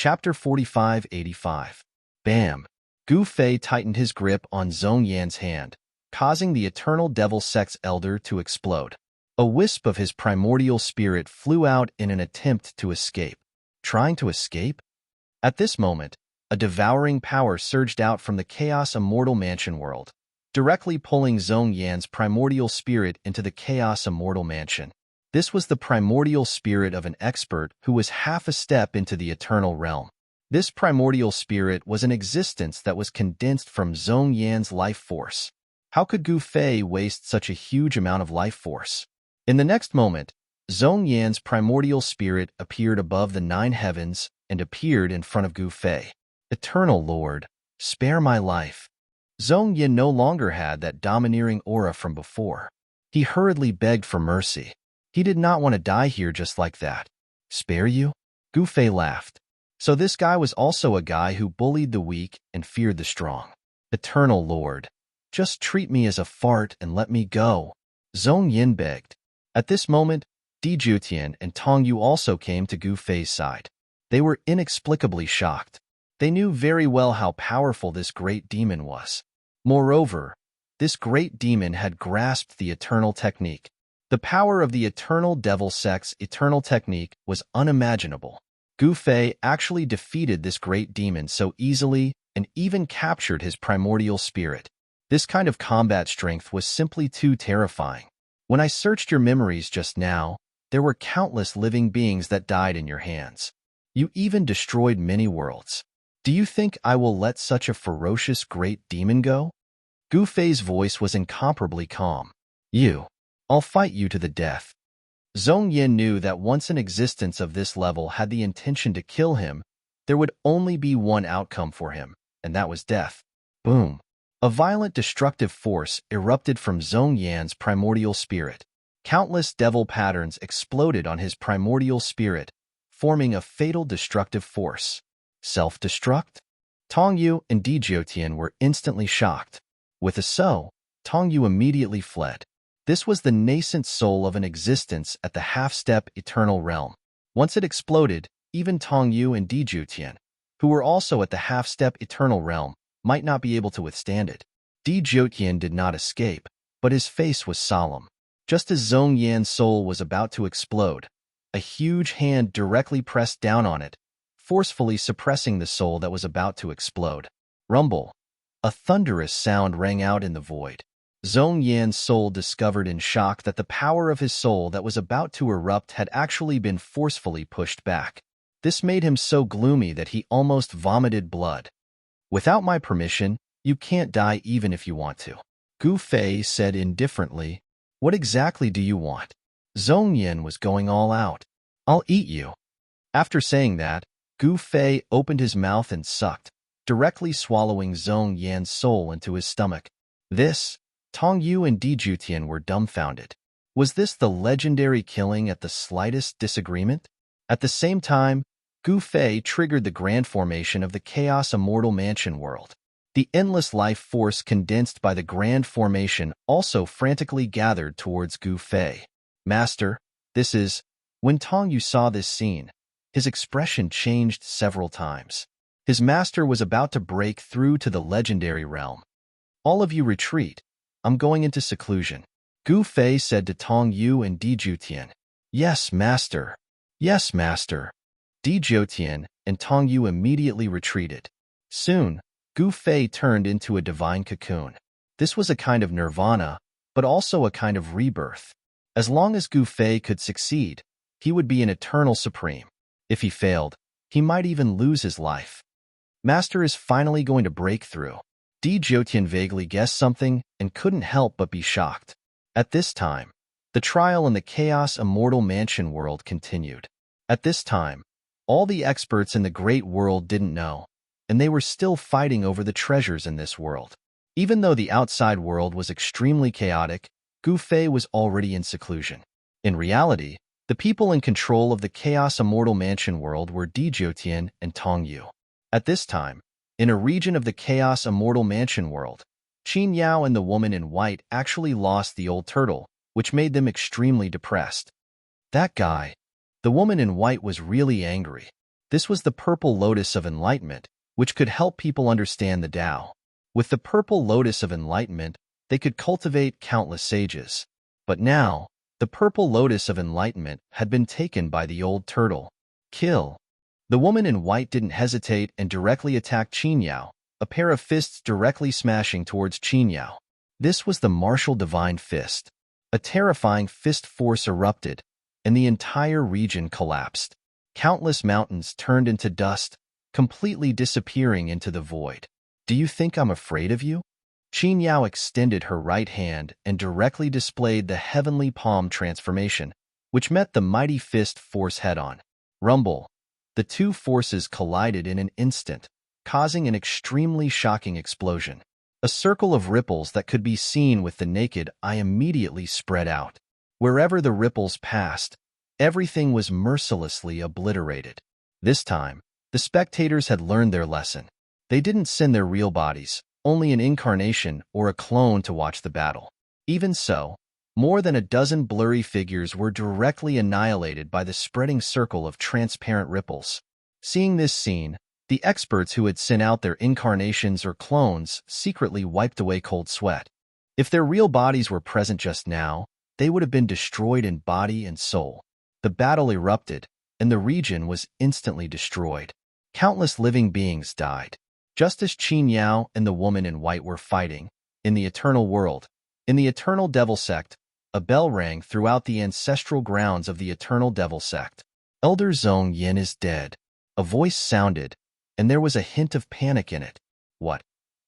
Chapter 4585. Bam! Gu Fei tightened his grip on Zhong Yan's hand, causing the eternal devil sex elder to explode. A wisp of his primordial spirit flew out in an attempt to escape. Trying to escape? At this moment, a devouring power surged out from the Chaos Immortal Mansion world, directly pulling Zhong Yan's primordial spirit into the Chaos Immortal Mansion. This was the primordial spirit of an expert who was half a step into the eternal realm. This primordial spirit was an existence that was condensed from Zhong Yan's life force. How could Gu Fei waste such a huge amount of life force? In the next moment, Zhong Yan's primordial spirit appeared above the 9 heavens and appeared in front of Gu Fei. Eternal Lord, spare my life. Zhong Yan no longer had that domineering aura from before. He hurriedly begged for mercy. He did not want to die here just like that. Spare you? Gu Fei laughed. So this guy was also a guy who bullied the weak and feared the strong. Eternal Lord, just treat me as a fart and let me go. Zhong Yan begged. At this moment, Di Jutian and Tong Yu also came to Gu Fei's side. They were inexplicably shocked. They knew very well how powerful this great demon was. Moreover, this great demon had grasped the eternal technique. The power of the eternal devil sex eternal technique was unimaginable. Gu Fei actually defeated this great demon so easily and even captured his primordial spirit. This kind of combat strength was simply too terrifying. When I searched your memories just now, there were countless living beings that died in your hands. You even destroyed many worlds. Do you think I will let such a ferocious great demon go? Gu Fei's voice was incomparably calm. I'll fight you to the death. Zhong Yan knew that once an existence of this level had the intention to kill him, there would only be one outcome for him, and that was death. Boom! A violent destructive force erupted from Zhong Yan's primordial spirit. Countless devil patterns exploded on his primordial spirit, forming a fatal destructive force. Self-destruct? Tong Yu and Di Jiotian were instantly shocked. With a so, Tong Yu immediately fled. This was the nascent soul of an existence at the half-step eternal realm. Once it exploded, even Tong Yu and Di Jiotian, who were also at the half-step eternal realm, might not be able to withstand it. Di Jiotian did not escape, but his face was solemn. Just as Zhong Yan's soul was about to explode, a huge hand directly pressed down on it, forcefully suppressing the soul that was about to explode. Rumble! A thunderous sound rang out in the void. Zhong Yan's soul discovered in shock that the power of his soul that was about to erupt had actually been forcefully pushed back. This made him so gloomy that he almost vomited blood. Without my permission, you can't die even if you want to. Gu Fei said indifferently, What exactly do you want? Zhong Yan was going all out. I'll eat you. After saying that, Gu Fei opened his mouth and sucked, directly swallowing Zhong Yan's soul into his stomach. Tong Yu and Di Jutian were dumbfounded. Was this the legendary killing at the slightest disagreement? At the same time, Gu Fei triggered the grand formation of the Chaos Immortal Mansion world. The endless life force condensed by the grand formation also frantically gathered towards Gu Fei. Master, this is... When Tong Yu saw this scene, his expression changed several times. His master was about to break through to the legendary realm. All of you retreat. I'm going into seclusion. Gu Fei said to Tong Yu and Di Jiotian. Yes, master. Yes, master. Di Jiotian and Tong Yu immediately retreated. Soon, Gu Fei turned into a divine cocoon. This was a kind of nirvana, but also a kind of rebirth. As long as Gu Fei could succeed, he would be an eternal supreme. If he failed, he might even lose his life. Master is finally going to break through. Di Jiotian vaguely guessed something and couldn't help but be shocked. At this time, the trial in the Chaos Immortal Mansion world continued. At this time, all the experts in the great world didn't know, and they were still fighting over the treasures in this world. Even though the outside world was extremely chaotic, Gu Fei was already in seclusion. In reality, the people in control of the Chaos Immortal Mansion world were Di Jiotian and Tong Yu. At this time, in a region of the Chaos Immortal Mansion world, Qin Yao and the woman in white actually lost the old turtle, which made them extremely depressed. That guy, the woman in white, was really angry. This was the purple lotus of enlightenment, which could help people understand the Tao. With the purple lotus of enlightenment, they could cultivate countless sages. But now, the purple lotus of enlightenment had been taken by the old turtle. Kill. The woman in white didn't hesitate and directly attacked Qinyao, a pair of fists directly smashing towards Qinyao. This was the martial divine fist. A terrifying fist force erupted, and the entire region collapsed. Countless mountains turned into dust, completely disappearing into the void. Do you think I'm afraid of you? Qinyao extended her right hand and directly displayed the heavenly palm transformation, which met the mighty fist force head-on. Rumble. The two forces collided in an instant, causing an extremely shocking explosion. A circle of ripples that could be seen with the naked eye immediately spread out. Wherever the ripples passed, everything was mercilessly obliterated. This time, the spectators had learned their lesson. They didn't send their real bodies, only an incarnation or a clone to watch the battle. Even so, more than a dozen blurry figures were directly annihilated by the spreading circle of transparent ripples. Seeing this scene, the experts who had sent out their incarnations or clones secretly wiped away cold sweat. If their real bodies were present just now, they would have been destroyed in body and soul. The battle erupted, and the region was instantly destroyed. Countless living beings died. Just as Qinyao and the woman in white were fighting, in the eternal world, in the eternal devil sect, a bell rang throughout the ancestral grounds of the eternal devil sect. Elder Zhong Yin is dead. A voice sounded, and there was a hint of panic in it. What?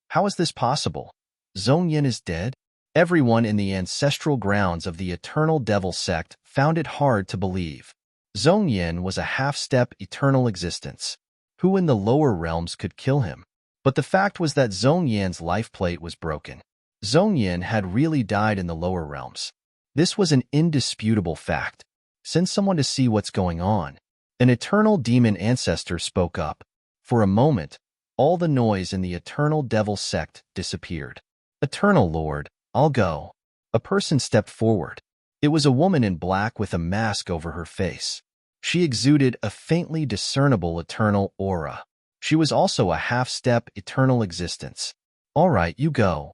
How is this possible? Zhong Yin is dead? Everyone in the ancestral grounds of the eternal devil sect found it hard to believe. Zhong Yin was a half-step eternal existence. Who in the lower realms could kill him? But the fact was that Zhong Yin's life plate was broken. Zhong Yin had really died in the lower realms. This was an indisputable fact. Send someone to see what's going on. An eternal demon ancestor spoke up. For a moment, all the noise in the eternal devil sect disappeared. Eternal Lord, I'll go. A person stepped forward. It was a woman in black with a mask over her face. She exuded a faintly discernible eternal aura. She was also a half-step eternal existence. All right, you go.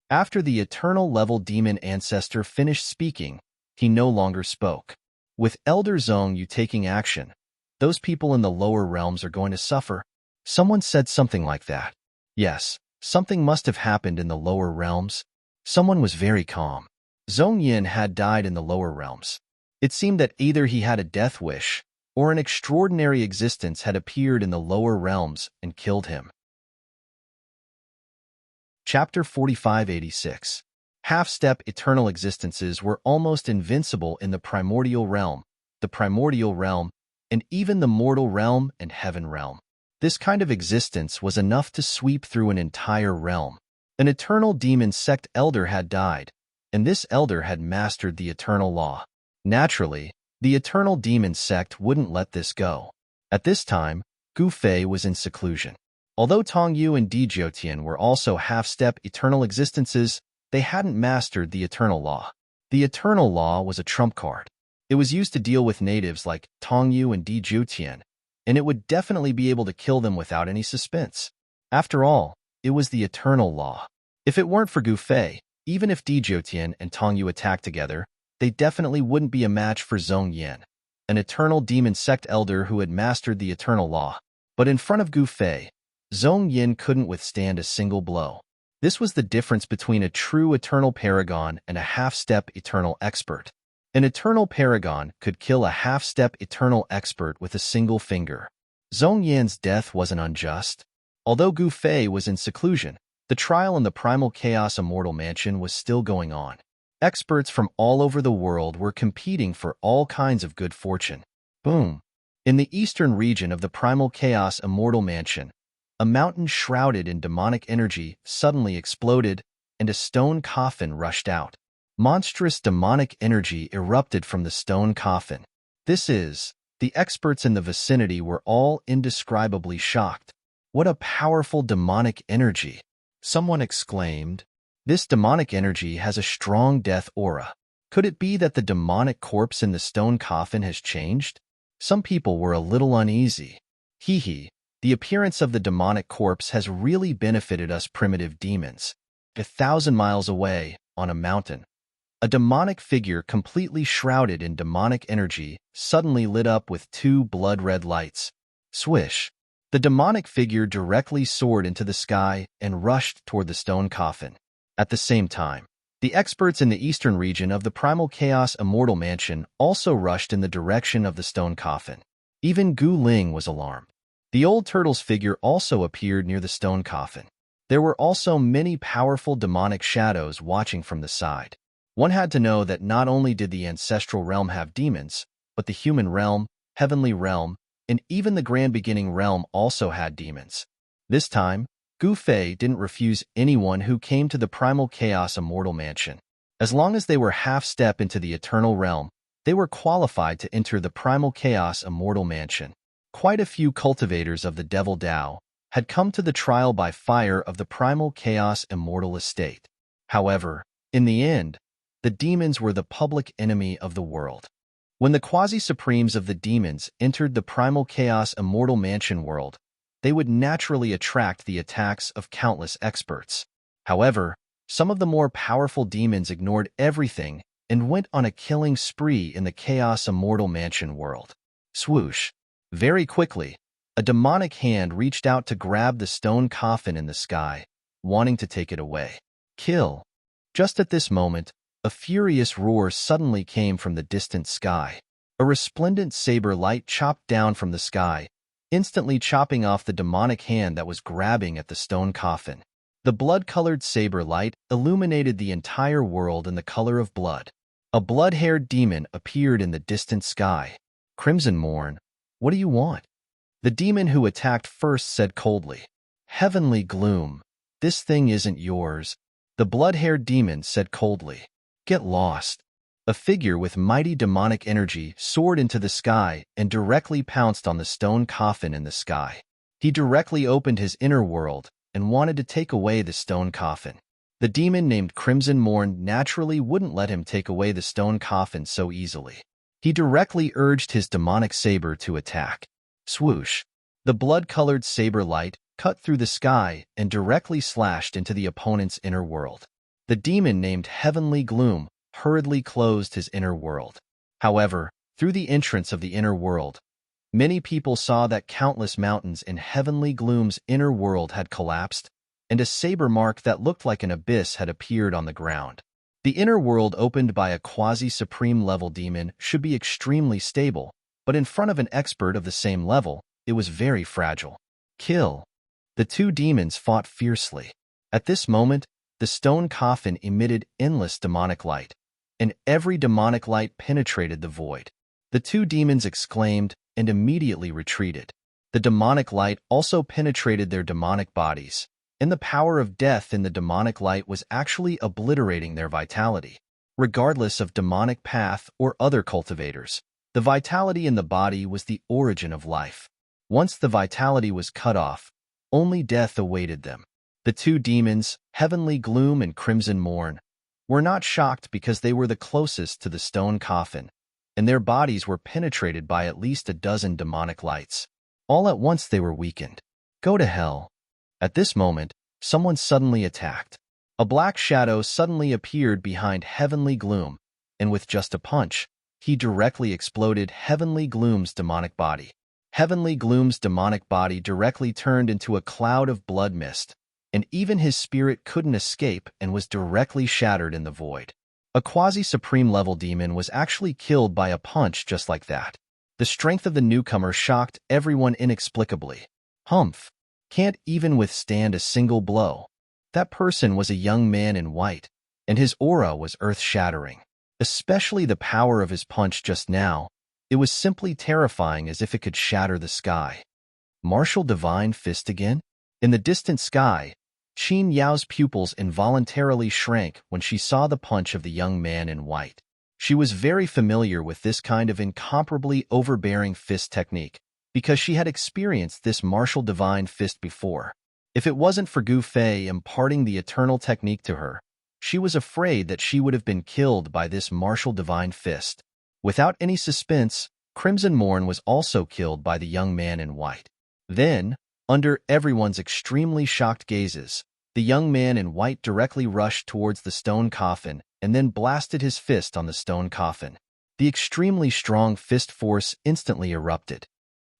After the eternal level demon ancestor finished speaking, he no longer spoke. With Elder Zhong Yu taking action, those people in the lower realms are going to suffer. Someone said something like that. Yes, something must have happened in the lower realms. Someone was very calm. Zhong Yin had died in the lower realms. It seemed that either he had a death wish, or an extraordinary existence had appeared in the lower realms and killed him. Chapter 4586. Half-step eternal existences were almost invincible in the primordial realm, and even the mortal realm and heaven realm. This kind of existence was enough to sweep through an entire realm. An eternal demon sect elder had died, and this elder had mastered the eternal law. Naturally, the eternal demon sect wouldn't let this go. At this time, Gu Fei was in seclusion. Although Tong Yu and Di Jiutian were also half-step eternal existences, they hadn't mastered the eternal law. The eternal law was a trump card. It was used to deal with natives like Tong Yu and Di Jiutian, and it would definitely be able to kill them without any suspense. After all, it was the eternal law. If it weren't for Gu Fei, even if Di Jiutian and Tong Yu attacked together, they definitely wouldn't be a match for Zhong Yin, an eternal demon sect elder who had mastered the eternal law. But in front of Gu Fei, Zhong Yin couldn't withstand a single blow. This was the difference between a true eternal paragon and a half-step eternal expert. An eternal paragon could kill a half-step eternal expert with a single finger. Zhong Yin's death wasn't unjust. Although Gu Fei was in seclusion, the trial in the Primal Chaos Immortal Mansion was still going on. Experts from all over the world were competing for all kinds of good fortune. Boom! In the eastern region of the Primal Chaos Immortal Mansion, a mountain shrouded in demonic energy suddenly exploded, and a stone coffin rushed out. Monstrous demonic energy erupted from the stone coffin. The experts in the vicinity were all indescribably shocked. What a powerful demonic energy! Someone exclaimed. This demonic energy has a strong death aura. Could it be that the demonic corpse in the stone coffin has changed? Some people were a little uneasy. Hee hee, the appearance of the demonic corpse has really benefited us primitive demons. 1,000 miles away, on a mountain, a demonic figure completely shrouded in demonic energy suddenly lit up with two blood-red lights. Swish! The demonic figure directly soared into the sky and rushed toward the stone coffin. At the same time, the experts in the eastern region of the Primal Chaos Immortal Mansion also rushed in the direction of the stone coffin. Even Gu Ling was alarmed. The old turtle's figure also appeared near the stone coffin. There were also many powerful demonic shadows watching from the side. One had to know that not only did the ancestral realm have demons, but the human realm, heavenly realm, and even the grand beginning realm also had demons. This time, Gu Fei didn't refuse anyone who came to the Primal Chaos Immortal Mansion. As long as they were half-step into the eternal realm, they were qualified to enter the Primal Chaos Immortal Mansion. Quite a few cultivators of the Devil Tao had come to the trial by fire of the Primal Chaos Immortal Estate. However, in the end, the demons were the public enemy of the world. When the quasi-supremes of the demons entered the Primal Chaos Immortal Mansion world, they would naturally attract the attacks of countless experts. However, some of the more powerful demons ignored everything and went on a killing spree in the Chaos Immortal Mansion world. Swoosh! Very quickly, a demonic hand reached out to grab the stone coffin in the sky, wanting to take it away. Kill! Just at this moment, a furious roar suddenly came from the distant sky. A resplendent saber light chopped down from the sky, instantly chopping off the demonic hand that was grabbing at the stone coffin. The blood-colored saber light illuminated the entire world in the color of blood. A blood-haired demon appeared in the distant sky. Crimson Morn, what do you want? The demon who attacked first said coldly. Heavenly Gloom, this thing isn't yours. The blood-haired demon said coldly. Get lost. A figure with mighty demonic energy soared into the sky and directly pounced on the stone coffin in the sky. He directly opened his inner world and wanted to take away the stone coffin. The demon named Crimson Morn naturally wouldn't let him take away the stone coffin so easily. He directly urged his demonic saber to attack. Swoosh! The blood-colored saber light cut through the sky and directly slashed into the opponent's inner world. The demon named Heavenly Gloom hurriedly closed his inner world. However, through the entrance of the inner world, many people saw that countless mountains in Heavenly Gloom's inner world had collapsed, and a saber mark that looked like an abyss had appeared on the ground. The inner world opened by a quasi-supreme level demon should be extremely stable, but in front of an expert of the same level, it was very fragile. Kill! The two demons fought fiercely. At this moment, the stone coffin emitted endless demonic light, and every demonic light penetrated the void. The two demons exclaimed and immediately retreated. The demonic light also penetrated their demonic bodies, and the power of death in the demonic light was actually obliterating their vitality. Regardless of demonic path or other cultivators, the vitality in the body was the origin of life. Once the vitality was cut off, only death awaited them. The two demons, Heavenly Gloom and Crimson Morn, were not shocked because they were the closest to the stone coffin, and their bodies were penetrated by at least a dozen demonic lights. All at once they were weakened. Go to hell. At this moment, someone suddenly attacked. A black shadow suddenly appeared behind Heavenly Gloom, and with just a punch, he directly exploded Heavenly Gloom's demonic body. Heavenly Gloom's demonic body directly turned into a cloud of blood mist, and even his spirit couldn't escape and was directly shattered in the void. A quasi-supreme level demon was actually killed by a punch just like that. The strength of the newcomer shocked everyone inexplicably. Humph! Can't even withstand a single blow. That person was a young man in white, and his aura was earth-shattering. Especially the power of his punch just now. It was simply terrifying as if it could shatter the sky. Martial Divine Fist again? In the distant sky, Qin Yao's pupils involuntarily shrank when she saw the punch of the young man in white. She was very familiar with this kind of incomparably overbearing fist technique, because she had experienced this martial divine fist before. If it wasn't for Gu Fei imparting the eternal technique to her, she was afraid that she would have been killed by this martial divine fist. Without any suspense, Crimson Morn was also killed by the young man in white. Then, under everyone's extremely shocked gazes, the young man in white directly rushed towards the stone coffin and then blasted his fist on the stone coffin. The extremely strong fist force instantly erupted.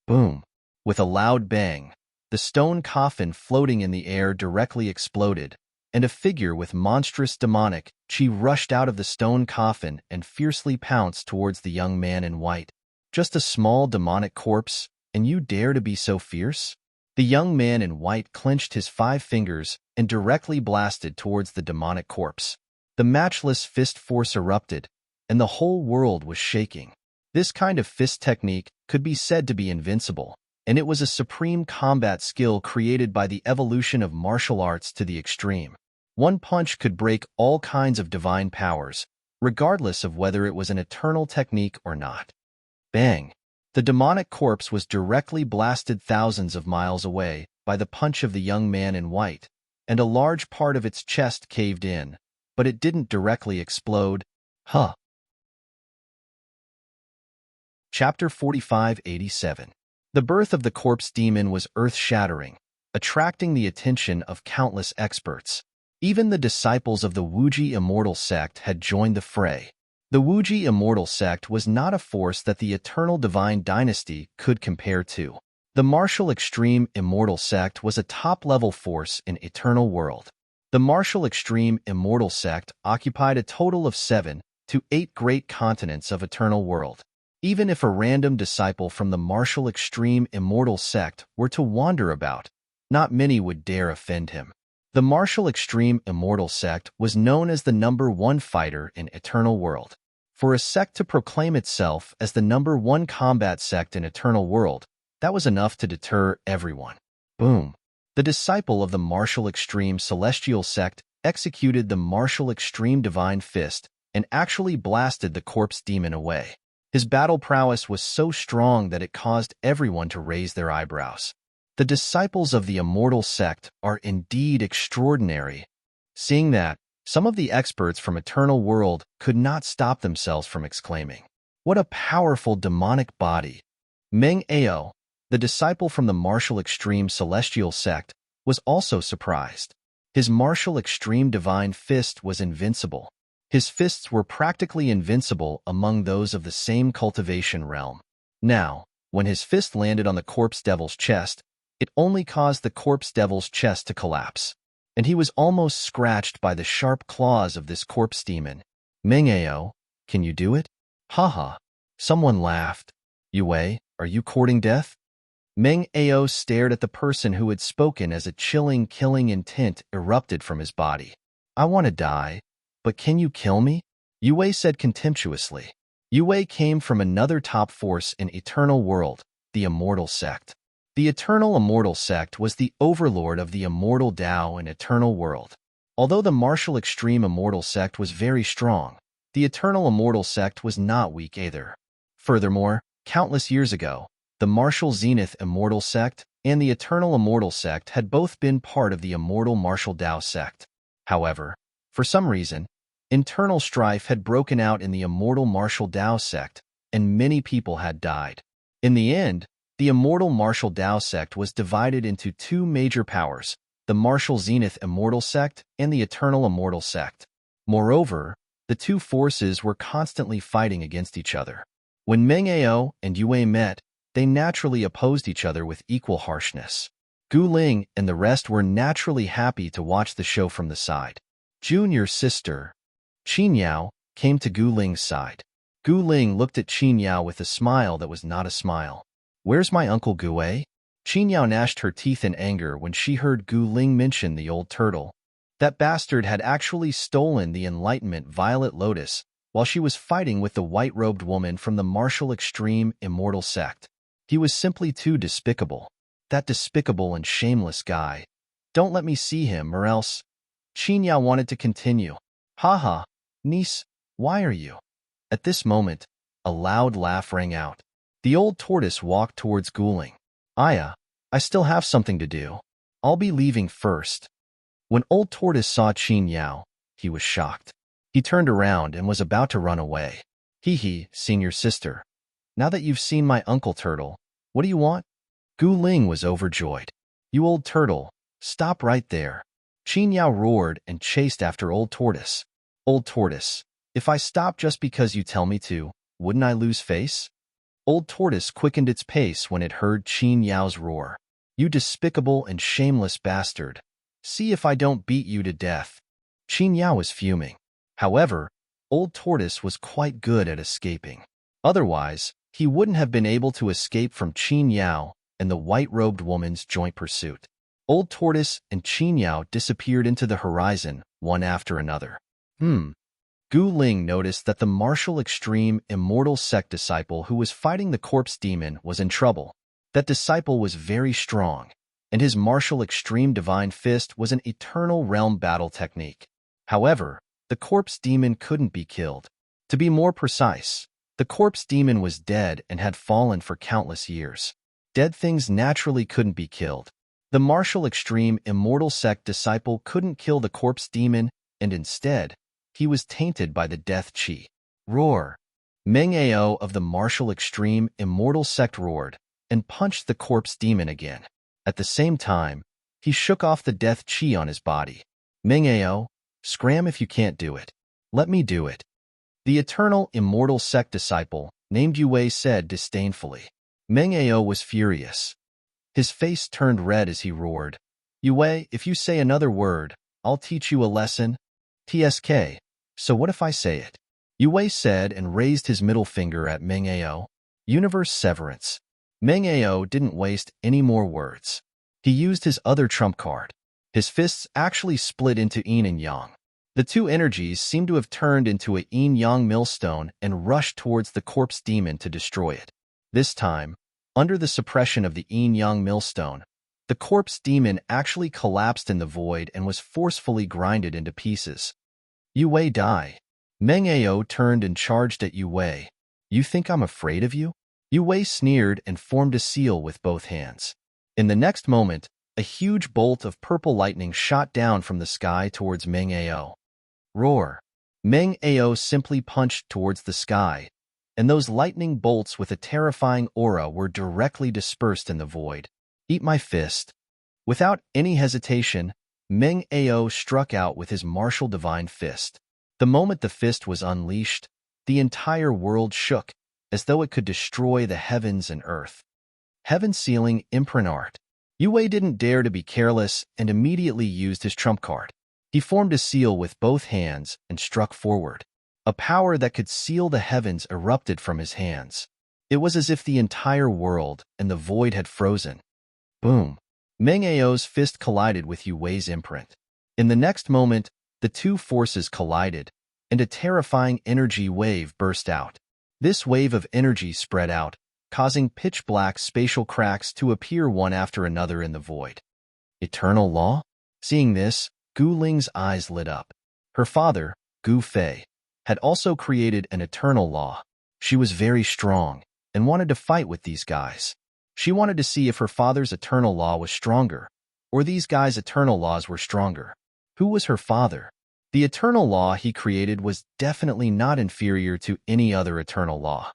Boom! With a loud bang, the stone coffin floating in the air directly exploded, and a figure with monstrous demonic chi rushed out of the stone coffin and fiercely pounced towards the young man in white. Just a small demonic corpse, and you dare to be so fierce? The young man in white clenched his 5 fingers and directly blasted towards the demonic corpse. The matchless fist force erupted, and the whole world was shaking. This kind of fist technique could be said to be invincible, and it was a supreme combat skill created by the evolution of martial arts to the extreme. One punch could break all kinds of divine powers, regardless of whether it was an eternal technique or not. Bang! The demonic corpse was directly blasted thousands of miles away by the punch of the young man in white, and a large part of its chest caved in, but it didn't directly explode. Huh. Chapter 4587. The birth of the corpse demon was earth-shattering, attracting the attention of countless experts. Even the disciples of the Wuji immortal sect had joined the fray. The Wuji immortal sect was not a force that the eternal divine dynasty could compare to. The martial extreme immortal sect was a top-level force in eternal world. The martial extreme immortal sect occupied a total of 7 to 8 great continents of eternal world. Even if a random disciple from the martial extreme immortal sect were to wander about, not many would dare offend him. The martial extreme immortal sect was known as the #1 fighter in eternal world. For a sect to proclaim itself as the #1 combat sect in eternal world, that was enough to deter everyone. Boom! The disciple of the martial extreme celestial sect executed the martial extreme divine fist and actually blasted the corpse demon away. His battle prowess was so strong that it caused everyone to raise their eyebrows. The disciples of the immortal sect are indeed extraordinary. Seeing that, some of the experts from eternal world could not stop themselves from exclaiming, "What a powerful demonic body!" Meng Ao, the disciple from the martial extreme celestial sect, was also surprised. His martial extreme divine fist was invincible. His fists were practically invincible among those of the same cultivation realm. Now, when his fist landed on the corpse devil's chest, it only caused the corpse devil's chest to collapse, and he was almost scratched by the sharp claws of this corpse demon. Meng Ao, can you do it? Haha. Someone laughed. Yue, are you courting death? Meng Ao stared at the person who had spoken as a chilling, killing intent erupted from his body. I want to die, but can you kill me? Yue said contemptuously. Yue came from another top force in eternal world, the immortal sect. The eternal immortal sect was the overlord of the immortal Tao in eternal world. Although the martial extreme immortal sect was very strong, the eternal immortal sect was not weak either. Furthermore, countless years ago, the martial zenith immortal sect and the eternal immortal sect had both been part of the immortal martial Tao sect. However, for some reason, internal strife had broken out in the immortal martial Tao sect, and many people had died. In the end, the immortal martial Tao sect was divided into 2 major powers, the martial zenith immortal sect and the eternal immortal sect. Moreover, the 2 forces were constantly fighting against each other. When Meng Ao and Yue met, they naturally opposed each other with equal harshness. Gu Ling and the rest were naturally happy to watch the show from the side. Junior sister, Qin Yao, came to Gu Ling's side. Gu Ling looked at Qin Yao with a smile that was not a smile. Where's my uncle Gue? Qin Yao gnashed her teeth in anger when she heard Gu Ling mention the old turtle. That bastard had actually stolen the Enlightenment Violet Lotus while she was fighting with the white-robed woman from the martial extreme immortal sect. He was simply too despicable. That despicable and shameless guy. Don't let me see him or else. Qin Yao wanted to continue. Haha, niece, why are you? At this moment, a loud laugh rang out. The old tortoise walked towards Guling. Aya, I still have something to do. I'll be leaving first. When old tortoise saw Qin Yao, he was shocked. He turned around and was about to run away. Hee hee, senior sister. Now that you've seen my uncle turtle, what do you want? Gu Ling was overjoyed. You old turtle, stop right there. Qin Yao roared and chased after Old Tortoise. Old Tortoise, if I stop just because you tell me to, wouldn't I lose face? Old Tortoise quickened its pace when it heard Qin Yao's roar. You despicable and shameless bastard. See if I don't beat you to death. Qin Yao was fuming. However, Old Tortoise was quite good at escaping. Otherwise, he wouldn't have been able to escape from Qin Yao and the white-robed woman's joint pursuit. Old Tortoise and Qin Yao disappeared into the horizon, one after another. Gu Ling noticed that the martial extreme immortal sect disciple who was fighting the corpse demon was in trouble. That disciple was very strong, and his martial extreme divine fist was an eternal realm battle technique. However, the corpse demon couldn't be killed. To be more precise, the corpse demon was dead and had fallen for countless years. Dead things naturally couldn't be killed. The martial extreme immortal sect disciple couldn't kill the corpse demon, and instead, he was tainted by the death chi. Roar! Meng Ao of the martial extreme immortal sect roared and punched the corpse demon again. At the same time, he shook off the death chi on his body. Meng Ao, scram if you can't do it. Let me do it. The eternal immortal sect disciple, named Yue Wei, said disdainfully. Meng Ao was furious. His face turned red as he roared. Yue Wei, if you say another word, I'll teach you a lesson. TSK, so what if I say it? Yue Wei said and raised his middle finger at Meng Ao. Universe severance. Meng Ao didn't waste any more words. He used his other trump card. His fists actually split into yin and yang. The two energies seemed to have turned into a yin-yang millstone and rushed towards the corpse demon to destroy it. This time, under the suppression of the yin-yang millstone, the corpse demon actually collapsed in the void and was forcefully grinded into pieces. Yue Wei die. Meng Ao turned and charged at Yue Wei. You think I'm afraid of you? Yue Wei sneered and formed a seal with both hands. In the next moment, a huge bolt of purple lightning shot down from the sky towards Meng Ao. Roar! Meng Ao simply punched towards the sky, and those lightning bolts with a terrifying aura were directly dispersed in the void. Eat my fist. Without any hesitation, Meng Ao struck out with his martial divine fist. The moment the fist was unleashed, the entire world shook, as though it could destroy the heavens and earth. Heaven-sealing imprint art. Yue Wei didn't dare to be careless and immediately used his trump card. He formed a seal with both hands and struck forward. A power that could seal the heavens erupted from his hands. It was as if the entire world and the void had frozen. Boom! Meng Ao's fist collided with Yue Wei's imprint. In the next moment, the two forces collided, and a terrifying energy wave burst out. This wave of energy spread out, causing pitch-black spatial cracks to appear one after another in the void. Eternal law? Seeing this, Gu Ling's eyes lit up. Her father, Gu Fei, had also created an eternal law. She was very strong and wanted to fight with these guys. She wanted to see if her father's eternal law was stronger, or these guys' eternal laws were stronger. Who was her father? The eternal law he created was definitely not inferior to any other eternal law.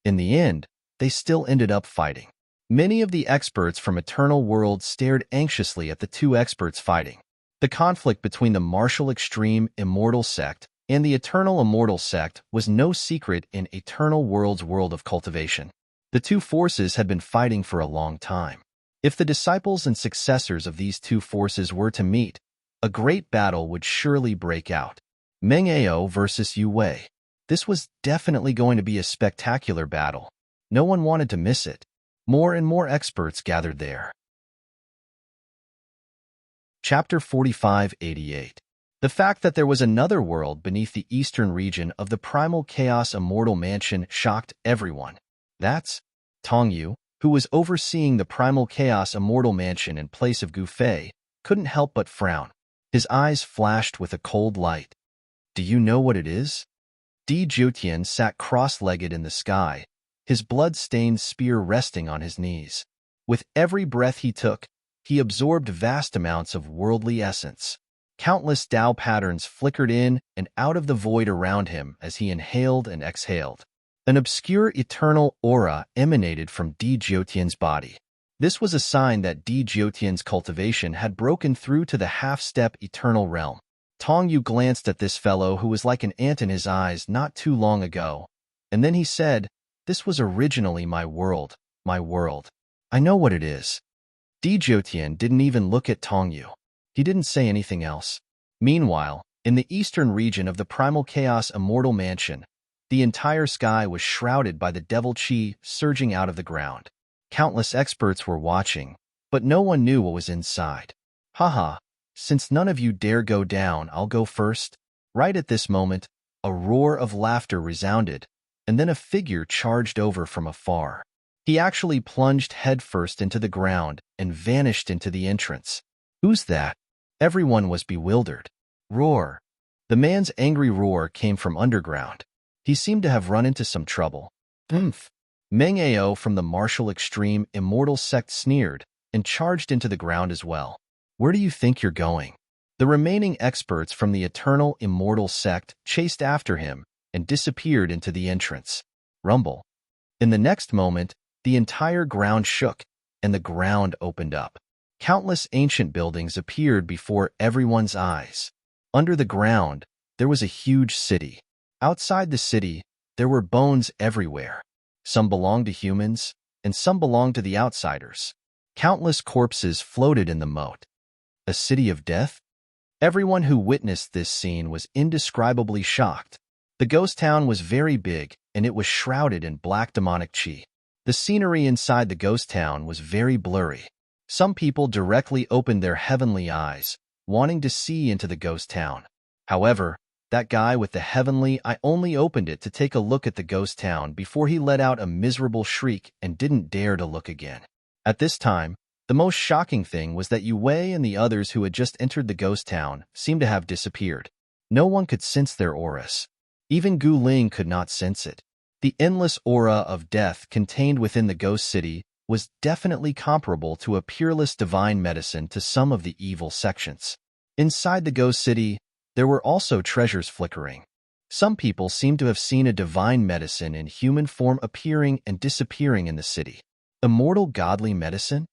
In the end, they still ended up fighting. Many of the experts from Eternal World stared anxiously at the two experts fighting. The conflict between the martial extreme immortal sect and the eternal immortal sect was no secret in Eternal World's world of cultivation. The two forces had been fighting for a long time. If the disciples and successors of these two forces were to meet, a great battle would surely break out. Meng Ao versus Yue Wei. This was definitely going to be a spectacular battle. No one wanted to miss it. More and more experts gathered there. Chapter 4588. The fact that there was another world beneath the eastern region of the Primal Chaos Immortal Mansion shocked everyone. That's Tong Yu, who was overseeing the Primal Chaos Immortal Mansion in place of Gu Fei, couldn't help but frown. His eyes flashed with a cold light. Do you know what it is? Di Jiutian sat cross-legged in the sky, his blood-stained spear resting on his knees. With every breath he took, he absorbed vast amounts of worldly essence. Countless Tao patterns flickered in and out of the void around him as he inhaled and exhaled. An obscure eternal aura emanated from Di Jiutian's body. This was a sign that Di Jiotian's cultivation had broken through to the half-step eternal realm. Tong Yu glanced at this fellow who was like an ant in his eyes not too long ago, and then he said, "This was originally my world, my world. I know what it is." Di Jiotian didn't even look at Tong Yu. He didn't say anything else. Meanwhile, in the eastern region of the Primal Chaos Immortal Mansion, the entire sky was shrouded by the devil chi surging out of the ground. Countless experts were watching, but no one knew what was inside. Haha, since none of you dare go down, I'll go first. Right at this moment, a roar of laughter resounded, and then a figure charged over from afar. He actually plunged headfirst into the ground and vanished into the entrance. Who's that? Everyone was bewildered. Roar. The man's angry roar came from underground. He seemed to have run into some trouble. Oomph. Meng Ao from the martial extreme immortal sect sneered and charged into the ground as well. Where do you think you're going? The remaining experts from the eternal immortal sect chased after him and disappeared into the entrance. Rumble. In the next moment, the entire ground shook and the ground opened up. Countless ancient buildings appeared before everyone's eyes. Under the ground, there was a huge city. Outside the city, there were bones everywhere. Some belonged to humans, and some belonged to the outsiders. Countless corpses floated in the moat. A city of death? Everyone who witnessed this scene was indescribably shocked. The ghost town was very big, and it was shrouded in black demonic chi. The scenery inside the ghost town was very blurry. Some people directly opened their heavenly eyes, wanting to see into the ghost town. However, that guy with the heavenly eye only opened it to take a look at the ghost town before he let out a miserable shriek and didn't dare to look again. At this time, the most shocking thing was that Yue and the others who had just entered the ghost town seemed to have disappeared. No one could sense their auras. Even Gu Ling could not sense it. The endless aura of death contained within the ghost city was definitely comparable to a peerless divine medicine to some of the evil sections. Inside the ghost city, there were also treasures flickering. Some people seemed to have seen a divine medicine in human form appearing and disappearing in the city. Immortal godly medicine?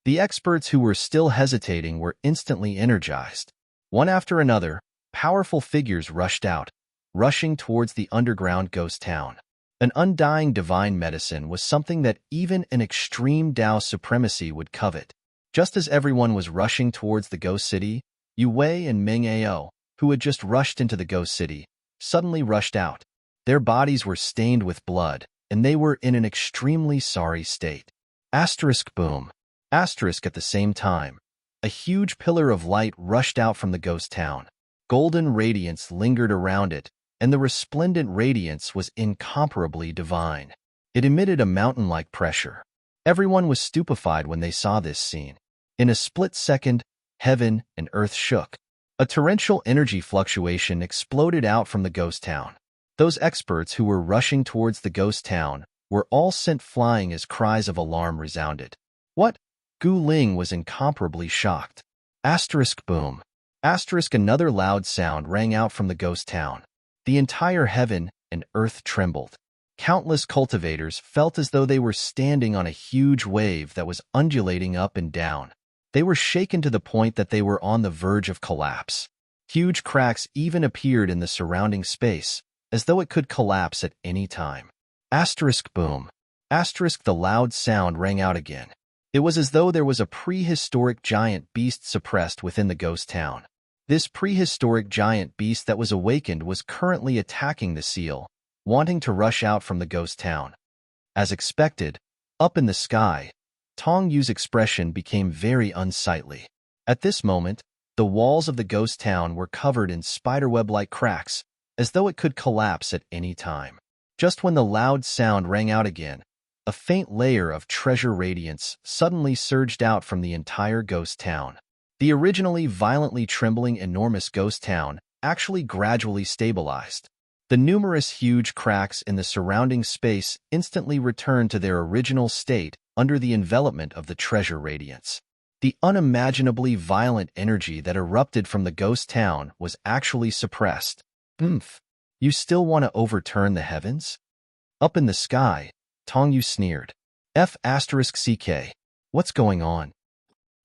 The experts who were still hesitating were instantly energized. One after another, powerful figures rushed out, rushing towards the underground ghost town. An undying divine medicine was something that even an extreme Tao supremacy would covet. Just as everyone was rushing towards the ghost city, Yue and Meng Ao, who had just rushed into the ghost city, suddenly rushed out. Their bodies were stained with blood, and they were in an extremely sorry state. Asterisk boom. Asterisk at the same time. A huge pillar of light rushed out from the ghost town. Golden radiance lingered around it, and the resplendent radiance was incomparably divine. It emitted a mountain-like pressure. Everyone was stupefied when they saw this scene. In a split second, heaven and earth shook. A torrential energy fluctuation exploded out from the ghost town. Those experts who were rushing towards the ghost town were all sent flying as cries of alarm resounded. What? Gu Ling was incomparably shocked. Asterisk boom. Asterisk another loud sound rang out from the ghost town. The entire heaven and earth trembled. Countless cultivators felt as though they were standing on a huge wave that was undulating up and down. They were shaken to the point that they were on the verge of collapse. Huge cracks even appeared in the surrounding space, as though it could collapse at any time. Asterisk boom. Asterisk the loud sound rang out again. It was as though there was a prehistoric giant beast suppressed within the ghost town. This prehistoric giant beast that was awakened was currently attacking the seal, wanting to rush out from the ghost town. As expected, up in the sky, Tong Yu's expression became very unsightly. At this moment, the walls of the ghost town were covered in spiderweb-like cracks, as though it could collapse at any time. Just when the loud sound rang out again, a faint layer of treasure radiance suddenly surged out from the entire ghost town. The originally violently trembling enormous ghost town actually gradually stabilized. The numerous huge cracks in the surrounding space instantly returned to their original state under the envelopment of the treasure radiance. The unimaginably violent energy that erupted from the ghost town was actually suppressed. You still want to overturn the heavens? Up in the sky, Tong Yu sneered. F***ck. What's going on?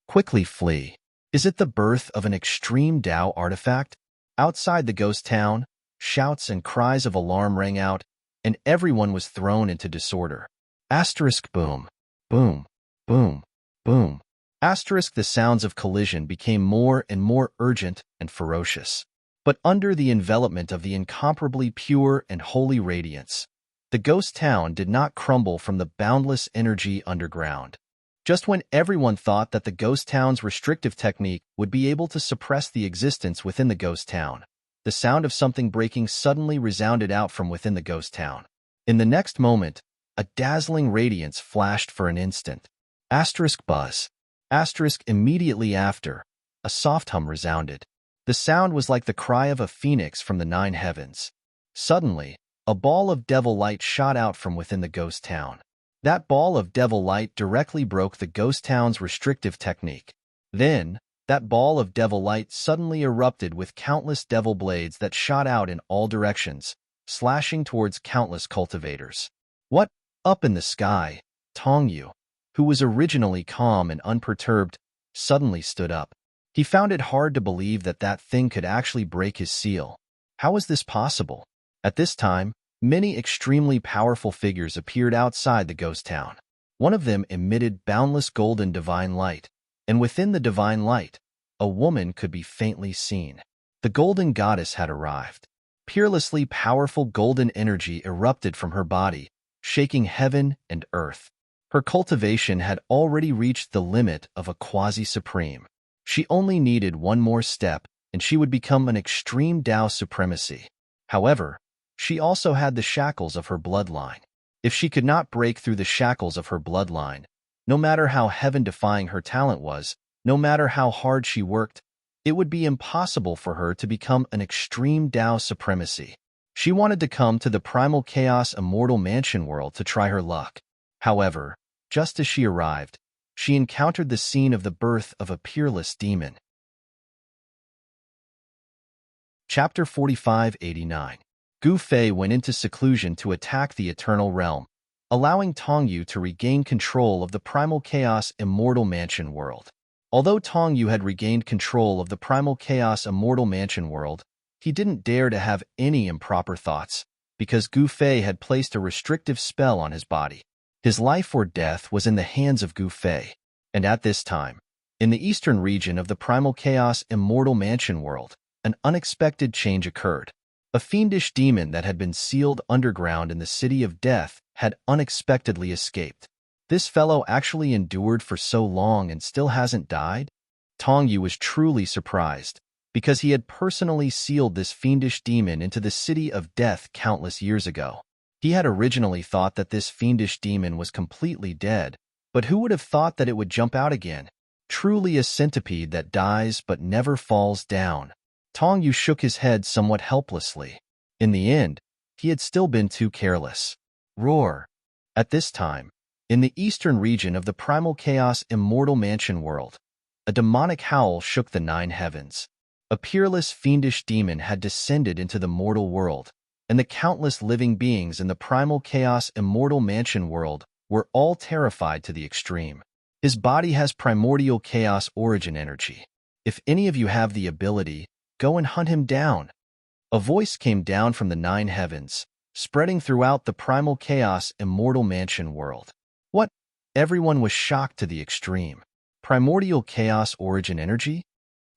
Quickly flee. Is it the birth of an extreme Tao artifact? Outside the ghost town, shouts and cries of alarm rang out, and everyone was thrown into disorder. Asterisk boom, boom, boom, boom. Asterisk the sounds of collision became more and more urgent and ferocious. But under the envelopment of the incomparably pure and holy radiance, the ghost town did not crumble from the boundless energy underground. Just when everyone thought that the ghost town's restrictive technique would be able to suppress the existence within the ghost town, the sound of something breaking suddenly resounded out from within the ghost town. In the next moment, a dazzling radiance flashed for an instant. Asterisk buzz. Asterisk immediately after, a soft hum resounded. The sound was like the cry of a phoenix from the 9 heavens. Suddenly, a ball of devil light shot out from within the ghost town. That ball of devil light directly broke the ghost town's restrictive technique. Then, that ball of devil light suddenly erupted with countless devil blades that shot out in all directions, slashing towards countless cultivators. What? Up in the sky, Tongyu, who was originally calm and unperturbed, suddenly stood up. He found it hard to believe that that thing could actually break his seal. How was this possible? At this time, many extremely powerful figures appeared outside the ghost town. One of them emitted boundless golden divine light, and within the divine light, a woman could be faintly seen. The golden goddess had arrived. Peerlessly powerful golden energy erupted from her body, shaking heaven and earth. Her cultivation had already reached the limit of a quasi-supreme. She only needed one more step, and she would become an extreme Tao supremacy. However, she also had the shackles of her bloodline. If she could not break through the shackles of her bloodline, no matter how heaven-defying her talent was, no matter how hard she worked, it would be impossible for her to become an extreme Tao supremacy. She wanted to come to the primal chaos immortal mansion world to try her luck. However, just as she arrived, she encountered the scene of the birth of a peerless demon. Chapter 4589. Gu Fei went into seclusion to attack the Eternal Realm, allowing Tongyu to regain control of the Primal Chaos Immortal Mansion world. Although Tongyu had regained control of the Primal Chaos Immortal Mansion world, he didn't dare to have any improper thoughts, because Gu Fei had placed a restrictive spell on his body. His life or death was in the hands of Gu Fei, and at this time, in the eastern region of the Primal Chaos Immortal Mansion world, an unexpected change occurred. A fiendish demon that had been sealed underground in the City of Death had unexpectedly escaped. This fellow actually endured for so long and still hasn't died? Tongyu was truly surprised, because he had personally sealed this fiendish demon into the City of Death countless years ago. He had originally thought that this fiendish demon was completely dead, but who would have thought that it would jump out again? Truly a centipede that dies but never falls down. Tongyu shook his head somewhat helplessly. In the end, he had still been too careless. Roar! At this time, in the eastern region of the Primal Chaos Immortal Mansion world, a demonic howl shook the 9 heavens. A peerless fiendish demon had descended into the mortal world, and the countless living beings in the Primal Chaos Immortal Mansion world were all terrified to the extreme. His body has primordial chaos origin energy. If any of you have the ability, go and hunt him down. A voice came down from the 9 heavens, spreading throughout the Primal Chaos Immortal Mansion world. What? Everyone was shocked to the extreme. Primordial chaos origin energy?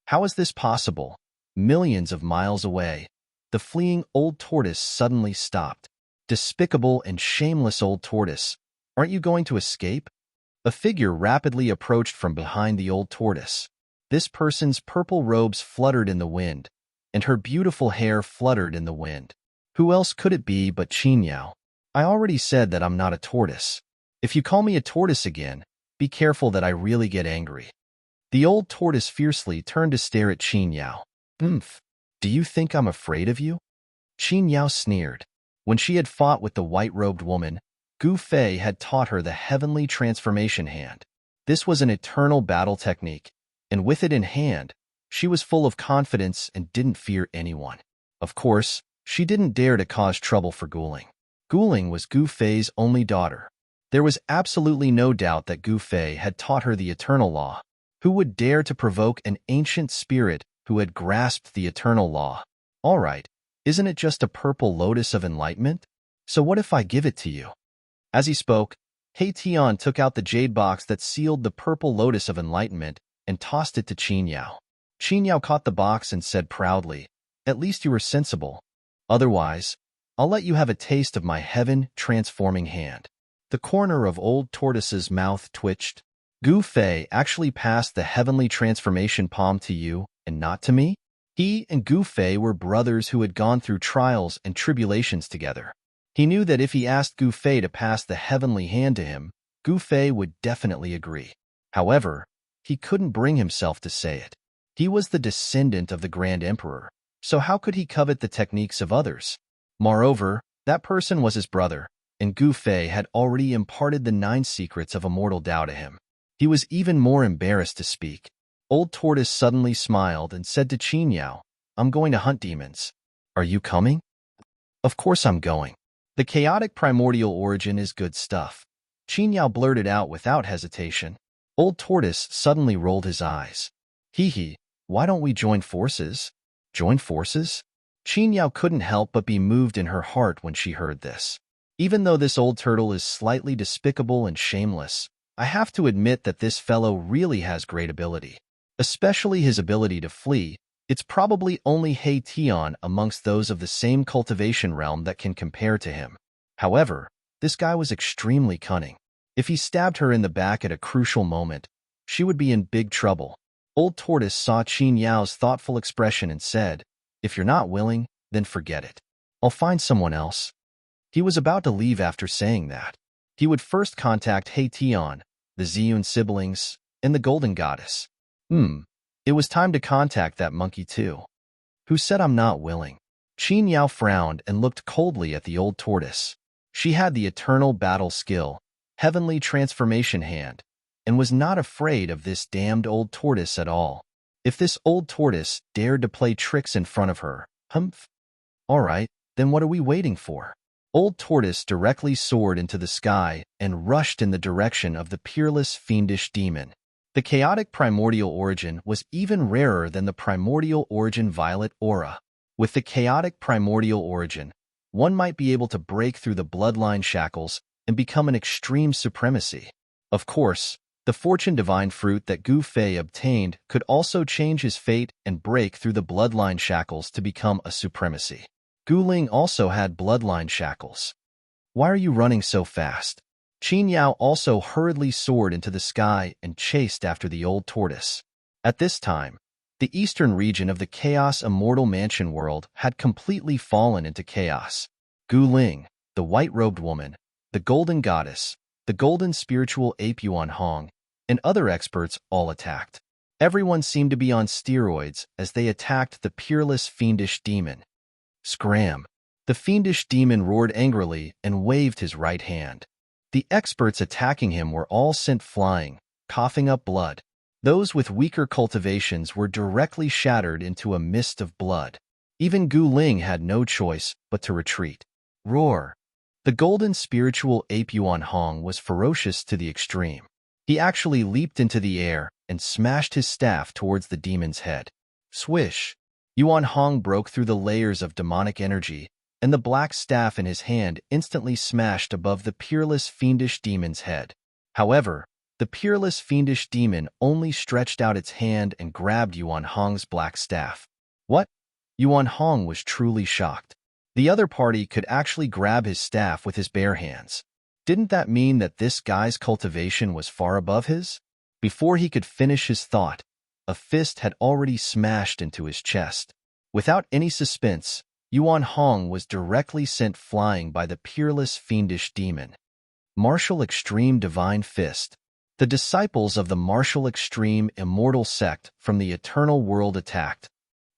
How is this possible? Millions of miles away, the fleeing old tortoise suddenly stopped. Despicable and shameless old tortoise, aren't you going to escape? A figure rapidly approached from behind the old tortoise. This person's purple robes fluttered in the wind, and her beautiful hair fluttered in the wind. Who else could it be but Qin Yao? I already said that I'm not a tortoise. If you call me a tortoise again, be careful that I really get angry. The old tortoise fiercely turned to stare at Qin Yao. Do you think I'm afraid of you? Qin Yao sneered. When she had fought with the white-robed woman, Gu Fei had taught her the heavenly transformation hand. This was an eternal battle technique, and with it in hand, she was full of confidence and didn't fear anyone. Of course, she didn't dare to cause trouble for Guling. Guling was Gu Fei's only daughter. There was absolutely no doubt that Gu Fei had taught her the eternal law. Who would dare to provoke an ancient spirit who had grasped the eternal law? All right, isn't it just a purple lotus of enlightenment? So what if I give it to you? As he spoke, He Tian took out the jade box that sealed the purple lotus of enlightenment and tossed it to Qin Yao. Qin Yao caught the box and said proudly, "At least you were sensible. Otherwise, I'll let you have a taste of my heaven-transforming hand." The corner of Old Tortoise's mouth twitched. Gu Fei actually passed the heavenly transformation palm to you and not to me? He and Gu Fei were brothers who had gone through trials and tribulations together. He knew that if he asked Gu Fei to pass the heavenly hand to him, Gu Fei would definitely agree. However, he couldn't bring himself to say it. He was the descendant of the Grand Emperor, so how could he covet the techniques of others? Moreover, that person was his brother, and Gu Fei had already imparted the 9 secrets of immortal Tao to him. He was even more embarrassed to speak. Old Tortoise suddenly smiled and said to Qin Yao, "I'm going to hunt demons. Are you coming?" "Of course I'm going. The chaotic primordial origin is good stuff," Qin Yao blurted out without hesitation. Old Tortoise suddenly rolled his eyes. Hee, why don't we join forces? Join forces? Qin Yao couldn't help but be moved in her heart when she heard this. Even though this old turtle is slightly despicable and shameless, I have to admit that this fellow really has great ability. Especially his ability to flee. It's probably only He Tian amongst those of the same cultivation realm that can compare to him. However, this guy was extremely cunning. If he stabbed her in the back at a crucial moment, she would be in big trouble. Old Tortoise saw Qin Yao's thoughtful expression and said, "If you're not willing, then forget it. I'll find someone else." He was about to leave after saying that. He would first contact He Tian, the Ziyun siblings, and the Golden Goddess. It was time to contact that monkey too. Who said I'm not willing? Qin Yao frowned and looked coldly at the old tortoise. She had the eternal battle skill, heavenly transformation hand, and was not afraid of this damned old tortoise at all. If this old tortoise dared to play tricks in front of her, all right, then what are we waiting for? Old Tortoise directly soared into the sky and rushed in the direction of the peerless fiendish demon. The chaotic primordial origin was even rarer than the primordial origin violet aura. With the chaotic primordial origin, one might be able to break through the bloodline shackles and become an extreme supremacy. Of course, the fortune divine fruit that Gu Fei obtained could also change his fate and break through the bloodline shackles to become a supremacy. Gu Ling also had bloodline shackles. Why are you running so fast? Qin Yao also hurriedly soared into the sky and chased after the old tortoise. At this time, the eastern region of the Chaos Immortal Mansion world had completely fallen into chaos. Gu Ling, the white-robed woman, the golden goddess, the golden spiritual ape Yuan Hong, and other experts all attacked. Everyone seemed to be on steroids as they attacked the peerless fiendish demon. Scram! The fiendish demon roared angrily and waved his right hand. The experts attacking him were all sent flying, coughing up blood. Those with weaker cultivations were directly shattered into a mist of blood. Even Gu Ling had no choice but to retreat. Roar! The golden spiritual ape Yuan Hong was ferocious to the extreme. He actually leaped into the air and smashed his staff towards the demon's head. Swish! Yuan Hong broke through the layers of demonic energy, and the black staff in his hand instantly smashed above the peerless fiendish demon's head. However, the peerless fiendish demon only stretched out its hand and grabbed Yuan Hong's black staff. What? Yuan Hong was truly shocked. The other party could actually grab his staff with his bare hands. Didn't that mean that this guy's cultivation was far above his? Before he could finish his thought, a fist had already smashed into his chest. Without any suspense, Yuan Hong was directly sent flying by the peerless fiendish demon. Martial Extreme Divine Fist. The disciples of the Martial Extreme Immortal Sect from the Eternal World attacked.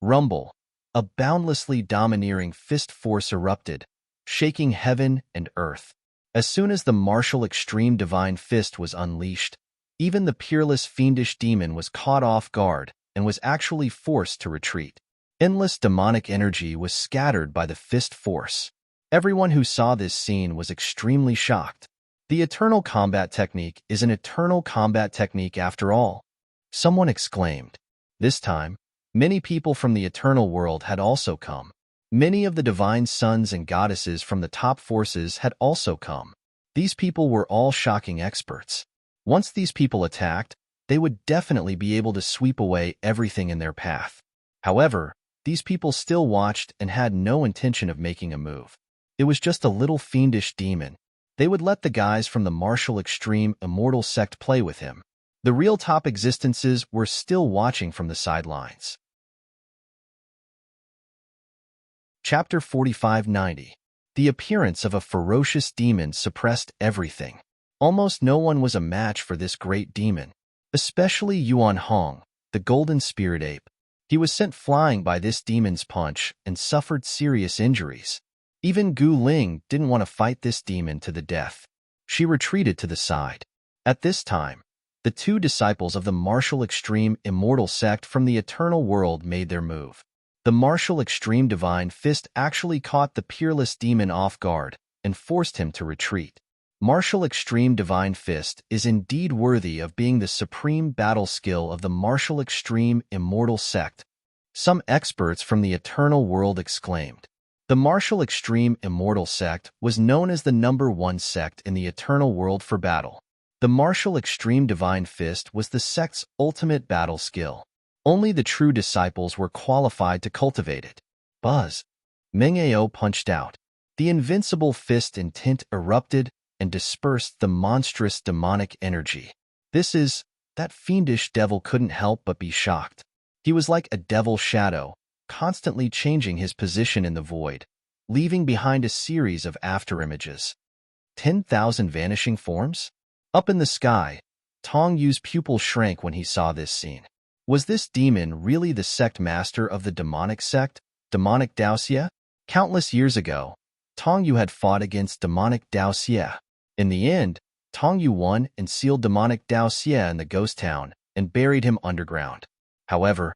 Rumble. A boundlessly domineering fist force erupted, shaking heaven and earth. As soon as the Martial Extreme Divine Fist was unleashed, even the peerless fiendish demon was caught off guard and was actually forced to retreat. Endless demonic energy was scattered by the fist force. Everyone who saw this scene was extremely shocked. The eternal combat technique is an eternal combat technique after all, someone exclaimed. This time, many people from the eternal world had also come. Many of the divine sons and goddesses from the top forces had also come. These people were all shocking experts. Once these people attacked, they would definitely be able to sweep away everything in their path. However, these people still watched and had no intention of making a move. It was just a little fiendish demon. They would let the guys from the martial extreme immortal sect play with him. The real top existences were still watching from the sidelines. Chapter 4590. The appearance of a ferocious demon suppressed everything. Almost no one was a match for this great demon, especially Yuan Hong, the golden spirit ape. He was sent flying by this demon's punch and suffered serious injuries. Even Gu Ling didn't want to fight this demon to the death. She retreated to the side. At this time, the two disciples of the martial extreme immortal sect from the eternal world made their move. The martial extreme divine fist actually caught the peerless demon off guard and forced him to retreat. Martial extreme divine fist is indeed worthy of being the supreme battle skill of the martial extreme immortal sect, some experts from the eternal world exclaimed. The martial extreme immortal sect was known as the #1 sect in the eternal world for battle. The martial extreme divine fist was the sect's ultimate battle skill. Only the true disciples were qualified to cultivate it. Buzz. Meng Ao punched out. The invincible fist in tint erupted and dispersed the monstrous demonic energy. That fiendish devil couldn't help but be shocked. He was like a devil shadow, constantly changing his position in the void, leaving behind a series of afterimages. 10,000 vanishing forms? Up in the sky, Tong Yu's pupil shrank when he saw this scene. Was this demon really the sect master of the demonic sect, demonic Daoxia? Countless years ago, Tong Yu had fought against demonic Daoxia. In the end, Tong Yu won and sealed demonic Daoxia in the ghost town and buried him underground. However,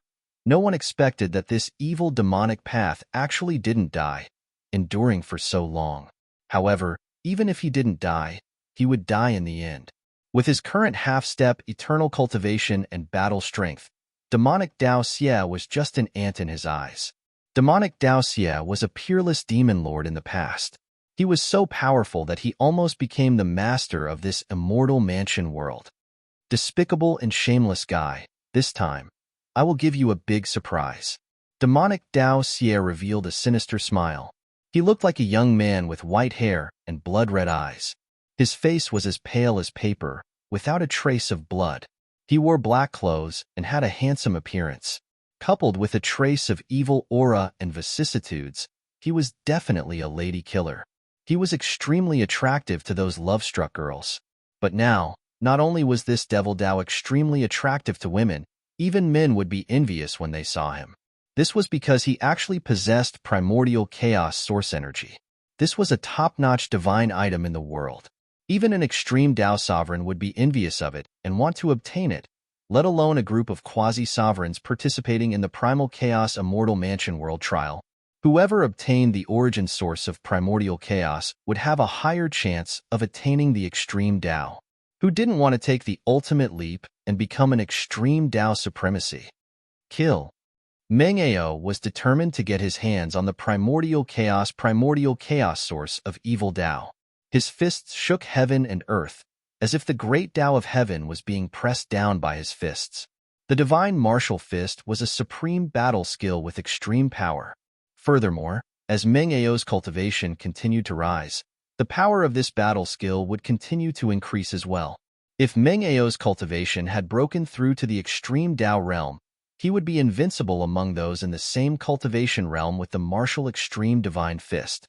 no one expected that this evil demonic path actually didn't die, enduring for so long. However, even if he didn't die, he would die in the end. With his current half-step eternal cultivation and battle strength, demonic Daoxia was just an ant in his eyes. Demonic Daoxia was a peerless demon lord in the past. He was so powerful that he almost became the master of this immortal mansion world. Despicable and shameless guy, this time, I will give you a big surprise. Demonic Daoxia revealed a sinister smile. He looked like a young man with white hair and blood-red eyes. His face was as pale as paper, without a trace of blood. He wore black clothes and had a handsome appearance. Coupled with a trace of evil aura and vicissitudes, he was definitely a lady killer. He was extremely attractive to those love-struck girls. But now, not only was this Devil Dao extremely attractive to women, even men would be envious when they saw him. This was because he actually possessed primordial chaos source energy. This was a top-notch divine item in the world. Even an extreme Dao sovereign would be envious of it and want to obtain it, let alone a group of quasi-sovereigns participating in the Primal Chaos Immortal Mansion World Trial. Whoever obtained the origin source of primordial chaos would have a higher chance of attaining the extreme Dao. Who didn't want to take the ultimate leap and become an extreme Dao supremacy? Kill. Meng Ao was determined to get his hands on the primordial chaos source of evil Dao. His fists shook heaven and earth, as if the great Dao of heaven was being pressed down by his fists. The divine martial fist was a supreme battle skill with extreme power. Furthermore, as Meng Ao's cultivation continued to rise, the power of this battle skill would continue to increase as well. If Meng Ao's cultivation had broken through to the extreme Dao realm, he would be invincible among those in the same cultivation realm with the martial extreme divine fist.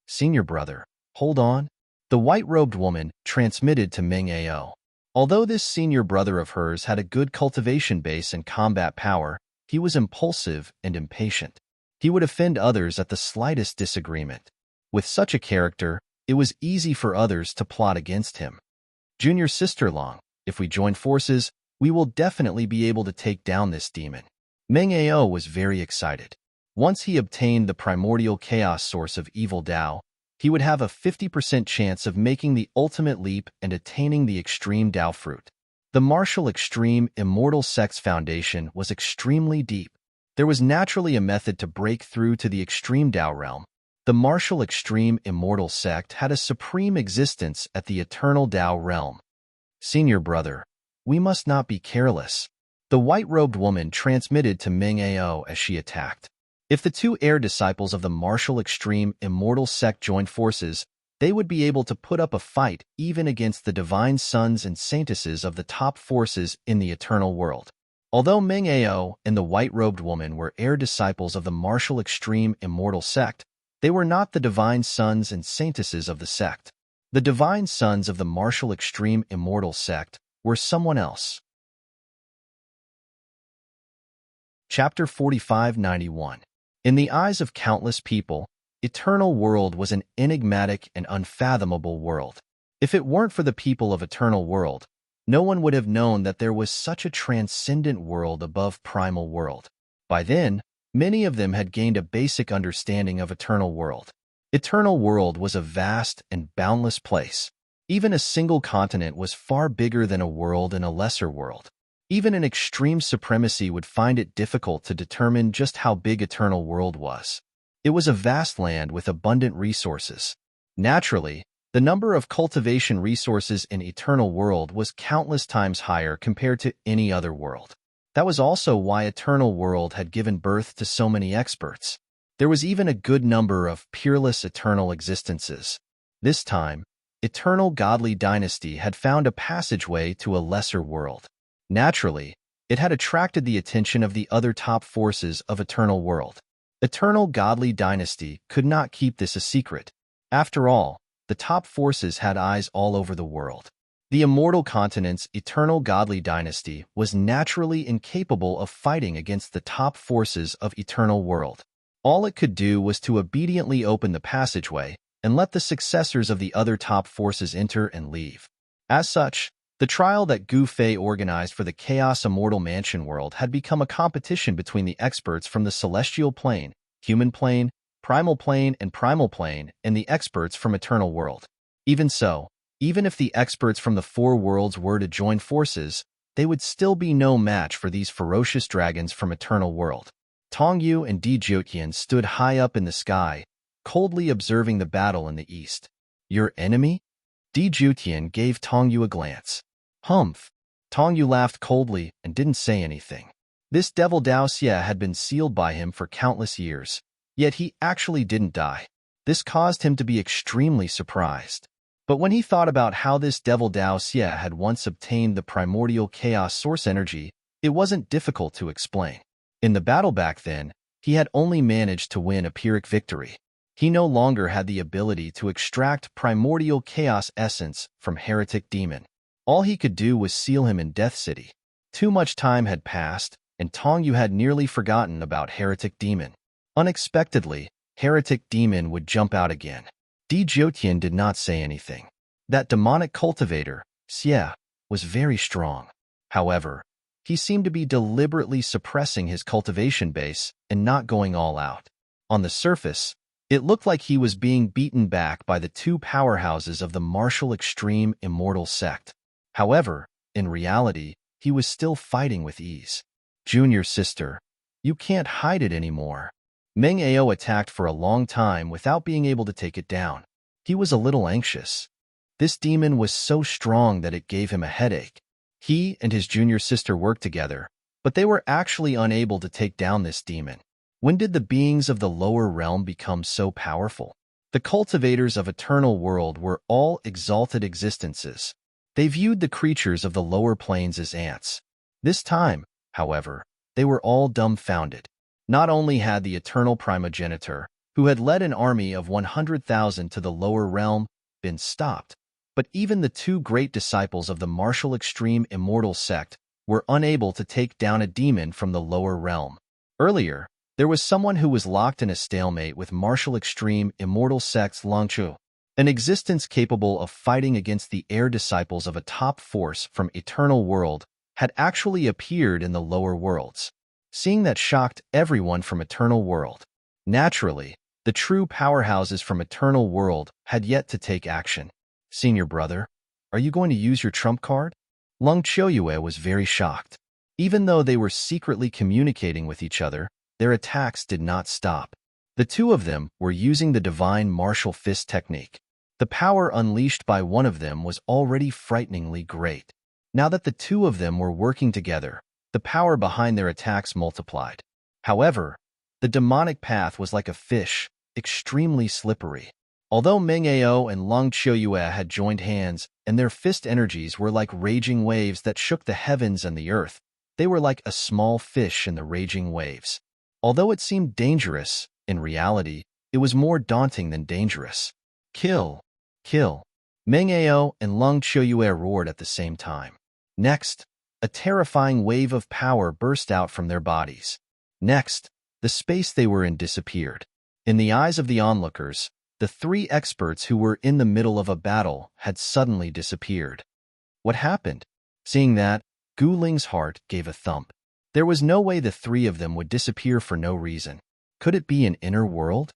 Senior brother, hold on. The white-robed woman transmitted to Meng Ao. Although this senior brother of hers had a good cultivation base and combat power, he was impulsive and impatient. He would offend others at the slightest disagreement. With such a character, it was easy for others to plot against him. Junior sister Long, if we join forces, we will definitely be able to take down this demon. Meng Ao was very excited. Once he obtained the primordial chaos source of evil Dao, he would have a 50% chance of making the ultimate leap and attaining the extreme Tao fruit. The martial extreme immortal sect's foundation was extremely deep. There was naturally a method to break through to the extreme Tao realm. The martial extreme immortal sect had a supreme existence at the eternal Tao realm. Senior brother, we must not be careless, the white-robed woman transmitted to Meng Ao as she attacked. If the two heir disciples of the martial extreme immortal sect joined forces, they would be able to put up a fight even against the divine sons and saintesses of the top forces in the eternal world. Although Meng Ao and the white-robed woman were heir disciples of the martial extreme immortal sect, they were not the divine sons and saintesses of the sect. The divine sons of the martial extreme immortal sect were someone else. Chapter 4591. In the eyes of countless people, Eternal World was an enigmatic and unfathomable world. If it weren't for the people of Eternal World, no one would have known that there was such a transcendent world above Primal World. By then, many of them had gained a basic understanding of Eternal World. Eternal World was a vast and boundless place. Even a single continent was far bigger than a world in a lesser world. Even an extreme supremacy would find it difficult to determine just how big Eternal World was. It was a vast land with abundant resources. Naturally, the number of cultivation resources in Eternal World was countless times higher compared to any other world. That was also why Eternal World had given birth to so many experts. There was even a good number of peerless eternal existences. This time, Eternal Godly Dynasty had found a passageway to a lesser world. Naturally, it had attracted the attention of the other top forces of Eternal World. Eternal Godly Dynasty could not keep this a secret. After all, the top forces had eyes all over the world. The immortal continent's Eternal Godly Dynasty was naturally incapable of fighting against the top forces of Eternal World. All it could do was to obediently open the passageway and let the successors of the other top forces enter and leave. As such, the trial that Gu Fei organized for the Chaos Immortal Mansion world had become a competition between the experts from the Celestial Plane, Human Plane, Primal Plane, and the experts from Eternal World. Even so, even if the experts from the four worlds were to join forces, they would still be no match for these ferocious dragons from Eternal World. Tong Yu and Di Jiutian stood high up in the sky, coldly observing the battle in the east. Your enemy? Di Jiutian gave Tong Yu a glance. Humph. Tong Yu laughed coldly and didn't say anything. This devil Dao Xie had been sealed by him for countless years, yet he actually didn't die. This caused him to be extremely surprised. But when he thought about how this devil Dao Xie had once obtained the primordial chaos source energy, it wasn't difficult to explain. In the battle back then, he had only managed to win a Pyrrhic victory. He no longer had the ability to extract primordial chaos essence from Heretic Demon. All he could do was seal him in Death City. Too much time had passed, and Tong Yu had nearly forgotten about Heretic Demon. Unexpectedly, Heretic Demon would jump out again. Di Jiutian did not say anything. That demonic cultivator, Xie, was very strong. However, he seemed to be deliberately suppressing his cultivation base and not going all out. On the surface, it looked like he was being beaten back by the two powerhouses of the martial extreme immortal sect. However, in reality, he was still fighting with ease. Junior sister, you can't hide it anymore. Meng Ao attacked for a long time without being able to take it down. He was a little anxious. This demon was so strong that it gave him a headache. He and his junior sister worked together, but they were actually unable to take down this demon. When did the beings of the lower realm become so powerful? The cultivators of Eternal World were all exalted existences. They viewed the creatures of the lower planes as ants. This time, however, they were all dumbfounded. Not only had the eternal primogenitor, who had led an army of 100,000 to the lower realm, been stopped, but even the two great disciples of the martial extreme immortal sect were unable to take down a demon from the lower realm. Earlier, there was someone who was locked in a stalemate with martial extreme immortal sect's Longchu, an existence capable of fighting against the heir disciples of a top force from Eternal World had actually appeared in the lower worlds. Seeing that shocked everyone from Eternal World. Naturally, The true powerhouses from Eternal World had yet to take action. Senior brother, are you going to use your trump card? Lung Qiuyue was very shocked. Even though they were secretly communicating with each other, their attacks did not stop. The two of them were using the divine martial fist technique. The power unleashed by one of them was already frighteningly great. Now that the two of them were working together, the power behind their attacks multiplied. However, the demonic path was like a fish, extremely slippery. Although Meng Ao and Lung Qiuyue had joined hands, and their fist energies were like raging waves that shook the heavens and the earth, they were like a small fish in the raging waves. Although it seemed dangerous, in reality, it was more daunting than dangerous. Kill! Kill! Meng Ao and Lung Qiuyue roared at the same time. Next, a terrifying wave of power burst out from their bodies. Next, the space they were in disappeared. In the eyes of the onlookers, the three experts who were in the middle of a battle had suddenly disappeared. What happened? Seeing that, Gu Ling's heart gave a thump. There was no way the three of them would disappear for no reason. Could it be an inner world?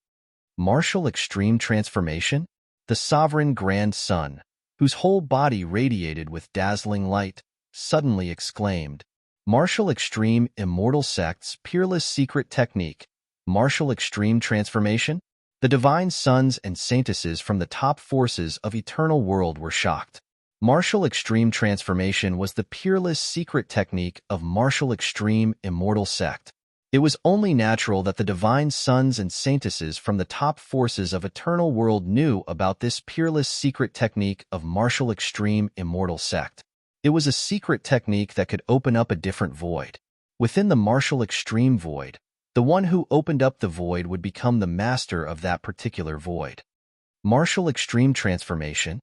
Martial extreme transformation? The sovereign grand sun, whose whole body radiated with dazzling light, suddenly exclaimed, "Martial extreme immortal sect's peerless secret technique, martial extreme transformation?" The divine sons and saintesses from the top forces of Eternal World were shocked. Martial extreme transformation was the peerless secret technique of martial extreme immortal sect. It was only natural that the divine sons and saintesses from the top forces of Eternal World knew about this peerless secret technique of martial extreme immortal sect. It was a secret technique that could open up a different void. Within the martial extreme void, the one who opened up the void would become the master of that particular void. Martial extreme transformation?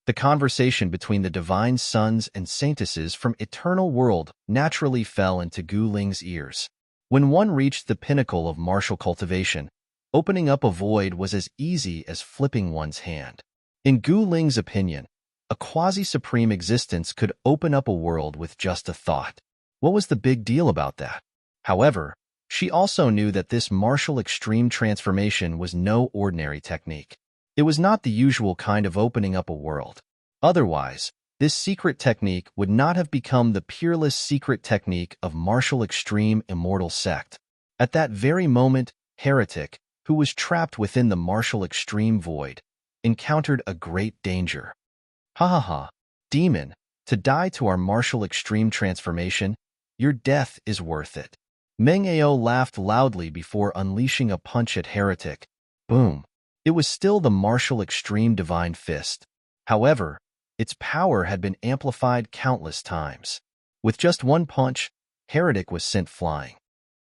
The conversation between the divine sons and saintesses from Eternal World naturally fell into Gu Ling's ears. When one reached the pinnacle of martial cultivation, opening up a void was as easy as flipping one's hand. In Gu Ling's opinion, a quasi-supreme existence could open up a world with just a thought. What was the big deal about that? However, she also knew that this martial extreme transformation was no ordinary technique. It was not the usual kind of opening up a world. Otherwise, this secret technique would not have become the peerless secret technique of martial extreme immortal sect. At that very moment, Heretic, who was trapped within the martial extreme void, encountered a great danger. Ha ha ha, demon, to die to our martial extreme transformation, your death is worth it. Meng Ao laughed loudly before unleashing a punch at Heretic. Boom. It was still the martial extreme divine fist. However, its power had been amplified countless times. With just one punch, Heretic was sent flying.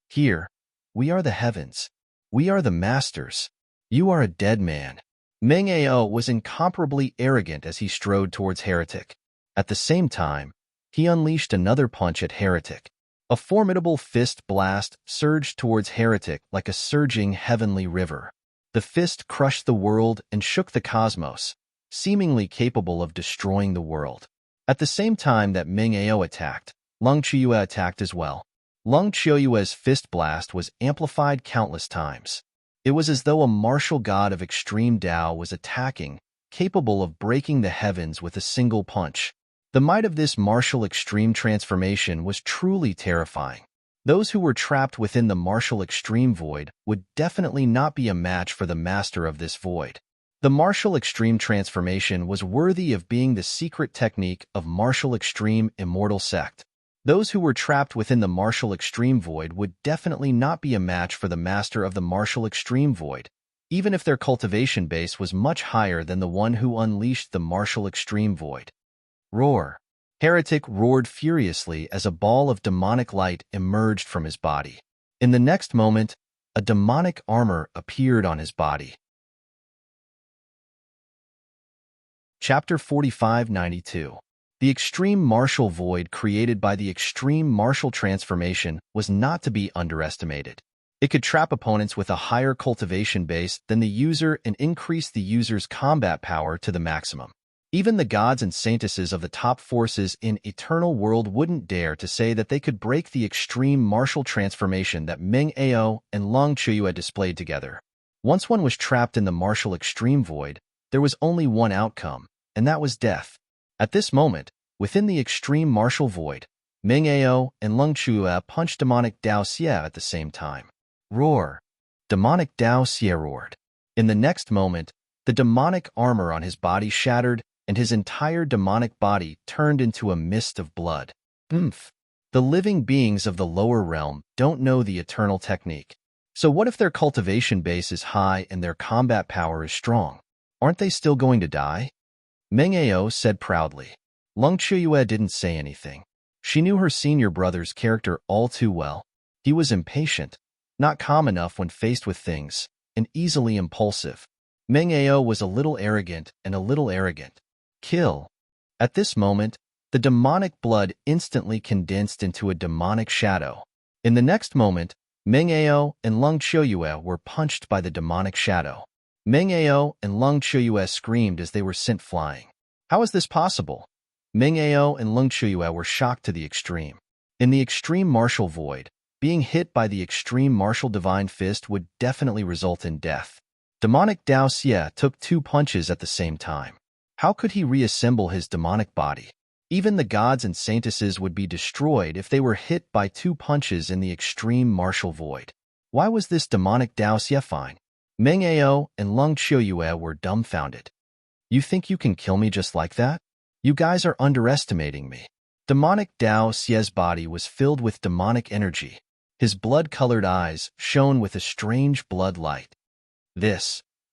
Here, we are the heavens. We are the masters. You are a dead man. Meng Ao was incomparably arrogant as he strode towards Heretic. At the same time, he unleashed another punch at Heretic. A formidable fist blast surged towards Heretic like a surging heavenly river. The fist crushed the world and shook the cosmos, seemingly capable of destroying the world. At the same time that Meng Ao attacked, Lung Qiuyue attacked as well. Lung Qiuyue's fist blast was amplified countless times. It was as though a martial god of extreme Tao was attacking, capable of breaking the heavens with a single punch. The might of this martial extreme transformation was truly terrifying. Those who were trapped within the martial extreme void would definitely not be a match for the master of this void. The martial extreme transformation was worthy of being the secret technique of martial extreme immortal sect. Those who were trapped within the martial extreme void would definitely not be a match for the master of the martial extreme void, even if their cultivation base was much higher than the one who unleashed the martial extreme void. Roar! Heretic roared furiously as a ball of demonic light emerged from his body. In the next moment, a demonic armor appeared on his body. Chapter 4592. The extreme martial void created by the extreme martial transformation was not to be underestimated. It could trap opponents with a higher cultivation base than the user and increase the user's combat power to the maximum. Even the gods and saintesses of the top forces in Eternal World wouldn't dare to say that they could break the extreme martial transformation that Meng Ao and Lung Qiuyue displayed together. Once one was trapped in the martial extreme void, there was only one outcome, and that was death. At this moment, within the extreme martial void, Meng Ao and Lung Chua punched demonic Dao Xie at the same time. Roar! Demonic Dao Xie roared. In the next moment, the demonic armor on his body shattered, and his entire demonic body turned into a mist of blood. Oomph! The living beings of the lower realm don't know the eternal technique. So what if their cultivation base is high and their combat power is strong? Aren't they still going to die? Meng Ao said proudly. Lung Chuyue didn't say anything. She knew her senior brother's character all too well. He was impatient, not calm enough when faced with things, and easily impulsive. Meng Ao was a little arrogant and a little arrogant. Kill. At this moment, the demonic blood instantly condensed into a demonic shadow. In the next moment, Meng Ao and Lung Chuyue were punched by the demonic shadow. Meng Ao and Lung Chuyue screamed as they were sent flying. How is this possible? Meng Ao and Lung Chuyue were shocked to the extreme. In the extreme martial void, being hit by the extreme martial divine fist would definitely result in death. Demonic Dao Xie took 2 punches at the same time. How could he reassemble his demonic body? Even the gods and saintesses would be destroyed if they were hit by 2 punches in the extreme martial void. Why was this demonic Dao Xie fine? Meng Ao and Lung Chuyue were dumbfounded. You think you can kill me just like that? You guys are underestimating me. Demonic Dao Xie's body was filled with demonic energy. His blood-colored eyes shone with a strange blood light.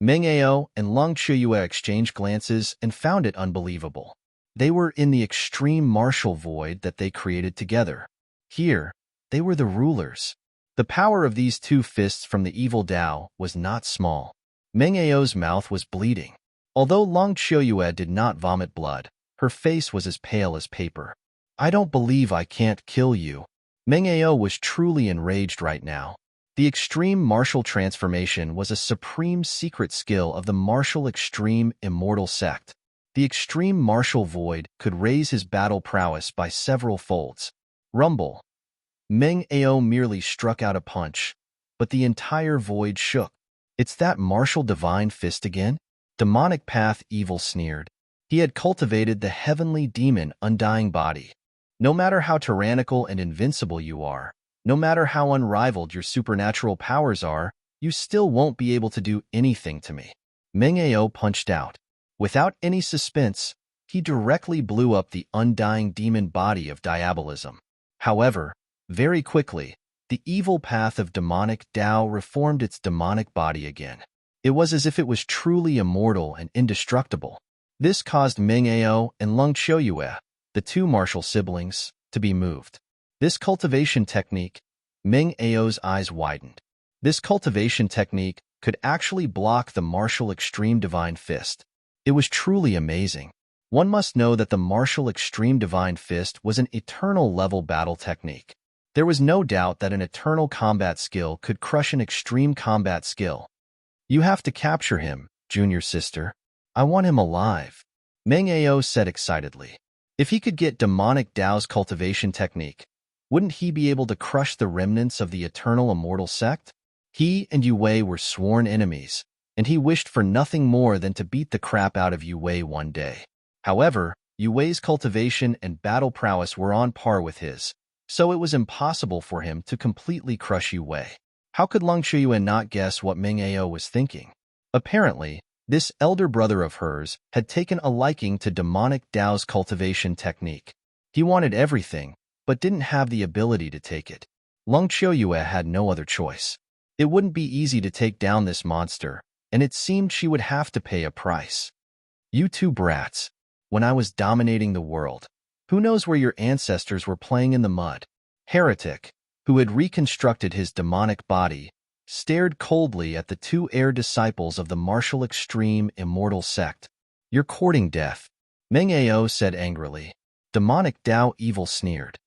Meng Ao and Lung Chuyue exchanged glances and found it unbelievable. They were in the extreme martial void that they created together. Here, they were the rulers. The power of these 2 fists from the evil Dao was not small. Meng Ao's mouth was bleeding. Although Lung Chuyue did not vomit blood, her face was as pale as paper. I don't believe I can't kill you. Meng Ao was truly enraged right now. The extreme martial transformation was a supreme secret skill of the martial extreme immortal sect. The extreme martial void could raise his battle prowess by several folds. Rumble. Meng Ao merely struck out a punch, but the entire void shook. It's that martial divine fist again? Demonic Path Evil sneered. He had cultivated the heavenly demon undying body. No matter how tyrannical and invincible you are, no matter how unrivaled your supernatural powers are, you still won't be able to do anything to me. Meng Ao punched out. Without any suspense, he directly blew up the undying demon body of diabolism. However, very quickly, the evil path of demonic Dao reformed its demonic body again. It was as if it was truly immortal and indestructible. This caused Meng Ao and Lung Chuyue, the 2 martial siblings, to be moved. This cultivation technique, Meng Ao's eyes widened. This cultivation technique could actually block the martial extreme divine fist. It was truly amazing. One must know that the martial extreme divine fist was an eternal level battle technique. There was no doubt that an eternal combat skill could crush an extreme combat skill. You have to capture him, junior sister. I want him alive, Meng Ao said excitedly. If he could get demonic Dao's cultivation technique, wouldn't he be able to crush the remnants of the eternal immortal sect? He and Yue were sworn enemies, and he wished for nothing more than to beat the crap out of Yue one day. However, Yue's cultivation and battle prowess were on par with his, so it was impossible for him to completely crush Yue. How could Lung Chuyue not guess what Meng Ao was thinking? Apparently, this elder brother of hers had taken a liking to demonic Dao's cultivation technique. He wanted everything, but didn't have the ability to take it. Lung Chuyue had no other choice. It wouldn't be easy to take down this monster, and it seemed she would have to pay a price. You 2 brats. When I was dominating the world, who knows where your ancestors were playing in the mud? Heretic, who had reconstructed his demonic body, stared coldly at the 2 heir disciples of the martial extreme immortal sect. You're courting death, Meng Ao said angrily. Demonic Dao Evil sneered.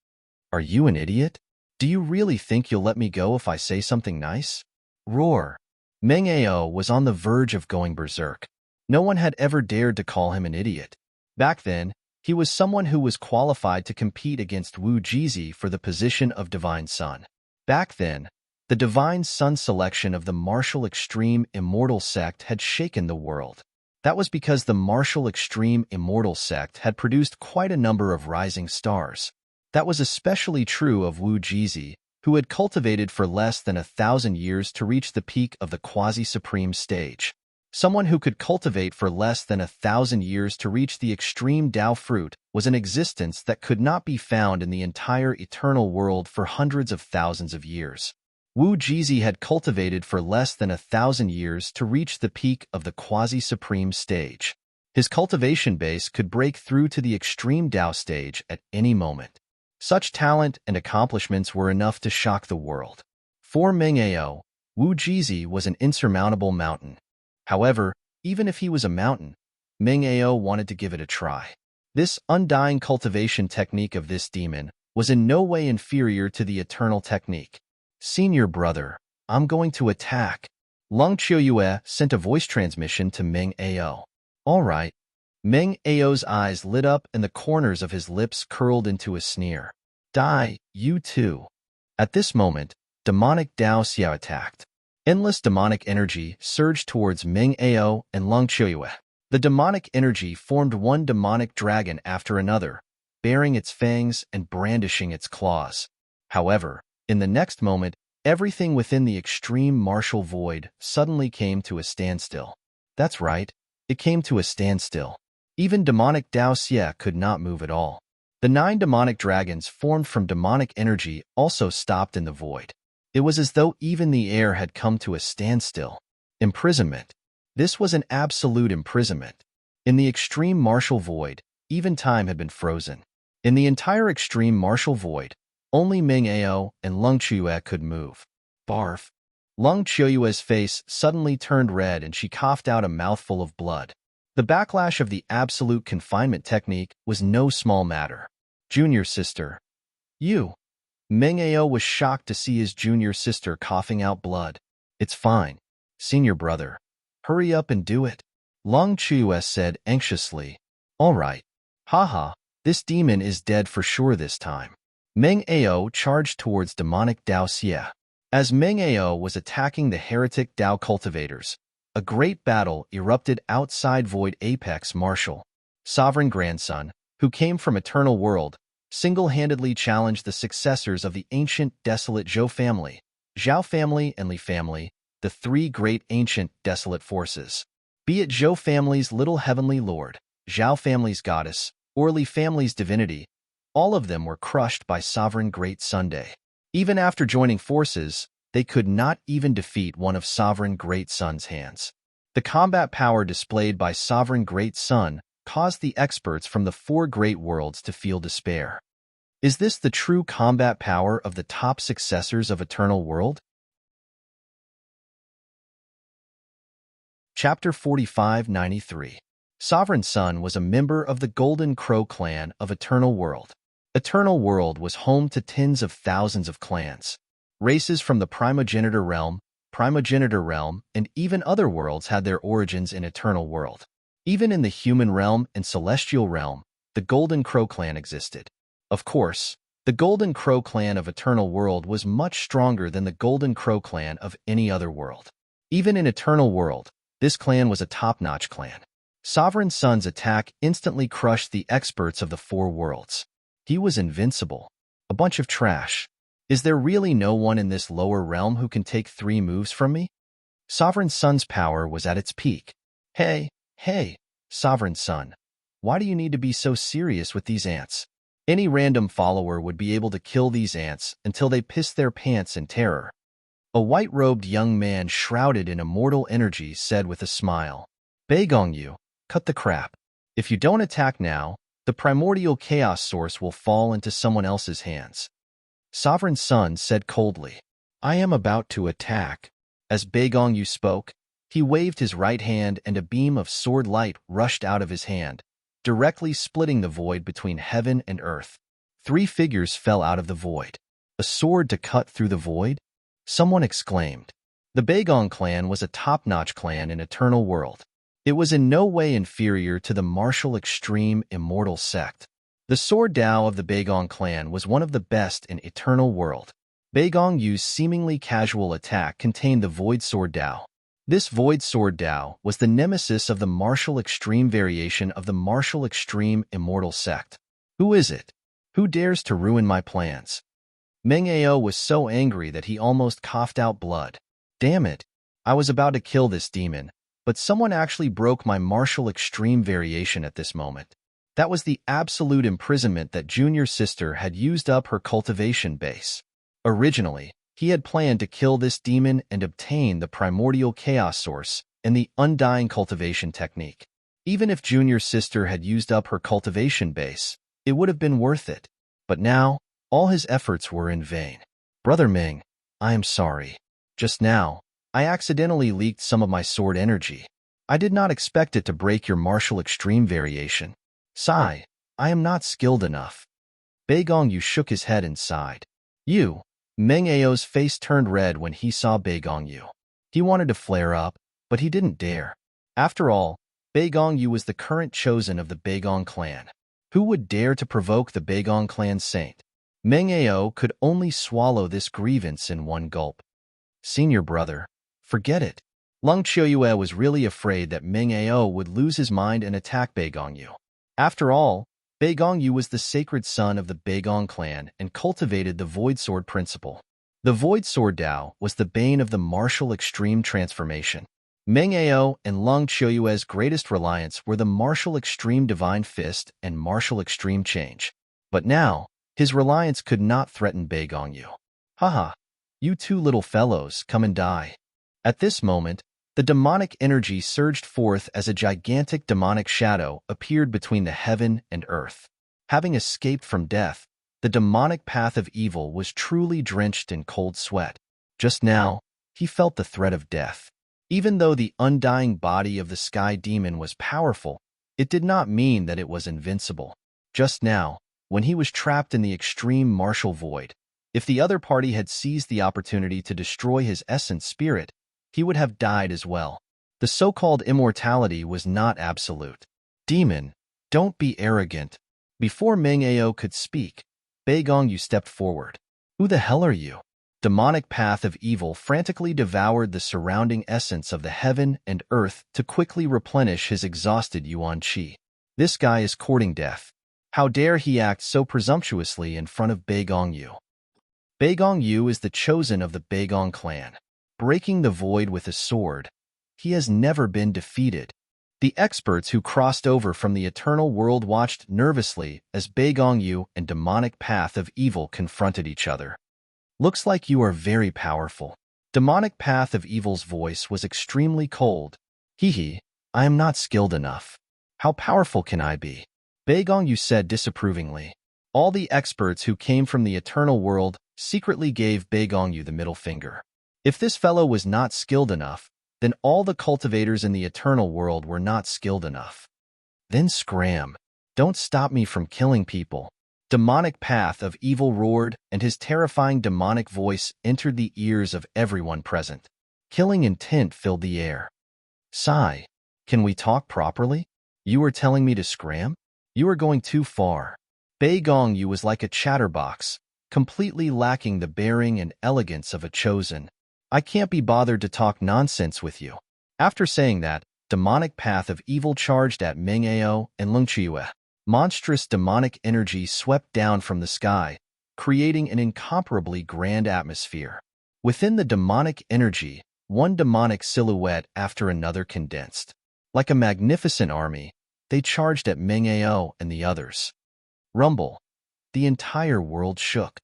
Are you an idiot? Do you really think you'll let me go if I say something nice? Roar. Meng Ao was on the verge of going berserk. No one had ever dared to call him an idiot. Back then, he was someone who was qualified to compete against Wu Jizi for the position of Divine Son. Back then, the The divine sun selection of the martial extreme immortal sect had shaken the world. That was because the martial extreme immortal sect had produced quite a number of rising stars. That was especially true of Wu Jizi, who had cultivated for less than 1,000 years to reach the peak of the quasi-supreme stage. Someone who could cultivate for less than 1,000 years to reach the extreme Tao fruit was an existence that could not be found in the entire eternal world for hundreds of thousands of years. Wu Jizi had cultivated for less than 1,000 years to reach the peak of the quasi-supreme stage. His cultivation base could break through to the extreme Tao stage at any moment. Such talent and accomplishments were enough to shock the world. For Meng Ao, Wu Jizi was an insurmountable mountain. However, even if he was a mountain, Meng Ao wanted to give it a try. This undying cultivation technique of this demon was in no way inferior to the eternal technique. Senior brother, I'm going to attack. Lung Qiuyue sent a voice transmission to Meng Ao. All right. Meng Ao's eyes lit up and the corners of his lips curled into a sneer. Die, you too. At this moment, demonic Dao Xiao attacked. Endless demonic energy surged towards Meng Ao and Lung Qiuyue. The demonic energy formed one demonic dragon after another, baring its fangs and brandishing its claws. However, in the next moment, everything within the extreme martial void suddenly came to a standstill. That's right, it came to a standstill. Even demonic Dao Xie could not move at all. The 9 demonic dragons formed from demonic energy also stopped in the void. It was as though even the air had come to a standstill. Imprisonment. This was an absolute imprisonment. In the extreme martial void, even time had been frozen. In the entire extreme martial void, only Meng Ao and Lung Qiuyue could move. Barf. Lung Qiuyue's face suddenly turned red and she coughed out a mouthful of blood. The backlash of the absolute confinement technique was no small matter. Junior sister. You. Meng Ao was shocked to see his junior sister coughing out blood. It's fine. Senior brother. Hurry up and do it. Lung Qiuyue said anxiously. All right. Haha, this demon is dead for sure this time. Meng Ao charged towards demonic Dao Xie. As Meng Ao was attacking the heretic Dao cultivators, a great battle erupted outside Void Apex Martial. Sovereign Grandson, who came from Eternal World, single-handedly challenged the successors of the ancient desolate Zhou family, Zhao family and Li family, the 3 great ancient desolate forces. Be it Zhou family's little heavenly lord, Zhao family's goddess, or Li family's divinity, all of them were crushed by Sovereign Great Sunday. Even after joining forces, they could not even defeat one of Sovereign Great Sun's hands. The combat power displayed by Sovereign Great Sun caused the experts from the 4 great worlds to feel despair. Is this the true combat power of the top successors of Eternal World? Chapter 4593. Sovereign Sun was a member of the Golden Crow clan of Eternal World. Eternal World was home to tens of thousands of clans. Races from the primogenitor realm, and even other worlds had their origins in Eternal World. Even in the human realm and celestial realm, the Golden Crow clan existed. Of course, the Golden Crow clan of Eternal World was much stronger than the Golden Crow clan of any other world. Even in Eternal World, this clan was a top-notch clan. Sovereign Sun's attack instantly crushed the experts of the 4 worlds. He was invincible. A bunch of trash. Is there really no one in this lower realm who can take 3 moves from me? Sovereign Sun's power was at its peak. Hey, Sovereign Sun, why do you need to be so serious with these ants? Any random follower would be able to kill these ants until they pissed their pants in terror. A white-robed young man shrouded in immortal energy said with a smile, Beigong you, cut the crap. If you don't attack now, the primordial chaos source will fall into someone else's hands. Sovereign Sun said coldly, I am about to attack. As Beigong Yu spoke, he waved his right hand and a beam of sword light rushed out of his hand, directly splitting the void between heaven and earth. 3 figures fell out of the void. A sword to cut through the void? Someone exclaimed. The Beigong clan was a top-notch clan in Eternal World. It was in no way inferior to the martial extreme immortal sect. The sword Dao of the Beigong clan was one of the best in Eternal World. Bei Gongyu's seemingly casual attack contained the Void Sword Dao. This Void Sword Dao was the nemesis of the martial extreme variation of the martial extreme immortal sect. Who is it? Who dares to ruin my plans? Meng Ao was so angry that he almost coughed out blood. Damn it! I was about to kill this demon, but someone actually broke my martial extreme variation at this moment. That was the absolute imprisonment that Junior Sister had used up her cultivation base. Originally, he had planned to kill this demon and obtain the primordial chaos source and the undying cultivation technique. Even if Junior Sister had used up her cultivation base, it would have been worth it. But now, all his efforts were in vain. Brother Ming, I am sorry. Just now, I accidentally leaked some of my sword energy. I did not expect it to break your martial extreme variation. Sigh, I am not skilled enough. Bei Gongyu shook his head and sighed. You. Meng Ao's face turned red when he saw Bei Gongyu. He wanted to flare up, but he didn't dare. After all, Bei Gongyu was the current chosen of the Beigong clan. Who would dare to provoke the Beigong clan saint? Meng Ao could only swallow this grievance in one gulp. Senior brother, forget it. Lung Qiuyue was really afraid that Meng Ao would lose his mind and attack Bei Gongyu. After all, Bei Gongyu was the sacred son of the Beigong clan and cultivated the Void Sword principle. The Void Sword Dao was the bane of the martial extreme transformation. Meng Ao and Lung Qiuyue's greatest reliance were the martial extreme divine fist and martial extreme change. But now, his reliance could not threaten Bei Gongyu. Haha, you two little fellows, come and die. At this moment, the demonic energy surged forth as a gigantic demonic shadow appeared between the heaven and earth. Having escaped from death, the demonic path of evil was truly drenched in cold sweat. Just now, he felt the threat of death. Even though the undying body of the sky demon was powerful, it did not mean that it was invincible. Just now, when he was trapped in the extreme martial void, if the other party had seized the opportunity to destroy his essence spirit, he would have died as well. The so-called immortality was not absolute. Demon, don't be arrogant. Before Meng Ao could speak, Bei Gongyu stepped forward. Who the hell are you? Demonic path of evil frantically devoured the surrounding essence of the heaven and earth to quickly replenish his exhausted yuan qi. This guy is courting death. How dare he act so presumptuously in front of Bei Gongyu? Bei Gongyu is the chosen of the Beigong clan. Breaking the void with a sword, he has never been defeated. The experts who crossed over from the eternal world watched nervously as Bei Gongyu and demonic path of evil confronted each other. Looks like you are very powerful. Demonic path of evil's voice was extremely cold. Hee, I am not skilled enough. How powerful can I be? Bei Gongyu said disapprovingly. All the experts who came from the eternal world secretly gave Bei Gongyu the middle finger. If this fellow was not skilled enough, then all the cultivators in the eternal world were not skilled enough. Then scram. Don't stop me from killing people. Demonic path of evil roared, and his terrifying demonic voice entered the ears of everyone present. Killing intent filled the air. Sigh. Can we talk properly? You are telling me to scram? You are going too far. Bei Gongyu was like a chatterbox, completely lacking the bearing and elegance of a chosen. I can't be bothered to talk nonsense with you. After saying that, demonic path of evil charged at Meng Ao and Lung Qiuyue. Monstrous demonic energy swept down from the sky, creating an incomparably grand atmosphere. Within the demonic energy, one demonic silhouette after another condensed. Like a magnificent army, they charged at Meng Ao and the others. Rumble. The entire world shook.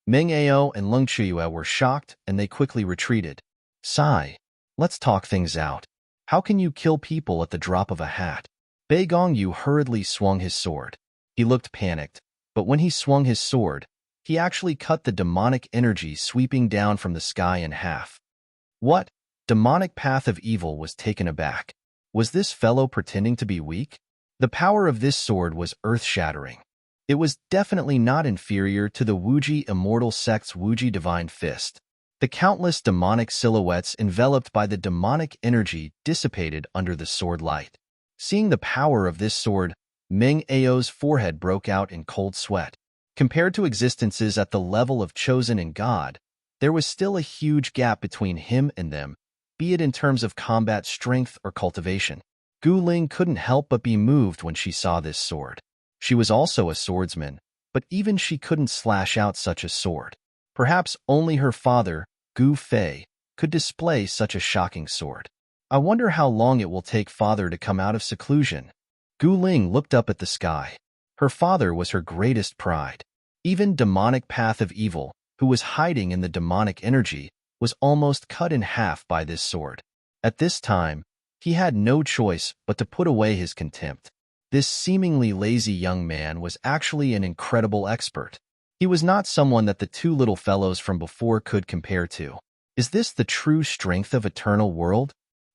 Meng Ao and Lung Qiuyue were shocked and they quickly retreated. Sigh. Let's talk things out. How can you kill people at the drop of a hat? Bei Gongyu hurriedly swung his sword. He looked panicked, but when he swung his sword, he actually cut the demonic energy sweeping down from the sky in half. What? Demonic path of evil was taken aback. Was this fellow pretending to be weak? The power of this sword was earth-shattering. It was definitely not inferior to the Wuji immortal sect's Wuji divine fist. The countless demonic silhouettes enveloped by the demonic energy dissipated under the sword light. Seeing the power of this sword, Meng Ao's forehead broke out in cold sweat. Compared to existences at the level of chosen and God, there was still a huge gap between him and them, be it in terms of combat strength or cultivation. Gu Ling couldn't help but be moved when she saw this sword. She was also a swordsman, but even she couldn't slash out such a sword. Perhaps only her father, Gu Fei, could display such a shocking sword. I wonder how long it will take father to come out of seclusion. Gu Ling looked up at the sky. Her father was her greatest pride. Even demonic path of evil, who was hiding in the demonic energy, was almost cut in half by this sword. At this time, he had no choice but to put away his contempt. This seemingly lazy young man was actually an incredible expert. He was not someone that the two little fellows from before could compare to. Is this the true strength of eternal world?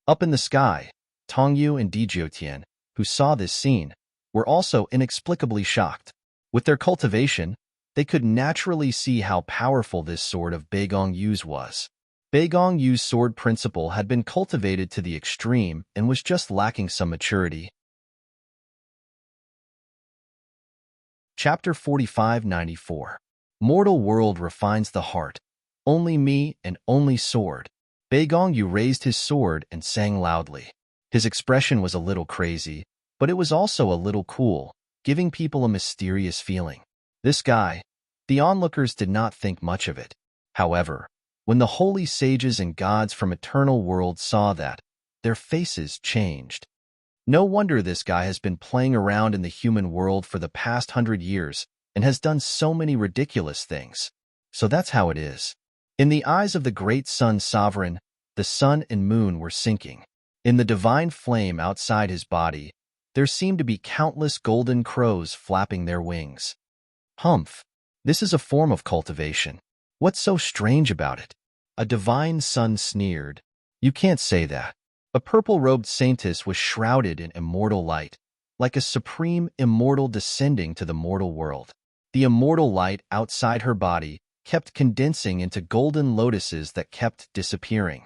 Up in the sky, Tongyu and Dijiotian, who saw this scene, were also inexplicably shocked. With their cultivation, they could naturally see how powerful this sword of Beigong Yu's was. Beigong Yu's sword principle had been cultivated to the extreme and was just lacking some maturity. Chapter 4594. Mortal world refines the heart. Only me and only sword. Beigong Yu raised his sword and sang loudly. His expression was a little crazy, but it was also a little cool, giving people a mysterious feeling. This guy, the onlookers did not think much of it. However, when the holy sages and gods from eternal worlds saw that, their faces changed. No wonder this guy has been playing around in the human world for the past 100 years and has done so many ridiculous things. So that's how it is. In the eyes of the great sun sovereign, the sun and moon were sinking. In the divine flame outside his body, there seemed to be countless golden crows flapping their wings. Humph! This is a form of cultivation. What's so strange about it? A divine sun sneered. You can't say that. A purple-robed saintess was shrouded in immortal light, like a supreme immortal descending to the mortal world. The immortal light outside her body kept condensing into golden lotuses that kept disappearing.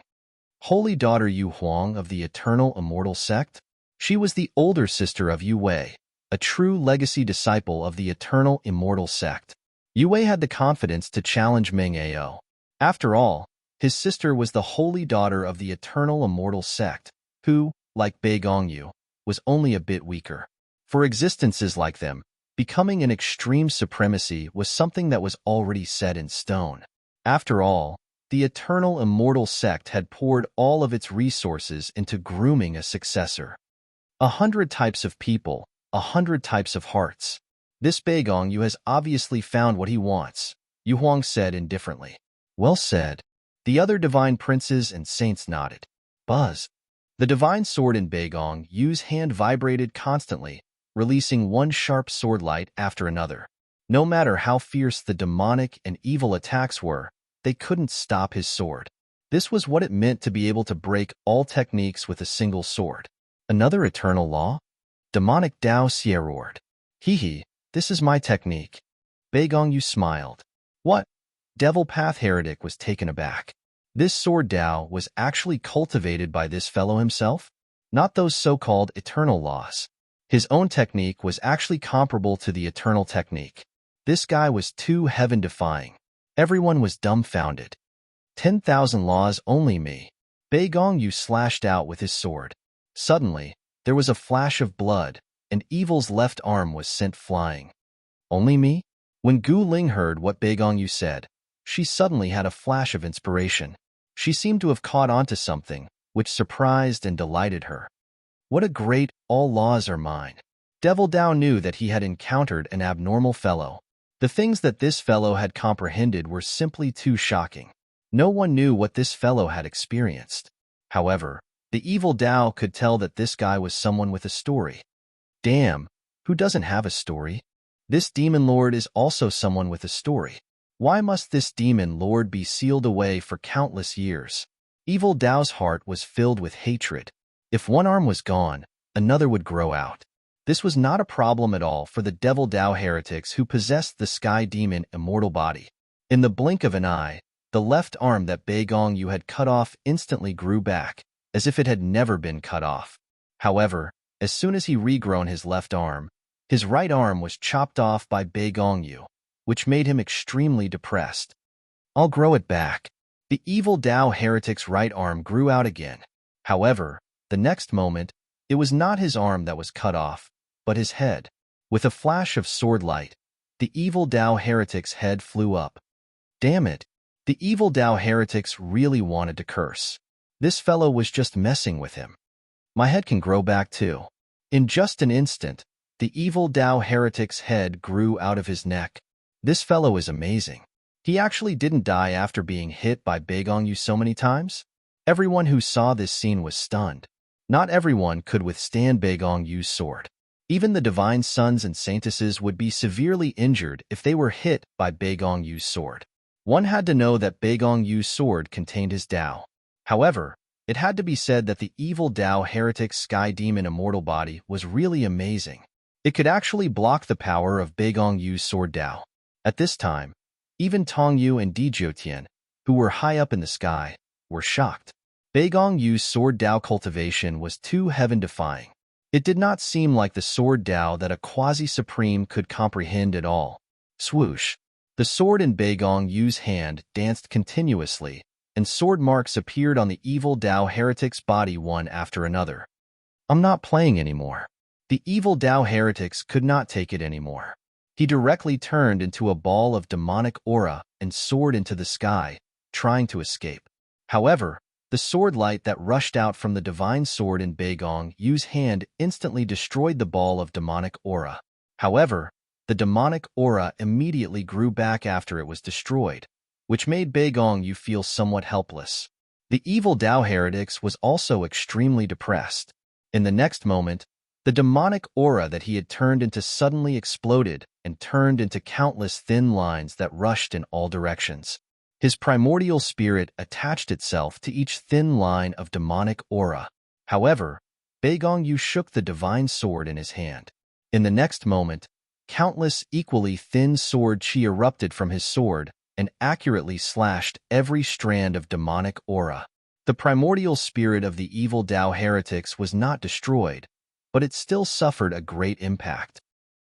Holy daughter Yu Huang of the eternal immortal sect? She was the older sister of Yu Wei, a true legacy disciple of the eternal immortal sect. Yu Wei had the confidence to challenge Meng Ao. After all, his sister was the holy daughter of the eternal immortal sect, who, like Beigong Yu, was only a bit weaker. For existences like them, becoming an extreme supremacy was something that was already set in stone. After all, the eternal immortal sect had poured all of its resources into grooming a successor. 100 types of people, 100 types of hearts. This Beigong Yu has obviously found what he wants, Yu Huang said indifferently. Well said. The other divine princes and saints nodded. Buzz. The divine sword in Beigong Yu's hand vibrated constantly, releasing one sharp sword light after another. No matter how fierce the demonic and evil attacks were, they couldn't stop his sword. This was what it meant to be able to break all techniques with a single sword. Another eternal law? Demonic Dao Xie roared. Hee, this is my technique. Beigong Yu smiled. What? Devil Path Heretic was taken aback. This sword Dao was actually cultivated by this fellow himself? Not those so-called eternal laws. His own technique was actually comparable to the eternal technique. This guy was too heaven-defying. Everyone was dumbfounded. 10,000 laws only me. Beigong Yu slashed out with his sword. Suddenly, there was a flash of blood, and Evil's left arm was sent flying. Only me? When Gu Ling heard what Beigong Yu said, she suddenly had a flash of inspiration. She seemed to have caught on to something, which surprised and delighted her. What a great, all laws are mine. Devil Dao knew that he had encountered an abnormal fellow. The things that this fellow had comprehended were simply too shocking. No one knew what this fellow had experienced. However, the evil Dao could tell that this guy was someone with a story. Damn, who doesn't have a story? This demon lord is also someone with a story. Why must this demon lord be sealed away for countless years? Evil Dao's heart was filled with hatred. If one arm was gone, another would grow out. This was not a problem at all for the Devil Dao heretics who possessed the Sky Demon immortal body. In the blink of an eye, the left arm that Beigong Yu had cut off instantly grew back, as if it had never been cut off. However, as soon as he regrown his left arm, his right arm was chopped off by Beigong Yu. which made him extremely depressed. "I'll grow it back." The evil Tao heretic's right arm grew out again. However, the next moment, it was not his arm that was cut off, but his head. With a flash of sword light, the evil Tao heretic's head flew up. Damn it! The evil Tao heretics really wanted to curse. This fellow was just messing with him. My head can grow back too. In just an instant, the evil Tao heretic's head grew out of his neck. This fellow is amazing. He actually didn't die after being hit by Beigongyu so many times. Everyone who saw this scene was stunned. Not everyone could withstand Beigongyu's sword. Even the divine sons and saintesses would be severely injured if they were hit by Beigongyu's sword. One had to know that Beigongyu's sword contained his Tao. However, it had to be said that the evil Tao heretic's sky demon immortal body was really amazing. It could actually block the power of Beigongyu's sword Tao. At this time, even Tongyu and Dijiotian, who were high up in the sky, were shocked. Beigongyu's sword Tao cultivation was too heaven-defying. It did not seem like the sword Tao that a quasi-supreme could comprehend at all. Swoosh! The sword in Beigongyu's hand danced continuously, and sword marks appeared on the evil Tao heretic's body one after another. "I'm not playing anymore." The evil Tao heretics could not take it anymore. He directly turned into a ball of demonic aura and soared into the sky, trying to escape. However, the sword light that rushed out from the divine sword in Beigongyu's hand instantly destroyed the ball of demonic aura. However, the demonic aura immediately grew back after it was destroyed, which made Beigongyu feel somewhat helpless. The evil Tao heretics was also extremely depressed. In the next moment, the demonic aura that he had turned into suddenly exploded and turned into countless thin lines that rushed in all directions. His primordial spirit attached itself to each thin line of demonic aura. However, Beigongyu shook the divine sword in his hand. In the next moment, countless equally thin sword chi erupted from his sword and accurately slashed every strand of demonic aura. The primordial spirit of the evil Tao heretics was not destroyed, but it still suffered a great impact.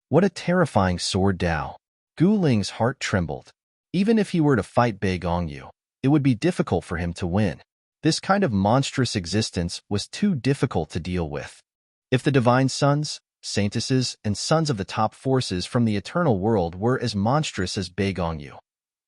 What a terrifying sword Tao! Gu Ling's heart trembled. Even if he were to fight Beigongyu, it would be difficult for him to win. This kind of monstrous existence was too difficult to deal with. If the divine sons, saintesses, and sons of the top forces from the eternal world were as monstrous as Beigongyu,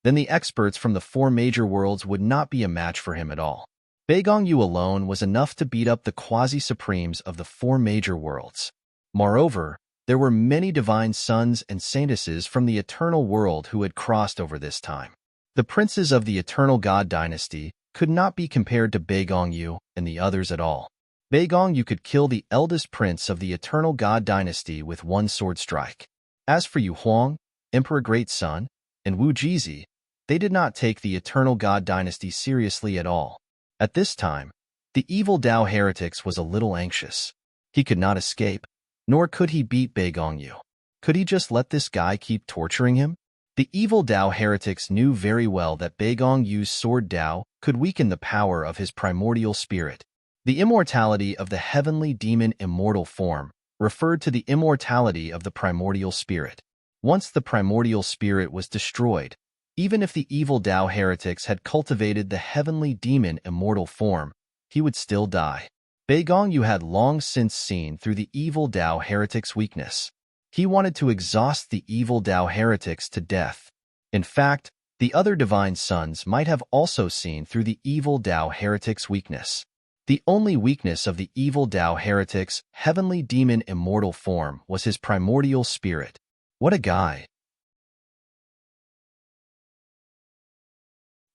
then the experts from the four major worlds would not be a match for him at all. Beigongyu alone was enough to beat up the quasi-supremes of the four major worlds. Moreover, there were many divine sons and saintesses from the eternal world who had crossed over this time. The princes of the eternal god dynasty could not be compared to Beigongyu and the others at all. Beigongyu could kill the eldest prince of the eternal god dynasty with one sword strike. As for Yu Huang, Emperor Great Sun, and Wu Jizi, they did not take the eternal god dynasty seriously at all. At this time, the evil Tao heretics was a little anxious. He could not escape, nor could he beat Beigongyu. Could he just let this guy keep torturing him? The evil Tao heretics knew very well that Beigongyu's sword Tao could weaken the power of his primordial spirit. The immortality of the heavenly demon immortal form referred to the immortality of the primordial spirit. Once the primordial spirit was destroyed, even if the evil Tao heretics had cultivated the heavenly demon immortal form, he would still die. Beigongyu had long since seen through the evil Tao heretics' weakness. He wanted to exhaust the evil Tao heretics to death. In fact, the other divine sons might have also seen through the evil Tao heretics' weakness. The only weakness of the evil Tao heretics' heavenly demon immortal form was his primordial spirit. What a guy!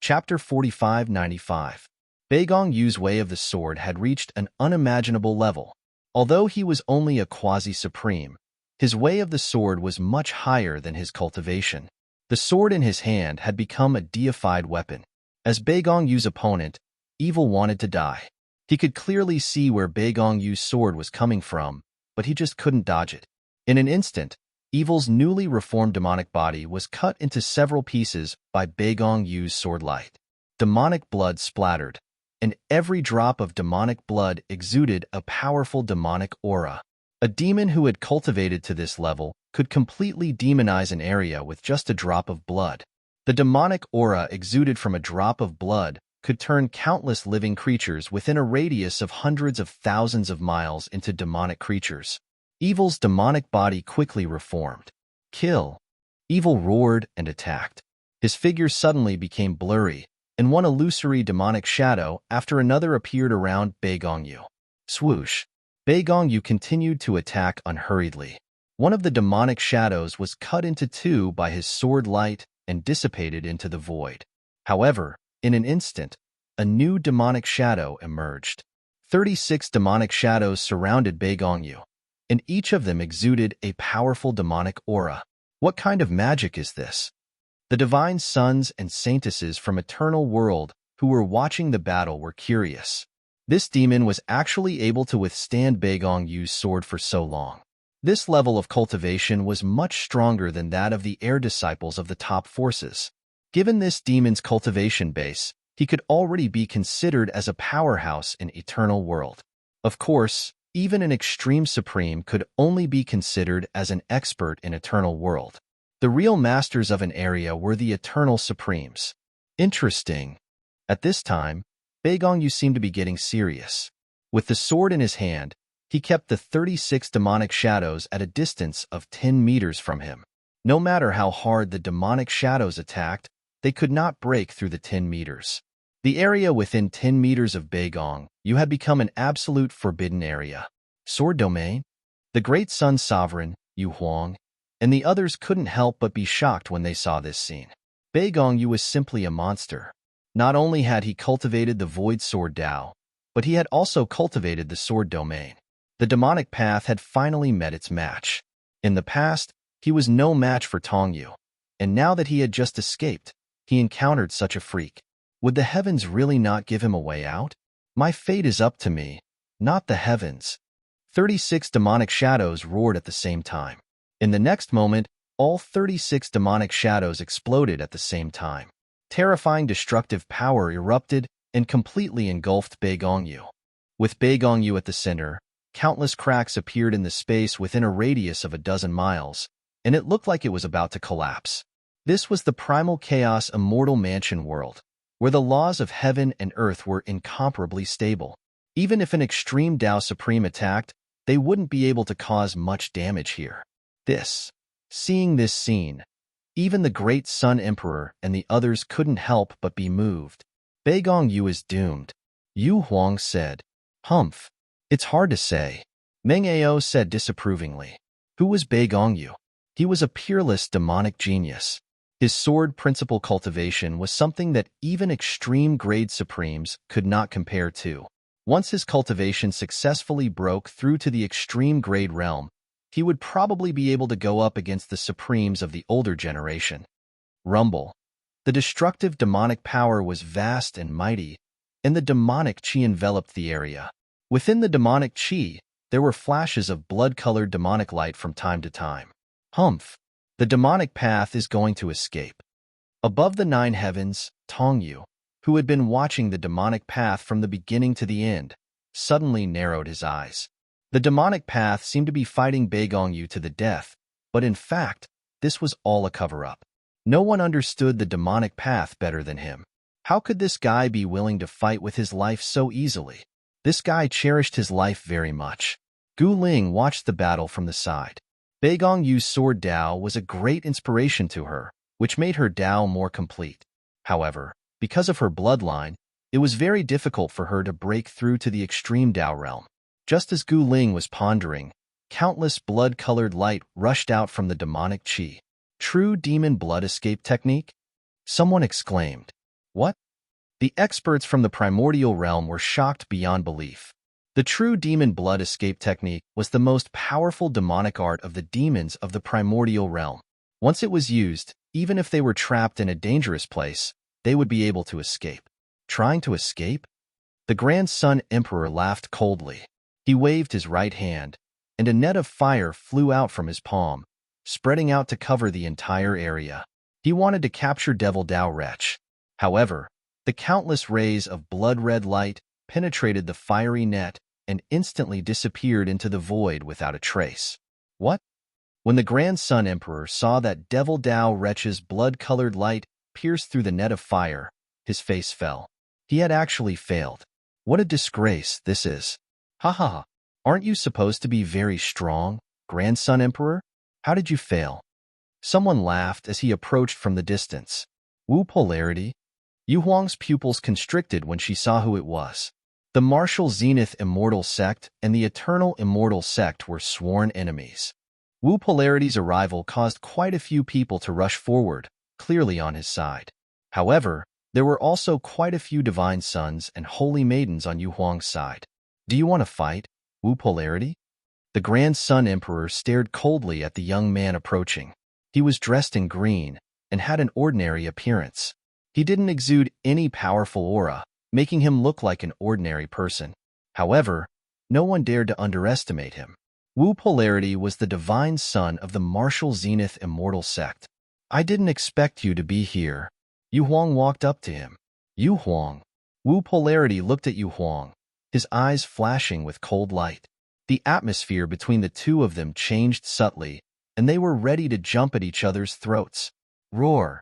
Chapter 4595. Beigongyu's way of the sword had reached an unimaginable level. Although he was only a quasi-supreme, his way of the sword was much higher than his cultivation. The sword in his hand had become a deified weapon. As Beigongyu's opponent, evil wanted to die. He could clearly see where Beigongyu's sword was coming from, but he just couldn't dodge it. In an instant, evil's newly reformed demonic body was cut into several pieces by Beigongyu's sword light. Demonic blood splattered, and every drop of demonic blood exuded a powerful demonic aura. A demon who had cultivated to this level could completely demonize an area with just a drop of blood. The demonic aura exuded from a drop of blood could turn countless living creatures within a radius of hundreds of thousands of miles into demonic creatures. Evil's demonic body quickly reformed. Kill! Evil roared and attacked. His figure suddenly became blurry, and one illusory demonic shadow after another appeared around Beigongyu. Swoosh! Beigongyu continued to attack unhurriedly. One of the demonic shadows was cut into two by his sword light and dissipated into the void. However, in an instant, a new demonic shadow emerged. 36 demonic shadows surrounded Beigongyu, and each of them exuded a powerful demonic aura. What kind of magic is this? The divine sons and saintesses from Eternal World who were watching the battle were curious. This demon was actually able to withstand Beigongyu's sword for so long. This level of cultivation was much stronger than that of the air disciples of the top forces. Given this demon's cultivation base, he could already be considered as a powerhouse in Eternal World. Of course, even an Extreme Supreme could only be considered as an expert in Eternal World. The real masters of an area were the Eternal Supremes. Interesting. At this time, Beigongyu seemed to be getting serious. With the sword in his hand, he kept the 36 demonic shadows at a distance of 10 meters from him. No matter how hard the demonic shadows attacked, they could not break through the 10 meters. The area within 10 meters of Beigongyu had become an absolute forbidden area. Sword domain? The great Sun Sovereign, Yu Huang, and the others couldn't help but be shocked when they saw this scene. Beigongyu was simply a monster. Not only had he cultivated the Void Sword Dao, but he had also cultivated the Sword Domain. The demonic path had finally met its match. In the past, he was no match for Tongyu, and now that he had just escaped, he encountered such a freak. Would the heavens really not give him a way out? My fate is up to me, not the heavens. 36 demonic shadows roared at the same time. In the next moment, all 36 demonic shadows exploded at the same time. Terrifying destructive power erupted and completely engulfed Beigongyu. With Beigongyu at the center, countless cracks appeared in the space within a radius of a dozen miles, and it looked like it was about to collapse. This was the primal chaos immortal mansion world, where the laws of heaven and earth were incomparably stable. Even if an extreme Dao Supreme attacked, they wouldn't be able to cause much damage here. Seeing this scene, even the great Sun Emperor and the others couldn't help but be moved. Beigongyu is doomed, Yu Huang said. Humph. It's hard to say, Meng Ao said disapprovingly. Who was Beigongyu? He was a peerless demonic genius. His sword principle cultivation was something that even extreme grade supremes could not compare to. Once his cultivation successfully broke through to the extreme grade realm, he would probably be able to go up against the supremes of the older generation. Rumble. The destructive demonic power was vast and mighty, and the demonic chi enveloped the area. Within the demonic chi, there were flashes of blood-colored demonic light from time to time. Humph. The demonic path is going to escape. Above the 9 heavens, Tongyu, who had been watching the demonic path from the beginning to the end, suddenly narrowed his eyes. The demonic path seemed to be fighting Beigongyu to the death, but in fact, this was all a cover-up. No one understood the demonic path better than him. How could this guy be willing to fight with his life so easily? This guy cherished his life very much. Gu Ling watched the battle from the side. Beigongyu's sword Dao was a great inspiration to her, which made her Dao more complete. However, because of her bloodline, it was very difficult for her to break through to the extreme Dao realm. Just as Gu Ling was pondering, countless blood-colored light rushed out from the demonic chi. True demon blood escape technique? Someone exclaimed. What? The experts from the primordial realm were shocked beyond belief. The true demon blood escape technique was the most powerful demonic art of the demons of the primordial realm. Once it was used, even if they were trapped in a dangerous place, they would be able to escape. Trying to escape? The Grand Sun Emperor laughed coldly. He waved his right hand, and a net of fire flew out from his palm, spreading out to cover the entire area. He wanted to capture Devil Dao Wretch. However, the countless rays of blood-red light penetrated the fiery net and instantly disappeared into the void without a trace. What? When the Grand Sun Emperor saw that Devil Dao wretch's blood-colored light pierce through the net of fire, his face fell. He had actually failed. What a disgrace this is. Ha ha ha. Aren't you supposed to be very strong, Grand Sun Emperor? How did you fail? Someone laughed as he approached from the distance. Wu Polarity? Yu Huang's pupils constricted when she saw who it was. The martial Zenith Immortal Sect and the Eternal Immortal Sect were sworn enemies. Wu Polarity's arrival caused quite a few people to rush forward, clearly on his side. However, there were also quite a few divine sons and holy maidens on Yu Huang's side. Do you want to fight, Wu Polarity? The Grand Sun Emperor stared coldly at the young man approaching. He was dressed in green and had an ordinary appearance. He didn't exude any powerful aura, making him look like an ordinary person. However, no one dared to underestimate him. Wu Polarity was the divine son of the martial Zenith Immortal Sect. I didn't expect you to be here. Yu Huang walked up to him. Yu Huang. Wu Polarity looked at Yu Huang, his eyes flashing with cold light. The atmosphere between the two of them changed subtly, and they were ready to jump at each other's throats. Roar!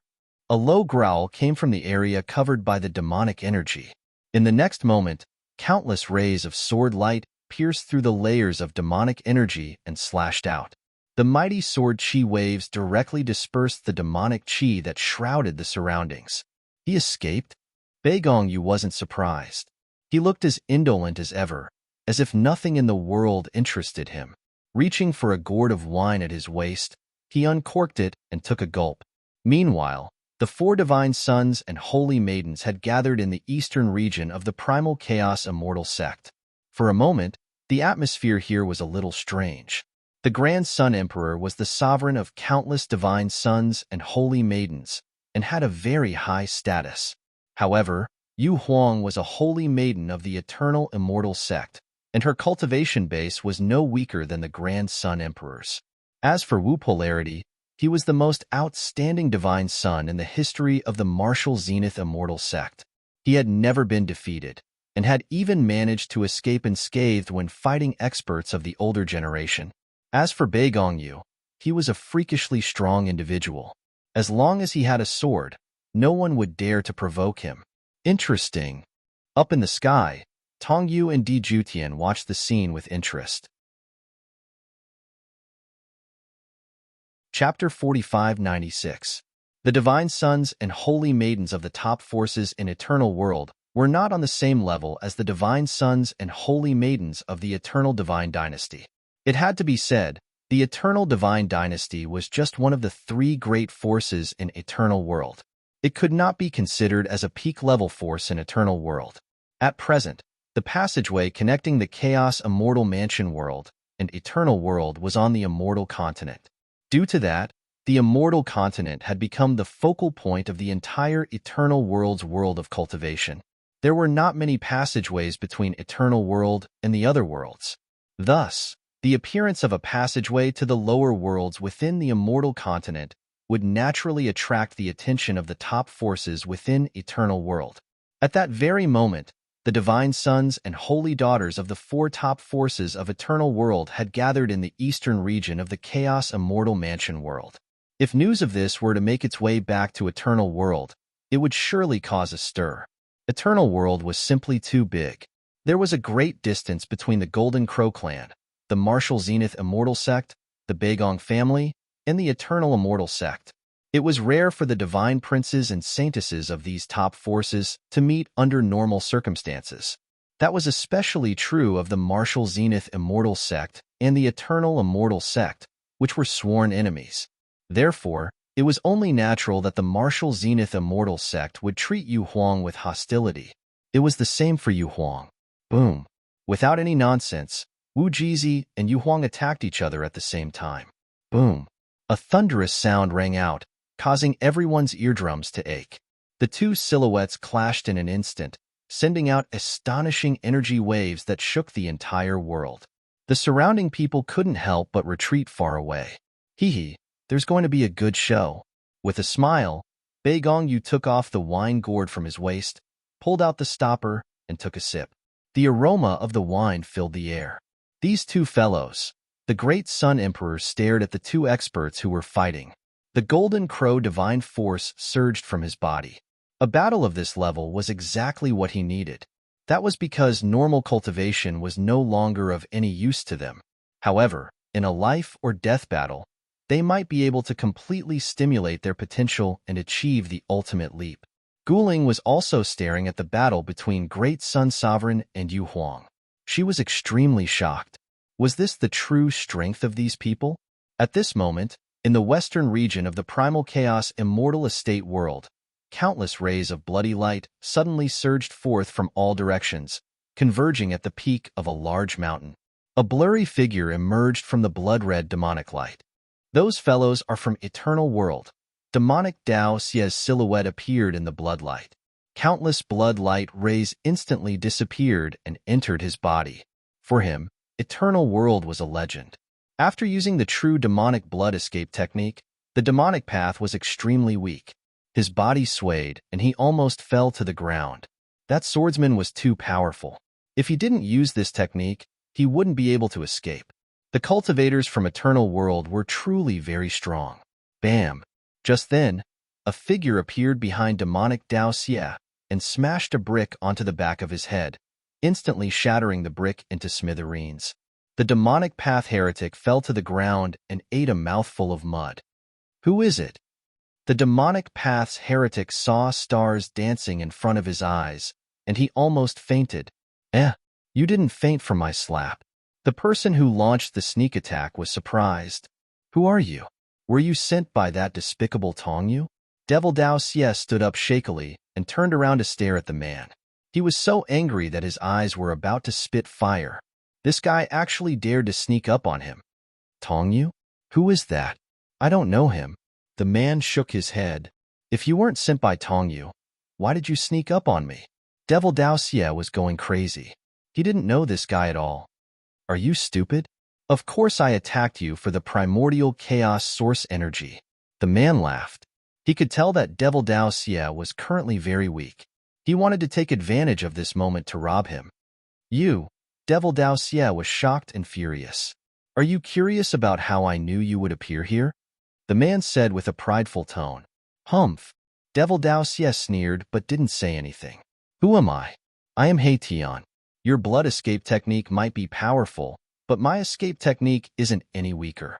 A low growl came from the area covered by the demonic energy. In the next moment, countless rays of sword light pierced through the layers of demonic energy and slashed out. The mighty sword chi waves directly dispersed the demonic chi that shrouded the surroundings. He escaped? Beigongyu wasn't surprised. He looked as indolent as ever, as if nothing in the world interested him. Reaching for a gourd of wine at his waist, he uncorked it and took a gulp. Meanwhile, the four divine sons and holy maidens had gathered in the eastern region of the Primal Chaos Immortal Sect. For a moment, the atmosphere here was a little strange. The Grand Sun Emperor was the sovereign of countless divine sons and holy maidens, and had a very high status. However, Yu Huang was a holy maiden of the Eternal Immortal Sect, and her cultivation base was no weaker than the Grand Sun Emperor's. As for Wu Polarity, he was the most outstanding divine son in the history of the martial Zenith Immortal Sect. He had never been defeated, and had even managed to escape unscathed when fighting experts of the older generation. As for Beigongyu, he was a freakishly strong individual. As long as he had a sword, no one would dare to provoke him. Interesting. Up in the sky, Tongyu and Di Jutian watched the scene with interest. Chapter 4596. The divine sons and holy maidens of the top forces in Eternal World were not on the same level as the divine sons and holy maidens of the Eternal Divine Dynasty. It had to be said, the Eternal Divine Dynasty was just one of the three great forces in Eternal World. It could not be considered as a peak-level force in Eternal World. At present, the passageway connecting the Chaos Immortal Mansion World and Eternal World was on the Immortal Continent. Due to that, the Immortal Continent had become the focal point of the entire Eternal World's world of cultivation. There were not many passageways between Eternal World and the other worlds. Thus, the appearance of a passageway to the lower worlds within the Immortal Continent would naturally attract the attention of the top forces within Eternal World. At that very moment, the divine sons and holy daughters of the four top forces of Eternal World had gathered in the eastern region of the Chaos Immortal Mansion World. If news of this were to make its way back to Eternal World, it would surely cause a stir. Eternal World was simply too big. There was a great distance between the Golden Crow clan, the Martial Zenith Immortal Sect, the Beigong family, and the Eternal Immortal Sect. It was rare for the divine princes and saintesses of these top forces to meet under normal circumstances. That was especially true of the Martial Zenith Immortal Sect and the Eternal Immortal Sect, which were sworn enemies. Therefore, it was only natural that the Martial Zenith Immortal Sect would treat Yu Huang with hostility. It was the same for Yu Huang. Boom. Without any nonsense, Wu Jizi and Yu Huang attacked each other at the same time. Boom. A thunderous sound rang out, causing everyone's eardrums to ache. The two silhouettes clashed in an instant, sending out astonishing energy waves that shook the entire world. The surrounding people couldn't help but retreat far away. Hee, there's going to be a good show. With a smile, Beigongyu took off the wine gourd from his waist, pulled out the stopper, and took a sip. The aroma of the wine filled the air. These two fellows, The great Sun Emperor stared at the two experts who were fighting. The Golden Crow divine force surged from his body. A battle of this level was exactly what he needed. That was because normal cultivation was no longer of any use to them. However, in a life or death battle, they might be able to completely stimulate their potential and achieve the ultimate leap. Guling was also staring at the battle between Great Sun Sovereign and Yu Huang. She was extremely shocked. Was this the true strength of these people? At this moment, in the western region of the Primal Chaos Immortal Estate world, countless rays of bloody light suddenly surged forth from all directions, converging at the peak of a large mountain. A blurry figure emerged from the blood-red demonic light. Those fellows are from Eternal World. Demonic Dao Xie's silhouette appeared in the bloodlight. Countless blood light rays instantly disappeared and entered his body. For him, Eternal World was a legend. After using the true demonic blood escape technique, the demonic path was extremely weak. His body swayed, and he almost fell to the ground. That swordsman was too powerful. If he didn't use this technique, he wouldn't be able to escape. The cultivators from Eternal World were truly very strong. Bam! Just then, a figure appeared behind demonic Dao Xie and smashed a brick onto the back of his head, instantly shattering the brick into smithereens. The demonic path heretic fell to the ground and ate a mouthful of mud. Who is it? The demonic path's heretic saw stars dancing in front of his eyes, and he almost fainted. You didn't faint from my slap. The person who launched the sneak attack was surprised. Who are you? Were you sent by that despicable Tongyu? Devil Dao Xie stood up shakily and turned around to stare at the man. He was so angry that his eyes were about to spit fire. This guy actually dared to sneak up on him. Tongyu? Who is that? I don't know him. The man shook his head. If you weren't sent by Tongyu, why did you sneak up on me? Devil Dao Xie was going crazy. He didn't know this guy at all. Are you stupid? Of course I attacked you for the primordial chaos source energy. The man laughed. He could tell that Devil Dao Xie was currently very weak. He wanted to take advantage of this moment to rob him. You, Devil Dao Xie was shocked and furious. Are you curious about how I knew you would appear here? The man said with a prideful tone. Humph. Devil Dao Xie sneered but didn't say anything. Who am I? I am He Tian. Your blood escape technique might be powerful, but my escape technique isn't any weaker.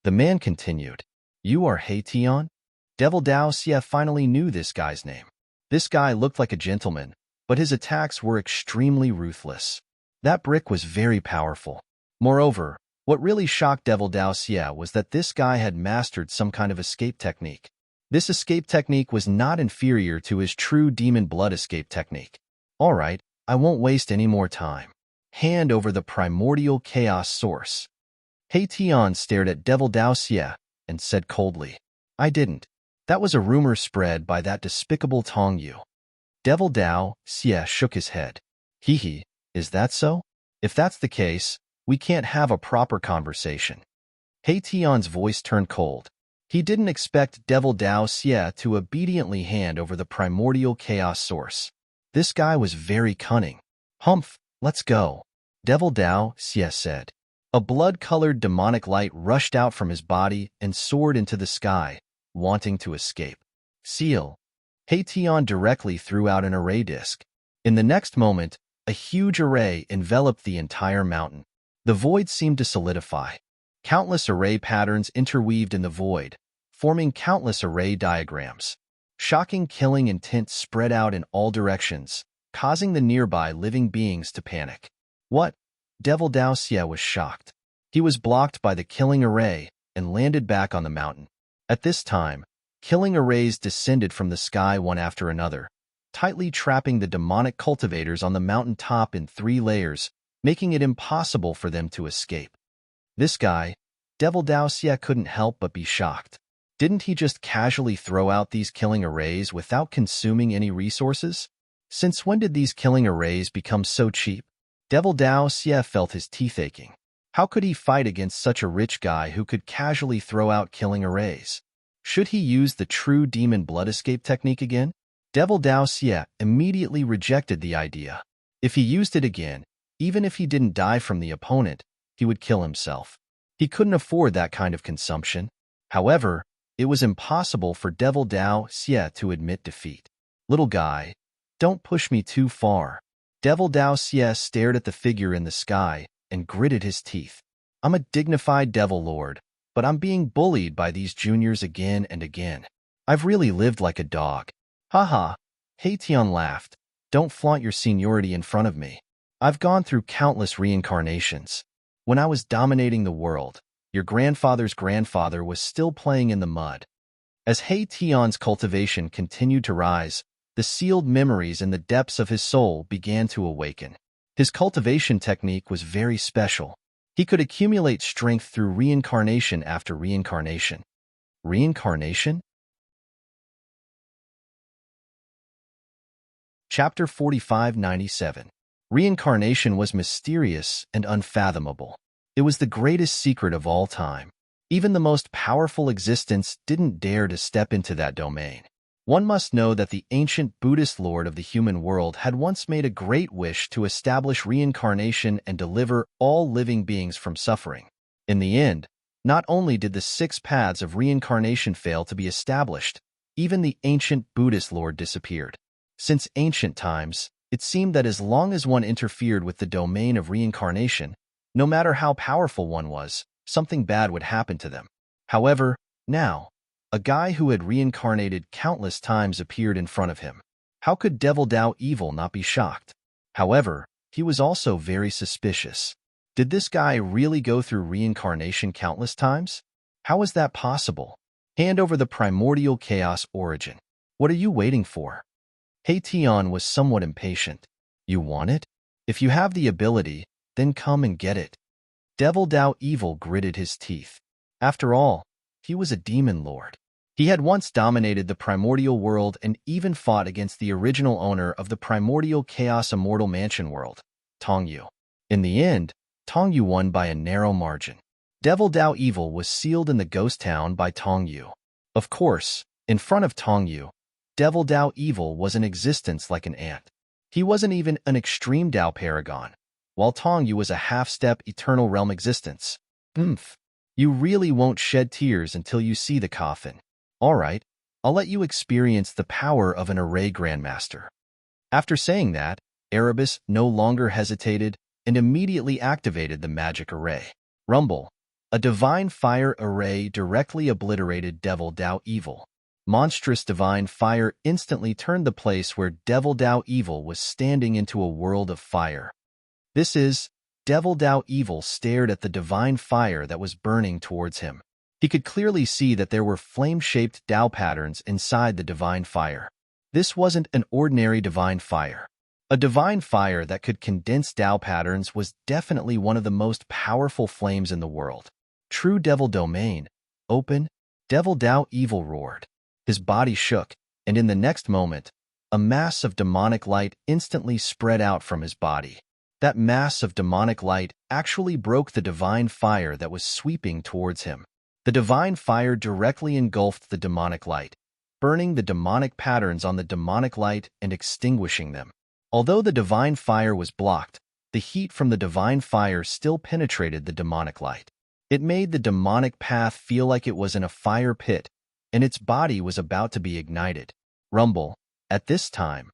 The man continued. You are He Tian? Devil Dao Xie finally knew this guy's name. This guy looked like a gentleman, but his attacks were extremely ruthless. That brick was very powerful. Moreover, what really shocked Devil Dao Xie was that this guy had mastered some kind of escape technique. This escape technique was not inferior to his true demon blood escape technique. Alright, I won't waste any more time. Hand over the primordial chaos source. He Tian stared at Devil Dao Xie and said coldly, I didn't. That was a rumor spread by that despicable Tongyu. Devil Dao Xie shook his head. Hee, is that so? If that's the case, we can't have a proper conversation. He Tian's voice turned cold. He didn't expect Devil Dao Xie to obediently hand over the primordial chaos source. This guy was very cunning. Humph, let's go. Devil Dao Xie said. A blood-colored demonic light rushed out from his body and soared into the sky, wanting to escape. Seal. He Tian directly threw out an array disc. In the next moment, a huge array enveloped the entire mountain. The void seemed to solidify. Countless array patterns interweaved in the void, forming countless array diagrams. Shocking killing intent spread out in all directions, causing the nearby living beings to panic. What? Devil Dao Xie was shocked. He was blocked by the killing array and landed back on the mountain. At this time, killing arrays descended from the sky one after another, tightly trapping the demonic cultivators on the mountain top in 3 layers, making it impossible for them to escape. This guy, Devil Dao Xie, couldn't help but be shocked. Didn't he just casually throw out these killing arrays without consuming any resources? Since when did these killing arrays become so cheap? Devil Dao Xie felt his teeth aching. How could he fight against such a rich guy who could casually throw out killing arrays? Should he use the true demon blood escape technique again? Devil Dao Xie immediately rejected the idea. If he used it again, even if he didn't die from the opponent, he would kill himself. He couldn't afford that kind of consumption. However, it was impossible for Devil Dao Xie to admit defeat. Little guy, don't push me too far. Devil Dao Xie stared at the figure in the sky and gritted his teeth. I'm a dignified devil lord, but I'm being bullied by these juniors again and again. I've really lived like a dog. Haha. Hei Tian laughed. Don't flaunt your seniority in front of me. I've gone through countless reincarnations. When I was dominating the world, your grandfather's grandfather was still playing in the mud. As Hei Tian's cultivation continued to rise, the sealed memories in the depths of his soul began to awaken. His cultivation technique was very special. He could accumulate strength through reincarnation after reincarnation. Reincarnation? Chapter 4597. Reincarnation was mysterious and unfathomable. It was the greatest secret of all time. Even the most powerful existence didn't dare to step into that domain. One must know that the ancient Buddhist lord of the human world had once made a great wish to establish reincarnation and deliver all living beings from suffering. In the end, not only did the 6 paths of reincarnation fail to be established, even the ancient Buddhist lord disappeared. Since ancient times, it seemed that as long as one interfered with the domain of reincarnation, no matter how powerful one was, something bad would happen to them. However, now, a guy who had reincarnated countless times appeared in front of him. How could Devil Dao Evil not be shocked? However, he was also very suspicious. Did this guy really go through reincarnation countless times? How is that possible? Hand over the primordial chaos origin. What are you waiting for? Hei Tian was somewhat impatient. You want it? If you have the ability, then come and get it. Devil Dao Evil gritted his teeth. After all, he was a demon lord. He had once dominated the primordial world and even fought against the original owner of the primordial chaos immortal mansion world, Tongyu. In the end, Tongyu won by a narrow margin. Devil Dao Evil was sealed in the ghost town by Tongyu. Of course, in front of Tongyu, Devil Dao Evil was in existence like an ant. He wasn't even an extreme Dao paragon, while Tongyu was a half-step eternal realm existence. You really won't shed tears until you see the coffin. All right, I'll let you experience the power of an array grandmaster. After saying that, Erebus no longer hesitated and immediately activated the magic array. Rumble, a divine fire array directly obliterated Devil Dao Evil. Monstrous divine fire instantly turned the place where Devil Dao Evil was standing into a world of fire. Devil Dao Evil stared at the divine fire that was burning towards him. He could clearly see that there were flame-shaped Dao patterns inside the divine fire. This wasn't an ordinary divine fire. A divine fire that could condense Dao patterns was definitely one of the most powerful flames in the world. True Devil Domain. Open. Devil Dao Evil roared. His body shook, and in the next moment, a mass of demonic light instantly spread out from his body. That mass of demonic light actually broke the divine fire that was sweeping towards him. The divine fire directly engulfed the demonic light, burning the demonic patterns on the demonic light and extinguishing them. Although the divine fire was blocked, the heat from the divine fire still penetrated the demonic light. It made the demonic path feel like it was in a fire pit, and its body was about to be ignited. Rumble. At this time,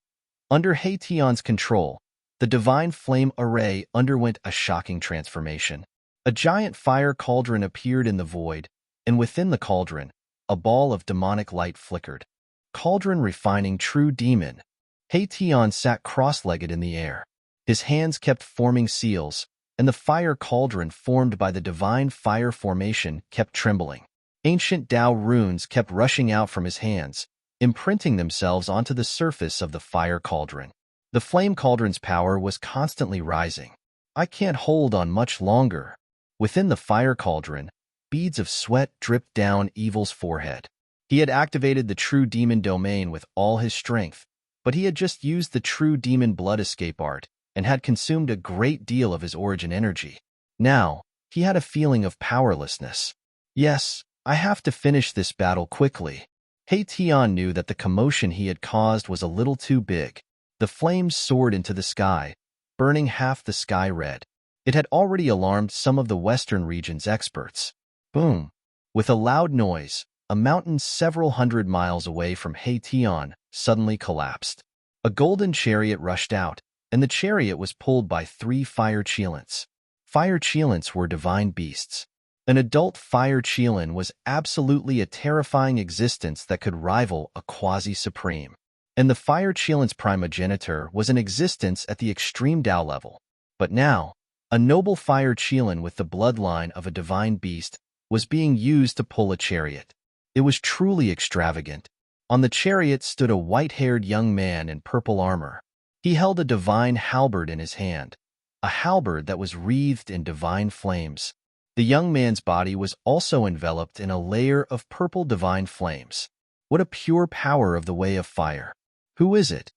under Hei Tian's control, the divine flame array underwent a shocking transformation. A giant fire cauldron appeared in the void, and within the cauldron, a ball of demonic light flickered. Cauldron refining true demon. Hei Tian sat cross-legged in the air. His hands kept forming seals, and the fire cauldron formed by the divine fire formation kept trembling. Ancient Dao runes kept rushing out from his hands, imprinting themselves onto the surface of the fire cauldron. The flame cauldron's power was constantly rising. I can't hold on much longer. Within the fire cauldron, beads of sweat dripped down Evil's forehead. He had activated the true demon domain with all his strength, but he had just used the true demon blood escape art and had consumed a great deal of his origin energy. Now, he had a feeling of powerlessness. Yes, I have to finish this battle quickly. Hei Tian knew that the commotion he had caused was a little too big. The flames soared into the sky, burning half the sky red. It had already alarmed some of the Western region's experts. Boom! With a loud noise, a mountain several hundred miles away from Haitian suddenly collapsed. A golden chariot rushed out, and the chariot was pulled by 3 fire cheelants. Fire cheelants were divine beasts. An adult fire cheelan was absolutely a terrifying existence that could rival a quasi-supreme. And the fire cheelant's primogenitor was an existence at the extreme Tao level. But now, a noble fire cheelan with the bloodline of a divine beast was being used to pull a chariot. It was truly extravagant. On the chariot stood a white-haired young man in purple armor. He held a divine halberd in his hand, a halberd that was wreathed in divine flames. The young man's body was also enveloped in a layer of purple divine flames. What a pure power of the way of fire! Who is it?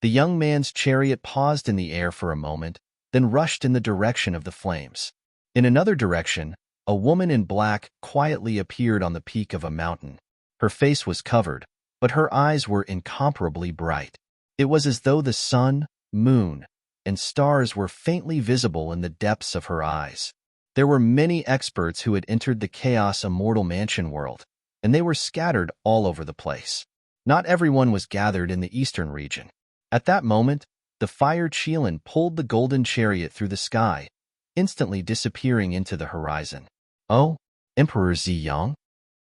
The young man's chariot paused in the air for a moment, then rushed in the direction of the flames. In another direction, a woman in black quietly appeared on the peak of a mountain. Her face was covered, but her eyes were incomparably bright. It was as though the sun, moon, and stars were faintly visible in the depths of her eyes. There were many experts who had entered the Chaos Immortal Mansion world, and they were scattered all over the place. Not everyone was gathered in the eastern region. At that moment, the fire cheelan pulled the golden chariot through the sky, instantly disappearing into the horizon. Oh, Emperor Ziyang?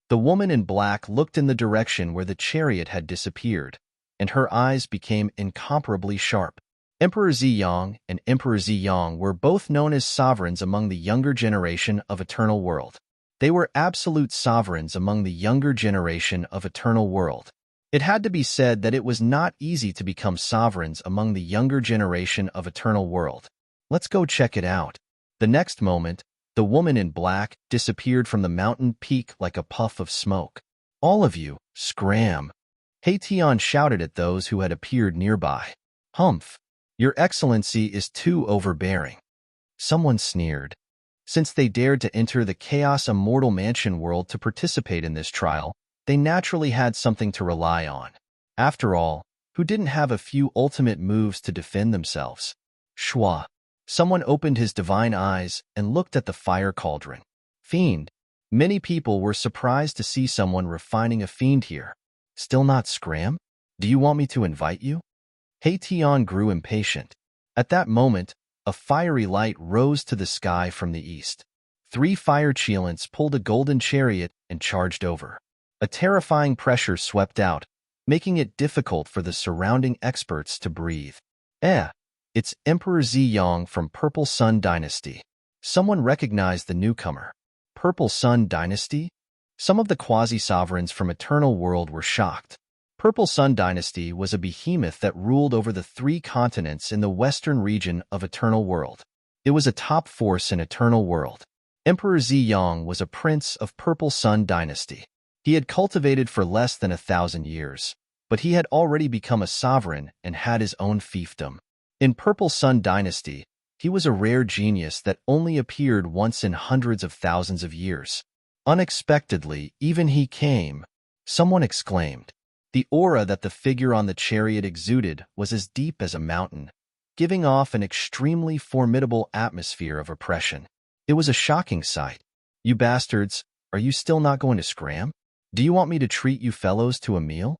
The woman in black looked in the direction where the chariot had disappeared, and her eyes became incomparably sharp. Emperor Ziyang and Emperor Ziyang were both known as sovereigns among the younger generation of Eternal World. They were absolute sovereigns among the younger generation of Eternal World. It had to be said that it was not easy to become sovereigns among the younger generation of Eternal World. Let's go check it out. The next moment, the woman in black disappeared from the mountain peak like a puff of smoke. All of you, scram! Haitian shouted at those who had appeared nearby. Humph! Your Excellency is too overbearing. Someone sneered. Since they dared to enter the Chaos Immortal Mansion world to participate in this trial, they naturally had something to rely on. After all, who didn't have a few ultimate moves to defend themselves? Shwa. Someone opened his divine eyes and looked at the fire cauldron. Fiend. Many people were surprised to see someone refining a fiend here. Still not scram? Do you want me to invite you? Haitian grew impatient. At that moment, a fiery light rose to the sky from the east. 3 fire cheelants pulled a golden chariot and charged over. A terrifying pressure swept out, making it difficult for the surrounding experts to breathe. It's Emperor Ziyang from Purple Sun Dynasty. Someone recognized the newcomer. Purple Sun Dynasty? Some of the quasi-sovereigns from Eternal World were shocked. Purple Sun Dynasty was a behemoth that ruled over the 3 continents in the western region of Eternal World. It was a top force in Eternal World. Emperor Ziyang was a prince of Purple Sun Dynasty. He had cultivated for less than 1,000 years, but he had already become a sovereign and had his own fiefdom. In Purple Sun Dynasty, he was a rare genius that only appeared once in hundreds of thousands of years. Unexpectedly, even he came. Someone exclaimed. The aura that the figure on the chariot exuded was as deep as a mountain, giving off an extremely formidable atmosphere of oppression. It was a shocking sight. You bastards, are you still not going to scram? Do you want me to treat you fellows to a meal?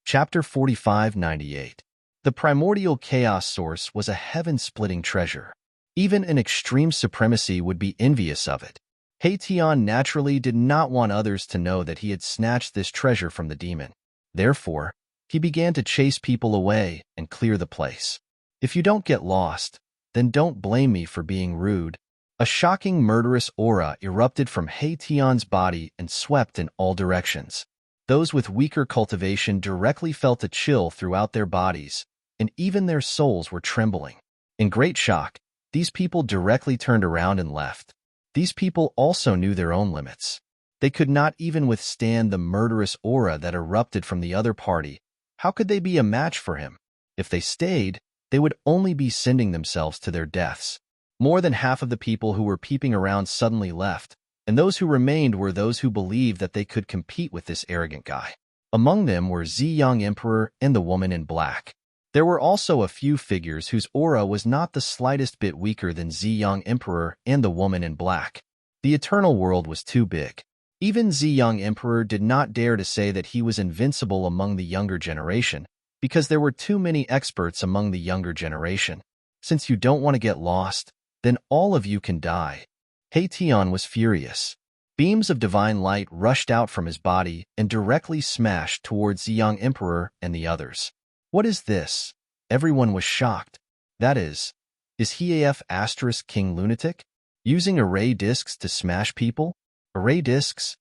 Chapter 45-98. The primordial chaos source was a heaven-splitting treasure. Even an extreme supremacy would be envious of it. Haitian naturally did not want others to know that he had snatched this treasure from the demon. Therefore, he began to chase people away and clear the place. If you don't get lost, then don't blame me for being rude. A shocking murderous aura erupted from Haitian's body and swept in all directions. Those with weaker cultivation directly felt a chill throughout their bodies, and even their souls were trembling. In great shock, these people directly turned around and left. These people also knew their own limits. They could not even withstand the murderous aura that erupted from the other party. How could they be a match for him? If they stayed, they would only be sending themselves to their deaths. More than half of the people who were peeping around suddenly left, and those who remained were those who believed that they could compete with this arrogant guy. Among them were Ziyang Emperor and the woman in black. There were also a few figures whose aura was not the slightest bit weaker than Ziyang Emperor and the woman in black. The eternal world was too big. Even Ziyang Emperor did not dare to say that he was invincible among the younger generation, because there were too many experts among the younger generation. Since you don't want to get lost, then all of you can die. Tian was furious. Beams of divine light rushed out from his body and directly smashed towards Ziyang Emperor and the others. What is this? Everyone was shocked. That is he AF * King Lunatic? Using array discs to smash people? Array discs?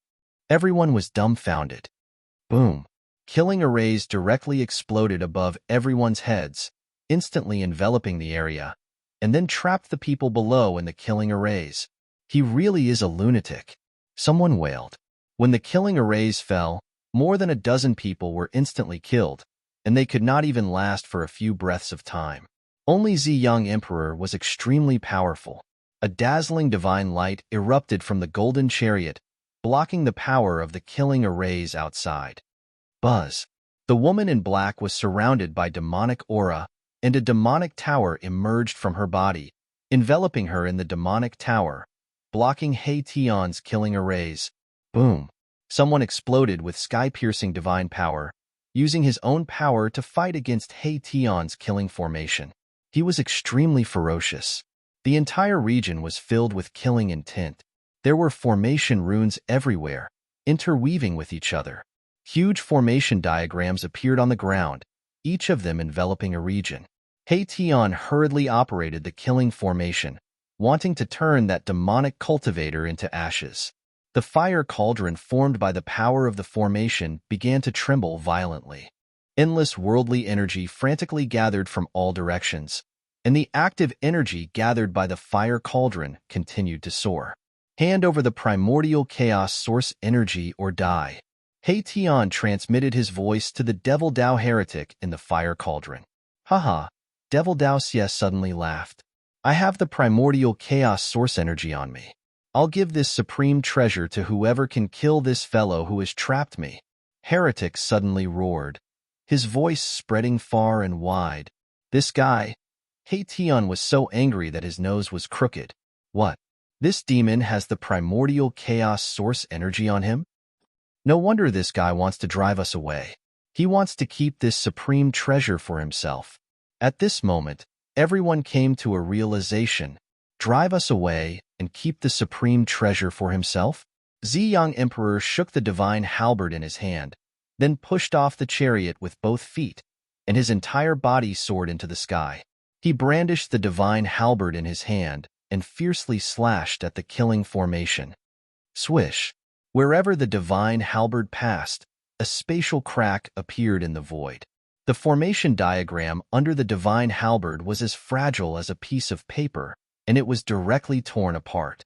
Everyone was dumbfounded. Boom. Killing arrays directly exploded above everyone's heads, instantly enveloping the area, and then trapped the people below in the killing arrays. He really is a lunatic. Someone wailed. When the killing arrays fell, more than a dozen people were instantly killed, and they could not even last for a few breaths of time. Only Ziyang Emperor was extremely powerful. A dazzling divine light erupted from the golden chariot, blocking the power of the killing arrays outside. Buzz. The woman in black was surrounded by demonic aura, and a demonic tower emerged from her body, enveloping her in the demonic tower, blocking Tian's killing arrays. Boom. Someone exploded with sky-piercing divine power, using his own power to fight against Tian's killing formation. He was extremely ferocious. The entire region was filled with killing intent. There were formation runes everywhere, interweaving with each other. Huge formation diagrams appeared on the ground, each of them enveloping a region. Tian hurriedly operated the killing formation, wanting to turn that demonic cultivator into ashes. The fire cauldron formed by the power of the formation began to tremble violently. Endless worldly energy frantically gathered from all directions, and the active energy gathered by the fire cauldron continued to soar. Hand over the primordial chaos source energy or die. Tian transmitted his voice to the Devil Dao heretic in the fire cauldron. Haha, Devil Dao Xie suddenly laughed. I have the primordial chaos source energy on me. I'll give this supreme treasure to whoever can kill this fellow who has trapped me. Heretic suddenly roared, his voice spreading far and wide. This guy. Tian was so angry that his nose was crooked. What? This demon has the primordial chaos source energy on him? No wonder this guy wants to drive us away. He wants to keep this supreme treasure for himself. At this moment, everyone came to a realization. Drive us away and keep the supreme treasure for himself? Ziyang Emperor shook the divine halberd in his hand, then pushed off the chariot with both feet, and his entire body soared into the sky. He brandished the divine halberd in his hand and fiercely slashed at the killing formation. Swish! Wherever the divine halberd passed, a spatial crack appeared in the void. The formation diagram under the divine halberd was as fragile as a piece of paper, and it was directly torn apart.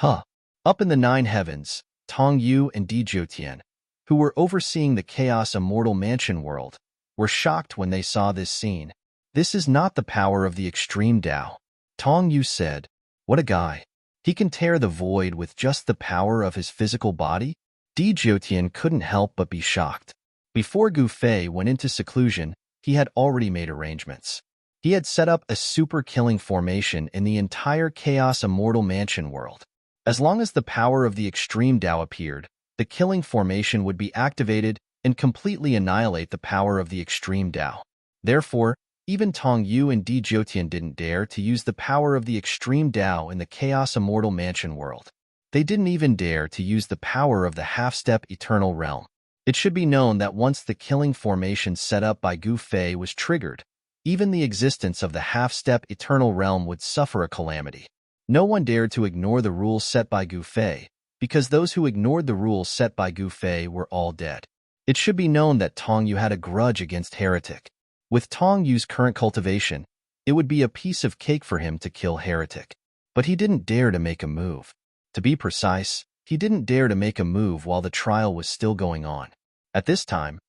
Up in the 9 heavens, Tong Yu and Di Jiutian, who were overseeing the Chaos Immortal Mansion world, were shocked when they saw this scene. This is not the power of the extreme Tao. Tong Yu said, what a guy. He can tear the void with just the power of his physical body? Di Jiutian couldn't help but be shocked. Before Gu Fei went into seclusion, he had already made arrangements. He had set up a super killing formation in the entire Chaos Immortal Mansion world. As long as the power of the extreme Tao appeared, the killing formation would be activated and completely annihilate the power of the extreme Tao. Therefore, even Tong Yu and Di Jiutian didn't dare to use the power of the extreme Tao in the Chaos Immortal Mansion world. They didn't even dare to use the power of the half-step Eternal Realm. It should be known that once the killing formation set up by Gu Fei was triggered, even the existence of the half-step Eternal Realm would suffer a calamity. No one dared to ignore the rules set by Gu Fei, because those who ignored the rules set by Gu Fei were all dead. It should be known that Tong Yu had a grudge against Heretic. With Tong Yu's current cultivation, it would be a piece of cake for him to kill Heretic. But he didn't dare to make a move. To be precise, he didn't dare to make a move while the trial was still going on. At this time,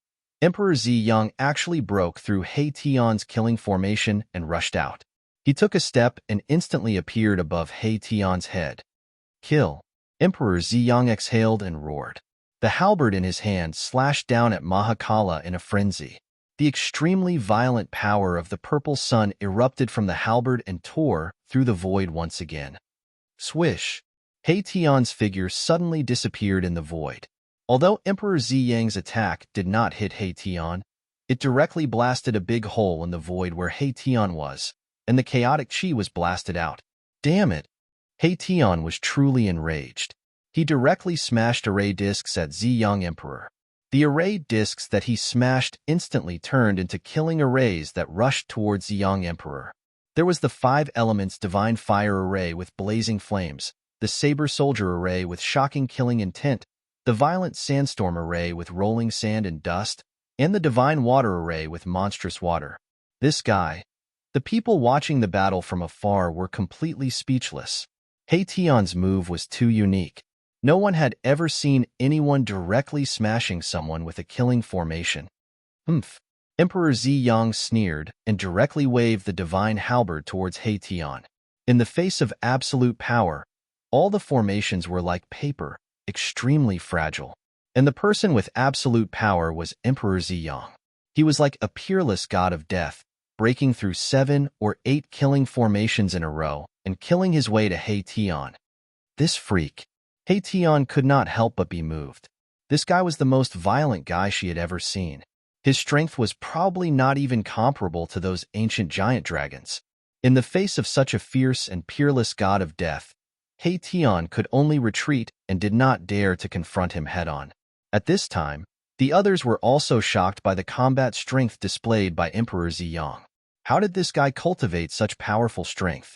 Emperor Ziyang actually broke through Tian's killing formation and rushed out. He took a step and instantly appeared above Tian's head. Kill! Emperor Ziyang exhaled and roared. The halberd in his hand slashed down at Mahakala in a frenzy. The extremely violent power of the purple sun erupted from the halberd and tore through the void once again. Swish! Tian's figure suddenly disappeared in the void. Although Emperor Ziyang's attack did not hit Tian, it directly blasted a big hole in the void where Tian was, and the chaotic chi was blasted out. Damn it! Tian was truly enraged. He directly smashed array discs at Ziyang Emperor. The array discs that he smashed instantly turned into killing arrays that rushed towards Ziyang Emperor. There was the 5 elements divine fire array with blazing flames, the saber soldier array with shocking killing intent, the violent sandstorm array with rolling sand and dust, and the divine water array with monstrous water. This guy. The people watching the battle from afar were completely speechless. Tian's move was too unique. No one had ever seen anyone directly smashing someone with a killing formation. Emperor Ziyang sneered and directly waved the divine halberd towards Tian. In the face of absolute power, all the formations were like paper, extremely fragile. And the person with absolute power was Emperor Ziyang. He was like a peerless god of death, breaking through 7 or 8 killing formations in a row and killing his way to Tian. This freak. Tian could not help but be moved. This guy was the most violent guy she had ever seen. His strength was probably not even comparable to those ancient giant dragons. In the face of such a fierce and peerless god of death, Tian could only retreat and did not dare to confront him head-on. At this time, the others were also shocked by the combat strength displayed by Emperor Ziyang. How did this guy cultivate such powerful strength?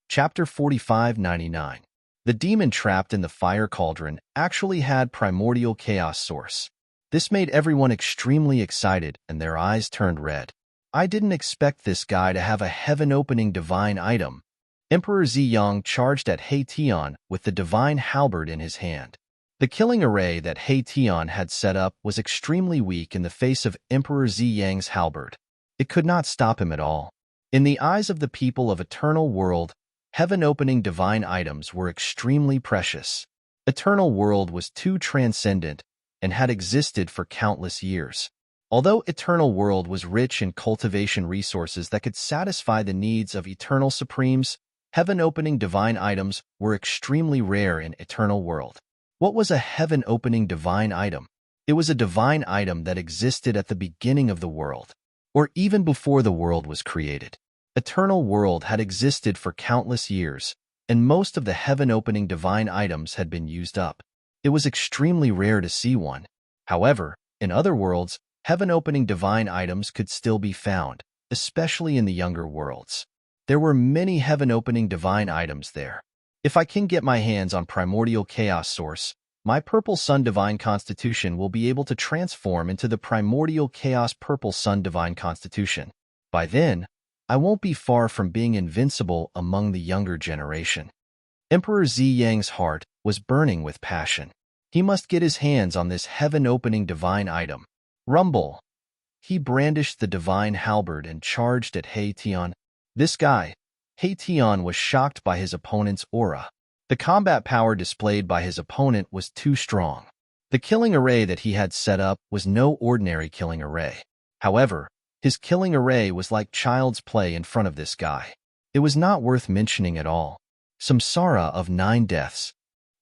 Chapter 45-99. The demon trapped in the fire cauldron actually had primordial chaos source. This made everyone extremely excited and their eyes turned red. I didn't expect this guy to have a heaven-opening divine item. Emperor Ziyang charged at Tian with the divine halberd in his hand. The killing array that Tian had set up was extremely weak in the face of Emperor Ziyang's halberd. It could not stop him at all. In the eyes of the people of Eternal World, heaven-opening divine items were extremely precious. Eternal World was too transcendent and had existed for countless years. Although Eternal World was rich in cultivation resources that could satisfy the needs of Eternal Supremes, heaven-opening divine items were extremely rare in Eternal World. What was a heaven-opening divine item? It was a divine item that existed at the beginning of the world, or even before the world was created. Eternal World had existed for countless years, and most of the heaven-opening divine items had been used up. It was extremely rare to see one. However, in other worlds, heaven-opening divine items could still be found, especially in the younger worlds. There were many heaven-opening divine items there. If I can get my hands on primordial chaos source, my purple sun divine constitution will be able to transform into the primordial chaos purple sun divine constitution. By then, I won't be far from being invincible among the younger generation. Emperor Ziyang's heart was burning with passion. He must get his hands on this heaven-opening divine item. Rumble! He brandished the divine halberd and charged at Tian. This guy, Tian, was shocked by his opponent's aura. The combat power displayed by his opponent was too strong. The killing array that he had set up was no ordinary killing array. However, his killing array was like child's play in front of this guy. It was not worth mentioning at all. Samsara of 9 deaths.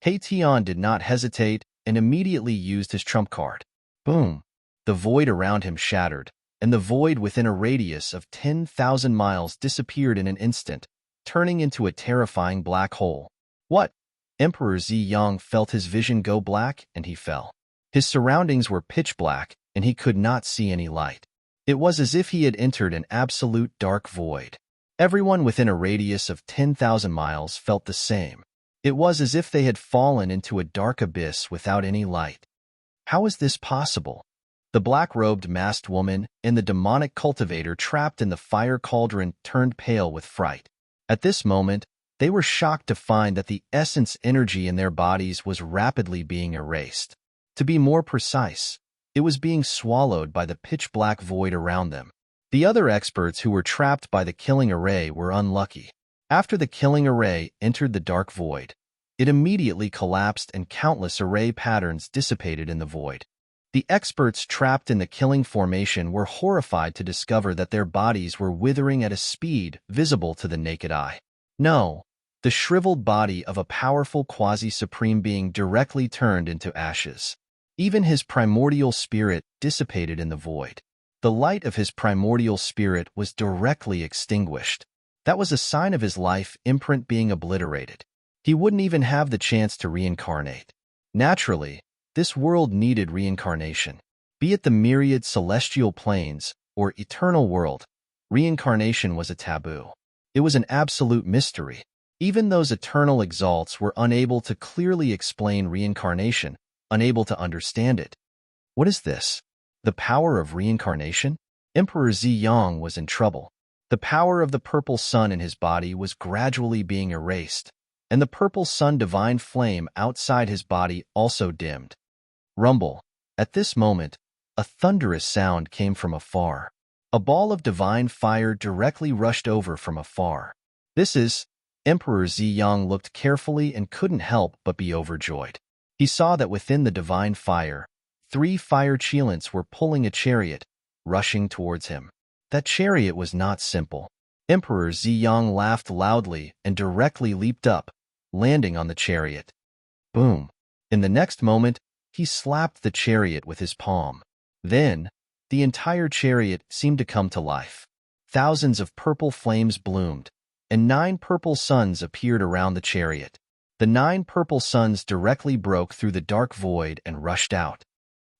Tian did not hesitate and immediately used his trump card. Boom! The void around him shattered, and the void within a radius of 10,000 miles disappeared in an instant, turning into a terrifying black hole. What? Emperor Ziyang felt his vision go black, and he fell. His surroundings were pitch black, and he could not see any light. It was as if he had entered an absolute dark void. Everyone within a radius of 10,000 miles felt the same. It was as if they had fallen into a dark abyss without any light. How is this possible? The black-robed masked woman and the demonic cultivator trapped in the fire cauldron turned pale with fright. At this moment, they were shocked to find that the essence energy in their bodies was rapidly being erased. To be more precise, it was being swallowed by the pitch-black void around them. The other experts who were trapped by the killing array were unlucky. After the killing array entered the dark void, It immediately collapsed and countless array patterns dissipated in the void. The experts trapped in the killing formation were horrified to discover that their bodies were withering at a speed visible to the naked eye. No, the shriveled body of a powerful quasi-supreme being directly turned into ashes. Even his primordial spirit dissipated in the void. The light of his primordial spirit was directly extinguished. That was a sign of his life imprint being obliterated. He wouldn't even have the chance to reincarnate. Naturally, this world needed reincarnation. Be it the myriad celestial planes or eternal world, reincarnation was a taboo. It was an absolute mystery. Even those eternal exalts were unable to clearly explain reincarnation, unable to understand it. What is this? The power of reincarnation? Emperor Ziyang was in trouble. The power of the purple sun in his body was gradually being erased, and the purple sun divine flame outside his body also dimmed. Rumble. At this moment, a thunderous sound came from afar. A ball of divine fire directly rushed over from afar. This is... Emperor Ziyang looked carefully and couldn't help but be overjoyed. He saw that within the divine fire, 3 fire cheelants were pulling a chariot, rushing towards him. That chariot was not simple. Emperor Ziyang laughed loudly and directly leaped up, landing on the chariot. Boom! In the next moment, he slapped the chariot with his palm. Then, the entire chariot seemed to come to life. Thousands of purple flames bloomed, and 9 purple suns appeared around the chariot. The 9 purple suns directly broke through the dark void and rushed out.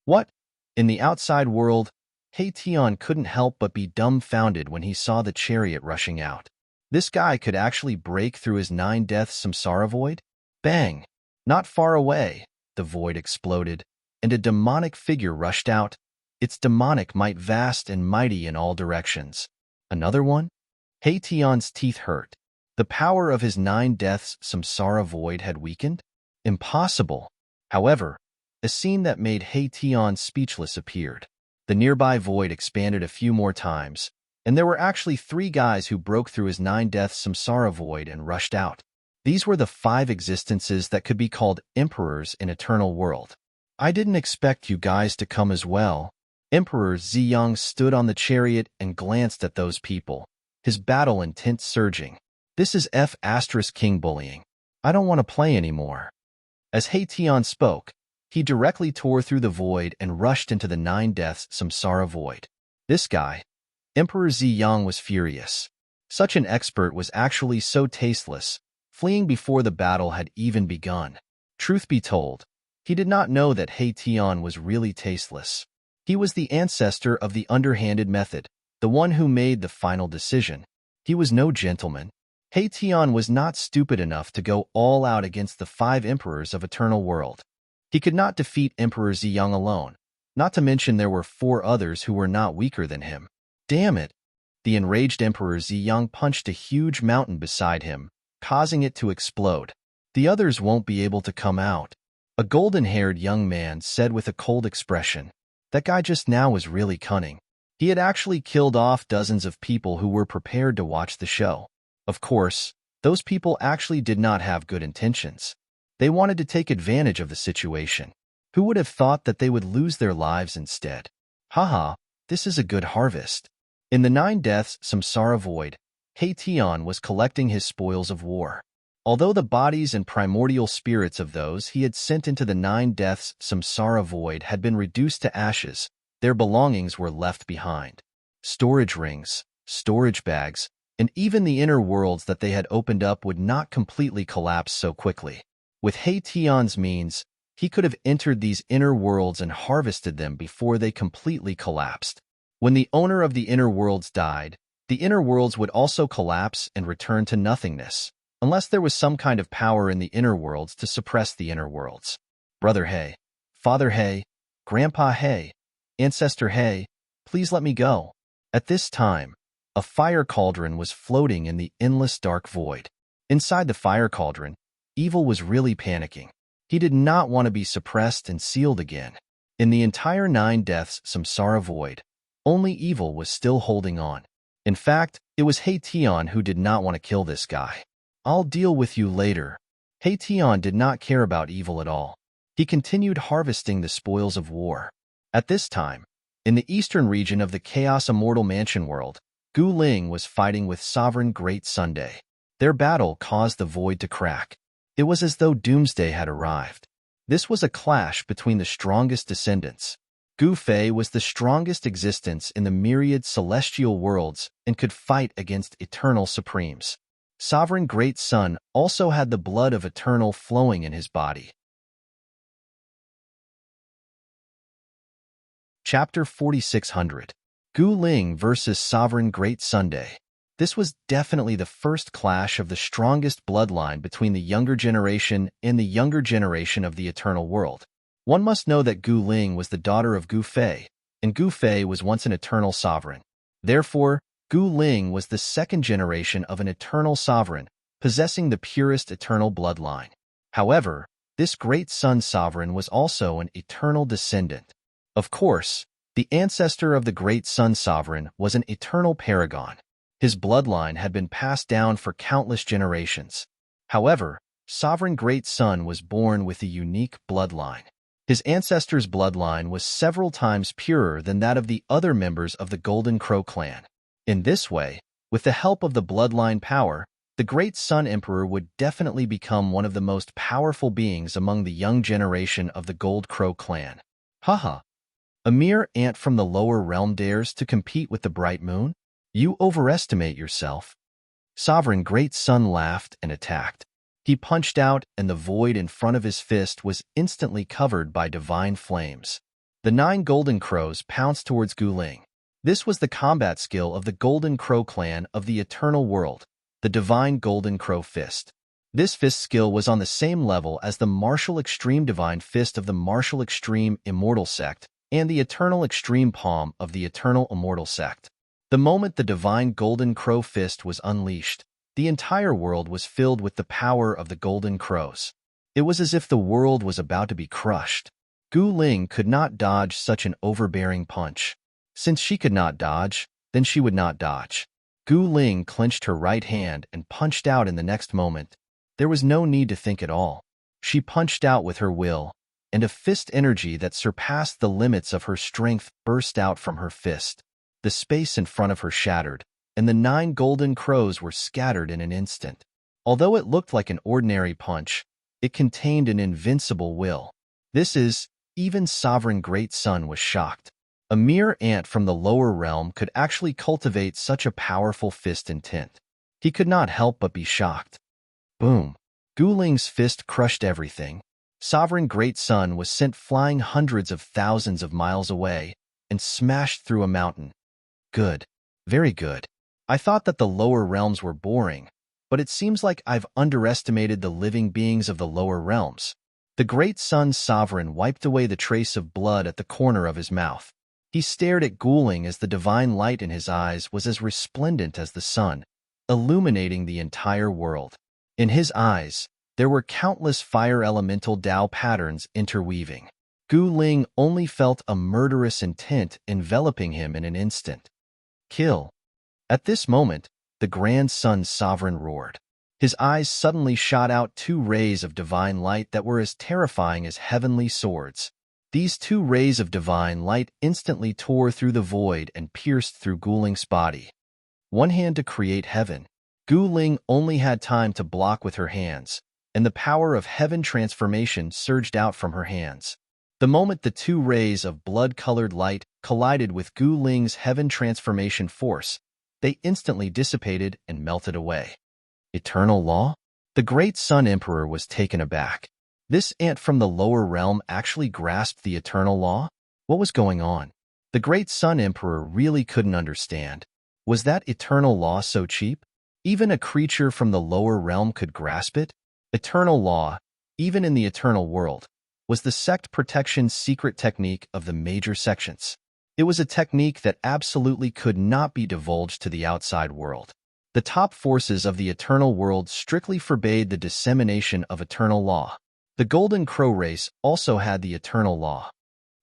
What? In the outside world, Tian couldn't help but be dumbfounded when he saw the chariot rushing out. This guy could actually break through his 9 deaths samsara void? Bang! Not far away, the void exploded, and a demonic figure rushed out, its demonic might vast and mighty in all directions. Another one? Tian's teeth hurt. The power of his 9 deaths samsara void had weakened? Impossible. However, a scene that made Tian speechless appeared. The nearby void expanded a few more times, and there were actually 3 guys who broke through his 9 deaths samsara void and rushed out. These were the 5 existences that could be called emperors in eternal world. I didn't expect you guys to come as well. Emperor Ziyang stood on the chariot and glanced at those people, his battle intent surging. This is King bullying. I don't want to play anymore. As Tian spoke, he directly tore through the void and rushed into the 9 deaths samsara void. This guy, Emperor Ziyang, was furious. Such an expert was actually so tasteless, fleeing before the battle had even begun. Truth be told, he did not know that Tian was really tasteless. He was the ancestor of the underhanded method, the one who made the final decision. He was no gentleman. Tian was not stupid enough to go all out against the 5 emperors of eternal world. He could not defeat Emperor Ziyang alone, not to mention there were 4 others who were not weaker than him. Damn it! The enraged Emperor Ziyang punched a huge mountain beside him, causing it to explode. The others won't be able to come out. A golden-haired young man said with a cold expression. That guy just now was really cunning. He had actually killed off dozens of people who were prepared to watch the show. Of course, those people actually did not have good intentions. They wanted to take advantage of the situation. Who would have thought that they would lose their lives instead? Haha, this is a good harvest. In the 9 deaths samsara void, Tian was collecting his spoils of war. Although the bodies and primordial spirits of those he had sent into the 9 deaths samsara void had been reduced to ashes, their belongings were left behind. Storage rings, storage bags, and even the inner worlds that they had opened up would not completely collapse so quickly. With Tian's means, he could have entered these inner worlds and harvested them before they completely collapsed. When the owner of the inner worlds died, the inner worlds would also collapse and return to nothingness, unless there was some kind of power in the inner worlds to suppress the inner worlds. Brother Hey, Father Hey, Grandpa Hey, Ancestor Hey, please let me go. At this time, a fire cauldron was floating in the endless dark void. Inside the fire cauldron, Evil was really panicking. He did not want to be suppressed and sealed again. In the entire 9 deaths samsara void, only Evil was still holding on. In fact, it was Tian who did not want to kill this guy. I'll deal with you later. Heition did not care about evil at all. He continued harvesting the spoils of war. At this time, in the eastern region of the Chaos Immortal Mansion world, Gu Ling was fighting with Sovereign Great Sunday. Their battle caused the void to crack. It was as though doomsday had arrived. This was a clash between the strongest descendants. Gu Fei was the strongest existence in the myriad celestial worlds and could fight against eternal supremes. Sovereign Great Sun also had the blood of eternal flowing in his body. Chapter 4600. Gu Ling versus Sovereign Great Sunday. This was definitely the first clash of the strongest bloodline between the younger generation and the younger generation of the eternal world. One must know that Gu Ling was the daughter of Gu Fei, and Gu Fei was once an eternal sovereign. Therefore, Gu Ling was the second generation of an eternal sovereign, possessing the purest eternal bloodline. However, this great sun sovereign was also an eternal descendant. Of course, the ancestor of the great sun sovereign was an eternal paragon. His bloodline had been passed down for countless generations. However, Sovereign Great Sun was born with a unique bloodline. His ancestor's bloodline was several times purer than that of the other members of the Golden Crow clan. In this way, with the help of the bloodline power, the Great Sun Emperor would definitely become one of the most powerful beings among the young generation of the Gold Crow clan. Haha. A mere ant from the lower realm dares to compete with the bright moon? You overestimate yourself. Sovereign Great Sun laughed and attacked. He punched out, and the void in front of his fist was instantly covered by divine flames. The 9 Golden Crows pounced towards Gu Ling. This was the combat skill of the Golden Crow clan of the Eternal World, the Divine Golden Crow Fist. This fist skill was on the same level as the Martial Extreme Divine Fist of the Martial Extreme Immortal Sect and the Eternal Extreme Palm of the Eternal Immortal Sect. The moment the Divine Golden Crow Fist was unleashed, the entire world was filled with the power of the Golden Crows. It was as if the world was about to be crushed. Gu Ling could not dodge such an overbearing punch. Since she could not dodge, then she would not dodge. Gu Ling clenched her right hand and punched out in the next moment. There was no need to think at all. She punched out with her will, and a fist energy that surpassed the limits of her strength burst out from her fist. The space in front of her shattered, and the 9 Golden Crows were scattered in an instant. Although it looked like an ordinary punch, it contained an invincible will. Even Sovereign Great Sun was shocked. A mere ant from the lower realm could actually cultivate such a powerful fist intent. He could not help but be shocked. Boom! Gu Ling's fist crushed everything. Sovereign Great Sun was sent flying hundreds of thousands of miles away and smashed through a mountain. Good. Very good. I thought that the lower realms were boring, but it seems like I've underestimated the living beings of the lower realms. The Great Sun Sovereign wiped away the trace of blood at the corner of his mouth. He stared at Gu Ling as the divine light in his eyes was as resplendent as the sun, illuminating the entire world. In his eyes, there were countless fire elemental Tao patterns interweaving. Gu Ling only felt a murderous intent enveloping him in an instant. Kill. At this moment, the Grand Sun Sovereign roared. His eyes suddenly shot out 2 rays of divine light that were as terrifying as heavenly swords. These 2 rays of divine light instantly tore through the void and pierced through Gu Ling's body. One hand to create heaven. Gu Ling only had time to block with her hands, and the power of heaven transformation surged out from her hands. The moment the 2 rays of blood-colored light collided with Gu Ling's heaven transformation force, they instantly dissipated and melted away. Eternal law? The Great Sun Emperor was taken aback. This ant from the lower realm actually grasped the eternal law? What was going on? The Great Sun Emperor really couldn't understand. Was that eternal law so cheap? Even a creature from the lower realm could grasp it? Eternal law, even in the eternal world, was the sect protection's secret technique of the major sections. It was a technique that absolutely could not be divulged to the outside world. The top forces of the eternal world strictly forbade the dissemination of eternal law. The Golden Crow race also had the eternal law.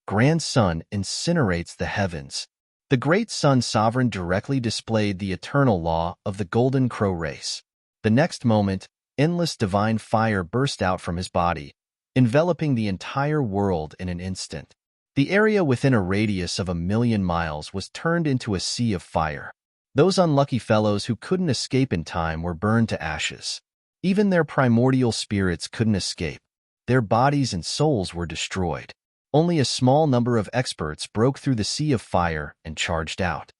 Grand Sun incinerates the heavens. The Great Sun Sovereign directly displayed the eternal law of the Golden Crow race. The next moment, endless divine fire burst out from his body, enveloping the entire world in an instant. The area within a radius of 1,000,000 miles was turned into a sea of fire. Those unlucky fellows who couldn't escape in time were burned to ashes. Even their primordial spirits couldn't escape. Their bodies and souls were destroyed. Only a small number of experts broke through the sea of fire and charged out.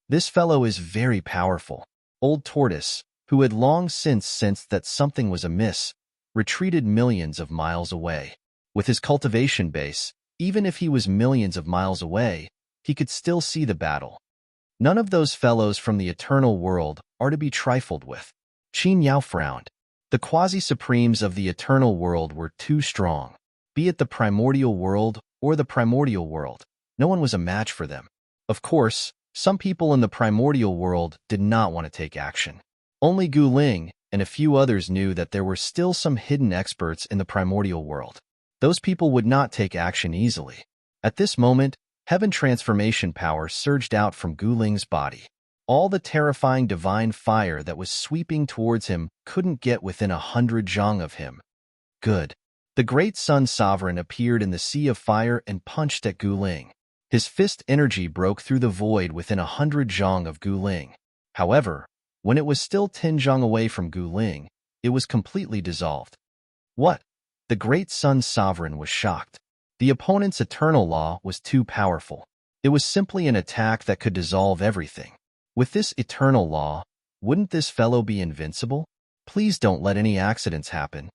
This fellow is very powerful. Old Tortoise, who had long since sensed that something was amiss, retreated millions of miles away. With his cultivation base, even if he was millions of miles away, he could still see the battle. None of those fellows from the eternal world are to be trifled with. Qin Yao frowned. The quasi-supremes of the eternal world were too strong. Be it the primordial world or the primordial world, no one was a match for them. Of course, some people in the primordial world did not want to take action. Only Gu Ling and a few others knew that there were still some hidden experts in the primordial world. Those people would not take action easily. At this moment, heaven transformation power surged out from Gu Ling's body. All the terrifying divine fire that was sweeping towards him couldn't get within 100 zhang of him. Good. The great Sun Sovereign appeared in the sea of fire and punched at Gu Ling. His fist energy broke through the void within 100 zhang of Gu Ling. However, when it was still 10 zhang away from Gu Ling, it was completely dissolved. What? The great Sun Sovereign was shocked. The opponent's eternal law was too powerful. It was simply an attack that could dissolve everything. With this eternal law, wouldn't this fellow be invincible? Please don't let any accidents happen.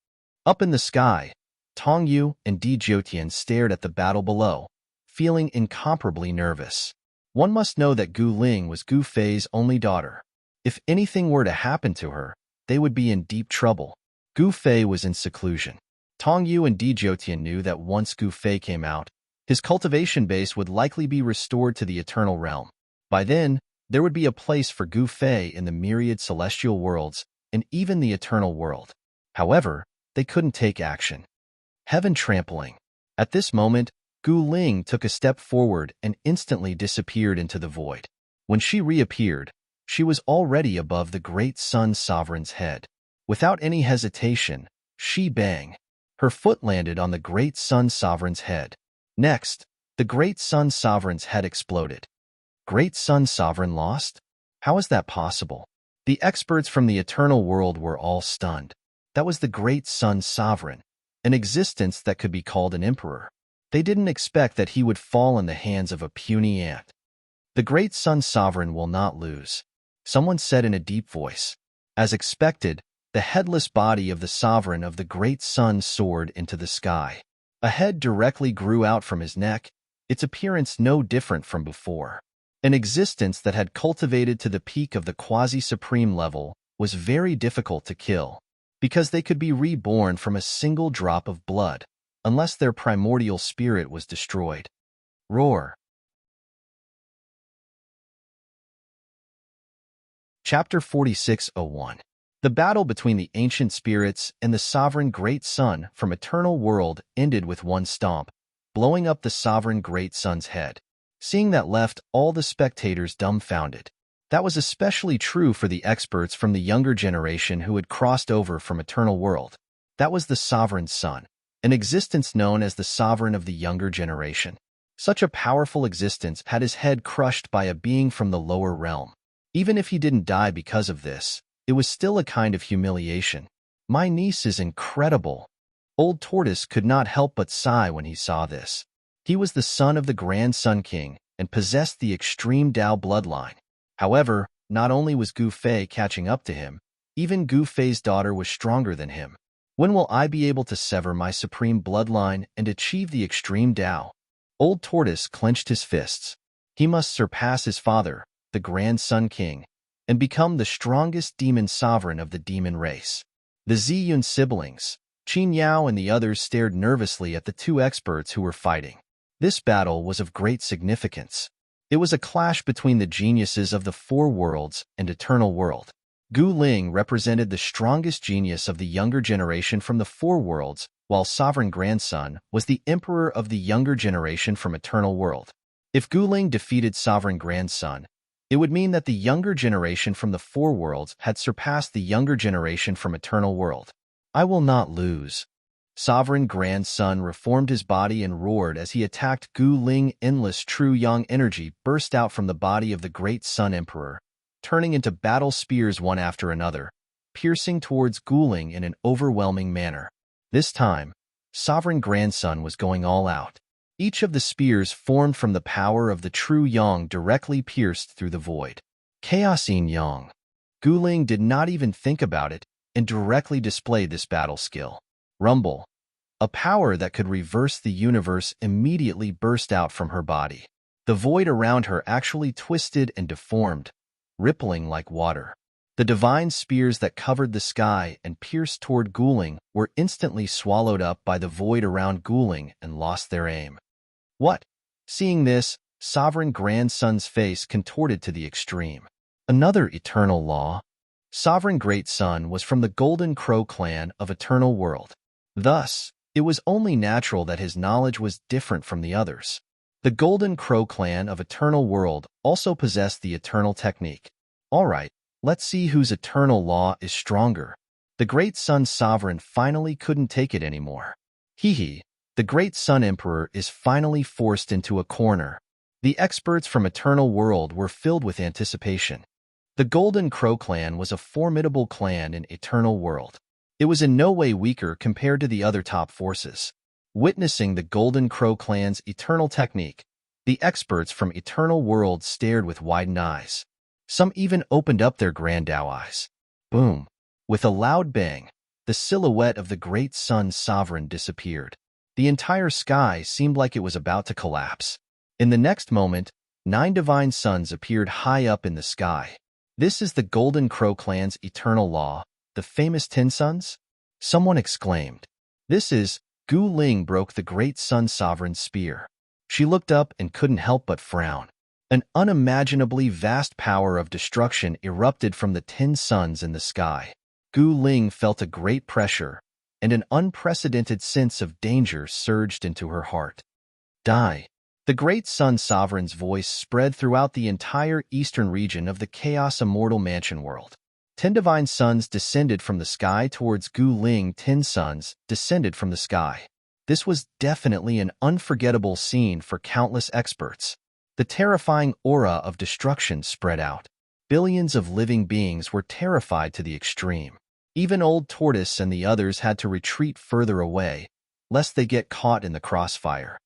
Up in the sky, Tong Yu and Di Jiutian stared at the battle below, feeling incomparably nervous. One must know that Gu Ling was Gu Fei's only daughter. If anything were to happen to her, they would be in deep trouble. Gu Fei was in seclusion. Tong Yu and Di Jiutian knew that once Gu Fei came out, his cultivation base would likely be restored to the eternal realm. By then, there would be a place for Gu Fei in the myriad celestial worlds and even the eternal world. However, they couldn't take action. Heaven trampling. At this moment, Gu Ling took a step forward and instantly disappeared into the void. When she reappeared, she was already above the great Sun Sovereign's head. Without any hesitation, she bang. Her foot landed on the great Sun Sovereign's head. Next, the great Sun Sovereign's head exploded. Great Sun Sovereign lost? How is that possible? The experts from the eternal world were all stunned. That was the great Sun Sovereign, an existence that could be called an emperor. They didn't expect that he would fall in the hands of a puny ant. The great Sun Sovereign will not lose, someone said in a deep voice. As expected, the headless body of the sovereign of the great sun soared into the sky. A head directly grew out from his neck, its appearance no different from before. An existence that had cultivated to the peak of the quasi-supreme level was very difficult to kill, because they could be reborn from a single drop of blood, unless their primordial spirit was destroyed. Roar. Chapter 46:01. The battle between the ancient spirits and the sovereign great sun from eternal world ended with one stomp, blowing up the sovereign great sun's head. Seeing that left all the spectators dumbfounded. That was especially true for the experts from the younger generation who had crossed over from eternal world. That was the sovereign sun, an existence known as the sovereign of the younger generation. Such a powerful existence had his head crushed by a being from the lower realm. Even if he didn't die because of this, it was still a kind of humiliation. My niece is incredible. Old Tortoise could not help but sigh when he saw this. He was the son of the Grand Sun King and possessed the extreme Dao bloodline. However, not only was Gu Fei catching up to him, even Gu Fei's daughter was stronger than him. When will I be able to sever my supreme bloodline and achieve the extreme Dao? Old Tortoise clenched his fists. He must surpass his father, the Grand Sun King, and become the strongest demon sovereign of the demon race. The Ziyun siblings, Qin Yao and the others stared nervously at the two experts who were fighting. This battle was of great significance. It was a clash between the geniuses of the four worlds and eternal world. Gu Ling represented the strongest genius of the younger generation from the four worlds, while Sovereign Grandson was the emperor of the younger generation from eternal world. If Gu Ling defeated Sovereign Grandson, It would mean that the younger generation from the Four Worlds had surpassed the younger generation from Eternal World. I will not lose. Sovereign Grandson reformed his body and roared as he attacked Gu Ling. Endless true yang energy burst out from the body of the Great Sun Emperor, turning into battle spears one after another, piercing towards Gu Ling in an overwhelming manner. This time, Sovereign Grandson was going all out. Each of the spears formed from the power of the true yang directly pierced through the void. Chaos Yin Yang. Gu Ling did not even think about it and directly displayed this battle skill. Rumble. A power that could reverse the universe immediately burst out from her body. The void around her actually twisted and deformed, rippling like water. The divine spears that covered the sky and pierced toward Gu Ling were instantly swallowed up by the void around Gu Ling and lost their aim. What? Seeing this, Sovereign Grandson's face contorted to the extreme. Another eternal law. Sovereign Great Sun was from the Golden Crow clan of Eternal World. Thus, it was only natural that his knowledge was different from the others. The Golden Crow clan of Eternal World also possessed the Eternal Technique. Alright, let's see whose eternal law is stronger. The Great Sun Sovereign finally couldn't take it anymore. Hee. The Great Sun Emperor is finally forced into a corner. The experts from Eternal World were filled with anticipation. The Golden Crow clan was a formidable clan in Eternal World. It was in no way weaker compared to the other top forces. Witnessing the Golden Crow clan's eternal technique, the experts from Eternal World stared with widened eyes. Some even opened up their Grandao eyes. Boom! With a loud bang, the silhouette of the Great Sun Sovereign disappeared. The entire sky seemed like it was about to collapse. In the next moment, 9 divine suns appeared high up in the sky. This is the Golden Crow clan's eternal law, the famous 10 suns? Someone exclaimed. This is, Gu Ling broke the Great Sun Sovereign's spear. She looked up and couldn't help but frown. An unimaginably vast power of destruction erupted from the 10 suns in the sky. Gu Ling felt a great pressure, and an unprecedented sense of danger surged into her heart. Die. The Great Sun Sovereign's voice spread throughout the entire eastern region of the Chaos Immortal Mansion world. 10 divine suns descended from the sky towards Gu Ling. 10 suns descended from the sky. This was definitely an unforgettable scene for countless experts. The terrifying aura of destruction spread out. Billions of living beings were terrified to the extreme. Even Old Tortoise and the others had to retreat further away, lest they get caught in the crossfire.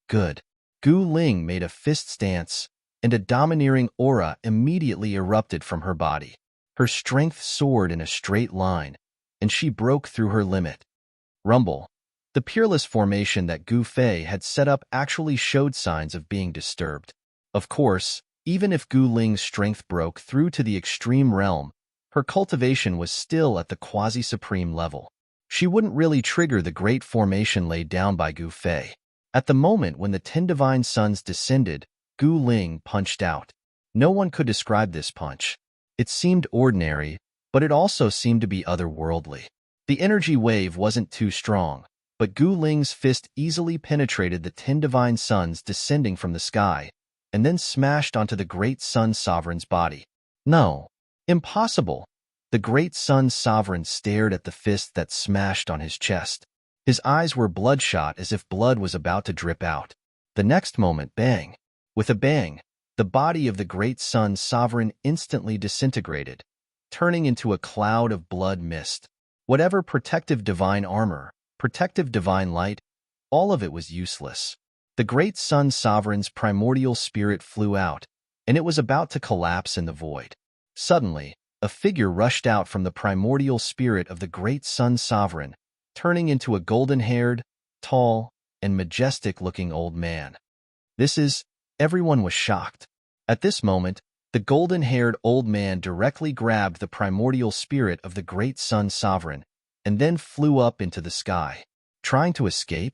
Good. Gu Ling made a fist stance, and a domineering aura immediately erupted from her body. Her strength soared in a straight line, and she broke through her limit. Rumble. The peerless formation that Gu Fei had set up actually showed signs of being disturbed. Of course, even if Gu Ling's strength broke through to the extreme realm, her cultivation was still at the quasi-supreme level. She wouldn't really trigger the great formation laid down by Gu Fei. At the moment when the 10 divine suns descended, Gu Ling punched out. No one could describe this punch. It seemed ordinary, but it also seemed to be otherworldly. The energy wave wasn't too strong, but Gu Ling's fist easily penetrated the 10 divine suns descending from the sky, and then smashed onto the Great Sun Sovereign's body. No. Impossible. The Great Sun Sovereign stared at the fist that smashed on his chest. His eyes were bloodshot as if blood was about to drip out. The next moment, bang. With a bang, the body of the Great Sun Sovereign instantly disintegrated, turning into a cloud of blood mist. Whatever protective divine armor, protective divine light, all of it was useless. The Great Sun Sovereign's primordial spirit flew out, and it was about to collapse in the void. Suddenly, a figure rushed out from the primordial spirit of the Great Sun Sovereign, turning into a golden-haired, tall, and majestic-looking old man. Everyone was shocked. At this moment, the golden-haired old man directly grabbed the primordial spirit of the Great Sun Sovereign and then flew up into the sky. Trying to escape?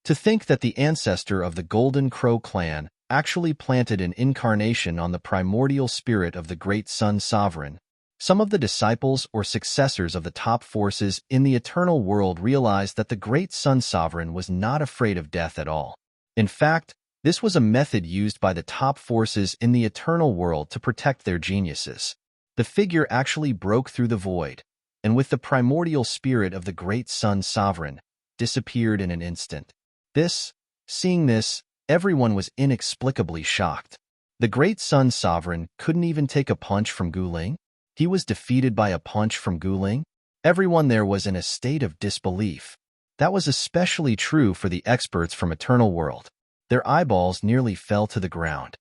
To think that the ancestor of the Golden Crow clan actually planted an incarnation on the primordial spirit of the Great Sun Sovereign. Some of the disciples or successors of the top forces in the eternal world realized that the Great Sun Sovereign was not afraid of death at all. In fact, This was a method used by the top forces in the eternal world to protect their geniuses. The figure actually broke through the void, and with the primordial spirit of the great sun sovereign, disappeared in an instant. Seeing this, everyone was inexplicably shocked. The great sun sovereign couldn't even take a punch from Gu Ling? He was defeated by a punch from Gu Ling? Everyone there was in a state of disbelief. That was especially true for the experts from Eternal World. Their eyeballs nearly fell to the ground.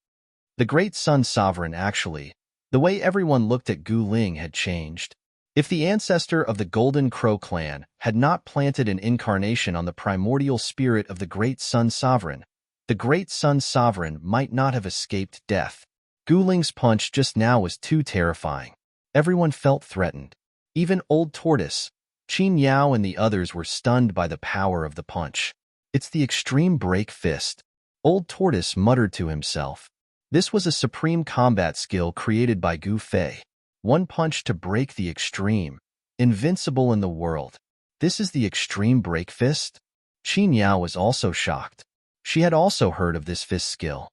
The great sun sovereign actually, the way everyone looked at Gu Ling had changed. If the ancestor of the Golden Crow clan had not planted an incarnation on the primordial spirit of the great sun sovereign, the great sun sovereign might not have escaped death. Gu Ling's punch just now was too terrifying. Everyone felt threatened. Even Old Tortoise, Qin Yao and the others were stunned by the power of the punch. It's the extreme break fist. Old Tortoise muttered to himself. This was a supreme combat skill created by Gu Fei. One punch to break the extreme. Invincible in the world. This is the extreme break fist? Qin Yao was also shocked. She had also heard of this fist skill.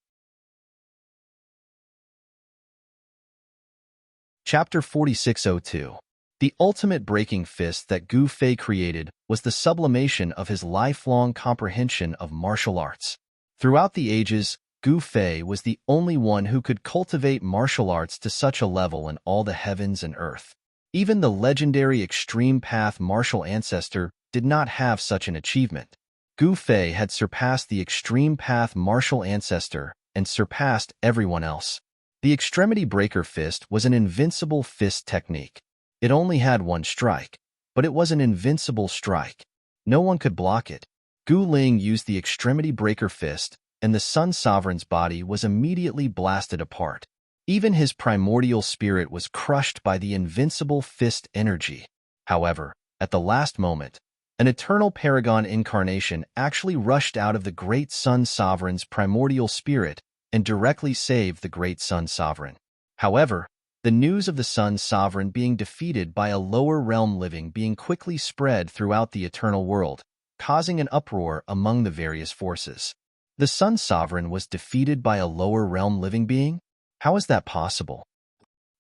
Chapter 4602. The ultimate breaking fist that Gu Fei created was the sublimation of his lifelong comprehension of martial arts. Throughout the ages, Gu Fei was the only one who could cultivate martial arts to such a level in all the heavens and earth. Even the legendary Extreme Path martial ancestor did not have such an achievement. Gu Fei had surpassed the Extreme Path martial ancestor and surpassed everyone else. The Extremity Breaker Fist was an invincible fist technique. It only had one strike, but it was an invincible strike. No one could block it. Gu Ling used the Extremity Breaker Fist, and the Sun Sovereign's body was immediately blasted apart. Even his primordial spirit was crushed by the invincible fist energy. However, at the last moment, an eternal paragon incarnation actually rushed out of the Great Sun Sovereign's primordial spirit and directly saved the Great Sun Sovereign. However, the news of the Sun Sovereign being defeated by a lower realm living being quickly spread throughout the eternal world, causing an uproar among the various forces. The Sun Sovereign was defeated by a lower realm living being? How is that possible?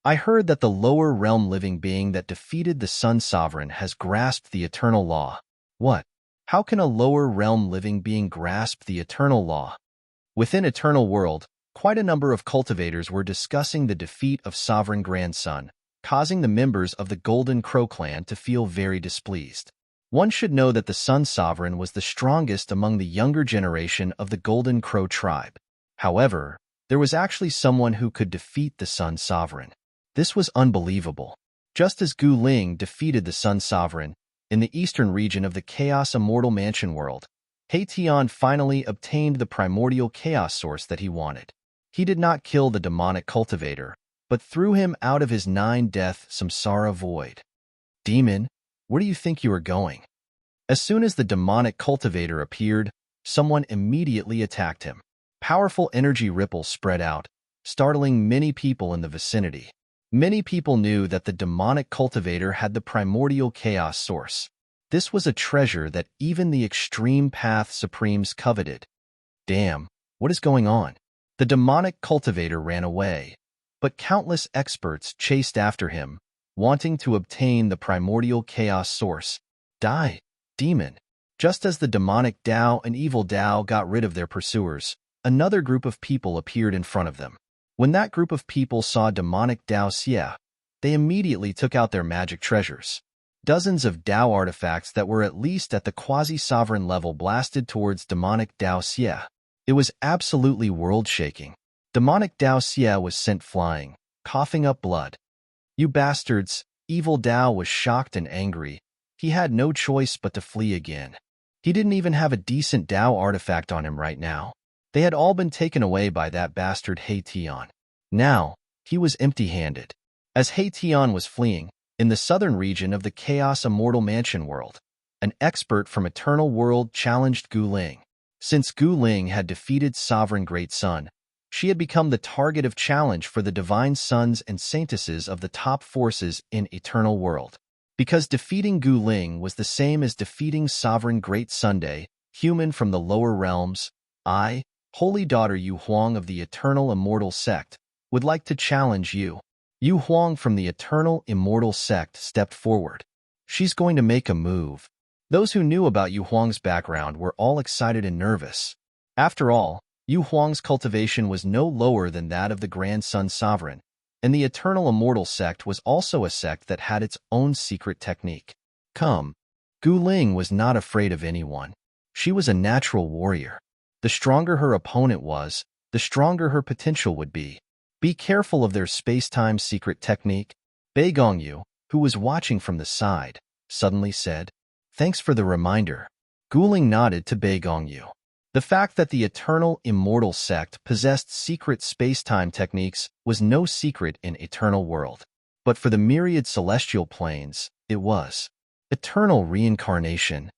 I heard that the lower realm living being that defeated the Sun Sovereign has grasped the eternal law. What? How can a lower realm living being grasp the eternal law? Within Eternal World, quite a number of cultivators were discussing the defeat of Sovereign Grandson, causing the members of the Golden Crow clan to feel very displeased. One should know that the Sun Sovereign was the strongest among the younger generation of the Golden Crow tribe. However, there was actually someone who could defeat the Sun Sovereign. This was unbelievable. Just as Gu Ling defeated the Sun Sovereign in the eastern region of the Chaos Immortal Mansion world, He Tian finally obtained the primordial chaos source that he wanted. He did not kill the demonic cultivator, but threw him out of his 9-death samsara void. Demon, where do you think you are going? As soon as the demonic cultivator appeared, someone immediately attacked him. Powerful energy ripples spread out, startling many people in the vicinity. Many people knew that the demonic cultivator had the primordial chaos source. This was a treasure that even the Extreme Path Supremes coveted. Damn, what is going on? The demonic cultivator ran away, but countless experts chased after him, wanting to obtain the primordial chaos source. Die, demon. Just as the demonic Dao and evil Dao got rid of their pursuers, another group of people appeared in front of them. When that group of people saw demonic Dao Xie, they immediately took out their magic treasures. Dozens of Dao artifacts that were at least at the quasi-sovereign level blasted towards demonic Dao Xie. It was absolutely world-shaking. Demonic Dao Xie was sent flying, coughing up blood. You bastards! Evil Dao was shocked and angry. He had no choice but to flee again. He didn't even have a decent Dao artifact on him right now. They had all been taken away by that bastard He Tian. Now, he was empty-handed. As He Tian was fleeing, in the southern region of the Chaos Immortal Mansion world, an expert from Eternal World challenged Gu Ling. Since Gu Ling had defeated Sovereign Great Sun, she had become the target of challenge for the divine sons and saintesses of the top forces in Eternal World. Because defeating Gu Ling was the same as defeating Sovereign Great Sunday, human from the lower realms, Holy daughter Yu Huang of the Eternal Immortal Sect would like to challenge you. Yu Huang from the Eternal Immortal Sect stepped forward. She's going to make a move. Those who knew about Yu Huang's background were all excited and nervous. After all, Yu Huang's cultivation was no lower than that of the Grand Sun Sovereign, and the Eternal Immortal Sect was also a sect that had its own secret technique. Come. Gu Ling was not afraid of anyone. She was a natural warrior. The stronger her opponent was, the stronger her potential would be. Be careful of their space-time secret technique. Bei Gongyu, who was watching from the side, suddenly said, "Thanks for the reminder." Gu Ling nodded to Bei Gongyu. The fact that the Eternal Immortal Sect possessed secret space-time techniques was no secret in Eternal World. But for the myriad celestial planes, it was. Eternal reincarnation.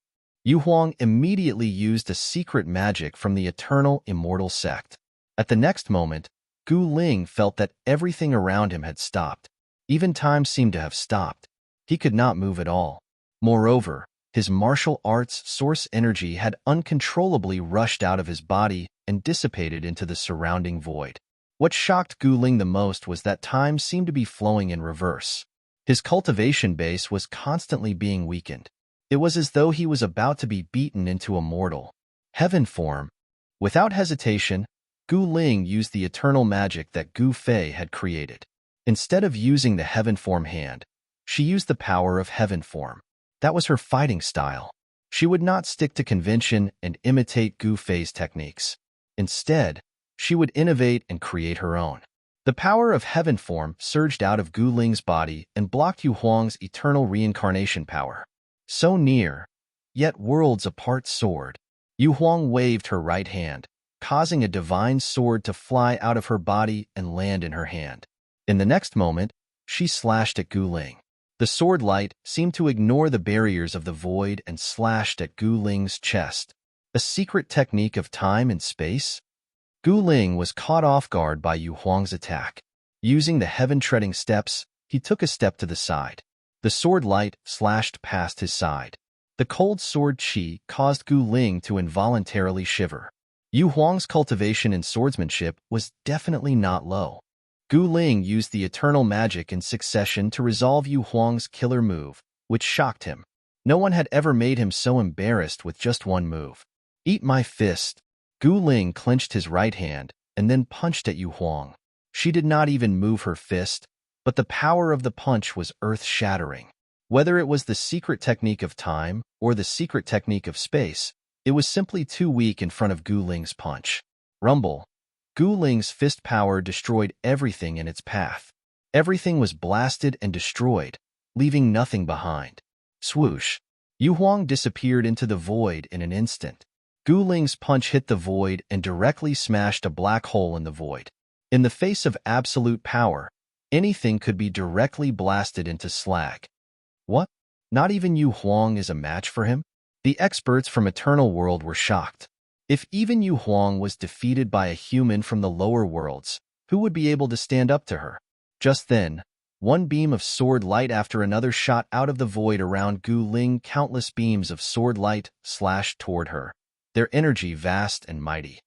Yu Huang immediately used a secret magic from the Eternal Immortal Sect. At the next moment, Gu Ling felt that everything around him had stopped. Even time seemed to have stopped. He could not move at all. Moreover, his martial arts source energy had uncontrollably rushed out of his body and dissipated into the surrounding void. What shocked Gu Ling the most was that time seemed to be flowing in reverse. His cultivation base was constantly being weakened. It was as though he was about to be beaten into a mortal heaven form. Without hesitation, Gu Ling used the eternal magic that Gu Fei had created. Instead of using the heaven form hand, she used the power of heaven form. That was her fighting style. She would not stick to convention and imitate Gu Fei's techniques. Instead, she would innovate and create her own. The power of heaven form surged out of Gu Ling's body and blocked Yu Huang's eternal reincarnation power. So near, yet worlds apart sword. Yu Huang waved her right hand, causing a divine sword to fly out of her body and land in her hand. In the next moment, she slashed at Gu Ling. The sword light seemed to ignore the barriers of the void and slashed at Gu Ling's chest. A secret technique of time and space? Gu Ling was caught off guard by Yu Huang's attack. Using the heaven-treading steps, he took a step to the side. The sword light slashed past his side. The cold sword chi caused Gu Ling to involuntarily shiver. Yu Huang's cultivation in swordsmanship was definitely not low. Gu Ling used the eternal magic in succession to resolve Yu Huang's killer move, which shocked him. No one had ever made him so embarrassed with just one move. Eat my fist. Gu Ling clenched his right hand and then punched at Yu Huang. She did not even move her fist, but the power of the punch was earth-shattering. Whether it was the secret technique of time or the secret technique of space, it was simply too weak in front of Gu Ling's punch. Rumble. Gu Ling's fist power destroyed everything in its path. Everything was blasted and destroyed, leaving nothing behind. Swoosh. Yu Huang disappeared into the void in an instant. Gu Ling's punch hit the void and directly smashed a black hole in the void. In the face of absolute power, anything could be directly blasted into slag. What? Not even Yu Huang is a match for him? The experts from Eternal World were shocked. If even Yu Huang was defeated by a human from the lower worlds, who would be able to stand up to her? Just then, one beam of sword light after another shot out of the void around Gu Ling. Countless beams of sword light slashed toward her, their energy vast and mighty.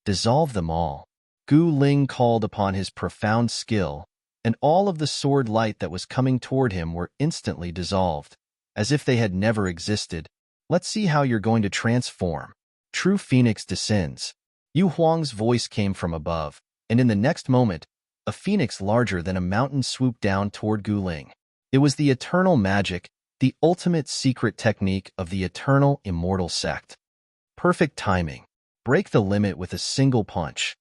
Dissolve them all. Gu Ling called upon his profound skill, and all of the sword light that was coming toward him were instantly dissolved, as if they had never existed. Let's see how you're going to transform. True Phoenix descends. Yu Huang's voice came from above, and in the next moment, a phoenix larger than a mountain swooped down toward Gu Ling. It was the eternal magic, the ultimate secret technique of the Eternal Immortal Sect. Perfect timing. Break the limit with a single punch.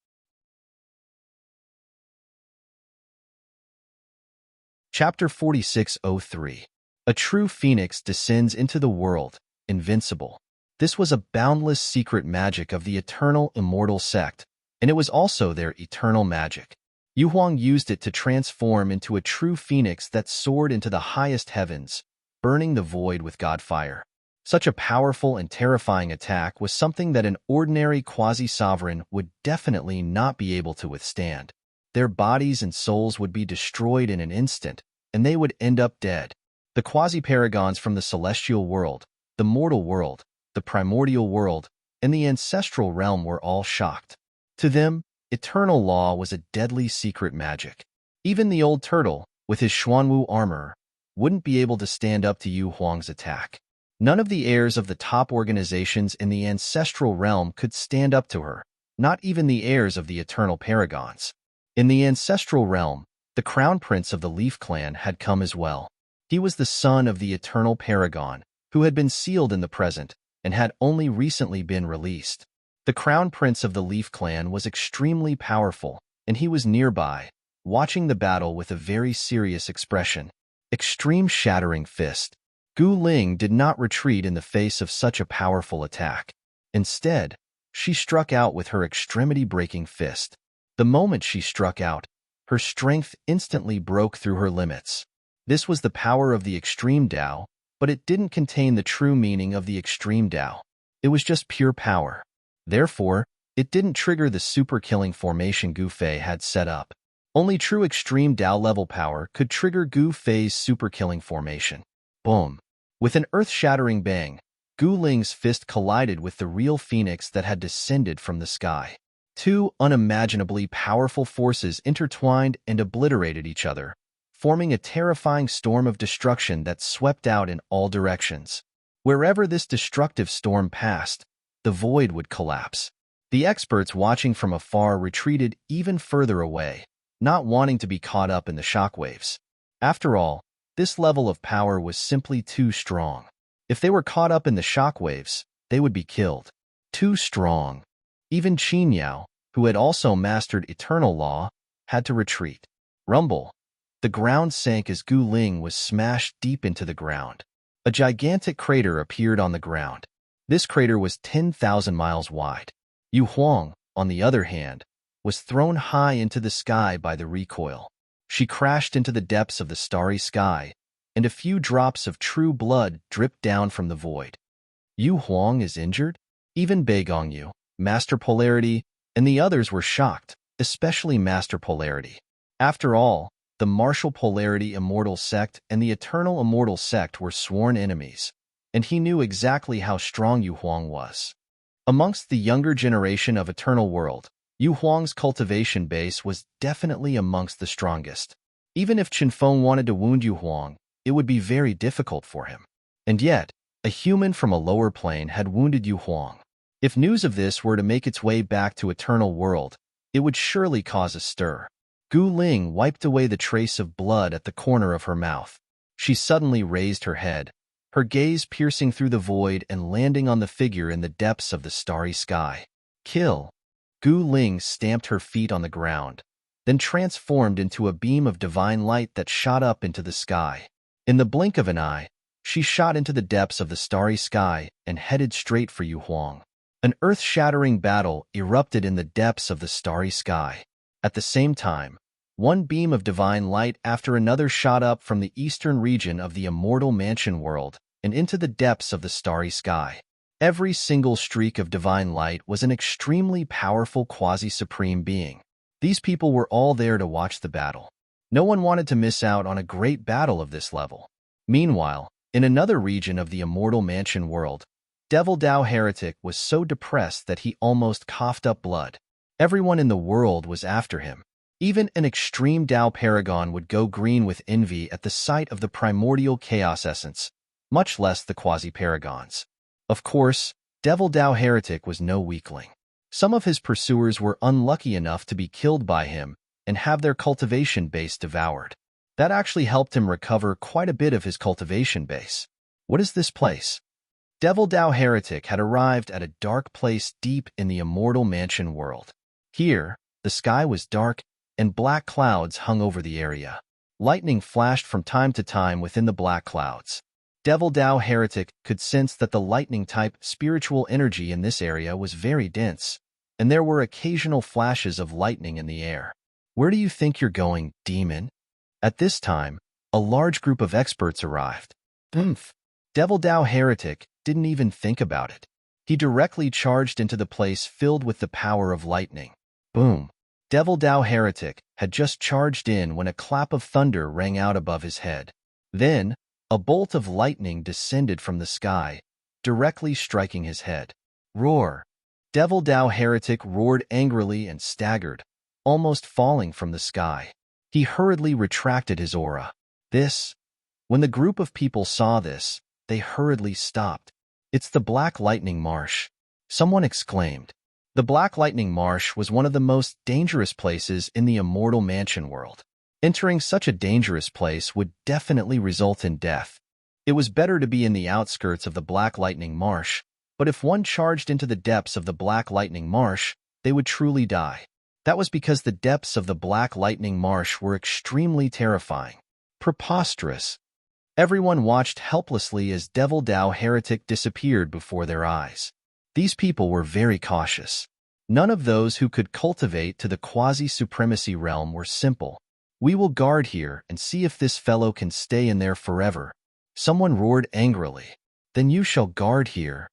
Chapter 4603. A true phoenix descends into the world, invincible. This was a boundless secret magic of the Eternal Immortal Sect, and it was also their eternal magic. Yu Huang used it to transform into a true phoenix that soared into the highest heavens, burning the void with god fire. Such a powerful and terrifying attack was something that an ordinary quasi-sovereign would definitely not be able to withstand. Their bodies and souls would be destroyed in an instant, and they would end up dead. The quasi-paragons from the celestial world, the mortal world, the primordial world, and the ancestral realm were all shocked. To them, eternal law was a deadly secret magic. Even the old turtle, with his Xuanwu armor, wouldn't be able to stand up to Yu Huang's attack. None of the heirs of the top organizations in the ancestral realm could stand up to her, not even the heirs of the eternal paragons. In the ancestral realm, the crown prince of the Leaf clan had come as well. He was the son of the eternal paragon, who had been sealed in the present and had only recently been released. The crown prince of the Leaf clan was extremely powerful, and he was nearby, watching the battle with a very serious expression. Extreme shattering fist. Gu Ling did not retreat in the face of such a powerful attack. Instead, she struck out with her extremity-breaking fist. The moment she struck out, her strength instantly broke through her limits. This was the power of the extreme Dao, but it didn't contain the true meaning of the extreme Dao. It was just pure power. Therefore, it didn't trigger the super-killing formation Gu Fei had set up. Only true extreme Dao level power could trigger Gu Fei's super-killing formation. Boom! With an earth-shattering bang, Gu Ling's fist collided with the real phoenix that had descended from the sky. Two unimaginably powerful forces intertwined and obliterated each other, forming a terrifying storm of destruction that swept out in all directions. Wherever this destructive storm passed, the void would collapse. The experts watching from afar retreated even further away, not wanting to be caught up in the shockwaves. After all, this level of power was simply too strong. If they were caught up in the shockwaves, they would be killed. Too strong. Even Qin Yao, who had also mastered eternal law, had to retreat. Rumble. The ground sank as Gu Ling was smashed deep into the ground. A gigantic crater appeared on the ground. This crater was 10,000 miles wide. Yu Huang, on the other hand, was thrown high into the sky by the recoil. She crashed into the depths of the starry sky, and a few drops of true blood dripped down from the void. Yu Huang is injured? Even Beigongyu, Master Polarity, and the others were shocked, especially Master Polarity. After all, the Martial Polarity Immortal Sect and the Eternal Immortal Sect were sworn enemies, and he knew exactly how strong Yu Huang was. Amongst the younger generation of Eternal World, Yu Huang's cultivation base was definitely amongst the strongest. Even if Qinfeng wanted to wound Yu Huang, it would be very difficult for him. And yet, a human from a lower plane had wounded Yu Huang. If news of this were to make its way back to Eternal World, it would surely cause a stir. Gu Ling wiped away the trace of blood at the corner of her mouth. She suddenly raised her head, her gaze piercing through the void and landing on the figure in the depths of the starry sky. Kill! Gu Ling stamped her feet on the ground, then transformed into a beam of divine light that shot up into the sky. In the blink of an eye, she shot into the depths of the starry sky and headed straight for Yu Huang. An earth-shattering battle erupted in the depths of the starry sky. At the same time, one beam of divine light after another shot up from the eastern region of the immortal mansion world and into the depths of the starry sky. Every single streak of divine light was an extremely powerful quasi-supreme being. These people were all there to watch the battle. No one wanted to miss out on a great battle of this level. Meanwhile, in another region of the immortal mansion world, Devil Dao Heretic was so depressed that he almost coughed up blood. Everyone in the world was after him. Even an extreme Dao Paragon would go green with envy at the sight of the primordial chaos essence, much less the quasi-paragons. Of course, Devil Dao Heretic was no weakling. Some of his pursuers were unlucky enough to be killed by him and have their cultivation base devoured. That actually helped him recover quite a bit of his cultivation base. What is this place? Devil Dao Heretic had arrived at a dark place deep in the immortal mansion world. Here, the sky was dark and black clouds hung over the area. Lightning flashed from time to time within the black clouds. Devil Dao Heretic could sense that the lightning-type spiritual energy in this area was very dense, and there were occasional flashes of lightning in the air. Where do you think you're going, demon? At this time, a large group of experts arrived. Devil Dao Heretic didn't even think about it. He directly charged into the place filled with the power of lightning. Boom! Devil Dao Heretic had just charged in when a clap of thunder rang out above his head. Then, a bolt of lightning descended from the sky, directly striking his head. Roar! Devil Dao Heretic roared angrily and staggered, almost falling from the sky. He hurriedly retracted his aura. When the group of people saw this, they hurriedly stopped. "It's the Black Lightning Marsh," someone exclaimed. The Black Lightning Marsh was one of the most dangerous places in the Immortal Mansion world. Entering such a dangerous place would definitely result in death. It was better to be in the outskirts of the Black Lightning Marsh, but if one charged into the depths of the Black Lightning Marsh, they would truly die. That was because the depths of the Black Lightning Marsh were extremely terrifying. Preposterous. Everyone watched helplessly as Devil Dao Heretic disappeared before their eyes. These people were very cautious. None of those who could cultivate to the quasi-supremacy realm were simple. "We will guard here and see if this fellow can stay in there forever," someone roared angrily. "Then you shall guard here."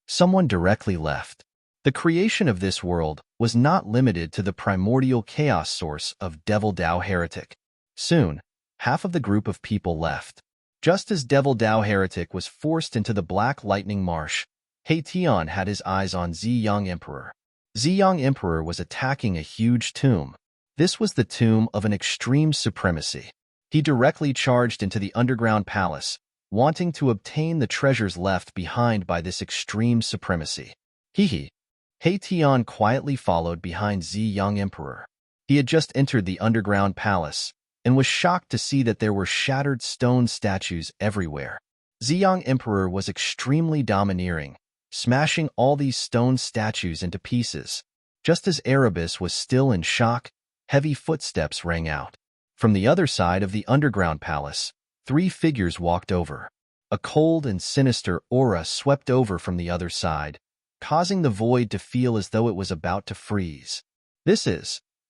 Someone directly left. The creation of this world was not limited to the primordial chaos source of Devil Dao Heretic. Soon, half of the group of people left. Just as Devil Dao Heretic was forced into the Black Lightning Marsh, Tian had his eyes on Ziyang Emperor. Ziyang Emperor was attacking a huge tomb. This was the tomb of an extreme supremacy. He directly charged into the underground palace, wanting to obtain the treasures left behind by this extreme supremacy. Tian quietly followed behind Ziyang Emperor. He had just entered the underground palace and was shocked to see that there were shattered stone statues everywhere. Ziyang Emperor was extremely domineering, smashing all these stone statues into pieces. Just as Erebus was still in shock, heavy footsteps rang out. From the other side of the underground palace, 3 figures walked over. A cold and sinister aura swept over from the other side, causing the void to feel as though it was about to freeze.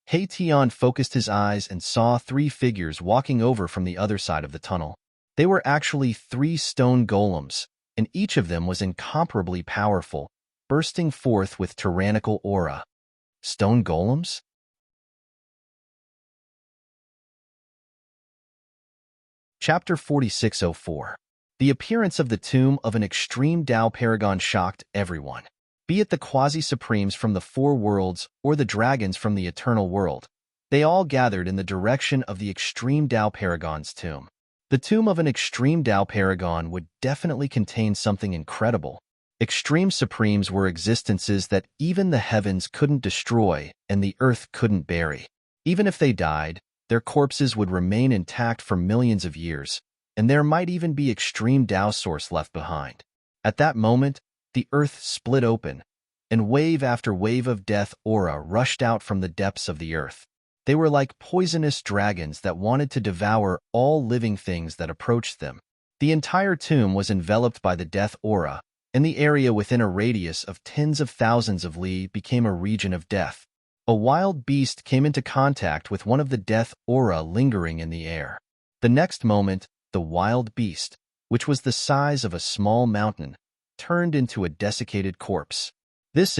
Tian focused his eyes and saw 3 figures walking over from the other side of the tunnel. They were actually 3 stone golems, and each of them was incomparably powerful, bursting forth with tyrannical aura. Stone golems? Chapter 4604. The appearance of the tomb of an extreme Dao paragon shocked everyone. Be it the quasi-supremes from the 4 worlds or the dragons from the eternal world, they all gathered in the direction of the extreme Dao paragon's tomb. The tomb of an extreme Dao paragon would definitely contain something incredible. Extreme supremes were existences that even the heavens couldn't destroy and the earth couldn't bury. Even if they died, their corpses would remain intact for millions of years, and there might even be extreme Dao source left behind. At that moment, the earth split open, and wave after wave of death aura rushed out from the depths of the earth. They were like poisonous dragons that wanted to devour all living things that approached them. The entire tomb was enveloped by the death aura, and the area within a radius of tens of thousands of li became a region of death. A wild beast came into contact with one of the death aura lingering in the air. The next moment, the wild beast, which was the size of a small mountain, turned into a desiccated corpse. This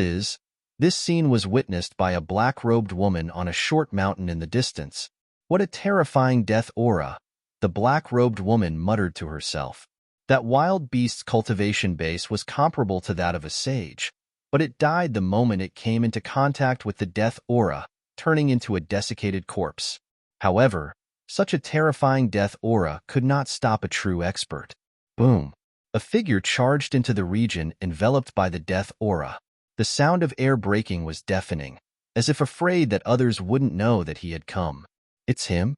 scene was witnessed by a black-robed woman on a short mountain in the distance. "What a terrifying death aura," the black-robed woman muttered to herself. That wild beast's cultivation base was comparable to that of a sage, but it died the moment it came into contact with the death aura, turning into a desiccated corpse. However, such a terrifying death aura could not stop a true expert. Boom! A figure charged into the region enveloped by the death aura. The sound of air breaking was deafening, as if afraid that others wouldn't know that he had come. "It's him?"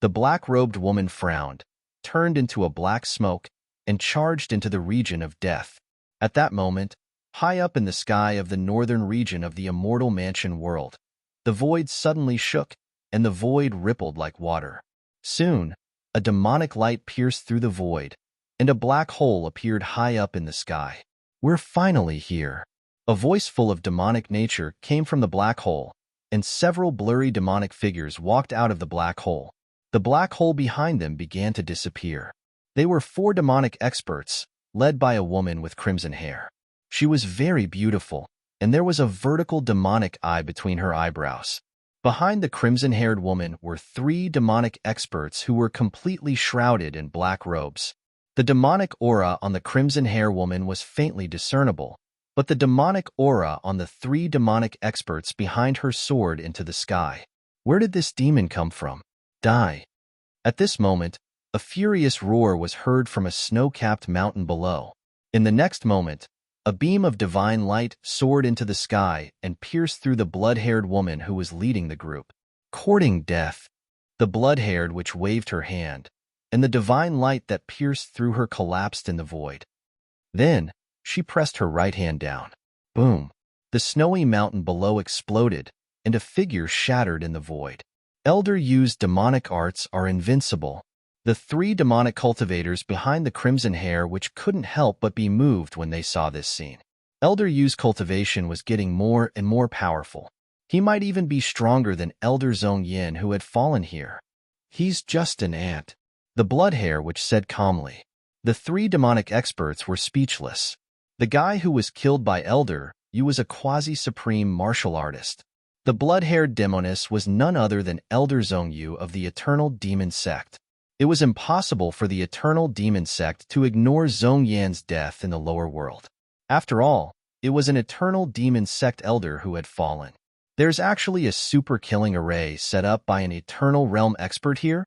The black-robed woman frowned, turned into a black smoke, and charged into the region of death. At that moment, high up in the sky of the northern region of the Immortal Mansion world, the void suddenly shook, and the void rippled like water. Soon, a demonic light pierced through the void, and a black hole appeared high up in the sky. "We're finally here." A voice full of demonic nature came from the black hole, and several blurry demonic figures walked out of the black hole. The black hole behind them began to disappear. They were 4 demonic experts, led by a woman with crimson hair. She was very beautiful, and there was a vertical demonic eye between her eyebrows. Behind the crimson-haired woman were 3 demonic experts who were completely shrouded in black robes. The demonic aura on the crimson hair woman was faintly discernible, but the demonic aura on the three demonic experts behind her soared into the sky. Where did this demon come from? Die. At this moment, a furious roar was heard from a snow-capped mountain below. In the next moment, a beam of divine light soared into the sky and pierced through the blood-haired woman who was leading the group. Courting death, the blood-haired which waved her hand, and the divine light that pierced through her collapsed in the void. Then, she pressed her right hand down. Boom! The snowy mountain below exploded, and a figure shattered in the void. Elder Yu's demonic arts are invincible. The three demonic cultivators behind the crimson hair which couldn't help but be moved when they saw this scene. Elder Yu's cultivation was getting more and more powerful. He might even be stronger than Elder Zhong Yin who had fallen here. He's just an ant. The blood hair which said calmly. The three demonic experts were speechless. The guy who was killed by Elder Yu was a quasi-supreme martial artist. The blood-haired demoness was none other than Elder Zhong Yu of the Eternal Demon Sect. It was impossible for the Eternal Demon Sect to ignore Zhong Yan's death in the lower world. After all, it was an Eternal Demon Sect elder who had fallen. There's actually a super-killing array set up by an Eternal Realm expert here.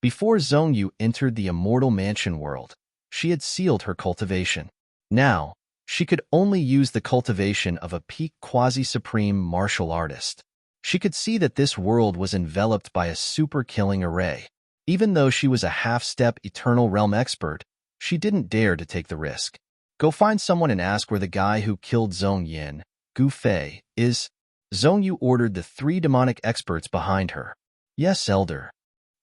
Before Zhong Yu entered the Immortal Mansion world, she had sealed her cultivation. Now, she could only use the cultivation of a peak quasi-supreme martial artist. She could see that this world was enveloped by a super-killing array. Even though she was a half-step Eternal Realm expert, she didn't dare to take the risk. Go find someone and ask where the guy who killed Zhong Yin, Gu Fei, is. Zhong Yu ordered the three demonic experts behind her. Yes, Elder.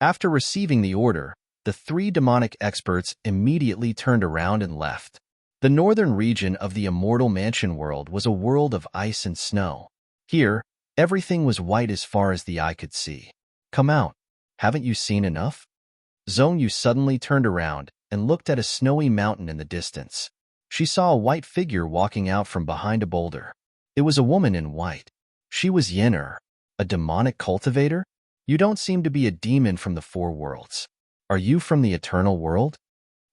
After receiving the order, the three demonic experts immediately turned around and left. The northern region of the Immortal Mansion world was a world of ice and snow. Here, everything was white as far as the eye could see. Come out. Haven't you seen enough? Zhong Yu suddenly turned around and looked at a snowy mountain in the distance. She saw a white figure walking out from behind a boulder. It was a woman in white. She was Yin, a demonic cultivator? You don't seem to be a demon from the four worlds. Are you from the eternal world?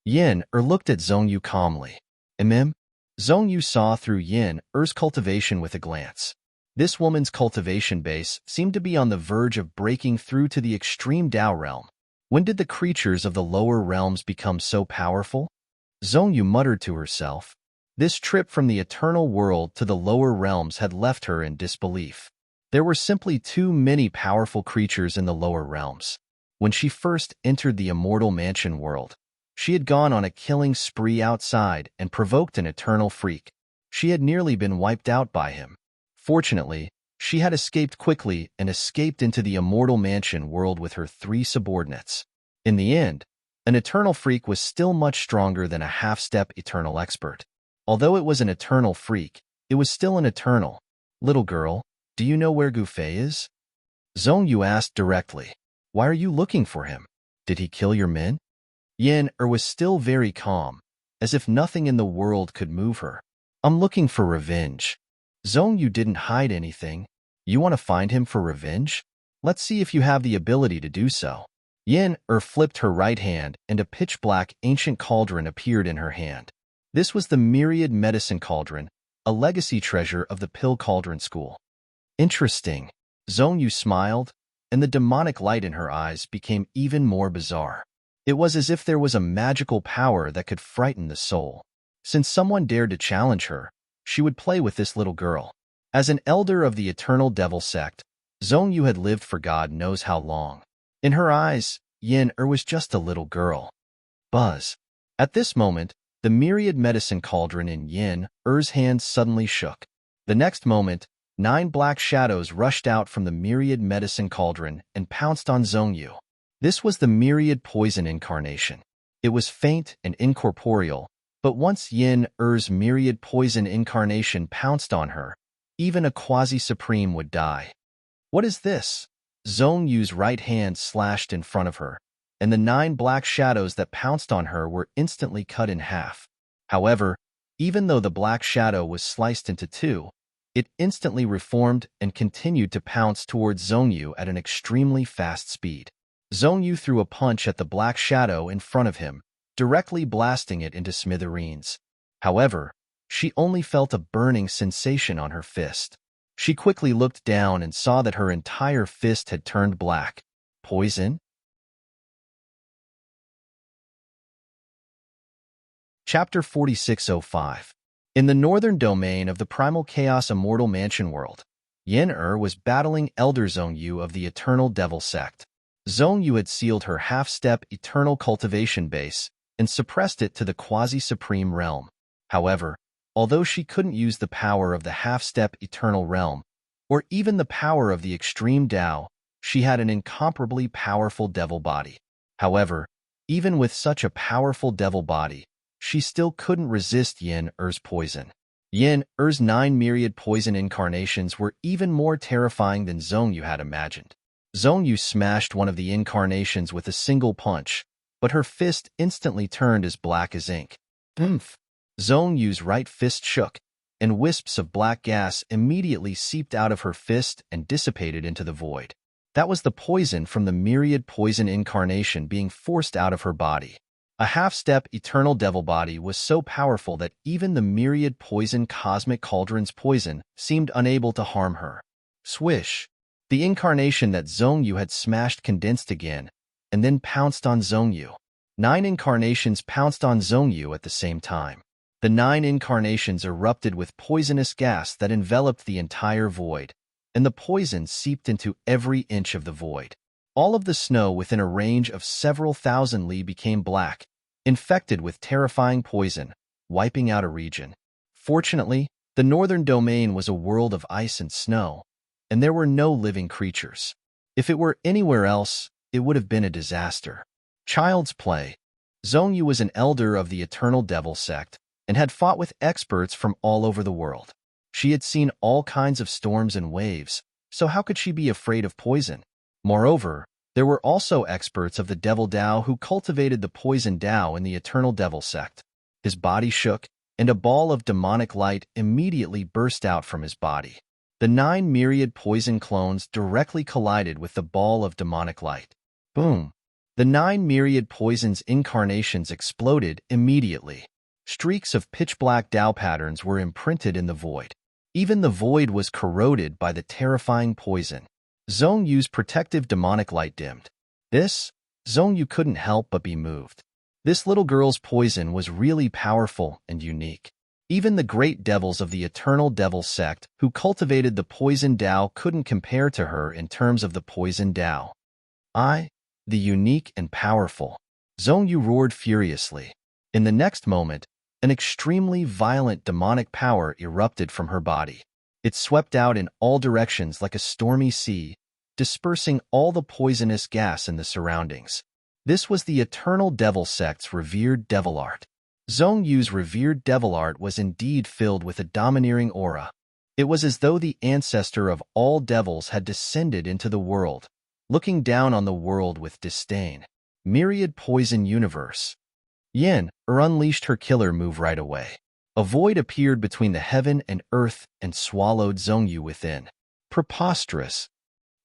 Yin looked at Zhong Yu calmly. Zhong Yu saw through Yin-er's cultivation with a glance. This woman's cultivation base seemed to be on the verge of breaking through to the extreme Dao realm. When did the creatures of the lower realms become so powerful? Zhong Yu muttered to herself. This trip from the eternal world to the lower realms had left her in disbelief. There were simply too many powerful creatures in the lower realms. When she first entered the Immortal Mansion world, she had gone on a killing spree outside and provoked an eternal freak. She had nearly been wiped out by him. Fortunately, she had escaped quickly and escaped into the Immortal Mansion world with her three subordinates. In the end, an eternal freak was still much stronger than a half-step eternal expert. Although it was an eternal freak, it was still an eternal. Little girl, do you know where Gu Fei is? Zhong Yu asked directly. Why are you looking for him? Did he kill your men? Yin was still very calm, as if nothing in the world could move her. I'm looking for revenge. Zhong Yu didn't hide anything. You want to find him for revenge? Let's see if you have the ability to do so. Yin flipped her right hand and a pitch-black ancient cauldron appeared in her hand. This was the Myriad Medicine Cauldron, a legacy treasure of the Pill Cauldron School. Interesting. Zhong Yu smiled, and the demonic light in her eyes became even more bizarre. It was as if there was a magical power that could frighten the soul. Since someone dared to challenge her, she would play with this little girl. As an elder of the Eternal Devil Sect, Zhong Yu had lived for God knows how long. In her eyes, Yin was just a little girl. Buzz. At this moment, the Myriad Medicine Cauldron in Yin-er's hands suddenly shook. The next moment, 9 black shadows rushed out from the Myriad Medicine Cauldron and pounced on Zhong Yu. This was the Myriad Poison Incarnation. It was faint and incorporeal, but once Yin-er's Myriad Poison Incarnation pounced on her, even a quasi-supreme would die. What is this? Zhong Yu's right hand slashed in front of her, and the 9 black shadows that pounced on her were instantly cut in half. However, even though the black shadow was sliced into 2, it instantly reformed and continued to pounce towards Zhong Yu at an extremely fast speed. Zhong Yu threw a punch at the black shadow in front of him, directly blasting it into smithereens. However, She only felt a burning sensation on her fist. She quickly looked down and saw that her entire fist had turned black. Poison? Chapter 4605. In the northern domain of the Primal Chaos Immortal Mansion World, Yen was battling Elder Zhongyu of the Eternal Devil Sect. Zhongyu had sealed her half-step eternal cultivation base and suppressed it to the quasi-supreme realm. However, although she couldn't use the power of the half-step eternal realm, or even the power of the extreme Tao, she had an incomparably powerful devil body. However, even with such a powerful devil body, she still couldn't resist Yen-Er's poison. Yen-Er's 9 myriad poison incarnations were even more terrifying than Zhongyu had imagined. Zhongyu smashed one of the incarnations with a single punch, but her fist instantly turned as black as ink. Oomph! Zhongyu's right fist shook, and wisps of black gas immediately seeped out of her fist and dissipated into the void. That was the poison from the myriad poison incarnation being forced out of her body. A half-step eternal devil body was so powerful that even the myriad poison cosmic cauldron's poison seemed unable to harm her. Swish! The incarnation that Zhongyu had smashed condensed again, and then pounced on Zhongyu. 9 incarnations pounced on Zhongyu at the same time. The 9 incarnations erupted with poisonous gas that enveloped the entire void, and the poison seeped into every inch of the void. All of the snow within a range of several thousand li became black, infected with terrifying poison, wiping out a region. Fortunately, the northern domain was a world of ice and snow, and there were no living creatures. If it were anywhere else, it would have been a disaster. Child's play. Zhongyu was an elder of the Eternal Devil Sect and had fought with experts from all over the world. She had seen all kinds of storms and waves, so how could she be afraid of poison? Moreover, there were also experts of the Devil Tao who cultivated the poison Tao in the Eternal Devil Sect. His body shook, and a ball of demonic light immediately burst out from his body. The 9 myriad poison clones directly collided with the ball of demonic light. Boom! The 9 myriad poison's incarnations exploded immediately. Streaks of pitch-black Tao patterns were imprinted in the void. Even the void was corroded by the terrifying poison. Zhongyu's protective demonic light dimmed. Zhongyu couldn't help but be moved. This little girl's poison was really powerful and unique. Even the great devils of the Eternal Devil Sect who cultivated the poison Tao couldn't compare to her in terms of the poison Tao. The unique and powerful. Zhongyu roared furiously. In the next moment, an extremely violent demonic power erupted from her body. It swept out in all directions like a stormy sea, dispersing all the poisonous gas in the surroundings. This was the Eternal Devil Sect's revered devil art. Zhongyu's revered devil art was indeed filled with a domineering aura. It was as though the ancestor of all devils had descended into the world, looking down on the world with disdain. Myriad poison universe. Yen-Er unleashed her killer move right away. A void appeared between the heaven and earth and swallowed Zhongyu within. Preposterous.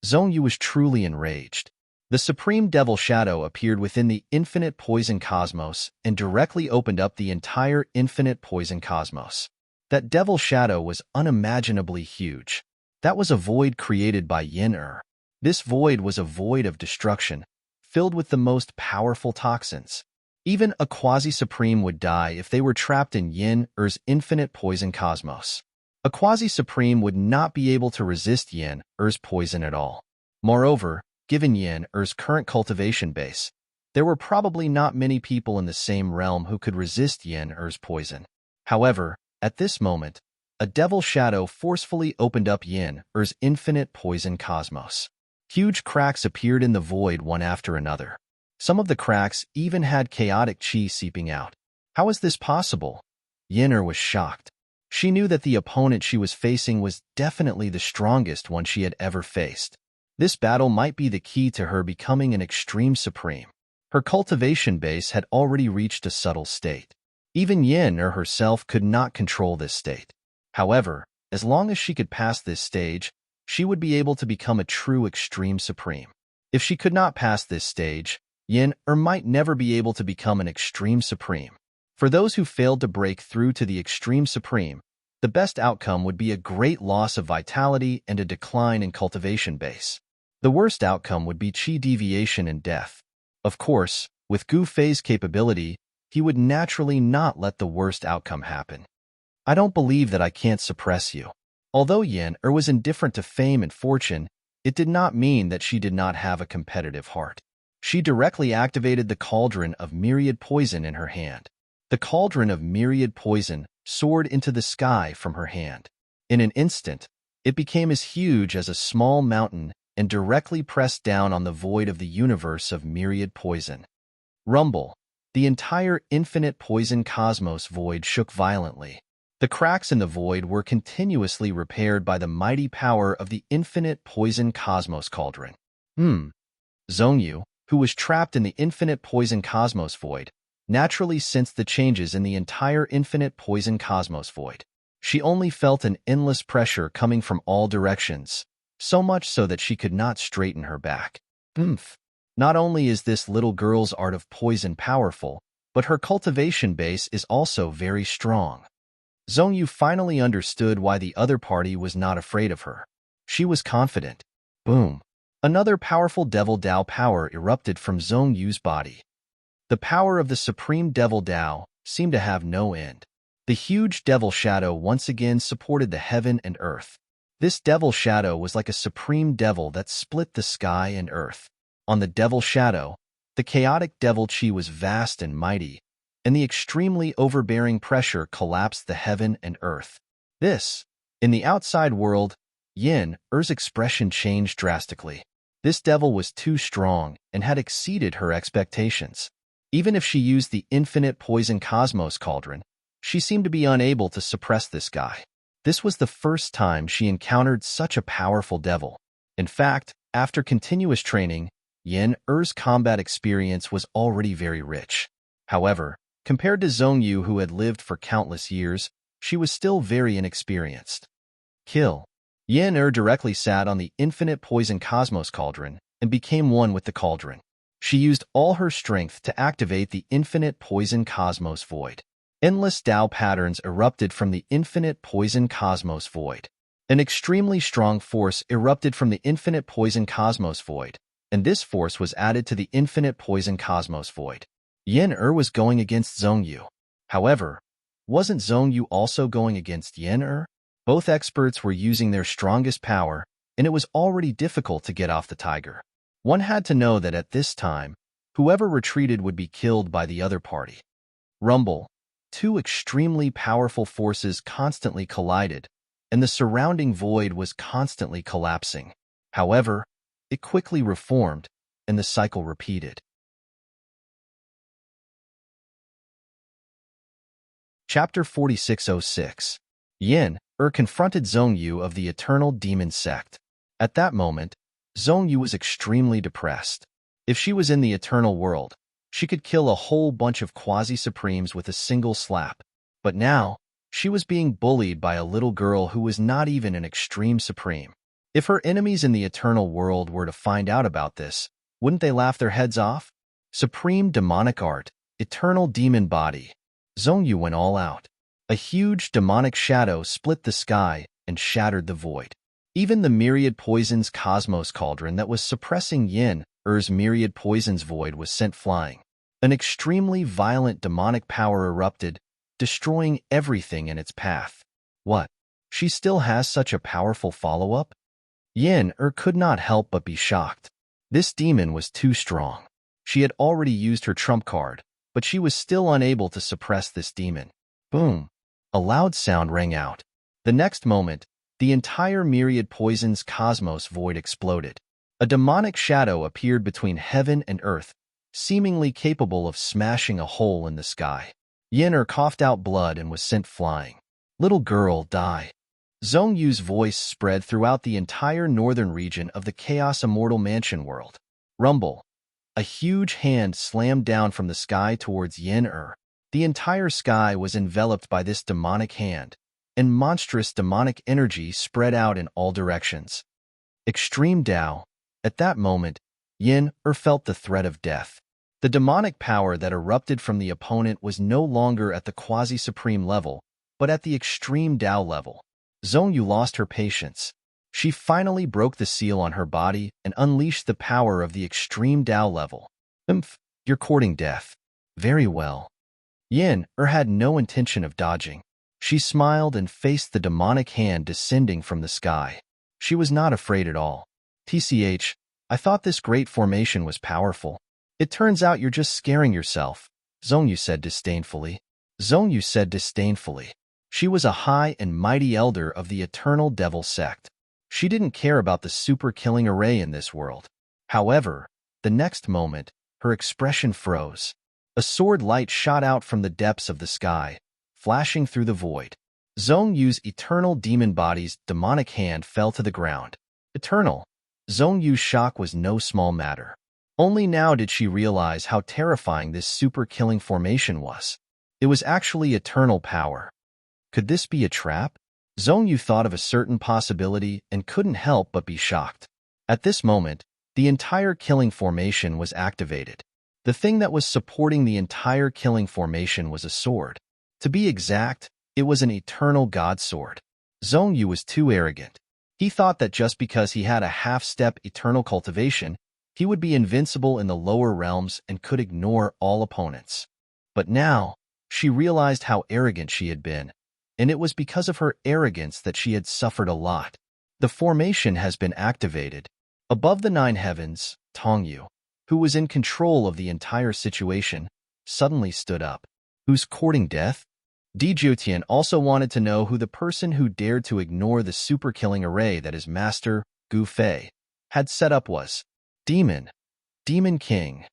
Zhongyu was truly enraged. The supreme devil shadow appeared within the infinite poison cosmos and directly opened up the entire infinite poison cosmos. That devil shadow was unimaginably huge. That was a void created by Yen-Er. This void was a void of destruction, filled with the most powerful toxins. Even a quasi-supreme would die if they were trapped in Yen-Er's infinite poison cosmos. A quasi-supreme would not be able to resist Yen-Er's poison at all. Moreover, given Yen-Er's current cultivation base, there were probably not many people in the same realm who could resist Yen-Er's poison. However, at this moment, a devil shadow forcefully opened up Yen-Er's infinite poison cosmos. Huge cracks appeared in the void one after another. Some of the cracks even had chaotic chi seeping out. How is this possible? Yen-Er was shocked. She knew that the opponent she was facing was definitely the strongest one she had ever faced. This battle might be the key to her becoming an extreme supreme. Her cultivation base had already reached a subtle state. Even Yen-Er herself could not control this state. However, as long as she could pass this stage, she would be able to become a true extreme supreme. If she could not pass this stage, Yen-Er might never be able to become an extreme supreme. For those who failed to break through to the extreme supreme, the best outcome would be a great loss of vitality and a decline in cultivation base. The worst outcome would be chi deviation and death. Of course, with Gu Fei's capability, he would naturally not let the worst outcome happen. I don't believe that I can't suppress you. Although Yen was indifferent to fame and fortune, it did not mean that she did not have a competitive heart. She directly activated the cauldron of myriad poison in her hand. The cauldron of myriad poison soared into the sky from her hand. In an instant, it became as huge as a small mountain and directly pressed down on the void of the universe of myriad poison. Rumble. The entire infinite poison cosmos void shook violently. The cracks in the void were continuously repaired by the mighty power of the infinite poison cosmos cauldron. Zhongyu, who was trapped in the infinite poison cosmos void, naturally sensed the changes in the entire infinite poison cosmos void. She only felt an endless pressure coming from all directions, so much so that she could not straighten her back. Not only is this little girl's art of poison powerful, but her cultivation base is also very strong. Zhongyu finally understood why the other party was not afraid of her. She was confident. Boom! Another powerful Devil Dao power erupted from Zhongyu's body. The power of the Supreme Devil Dao seemed to have no end. The huge Devil Shadow once again supported the heaven and earth. This Devil Shadow was like a supreme devil that split the sky and earth. On the Devil Shadow, the chaotic devil chi was vast and mighty, and the extremely overbearing pressure collapsed the heaven and earth. In the outside world, Yen-er's expression changed drastically. This devil was too strong and had exceeded her expectations. Even if she used the infinite poison cosmos cauldron, she seemed to be unable to suppress this guy. This was the first time she encountered such a powerful devil. In fact, after continuous training, Yen-er's combat experience was already very rich. However, compared to Zhongyu, who had lived for countless years, she was still very inexperienced. Kill. Yen-er directly sat on the infinite poison cosmos cauldron and became one with the cauldron. She used all her strength to activate the infinite poison cosmos void. Endless Dao patterns erupted from the infinite poison cosmos void. An extremely strong force erupted from the infinite poison cosmos void, and this force was added to the infinite poison cosmos void. Yen-er was going against Zhongyu. However, wasn't Zhongyu also going against Yen-er? Both experts were using their strongest power, and it was already difficult to get off the tiger. One had to know that at this time, whoever retreated would be killed by the other party. Rumble. Two extremely powerful forces constantly collided, and the surrounding void was constantly collapsing. However, it quickly reformed, and the cycle repeated. Chapter 4606. Yen-er confronted Zhongyu of the Eternal Demon Sect. At that moment, Zhongyu was extremely depressed. If she was in the eternal world, she could kill a whole bunch of quasi-supremes with a single slap. But now, she was being bullied by a little girl who was not even an extreme supreme. If her enemies in the eternal world were to find out about this, wouldn't they laugh their heads off? Supreme demonic art, eternal demon body. Zhongyu went all out. A huge demonic shadow split the sky and shattered the void. Even the myriad poisons cosmos cauldron that was suppressing Yen-er's myriad poisons void was sent flying. An extremely violent demonic power erupted, destroying everything in its path. What? She still has such a powerful follow-up? Yen-er could not help but be shocked. This demon was too strong. She had already used her trump card, but she was still unable to suppress this demon. Boom! A loud sound rang out. The next moment, the entire myriad poisons cosmos void exploded. A demonic shadow appeared between heaven and earth, seemingly capable of smashing a hole in the sky. Yen-er coughed out blood and was sent flying. Little girl, die. Zhongyu's voice spread throughout the entire northern region of the Chaos Immortal Mansion world. Rumble. A huge hand slammed down from the sky towards Yen-er. The entire sky was enveloped by this demonic hand, and monstrous demonic energy spread out in all directions. Extreme Dao. At that moment, Yen-er felt the threat of death. The demonic power that erupted from the opponent was no longer at the quasi-supreme level, but at the extreme Tao level. Zhong Yu lost her patience. She finally broke the seal on her body and unleashed the power of the extreme Tao level. You're courting death. Very well. Yin had no intention of dodging. She smiled and faced the demonic hand descending from the sky. She was not afraid at all. TCH, I thought this great formation was powerful. It turns out you're just scaring yourself, Zhong Yu said disdainfully. Zhong Yu said disdainfully. She was a high and mighty elder of the Eternal Devil sect. She didn't care about the super-killing array in this world. However, the next moment, her expression froze. A sword light shot out from the depths of the sky, flashing through the void. Zhong Yu's eternal demon body's demonic hand fell to the ground. Eternal. Zhong Yu's shock was no small matter. Only now did she realize how terrifying this super-killing formation was. It was actually eternal power. Could this be a trap? Zhong Yu thought of a certain possibility and couldn't help but be shocked. At this moment, the entire killing formation was activated. The thing that was supporting the entire killing formation was a sword. To be exact, it was an eternal god sword. Zhong Yu was too arrogant. He thought that just because he had a half-step eternal cultivation, he would be invincible in the lower realms and could ignore all opponents. But now, she realized how arrogant she had been, and it was because of her arrogance that she had suffered a lot. The formation has been activated. Above the 9 heavens, Tongyu, who was in control of the entire situation, suddenly stood up. Who's courting death? Di Jiutian also wanted to know who the person who dared to ignore the super-killing array that his master, Gu Fei, had set up was. Demon. Demon King.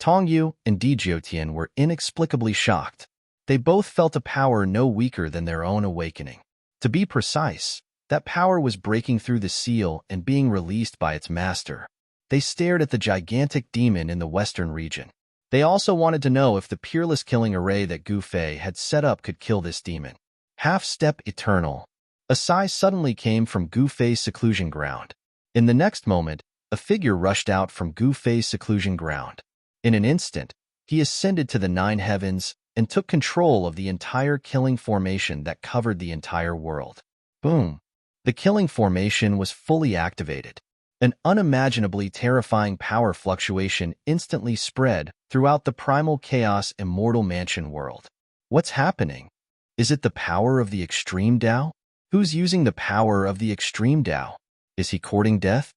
Tongyu and Di Jiutian were inexplicably shocked. They both felt a power no weaker than their own awakening. To be precise, that power was breaking through the seal and being released by its master. They stared at the gigantic demon in the western region. They also wanted to know if the peerless killing array that Gu Fei had set up could kill this demon. Half-step eternal. A sigh suddenly came from Gu Fei's seclusion ground. In the next moment, a figure rushed out from Gu Fei's seclusion ground. In an instant, he ascended to the 9 heavens and took control of the entire killing formation that covered the entire world. Boom! The killing formation was fully activated. An unimaginably terrifying power fluctuation instantly spread throughout the primal chaos immortal mansion world. What's happening? Is it the power of the extreme Tao? Who's using the power of the extreme Tao? Is he courting death?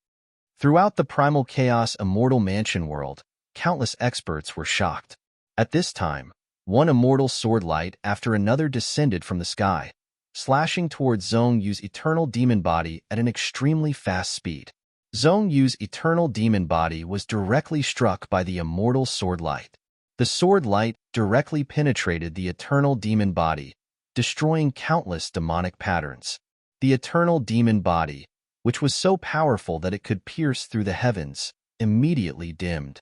Throughout the primal chaos immortal mansion world, countless experts were shocked. At this time, one immortal sword light after another descended from the sky, slashing towards Zhong Yu's eternal demon body at an extremely fast speed. Zhong Yu's eternal demon body was directly struck by the immortal sword light. The sword light directly penetrated the eternal demon body, destroying countless demonic patterns. The eternal demon body, which was so powerful that it could pierce through the heavens, immediately dimmed.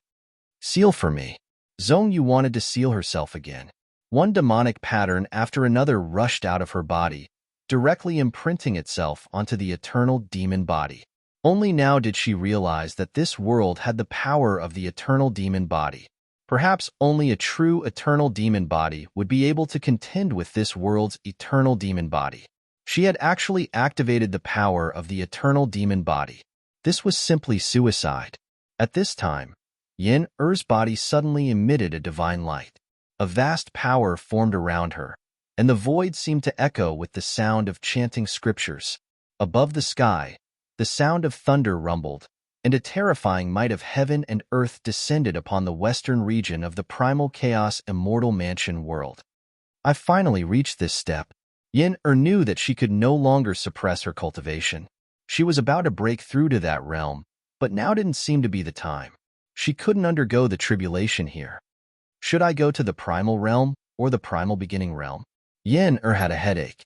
Seal for me. Zhong Yu wanted to seal herself again. One demonic pattern after another rushed out of her body, directly imprinting itself onto the eternal demon body. Only now did she realize that this world had the power of the eternal demon body. Perhaps only a true eternal demon body would be able to contend with this world's eternal demon body. She had actually activated the power of the eternal demon body. This was simply suicide. At this time, Yin Er's body suddenly emitted a divine light. A vast power formed around her, and the void seemed to echo with the sound of chanting scriptures. Above the sky, the sound of thunder rumbled, and a terrifying might of heaven and earth descended upon the western region of the primal chaos immortal mansion world. I finally reached this step. Yin knew that she could no longer suppress her cultivation. She was about to break through to that realm, but now didn't seem to be the time. She couldn't undergo the tribulation here. Should I go to the primal realm or the primal beginning realm? Yin had a headache.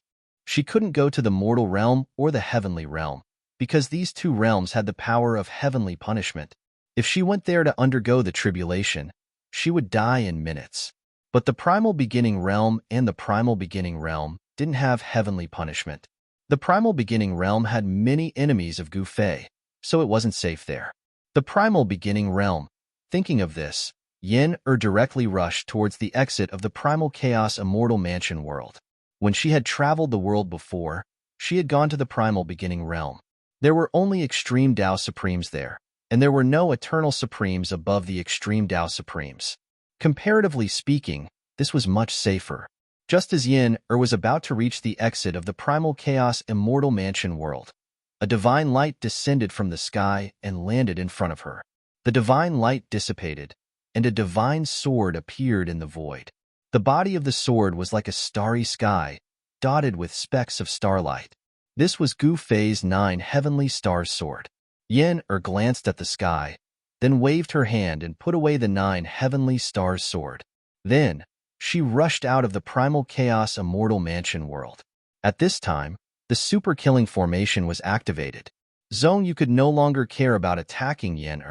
She couldn't go to the mortal realm or the heavenly realm, because these two realms had the power of heavenly punishment. If she went there to undergo the tribulation, she would die in minutes. But the primal beginning realm and the primal beginning realm didn't have heavenly punishment. The primal beginning realm had many enemies of Gu Fei, so it wasn't safe there. The primal beginning realm. Thinking of this, Yen directly rushed towards the exit of the Primal Chaos Immortal Mansion world. When she had traveled the world before, she had gone to the Primal Beginning realm. There were only Extreme Tao Supremes there, and there were no Eternal Supremes above the Extreme Tao Supremes. Comparatively speaking, this was much safer. Just as Yen was about to reach the exit of the Primal Chaos Immortal Mansion world, a divine light descended from the sky and landed in front of her. The divine light dissipated, and a divine sword appeared in the void. The body of the sword was like a starry sky, dotted with specks of starlight. This was Gu Fei's 9 heavenly stars sword. Yen glanced at the sky, then waved her hand and put away the 9 heavenly stars sword. Then, she rushed out of the Primal Chaos Immortal Mansion world. At this time, the super killing formation was activated. Zhong Yu could no longer care about attacking Yen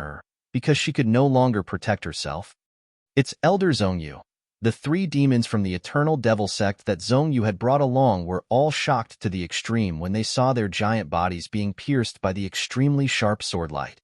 because she could no longer protect herself. Its elder Zhong Yu, the 3 demons from the Eternal Devil sect that Zhong Yu had brought along, were all shocked to the extreme when they saw their giant bodies being pierced by the extremely sharp sword light.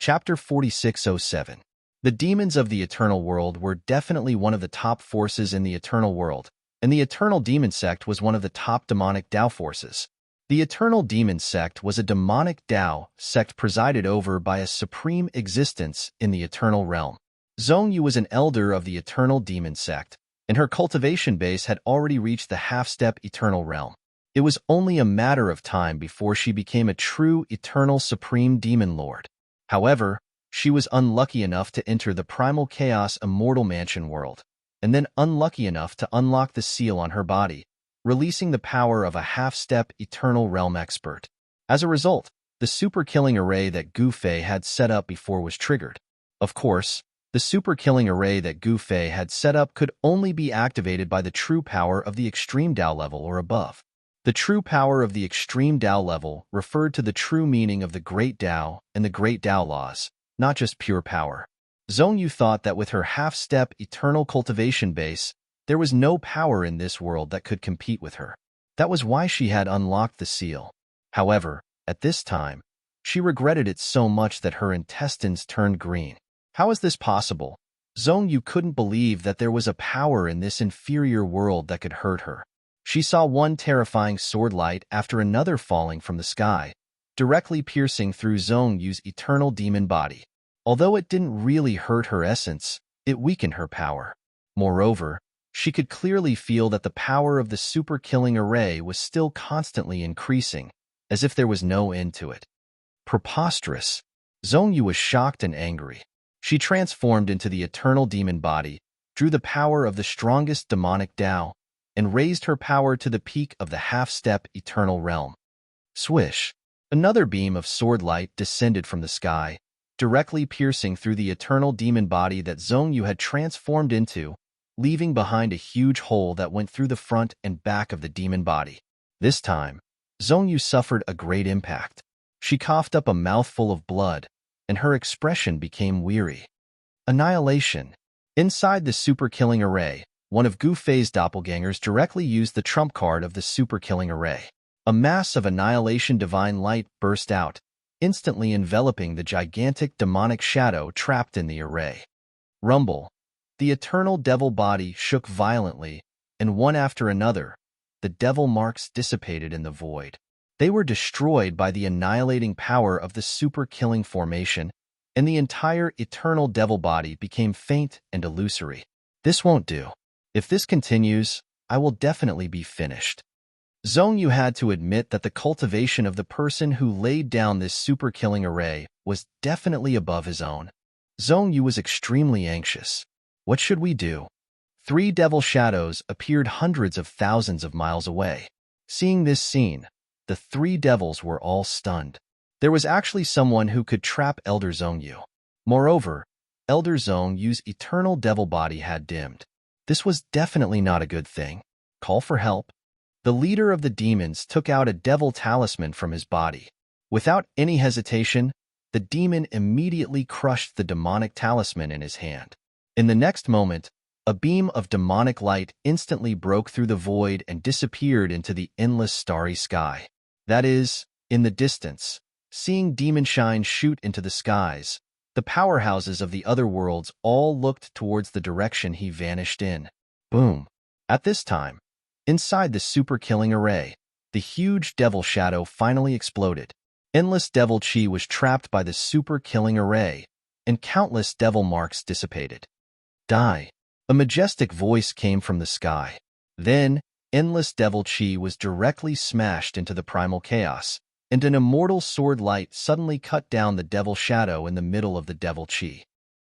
Chapter 4607. The demons of the Eternal World were definitely one of the top forces in the Eternal World, and the Eternal Demon Sect was one of the top demonic Tao forces. The Eternal Demon Sect was a demonic Tao sect presided over by a supreme existence in the Eternal Realm. Zhong Yu was an elder of the Eternal Demon Sect, and her cultivation base had already reached the half-step Eternal Realm. It was only a matter of time before she became a true Eternal Supreme Demon Lord. However, she was unlucky enough to enter the Primal Chaos Immortal Mansion world, and then unlucky enough to unlock the seal on her body, releasing the power of a half-step Eternal Realm expert. As a result, the super killing array that Gu Fei had set up before was triggered. Of course, the super killing array that Gu Fei had set up could only be activated by the true power of the Extreme Tao level or above. The true power of the Extreme Tao level referred to the true meaning of the Great Tao and the Great Tao laws, not just pure power. Zhong Yu thought that with her half-step eternal cultivation base, there was no power in this world that could compete with her. That was why she had unlocked the seal. However, at this time, she regretted it so much that her intestines turned green. How is this possible? Zhong Yu couldn't believe that there was a power in this inferior world that could hurt her. She saw one terrifying sword light after another falling from the sky, directly piercing through Zhong Yu's eternal demon body. Although it didn't really hurt her essence, it weakened her power. Moreover, she could clearly feel that the power of the super killing array was still constantly increasing, as if there was no end to it. Preposterous. Zhong Yu was shocked and angry. She transformed into the eternal demon body, drew the power of the strongest demonic Tao, and raised her power to the peak of the half-step eternal realm. Swish! Another beam of sword light descended from the sky, directly piercing through the eternal demon body that Zhong Yu had transformed into, leaving behind a huge hole that went through the front and back of the demon body. This time, Zhong Yu suffered a great impact. She coughed up a mouthful of blood, and her expression became weary. Annihilation. Inside the super killing array, one of Gu Fei's doppelgangers directly used the trump card of the super killing array. A mass of annihilation divine light burst out, instantly enveloping the gigantic demonic shadow trapped in the array. Rumble. The eternal devil body shook violently, and one after another, the devil marks dissipated in the void. They were destroyed by the annihilating power of the super killing formation, and the entire eternal devil body became faint and illusory. This won't do. If this continues, I will definitely be finished. Zhong Yu had to admit that the cultivation of the person who laid down this super killing array was definitely above his own. Zhong Yu was extremely anxious. What should we do? 3 devil shadows appeared hundreds of thousands of miles away. Seeing this scene, the 3 devils were all stunned. There was actually someone who could trap Elder Zhong Yu. Moreover, Elder Zhong Yu's eternal devil body had dimmed. This was definitely not a good thing. Call for help. The leader of the demons took out a devil talisman from his body. Without any hesitation, the demon immediately crushed the demonic talisman in his hand. In the next moment, a beam of demonic light instantly broke through the void and disappeared into the endless starry sky. That is, in the distance, Seeing demon shine shoot into the skies, the powerhouses of the other worlds all looked towards the direction he vanished in. Boom. At this time, inside the super-killing array, the huge devil shadow finally exploded. Endless devil chi was trapped by the super-killing array, and countless devil marks dissipated. Die. A majestic voice came from the sky. Then, endless devil chi was directly smashed into the primal chaos, and an immortal sword light suddenly cut down the devil shadow in the middle of the devil chi.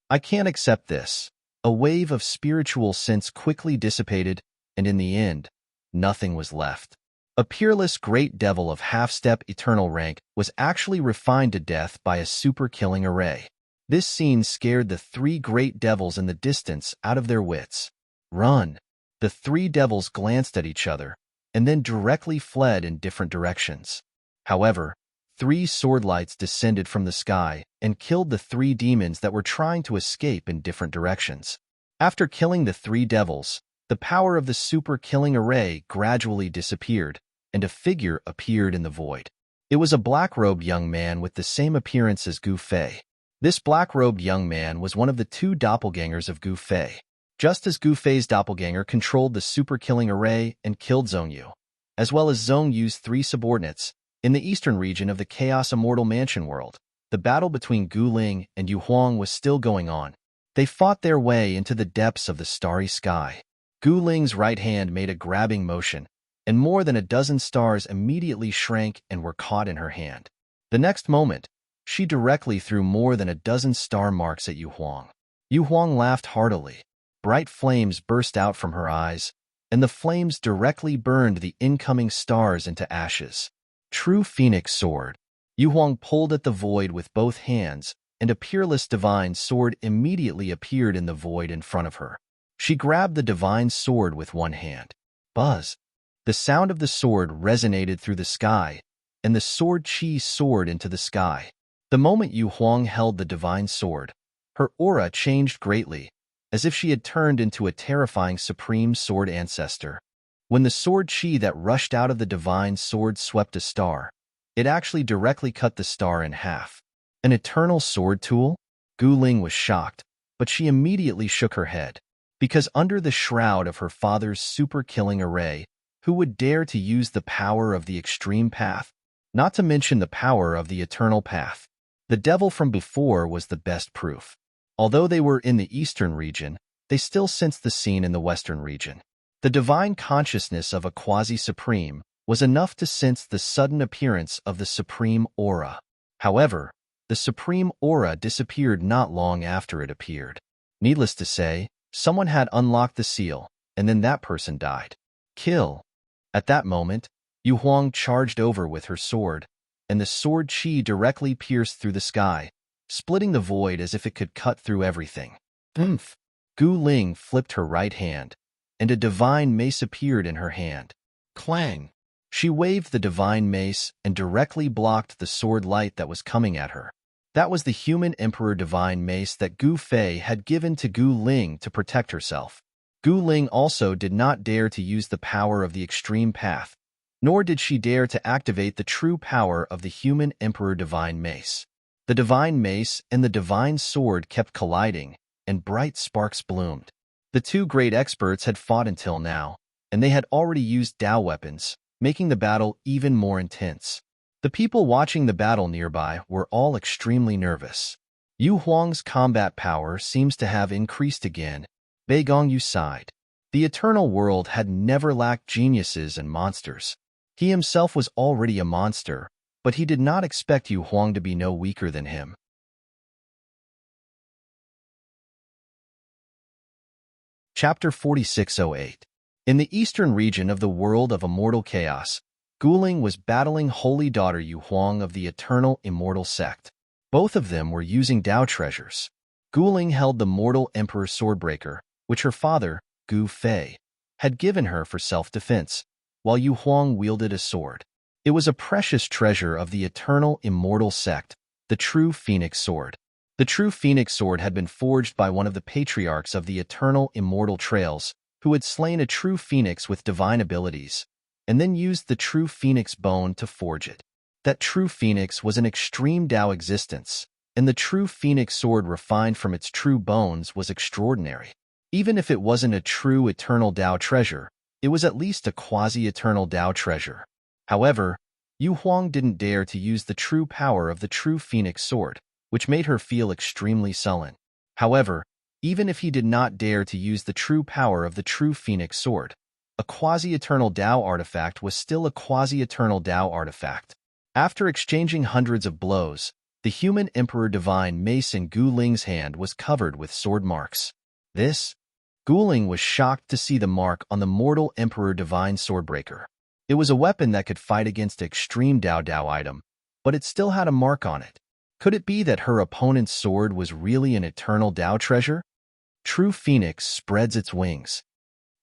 I can't accept this. A wave of spiritual sense quickly dissipated, and in the end, nothing was left. A peerless great devil of half-step eternal rank was actually refined to death by a super-killing array. This scene scared the three great devils in the distance out of their wits. Run! The three devils glanced at each other, and then directly fled in different directions. However, three sword lights descended from the sky and killed the three demons that were trying to escape in different directions. After killing the three devils, the power of the super-killing array gradually disappeared, and a figure appeared in the void. It was a black-robed young man with the same appearance as Gu Fei. This black-robed young man was one of the two doppelgangers of Gu Fei. Just as Gu Fei's doppelganger controlled the super-killing array and killed Zhong Yu, as well as Zhong Yu's three subordinates, in the eastern region of the Chaos Immortal Mansion world, the battle between Gu Ling and Yu Huang was still going on. They fought their way into the depths of the starry sky. Gu Ling's right hand made a grabbing motion, and more than a dozen stars immediately shrank and were caught in her hand. The next moment, she directly threw more than a dozen star marks at Yu Huang. Yu Huang laughed heartily. Bright flames burst out from her eyes, and the flames directly burned the incoming stars into ashes. True Phoenix Sword. Yu Huang pulled at the void with both hands, and a peerless divine sword immediately appeared in the void in front of her. She grabbed the divine sword with one hand. Buzz! The sound of the sword resonated through the sky, and the sword chi soared into the sky. The moment Yu Huang held the divine sword, her aura changed greatly, as if she had turned into a terrifying supreme sword ancestor. When the sword chi that rushed out of the divine sword swept a star, it actually directly cut the star in half. An eternal sword tool? Gu Ling was shocked, but she immediately shook her head. Because under the shroud of her father's super-killing array, who would dare to use the power of the extreme path? Not to mention the power of the eternal path. The devil from before was the best proof. Although they were in the eastern region, they still sensed the scene in the western region. The divine consciousness of a quasi-supreme was enough to sense the sudden appearance of the supreme aura. However, the supreme aura disappeared not long after it appeared. Needless to say, someone had unlocked the seal, and then that person died. Kill. At that moment, Yu Huang charged over with her sword, and the sword chi directly pierced through the sky, splitting the void as if it could cut through everything. Oomph! Gu Ling flipped her right hand, and a divine mace appeared in her hand. Clang! She waved the divine mace and directly blocked the sword light that was coming at her. That was the human emperor divine mace that Gu Fei had given to Gu Ling to protect herself. Gu Ling also did not dare to use the power of the extreme path, nor did she dare to activate the true power of the human emperor divine mace. The divine mace and the divine sword kept colliding, and bright sparks bloomed. The two great experts had fought until now, and they had already used Dao weapons, making the battle even more intense. The people watching the battle nearby were all extremely nervous. Yu Huang's combat power seems to have increased again. Bei Gongyu sighed. The eternal world had never lacked geniuses and monsters. He himself was already a monster, but he did not expect Yu Huang to be no weaker than him. Chapter 4608. In the eastern region of the world of immortal chaos, Gu Ling was battling Holy Daughter Yu Huang of the Eternal Immortal Sect. Both of them were using Dao treasures. Gu Ling held the Mortal Emperor Swordbreaker, which her father, Gu Fei, had given her for self-defense, while Yu Huang wielded a sword. It was a precious treasure of the Eternal Immortal Sect, the true Phoenix Sword. The true Phoenix Sword had been forged by one of the patriarchs of the Eternal Immortal Trails, who had slain a true phoenix with divine abilities, and then used the true phoenix bone to forge it. That true phoenix was an extreme Tao existence, and the true phoenix sword refined from its true bones was extraordinary. Even if it wasn't a true eternal Tao treasure, it was at least a quasi-eternal Tao treasure. However, Yu Huang didn't dare to use the true power of the true phoenix sword, which made her feel extremely sullen. However, even if he did not dare to use the true power of the true phoenix sword, a quasi-eternal Tao artifact was still a quasi-eternal Tao artifact. After exchanging hundreds of blows, the human Emperor Divine mace in Gu Ling's hand was covered with sword marks. Gu Ling was shocked to see the mark on the mortal Emperor Divine Swordbreaker. It was a weapon that could fight against extreme Dao item, but it still had a mark on it. Could it be that her opponent's sword was really an eternal Tao treasure? True Phoenix spreads its wings.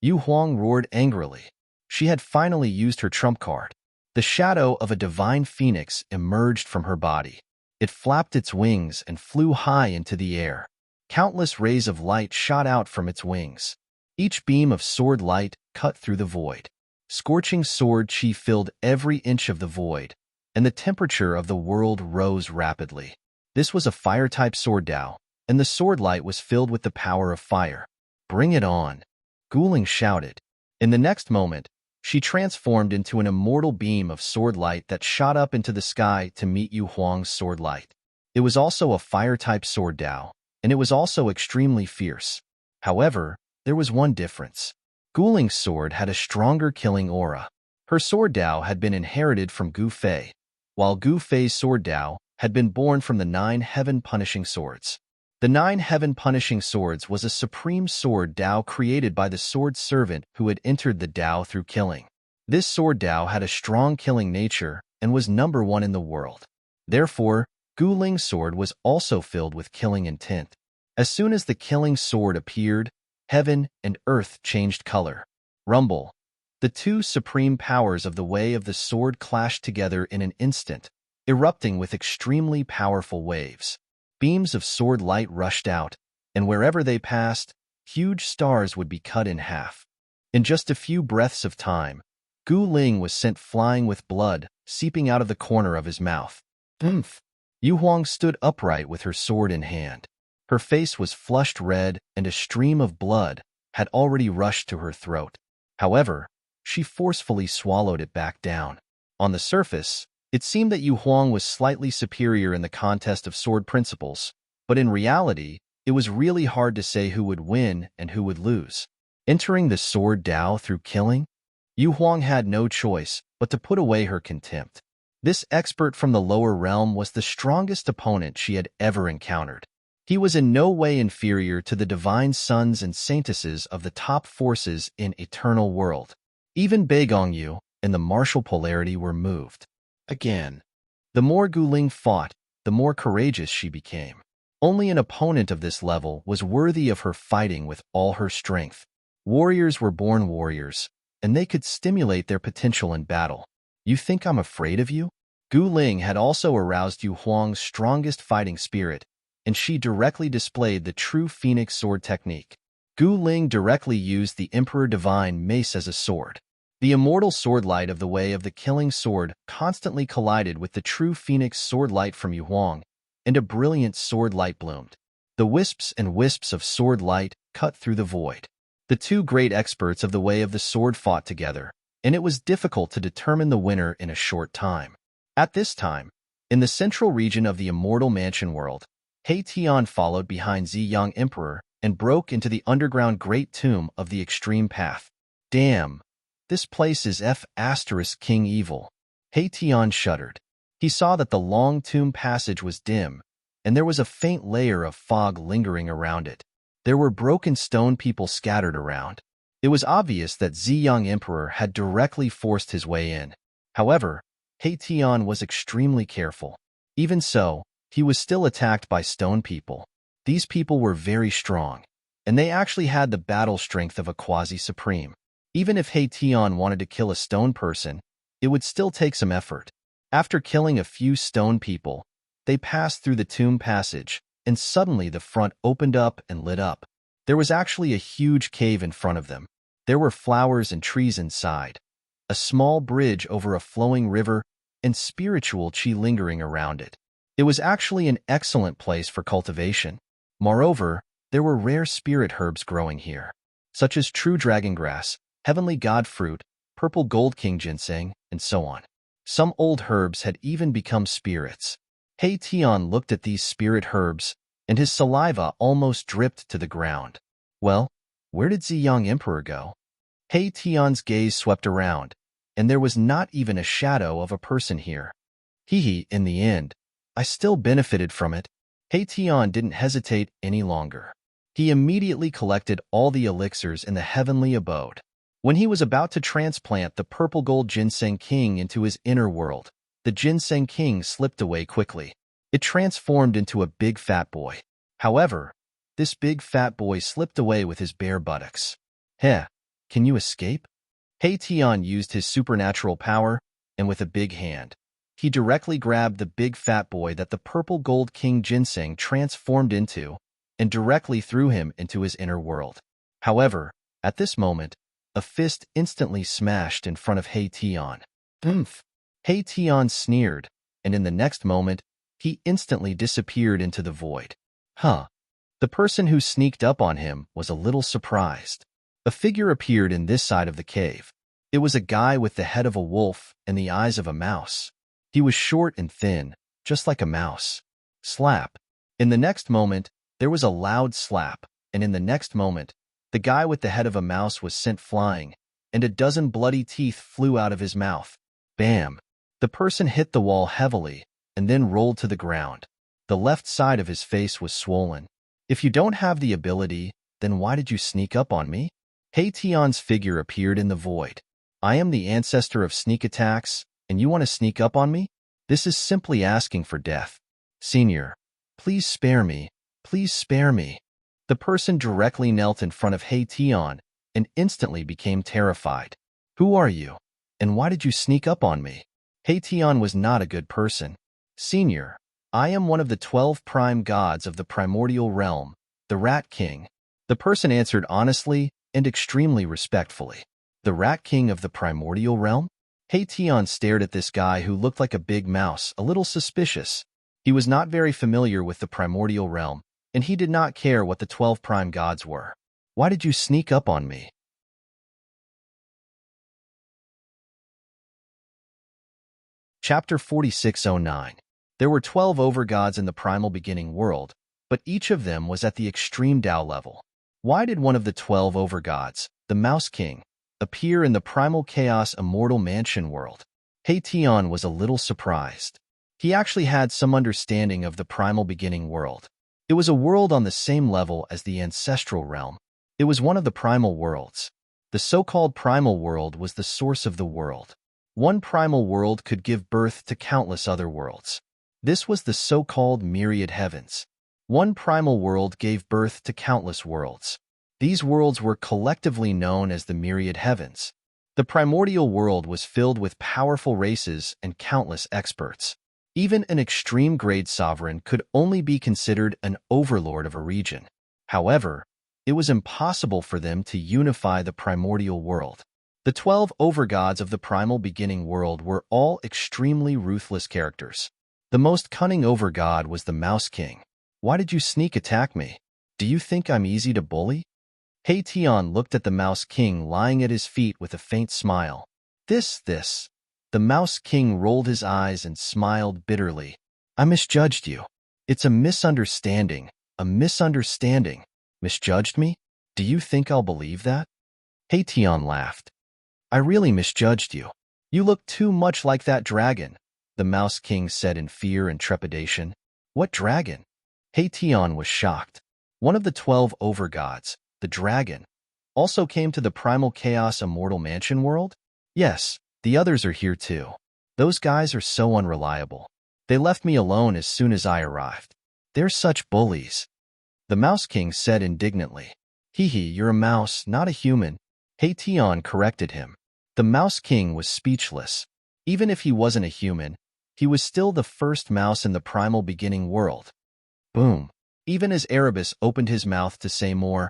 Yu Huang roared angrily. She had finally used her trump card. The shadow of a divine phoenix emerged from her body. It flapped its wings and flew high into the air. Countless rays of light shot out from its wings. Each beam of sword light cut through the void. Scorching sword chi filled every inch of the void, and the temperature of the world rose rapidly. This was a fire-type sword Tao, and the sword light was filled with the power of fire. Bring it on, Gu Ling shouted. In the next moment, she transformed into an immortal beam of sword light that shot up into the sky to meet Yu Huang's sword light. It was also a fire-type sword Tao, and it was also extremely fierce. However, there was one difference. Gu Ling's sword had a stronger killing aura. Her sword Tao had been inherited from Gu Fei, while Gu Fei's sword Tao had been born from the 9 heaven-punishing swords. The 9 heaven-punishing swords was a supreme sword Tao created by the sword servant who had entered the Tao through killing. This sword Tao had a strong killing nature and was number 1 in the world. Therefore, Gu Ling's sword was also filled with killing intent. As soon as the killing sword appeared, heaven and earth changed color. Rumble. The 2 supreme powers of the way of the sword clashed together in an instant, erupting with extremely powerful waves. Beams of sword light rushed out, and wherever they passed, huge stars would be cut in half. In just a few breaths of time, Gu Ling was sent flying with blood seeping out of the corner of his mouth. Yu Huang stood upright with her sword in hand. Her face was flushed red, and a stream of blood had already rushed to her throat. However, she forcefully swallowed it back down. On the surface, it seemed that Yu Huang was slightly superior in the contest of sword principles, but in reality, it was really hard to say who would win and who would lose. Entering the sword Tao through killing, Yu Huang had no choice but to put away her contempt. This expert from the lower realm was the strongest opponent she had ever encountered. He was in no way inferior to the divine sons and saintesses of the top forces in Eternal World. Even Beigongyu and the martial polarity were moved. Again, the more Gu Ling fought, the more courageous she became. Only an opponent of this level was worthy of her fighting with all her strength. Warriors were born warriors, and they could stimulate their potential in battle. You think I'm afraid of you? Gu Ling had also aroused Yu Huang's strongest fighting spirit, and she directly displayed the true Phoenix sword technique. Gu Ling directly used the Emperor Divine mace as a sword. The immortal sword light of the way of the killing sword constantly collided with the true Phoenix sword light from Yu Huang, and a brilliant sword light bloomed. The wisps and wisps of sword light cut through the void. The 2 great experts of the way of the sword fought together, and it was difficult to determine the winner in a short time. At this time, in the central region of the immortal mansion world, He Tian followed behind Ziyang Emperor and broke into the underground great tomb of the extreme path. Damn, this place is King evil. He Tian shuddered. He saw that the long tomb passage was dim, and there was a faint layer of fog lingering around it. There were broken stone people scattered around. It was obvious that Ziyang Emperor had directly forced his way in. However, He Tian was extremely careful. Even so, he was still attacked by stone people. These people were very strong, and they actually had the battle strength of a quasi-supreme. Even if He Tian wanted to kill a stone person, it would still take some effort. After killing a few stone people, they passed through the tomb passage, and suddenly the front opened up and lit up. There was actually a huge cave in front of them. There were flowers and trees inside, a small bridge over a flowing river, and spiritual chi lingering around it. It was actually an excellent place for cultivation. Moreover, there were rare spirit herbs growing here, such as true dragon grass, heavenly god fruit, purple gold king ginseng, and so on. Some old herbs had even become spirits. Hei Tian looked at these spirit herbs, and his saliva almost dripped to the ground. Well, where did Ziyang Emperor go? Hei Tian's gaze swept around, and there was not even a shadow of a person here. In the end, I still benefited from it. Hei Tian didn't hesitate any longer. He immediately collected all the elixirs in the heavenly abode. When he was about to transplant the purple gold ginseng king into his inner world, the ginseng king slipped away quickly. It transformed into a big fat boy. However, this big fat boy slipped away with his bare buttocks. Heh, can you escape? Hei Tian used his supernatural power, and with a big hand, he directly grabbed the big fat boy that the purple gold king ginseng transformed into, and directly threw him into his inner world. However, at this moment, a fist instantly smashed in front of Hei Tian. Oomph! Hei Tian sneered, and in the next moment, he instantly disappeared into the void. Huh. The person who sneaked up on him was a little surprised. A figure appeared in this side of the cave. It was a guy with the head of a wolf and the eyes of a mouse. He was short and thin, just like a mouse. Slap. In the next moment, there was a loud slap, and in the next moment, the guy with the head of a mouse was sent flying, and a dozen bloody teeth flew out of his mouth. Bam! The person hit the wall heavily, and then rolled to the ground. The left side of his face was swollen. If you don't have the ability, then why did you sneak up on me? Hei Tian's figure appeared in the void. I am the ancestor of sneak attacks, and you want to sneak up on me? This is simply asking for death. Senior, please spare me. Please spare me. The person directly knelt in front of Hei Tian and instantly became terrified. Who are you? And why did you sneak up on me? Hei Tian was not a good person. Senior, I am one of the 12 prime gods of the primordial realm, the Rat King. The person answered honestly and extremely respectfully. The Rat King of the primordial realm? Hei Tian stared at this guy who looked like a big mouse, a little suspicious. He was not very familiar with the primordial realm, and he did not care what the 12 prime gods were. Why did you sneak up on me? Chapter 4609. There were 12 overgods in the primal beginning world, but each of them was at the extreme Tao level. Why did one of the 12 overgods, the Mouse King, appear in the primal chaos immortal mansion world? Hei Tian was a little surprised. He actually had some understanding of the primal beginning world. It was a world on the same level as the ancestral realm. It was one of the primal worlds. The so-called primal world was the source of the world. One primal world could give birth to countless other worlds. This was the so-called myriad heavens. One primal world gave birth to countless worlds. These worlds were collectively known as the myriad heavens. The primordial world was filled with powerful races and countless experts. Even an extreme grade sovereign could only be considered an overlord of a region. However, it was impossible for them to unify the primordial world. The 12 overgods of the primal beginning world were all extremely ruthless characters. The most cunning overgod was the Mouse King. Why did you sneak attack me? Do you think I'm easy to bully? Hei Tian looked at the Mouse King lying at his feet with a faint smile. This. The Mouse King rolled his eyes and smiled bitterly. I misjudged you. It's a misunderstanding. A misunderstanding. Misjudged me? Do you think I'll believe that? Hei Tian laughed. I really misjudged you. You look too much like that dragon, the Mouse King said in fear and trepidation. What dragon? Hei Tian was shocked. One of the 12 overgods, the dragon, also came to the primal chaos immortal mansion world? Yes, the others are here too. Those guys are so unreliable. They left me alone as soon as I arrived. They're such bullies. The Mouse King said indignantly. You're a mouse, not a human. Hei Tian corrected him. The Mouse King was speechless. Even if he wasn't a human, he was still the first mouse in the primal beginning world. Boom. Even as Erebus opened his mouth to say more,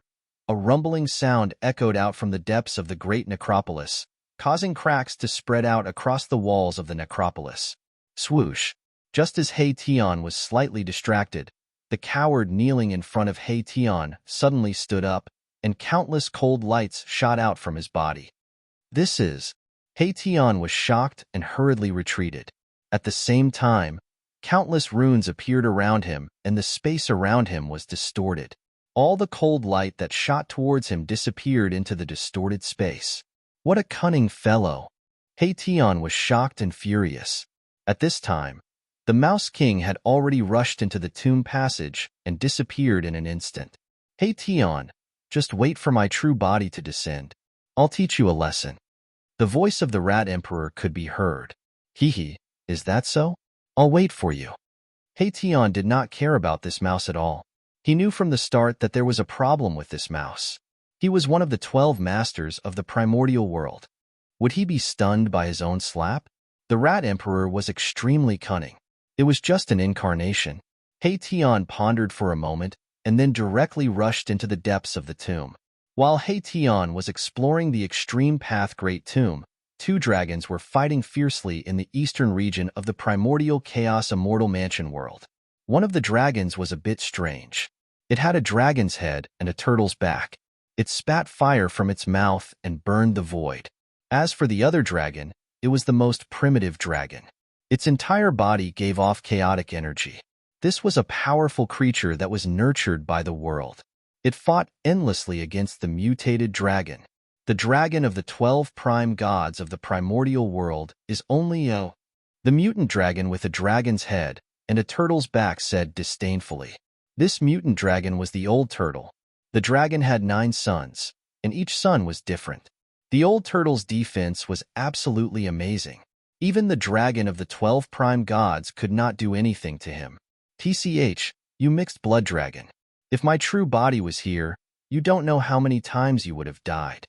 a rumbling sound echoed out from the depths of the great necropolis, causing cracks to spread out across the walls of the necropolis. Swoosh. Just as Hei-Tian was slightly distracted, the coward kneeling in front of Hei-Tian suddenly stood up, and countless cold lights shot out from his body. This is... Hei-Tian was shocked and hurriedly retreated. At the same time, countless runes appeared around him, and the space around him was distorted. All the cold light that shot towards him disappeared into the distorted space. What a cunning fellow! Hei-Tian was shocked and furious. At this time, the Mouse King had already rushed into the tomb passage and disappeared in an instant. Hei-Tian, just wait for my true body to descend. I'll teach you a lesson. The voice of the Rat Emperor could be heard. Hee, is that so? I'll wait for you. Hei-Tian did not care about this mouse at all. He knew from the start that there was a problem with this mouse. He was one of the 12 masters of the primordial world. Would he be stunned by his own slap? The Rat Emperor was extremely cunning. It was just an incarnation. Hei-Tian pondered for a moment and then directly rushed into the depths of the tomb. While Hei-Tian was exploring the extreme path Great Tomb, 2 dragons were fighting fiercely in the eastern region of the primordial chaos immortal mansion world. One of the dragons was a bit strange. It had a dragon's head and a turtle's back. It spat fire from its mouth and burned the void. As for the other dragon, it was the most primitive dragon. Its entire body gave off chaotic energy. This was a powerful creature that was nurtured by the world. It fought endlessly against the mutated dragon. The dragon of the 12 prime gods of the primordial world is only a... The mutant dragon with a dragon's head and a turtle's back said disdainfully. This mutant dragon was the old turtle. The dragon had 9 sons, and each son was different. The old turtle's defense was absolutely amazing. Even the dragon of the 12 prime gods could not do anything to him. TCH, you mixed blood dragon. If my true body was here, you don't know how many times you would have died.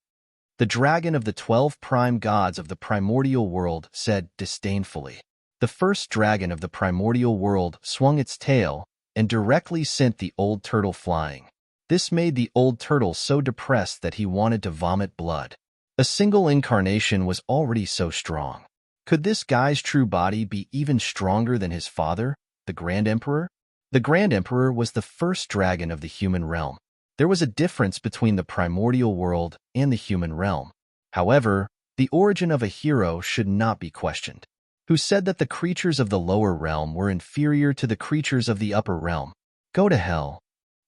The dragon of the 12 prime gods of the primordial world said disdainfully. The first dragon of the primordial world swung its tail and directly sent the old turtle flying. This made the old turtle so depressed that he wanted to vomit blood. A single incarnation was already so strong. Could this guy's true body be even stronger than his father, the Grand Emperor? The Grand Emperor was the first dragon of the human realm. There was a difference between the primordial world and the human realm. However, the origin of a hero should not be questioned. Who said that the creatures of the lower realm were inferior to the creatures of the upper realm? Go to hell.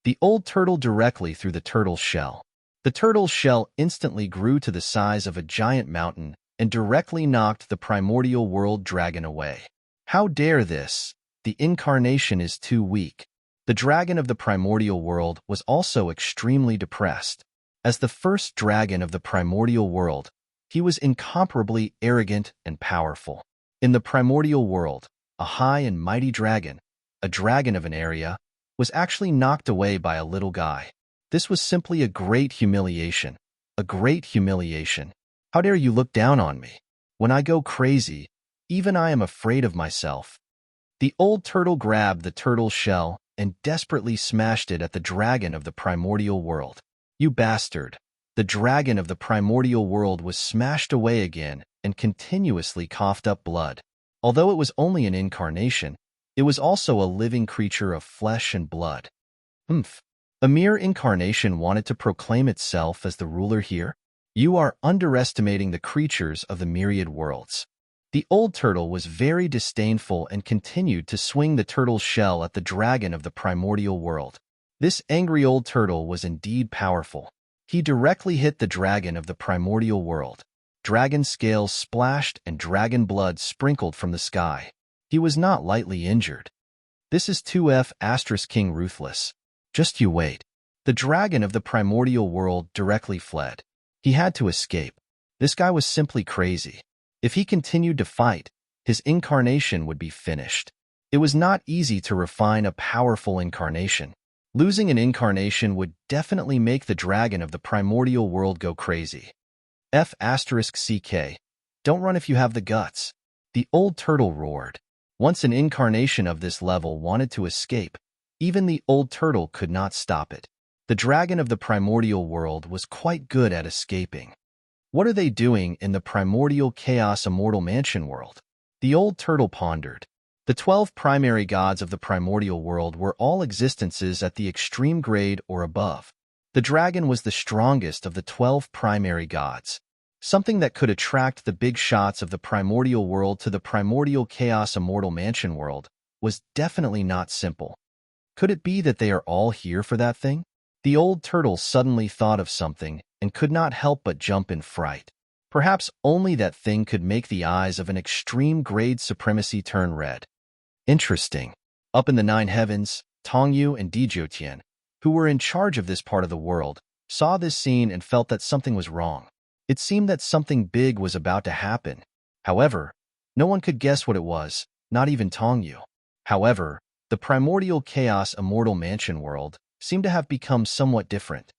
The old turtle directly through the turtle's shell. The turtle's shell instantly grew to the size of a giant mountain and directly knocked the primordial world dragon away. How dare this? The incarnation is too weak. The dragon of the primordial world was also extremely depressed. As the first dragon of the primordial world, he was incomparably arrogant and powerful. In the primordial world, a high and mighty dragon, a dragon of an area, was actually knocked away by a little guy. This was simply a great humiliation. A great humiliation. How dare you look down on me? When I go crazy, even I am afraid of myself. The old turtle grabbed the turtle's shell and desperately smashed it at the dragon of the primordial world. You bastard! The dragon of the primordial world was smashed away again and continuously coughed up blood. Although it was only an incarnation, it was also a living creature of flesh and blood. A mere incarnation wanted to proclaim itself as the ruler here? You are underestimating the creatures of the myriad worlds. The old turtle was very disdainful and continued to swing the turtle's shell at the dragon of the primordial world. This angry old turtle was indeed powerful. He directly hit the dragon of the primordial world. Dragon scales splashed and dragon blood sprinkled from the sky. He was not lightly injured. This is 2F * King Ruthless. Just you wait. The dragon of the primordial world directly fled. He had to escape. This guy was simply crazy. If he continued to fight, his incarnation would be finished. It was not easy to refine a powerful incarnation. Losing an incarnation would definitely make the dragon of the primordial world go crazy. F * CK. Don't run if you have the guts. The old turtle roared. Once an incarnation of this level wanted to escape, even the old turtle could not stop it. The dragon of the primordial world was quite good at escaping. What are they doing in the primordial chaos immortal mansion world? The old turtle pondered. The 12 primary gods of the primordial world were all existences at the extreme grade or above. The dragon was the strongest of the 12 primary gods. Something that could attract the big shots of the primordial world to the primordial chaos immortal mansion world was definitely not simple. Could it be that they are all here for that thing? The old turtle suddenly thought of something and could not help but jump in fright. Perhaps only that thing could make the eyes of an extreme grade supremacy turn red. Interesting. Up in the 9 heavens, Tongyu and Dijotian, who were in charge of this part of the world, saw this scene and felt that something was wrong. It seemed that something big was about to happen. However, no one could guess what it was, not even Tongyu. However, the primordial chaos immortal mansion world seemed to have become somewhat different.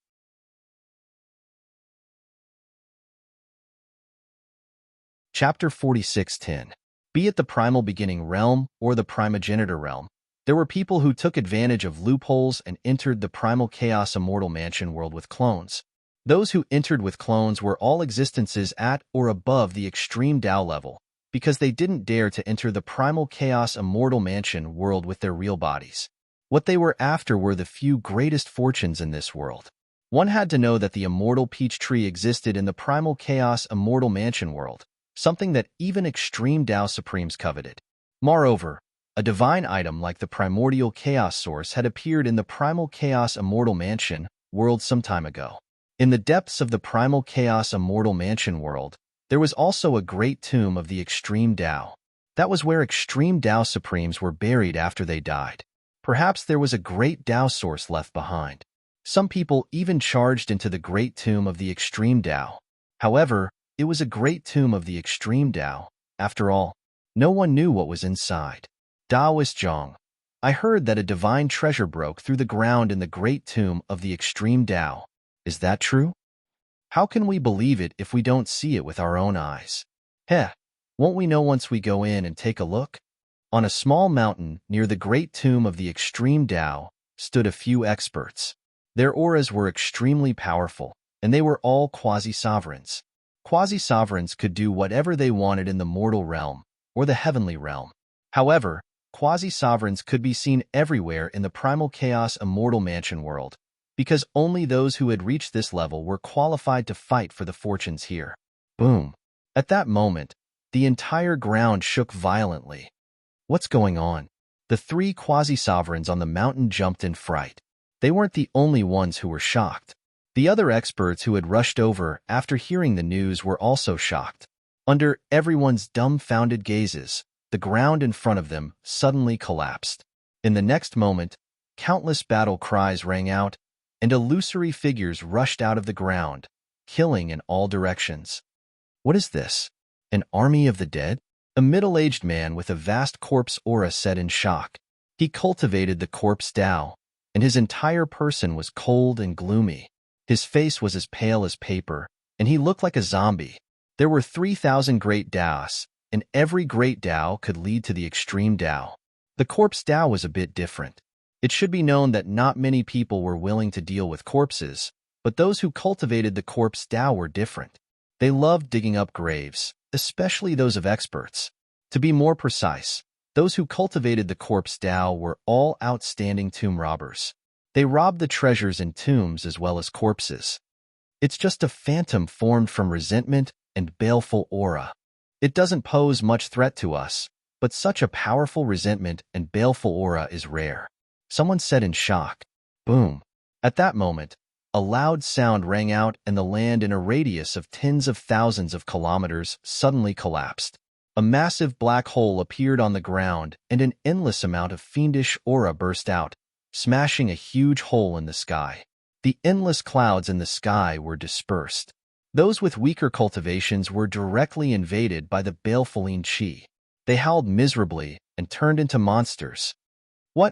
Chapter 46:10. Be it the primal beginning realm or the primogenitor realm, there were people who took advantage of loopholes and entered the primal chaos immortal mansion world with clones. Those who entered with clones were all existences at or above the extreme Tao level, because they didn't dare to enter the primal chaos immortal mansion world with their real bodies. What they were after were the few greatest fortunes in this world. One had to know that the immortal peach tree existed in the primal chaos immortal mansion world, something that even extreme Tao Supremes coveted. Moreover, a divine item like the primordial chaos source had appeared in the primal chaos immortal mansion world some time ago. In the depths of the primal chaos immortal mansion world, there was also a great tomb of the extreme Tao. That was where extreme Tao Supremes were buried after they died. Perhaps there was a great Tao source left behind. Some people even charged into the great tomb of the extreme Tao. However, it was a great tomb of the extreme Tao. After all, no one knew what was inside. Taoist Zhang, I heard that a divine treasure broke through the ground in the great tomb of the extreme Tao. Is that true? How can we believe it if we don't see it with our own eyes? Heh, won't we know once we go in and take a look? On a small mountain near the great tomb of the extreme Tao stood a few experts. Their auras were extremely powerful, and they were all quasi-sovereigns. Quasi-sovereigns could do whatever they wanted in the mortal realm or the heavenly realm. However, quasi-sovereigns could be seen everywhere in the primal chaos immortal mansion world, because only those who had reached this level were qualified to fight for the fortunes here. Boom. At that moment, the entire ground shook violently. What's going on? The 3 quasi-sovereigns on the mountain jumped in fright. They weren't the only ones who were shocked. The other experts who had rushed over after hearing the news were also shocked. Under everyone's dumbfounded gazes, the ground in front of them suddenly collapsed. In the next moment, countless battle cries rang out, and illusory figures rushed out of the ground, killing in all directions. What is this? An army of the dead? A middle-aged man with a vast corpse aura said in shock. He cultivated the corpse Tao, and his entire person was cold and gloomy. His face was as pale as paper, and he looked like a zombie. There were 3,000 great Taos, and every great Tao could lead to the extreme Tao. The corpse Tao was a bit different. It should be known that not many people were willing to deal with corpses, but those who cultivated the corpse Tao were different. They loved digging up graves, especially those of experts. To be more precise, those who cultivated the corpse Tao were all outstanding tomb robbers. They robbed the treasures in tombs as well as corpses. It's just a phantom formed from resentment and baleful aura. It doesn't pose much threat to us, but such a powerful resentment and baleful aura is rare. Someone said in shock. Boom. At that moment, a loud sound rang out and the land in a radius of tens of thousands of kilometers suddenly collapsed. A massive black hole appeared on the ground and an endless amount of fiendish aura burst out, smashing a huge hole in the sky. The endless clouds in the sky were dispersed. Those with weaker cultivations were directly invaded by the baleful chi. They howled miserably and turned into monsters. What?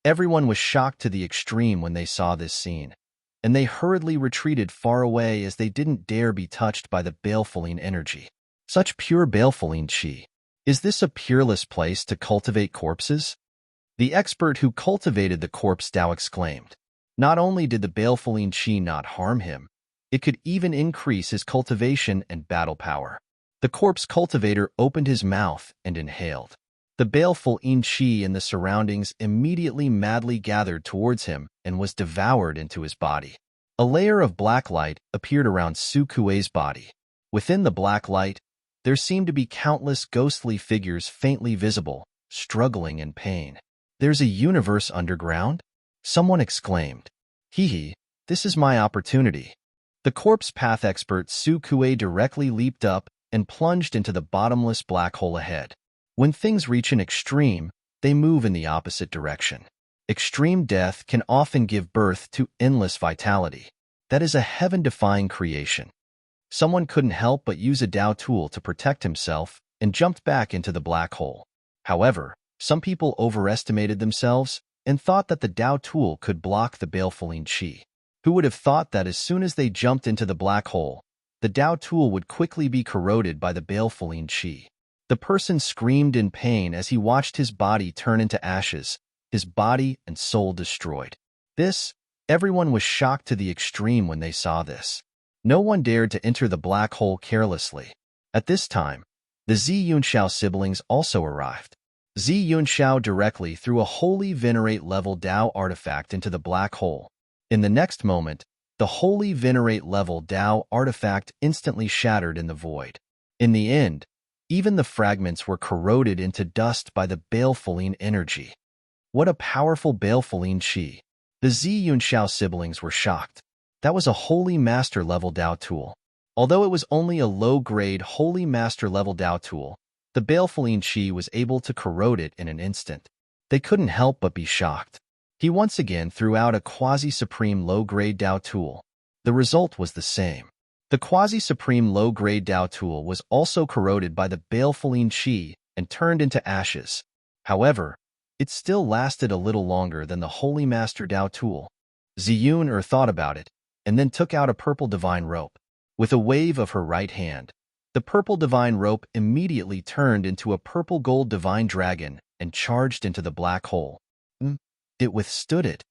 Everyone was shocked to the extreme when they saw this scene, and they hurriedly retreated far away as they didn't dare be touched by the baleful energy. Such pure baleful chi. Is this a peerless place to cultivate corpses? The expert who cultivated the corpse Tao exclaimed. Not only did the baleful chi not harm him, it could even increase his cultivation and battle power. The corpse cultivator opened his mouth and inhaled. The baleful qi in the surroundings immediately madly gathered towards him and was devoured into his body. A layer of black light appeared around Su Kuei's body. Within the black light, there seemed to be countless ghostly figures faintly visible, struggling in pain. "There's a universe underground?" someone exclaimed. "Hee, this is my opportunity." The corpse path expert Su Kuei directly leaped up and plunged into the bottomless black hole ahead. When things reach an extreme, they move in the opposite direction. Extreme death can often give birth to endless vitality. That is a heaven-defying creation. Someone couldn't help but use a Dao tool to protect himself and jumped back into the black hole. However, some people overestimated themselves and thought that the Dao tool could block the baleful qi. Who would have thought that as soon as they jumped into the black hole, the Dao tool would quickly be corroded by the baleful qi? The person screamed in pain as he watched his body turn into ashes, his body and soul destroyed. Everyone was shocked to the extreme when they saw this. No one dared to enter the black hole carelessly. At this time, the Zi Yunxiao siblings also arrived. Zi Yunxiao directly threw a holy venerate level Dao artifact into the black hole. In the next moment, the holy venerate level Dao artifact instantly shattered in the void. In the end, even the fragments were corroded into dust by the baleful energy. What a powerful baleful qi! The Zi Yunxiao siblings were shocked. That was a holy master level Dao tool. Although it was only a low-grade holy master level Dao tool, the baleful qi was able to corrode it in an instant. They couldn't help but be shocked. He once again threw out a quasi-supreme low-grade Dao tool. The result was the same. The quasi-supreme low-grade Dao tool was also corroded by the baleful qi and turned into ashes. However, it still lasted a little longer than the Holy Master Dao tool. Ziyun thought about it, and then took out a purple divine rope. With a wave of her right hand, the purple divine rope immediately turned into a purple gold divine dragon and charged into the black hole. It withstood it.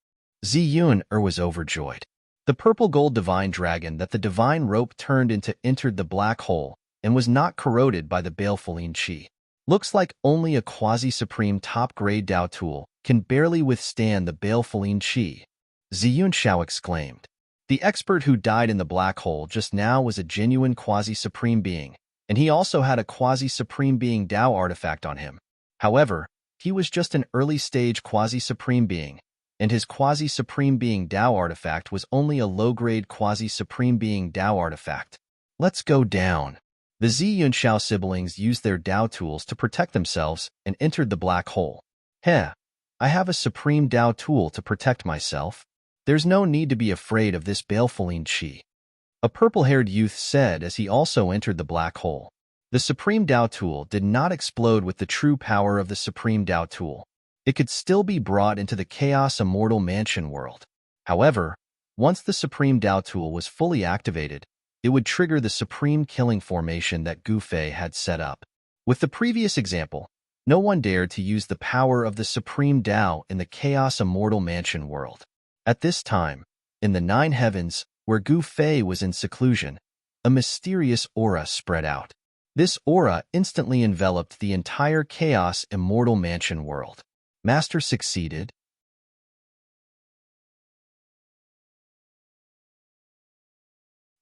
Ziyun was overjoyed. The purple gold divine dragon that the divine rope turned into entered the black hole and was not corroded by the baleful qi. Looks like only a quasi-supreme top-grade Dao tool can barely withstand the baleful qi. Ziyun Xiao exclaimed. The expert who died in the black hole just now was a genuine quasi-supreme being, and he also had a quasi-supreme being Dao artifact on him. However, he was just an early-stage quasi-supreme being, and his quasi-supreme being Dao artifact was only a low-grade quasi-supreme being Dao artifact. Let's go down. The Zi Yunxiao siblings used their Dao tools to protect themselves and entered the black hole. I have a supreme Dao tool to protect myself. There's no need to be afraid of this baleful qi. A purple-haired youth said as he also entered the black hole. The supreme Dao tool did not explode with the true power of the supreme Dao tool. It could still be brought into the Chaos Immortal Mansion world. However, once the supreme Dao tool was fully activated, it would trigger the supreme killing formation that Gu Fei had set up. With the previous example, no one dared to use the power of the supreme Dao in the Chaos Immortal Mansion world. At this time, in the 9 heavens, where Gu Fei was in seclusion, a mysterious aura spread out. This aura instantly enveloped the entire Chaos Immortal Mansion world. Master succeeded.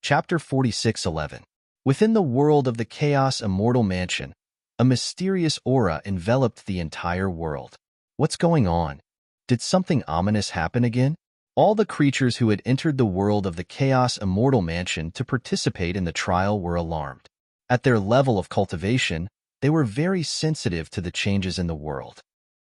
Chapter 46:11. Within the world of the Chaos Immortal Mansion, a mysterious aura enveloped the entire world. What's going on? Did something ominous happen again? All the creatures who had entered the world of the Chaos Immortal Mansion to participate in the trial were alarmed. At their level of cultivation, they were very sensitive to the changes in the world.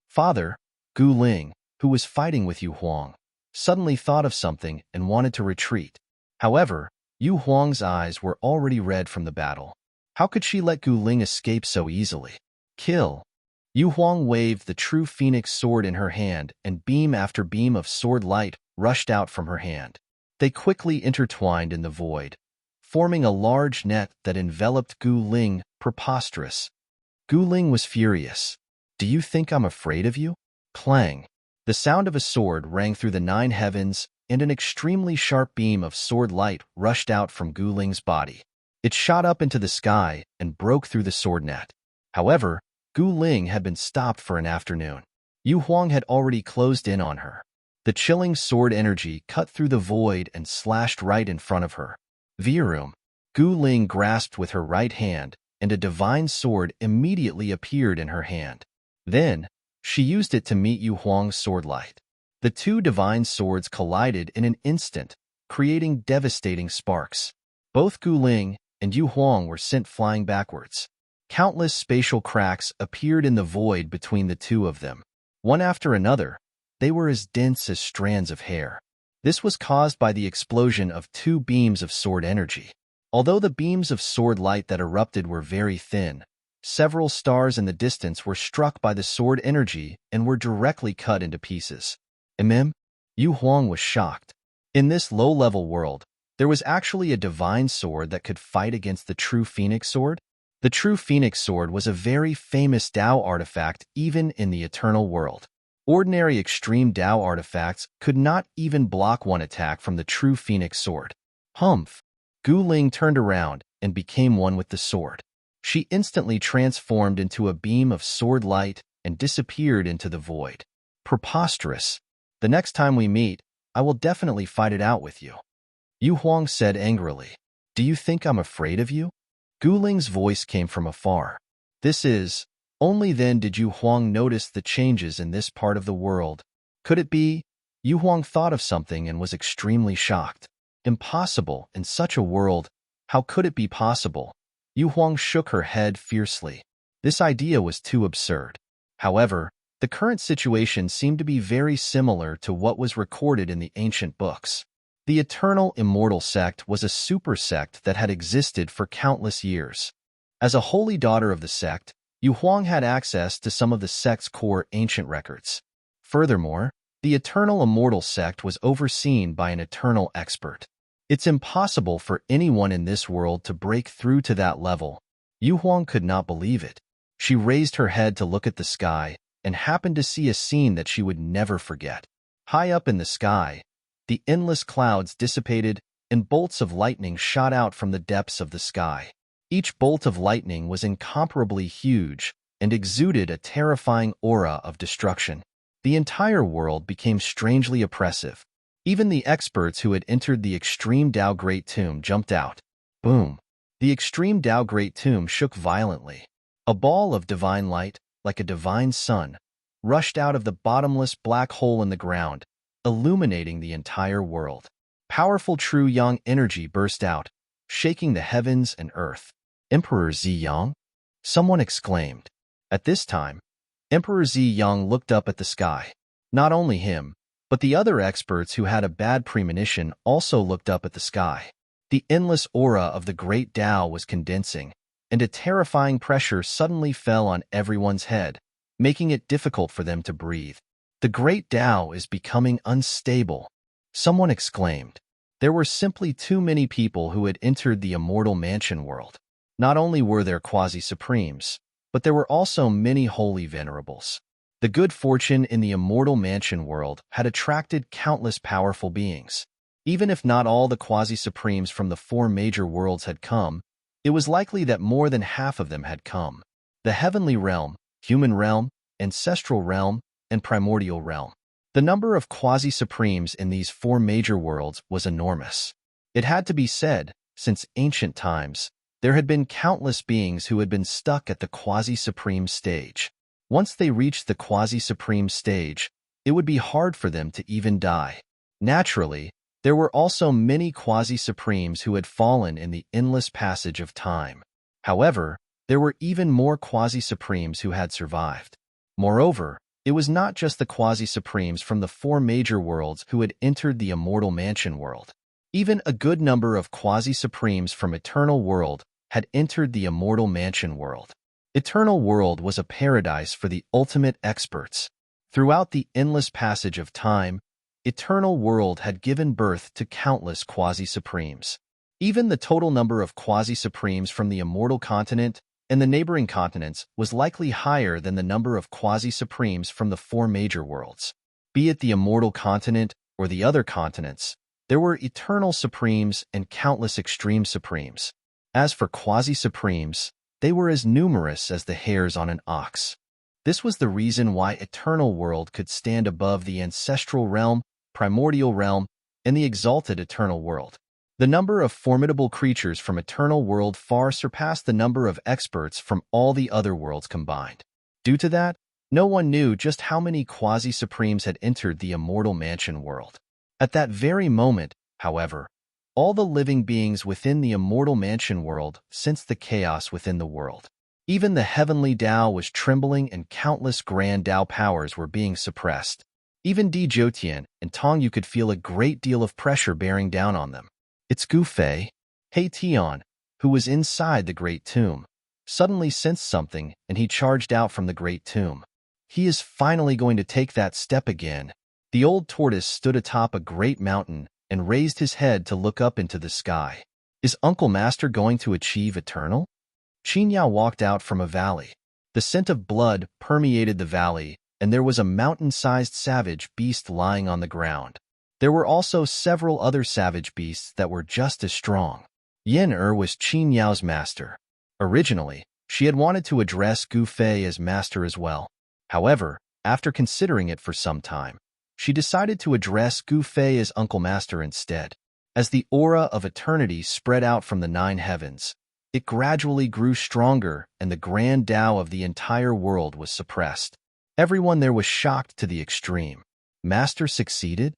Father, Gu Ling, who was fighting with Yu Huang, suddenly thought of something and wanted to retreat. However, Yu Huang's eyes were already red from the battle. How could she let Gu Ling escape so easily? Kill! Yu Huang waved the true phoenix sword in her hand, and beam after beam of sword light rushed out from her hand. They quickly intertwined in the void, forming a large net that enveloped Gu Ling. Preposterous. Gu Ling was furious. Do you think I'm afraid of you? Clang! The sound of a sword rang through the 9 heavens, and an extremely sharp beam of sword light rushed out from Gu Ling's body. It shot up into the sky and broke through the sword net. However, Gu Ling had been stopped for an afternoon. Yu Huang had already closed in on her. The chilling sword energy cut through the void and slashed right in front of her. Virum. Gu Ling grasped with her right hand, and a divine sword immediately appeared in her hand. Then, she used it to meet Yu Huang's sword light. The two divine swords collided in an instant, creating devastating sparks. Both Gu Ling and Yu Huang were sent flying backwards. Countless spatial cracks appeared in the void between the two of them. One after another, they were as dense as strands of hair. This was caused by the explosion of two beams of sword energy. Although the beams of sword light that erupted were very thin, several stars in the distance were struck by the sword energy and were directly cut into pieces. Yu Huang was shocked. In this low-level world, there was actually a divine sword that could fight against the true Phoenix sword. The true Phoenix sword was a very famous Dao artifact even in the eternal world. Ordinary extreme Dao artifacts could not even block one attack from the true Phoenix sword. Humph! Gu Ling turned around and became one with the sword. She instantly transformed into a beam of sword light and disappeared into the void. Preposterous! The next time we meet, I will definitely fight it out with you. Yu Huang said angrily. Do you think I'm afraid of you? Gu Ling's voice came from afar. Only then did Yu Huang notice the changes in this part of the world. Could it be? Yu Huang thought of something and was extremely shocked. Impossible, in such a world. How could it be possible? Yu Huang shook her head fiercely. This idea was too absurd. However, the current situation seemed to be very similar to what was recorded in the ancient books. The Eternal Immortal Sect was a super sect that had existed for countless years. As a holy daughter of the sect, Yu Huang had access to some of the sect's core ancient records. Furthermore, the Eternal Immortal Sect was overseen by an eternal expert. It's impossible for anyone in this world to break through to that level. Yu Huang could not believe it. She raised her head to look at the sky and happened to see a scene that she would never forget. High up in the sky, the endless clouds dissipated and bolts of lightning shot out from the depths of the sky. Each bolt of lightning was incomparably huge and exuded a terrifying aura of destruction. The entire world became strangely oppressive. Even the experts who had entered the Extreme Dao Great Tomb jumped out. Boom! The Extreme Dao Great Tomb shook violently. A ball of divine light, like a divine sun, rushed out of the bottomless black hole in the ground, illuminating the entire world. Powerful true yang energy burst out, shaking the heavens and earth. Emperor Ziyang? Someone exclaimed. At this time, Emperor Ziyang looked up at the sky. Not only him, but the other experts who had a bad premonition also looked up at the sky. The endless aura of the great Tao was condensing, and a terrifying pressure suddenly fell on everyone's head, making it difficult for them to breathe. The great Tao is becoming unstable, someone exclaimed. There were simply too many people who had entered the immortal mansion world. Not only were there quasi-supremes, but there were also many holy venerables. The good fortune in the immortal mansion world had attracted countless powerful beings. Even if not all the quasi-supremes from the four major worlds had come, it was likely that more than half of them had come. The heavenly realm, human realm, ancestral realm, and primordial realm. The number of quasi-supremes in these four major worlds was enormous. It had to be said, since ancient times, there had been countless beings who had been stuck at the quasi-supreme stage. Once they reached the quasi-supreme stage, it would be hard for them to even die. Naturally, there were also many quasi-supremes who had fallen in the endless passage of time. However, there were even more quasi-supremes who had survived. Moreover, it was not just the quasi-supremes from the four major worlds who had entered the immortal mansion world. Even a good number of quasi-supremes from Eternal World had entered the immortal mansion world. Eternal World was a paradise for the ultimate experts. Throughout the endless passage of time, Eternal World had given birth to countless quasi-supremes. Even the total number of quasi-supremes from the immortal continent and the neighboring continents was likely higher than the number of quasi-supremes from the four major worlds. Be it the immortal continent or the other continents, there were eternal supremes and countless extreme supremes. As for quasi-supremes, They were as numerous as the hairs on an ox. This was the reason why Eternal World could stand above the ancestral realm, primordial realm, and the exalted Eternal World. The number of formidable creatures from Eternal World far surpassed the number of experts from all the other worlds combined. Due to that, no one knew just how many quasi-supremes had entered the Immortal Mansion world. At that very moment, however, all the living beings within the Immortal Mansion world sensed the chaos within the world. Even the heavenly Tao was trembling and countless grand Tao powers were being suppressed. Even Di Jotian and Tong Yu could feel a great deal of pressure bearing down on them. It's Gu Fei. He Tian, who was inside the Great Tomb, suddenly sensed something and he charged out from the Great Tomb. He is finally going to take that step again. The old tortoise stood atop a great mountain and raised his head to look up into the sky. Is Uncle Master going to achieve eternal? Qin Yao walked out from a valley. The scent of blood permeated the valley, and there was a mountain-sized savage beast lying on the ground. There were also several other savage beasts that were just as strong. Yen was Qin Yao's master. Originally, she had wanted to address Gu Fei as master as well. However, after considering it for some time, she decided to address Gu Fei as Uncle Master instead. As the aura of eternity spread out from the 9 heavens, it gradually grew stronger and the grand Tao of the entire world was suppressed. Everyone there was shocked to the extreme. Master succeeded?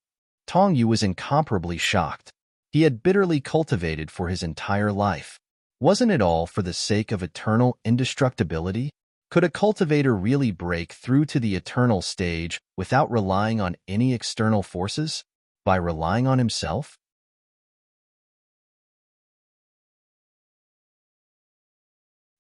Tong Yu was incomparably shocked. He had bitterly cultivated for his entire life. Wasn't it all for the sake of eternal indestructibility? Could a cultivator really break through to the eternal stage without relying on any external forces? By relying on himself?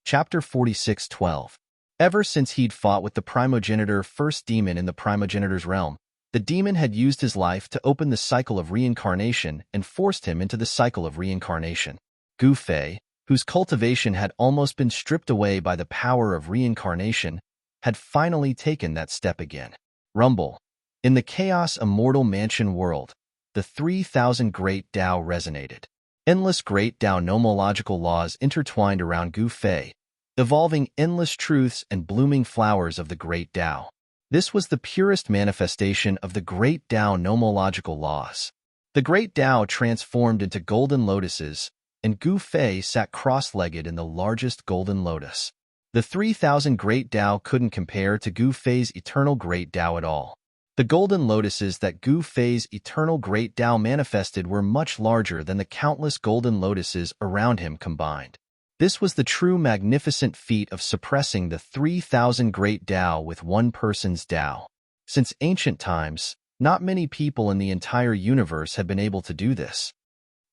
Chapter 46:12. Ever since he'd fought with the primogenitor first demon in the primogenitor's realm, the demon had used his life to open the cycle of reincarnation and forced him into the cycle of reincarnation. Gu Fei, whose cultivation had almost been stripped away by the power of reincarnation, had finally taken that step again. Rumble. In the Chaos Immortal Mansion world, the 3,000 Great Tao resonated. Endless Great Tao nomological laws intertwined around Gu Fei, evolving endless truths and blooming flowers of the Great Tao. This was the purest manifestation of the Great Tao nomological laws. The Great Tao transformed into golden lotuses, and Gu Fei sat cross-legged in the largest golden lotus. The 3,000 Great Tao couldn't compare to Gu Fei's eternal Great Tao at all. The golden lotuses that Gu Fei's eternal Great Tao manifested were much larger than the countless golden lotuses around him combined. This was the true magnificent feat of suppressing the 3,000 Great Tao with one person's Tao. Since ancient times, not many people in the entire universe have been able to do this.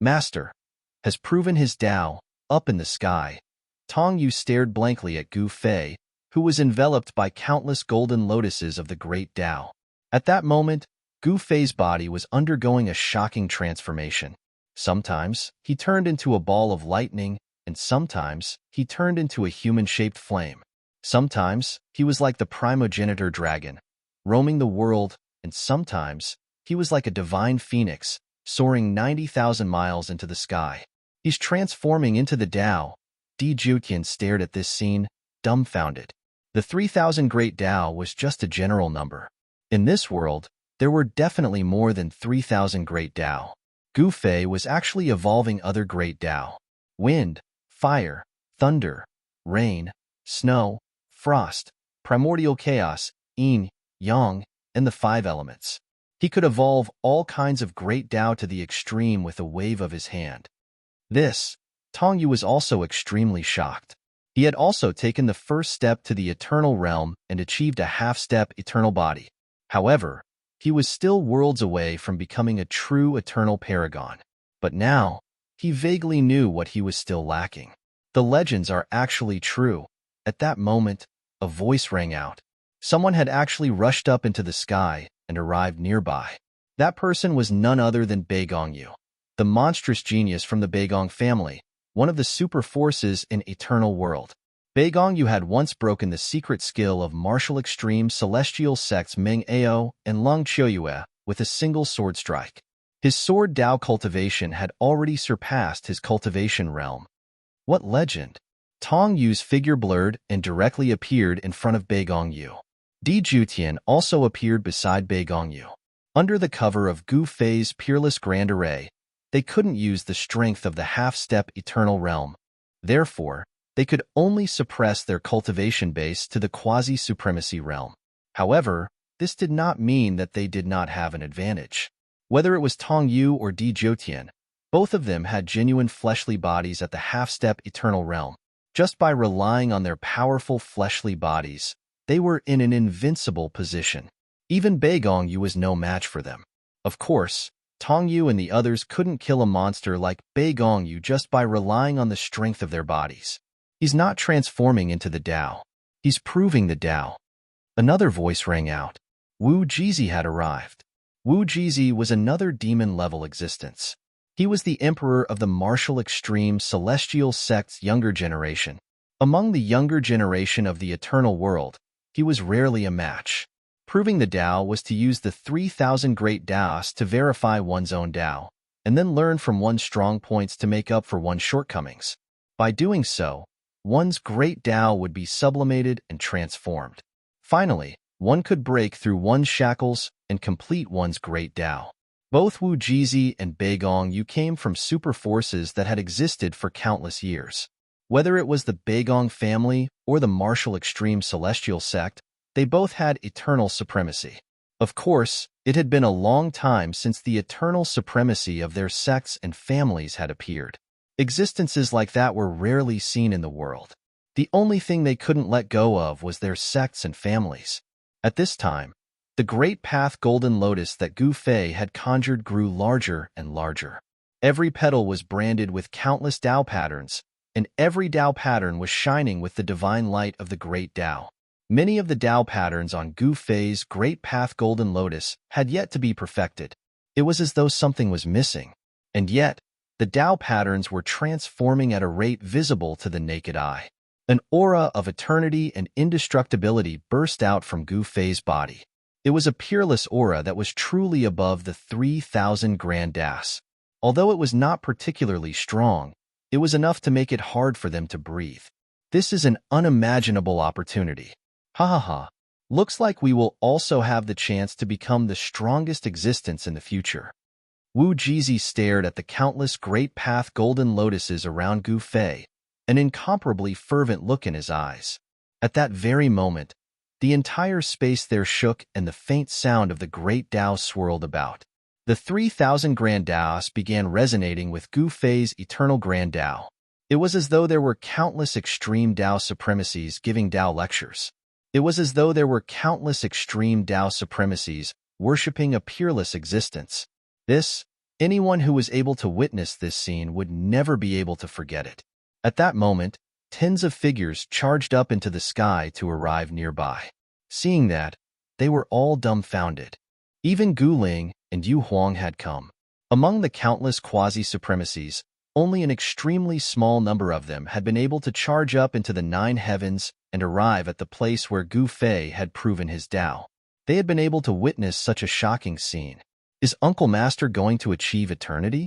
Master has proven his Tao, up in the sky. Tong Yu stared blankly at Gu Fei, who was enveloped by countless golden lotuses of the Great Tao. At that moment, Gu Fei's body was undergoing a shocking transformation. Sometimes, he turned into a ball of lightning, and sometimes, he turned into a human-shaped flame. Sometimes, he was like the primogenitor dragon, roaming the world, and sometimes, he was like a divine phoenix, soaring 90,000 miles into the sky. He's transforming into the Tao. Di Jotian stared at this scene, dumbfounded. The 3,000 Great Tao was just a general number. In this world, there were definitely more than 3,000 Great Tao. Gu Fei was actually evolving other Great Tao. Wind, fire, thunder, rain, snow, frost, primordial chaos, yin, yang, and the 5 elements. He could evolve all kinds of Great Tao to the extreme with a wave of his hand. This, Tong Yu was also extremely shocked. He had also taken the first step to the eternal realm and achieved a half-step eternal body. However, he was still worlds away from becoming a true eternal paragon. But now, he vaguely knew what he was still lacking. The legends are actually true. At that moment, a voice rang out. Someone had actually rushed up into the sky and arrived nearby. That person was none other than Beigong Yu, the monstrous genius from the Beigong family, one of the super forces in Eternal World. Beigong Yu had once broken the secret skill of martial extreme celestial sects Meng Ao and Lung Qiuyue with a single sword strike. His sword Tao cultivation had already surpassed his cultivation realm. What legend? Tong Yu's figure blurred and directly appeared in front of Bei Gongyu. Di Jutian also appeared beside Bei Gongyu. Under the cover of Gu Fei's peerless grand array, they couldn't use the strength of the half-step eternal realm. Therefore, they could only suppress their cultivation base to the quasi-supremacy realm. However, this did not mean that they did not have an advantage. Whether it was Tong Yu or Di Jutian, both of them had genuine fleshly bodies at the half-step eternal realm. Just by relying on their powerful fleshly bodies, they were in an invincible position. Even Bei Gongyu was no match for them. Of course, Tong Yu and the others couldn't kill a monster like Bei Gongyu just by relying on the strength of their bodies. He's not transforming into the Tao. He's proving the Tao. Another voice rang out. Wu Jizi had arrived. Wu Jizi was another demon-level existence. He was the emperor of the martial extreme celestial sect's younger generation. Among the younger generation of the eternal world, he was rarely a match. Proving the Tao was to use the 3,000 great Taoists to verify one's own Tao, and then learn from one's strong points to make up for one's shortcomings. By doing so, one's great Tao would be sublimated and transformed. Finally, one could break through one's shackles and complete one's great Tao. Both Wu Jizi and Bei Gongyu came from super forces that had existed for countless years. Whether it was the Bei Gong family or the martial extreme celestial sect, they both had eternal supremacy. Of course, it had been a long time since the eternal supremacy of their sects and families had appeared. Existences like that were rarely seen in the world. The only thing they couldn't let go of was their sects and families. At this time, the great path golden lotus that Gu Fei had conjured grew larger and larger. Every petal was branded with countless Tao patterns, and every Tao pattern was shining with the divine light of the great Tao. Many of the Tao patterns on Gu Fei's great path golden lotus had yet to be perfected. It was as though something was missing. And yet, the Tao patterns were transforming at a rate visible to the naked eye. An aura of eternity and indestructibility burst out from Gu Fei's body. It was a peerless aura that was truly above the 3,000 grand Das. Although it was not particularly strong, it was enough to make it hard for them to breathe. This is an unimaginable opportunity. Ha ha ha. Looks like we will also have the chance to become the strongest existence in the future. Wu Jizi stared at the countless great path golden lotuses around Gu Fei, an incomparably fervent look in his eyes. At that very moment, the entire space there shook and the faint sound of the great Tao swirled about. The 3,000 grand Taoists began resonating with Gu Fei's eternal grand Tao. It was as though there were countless extreme Tao supremacies giving Tao lectures. It was as though there were countless extreme Tao supremacies worshipping a peerless existence. Anyone who was able to witness this scene would never be able to forget it. At that moment, tens of figures charged up into the sky to arrive nearby. Seeing that, they were all dumbfounded. Even Gu Ling and Yu Huang had come. Among the countless quasi-supremacies, only an extremely small number of them had been able to charge up into the 9 heavens and arrive at the place where Gu Fei had proven his Tao. They had been able to witness such a shocking scene. Is Uncle Master going to achieve eternity?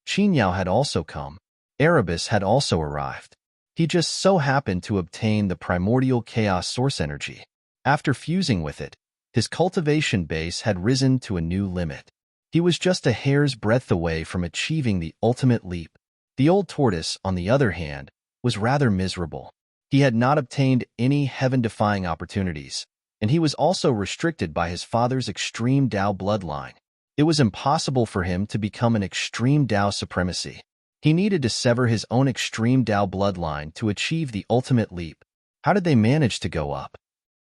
Qin Yao had also come. Erebus had also arrived. He just so happened to obtain the primordial chaos source energy. After fusing with it, his cultivation base had risen to a new limit. He was just a hair's breadth away from achieving the ultimate leap. The old tortoise, on the other hand, was rather miserable. He had not obtained any heaven-defying opportunities, and he was also restricted by his father's extreme Tao bloodline. It was impossible for him to become an extreme Tao supremacy. He needed to sever his own extreme Tao bloodline to achieve the ultimate leap. How did they manage to go up?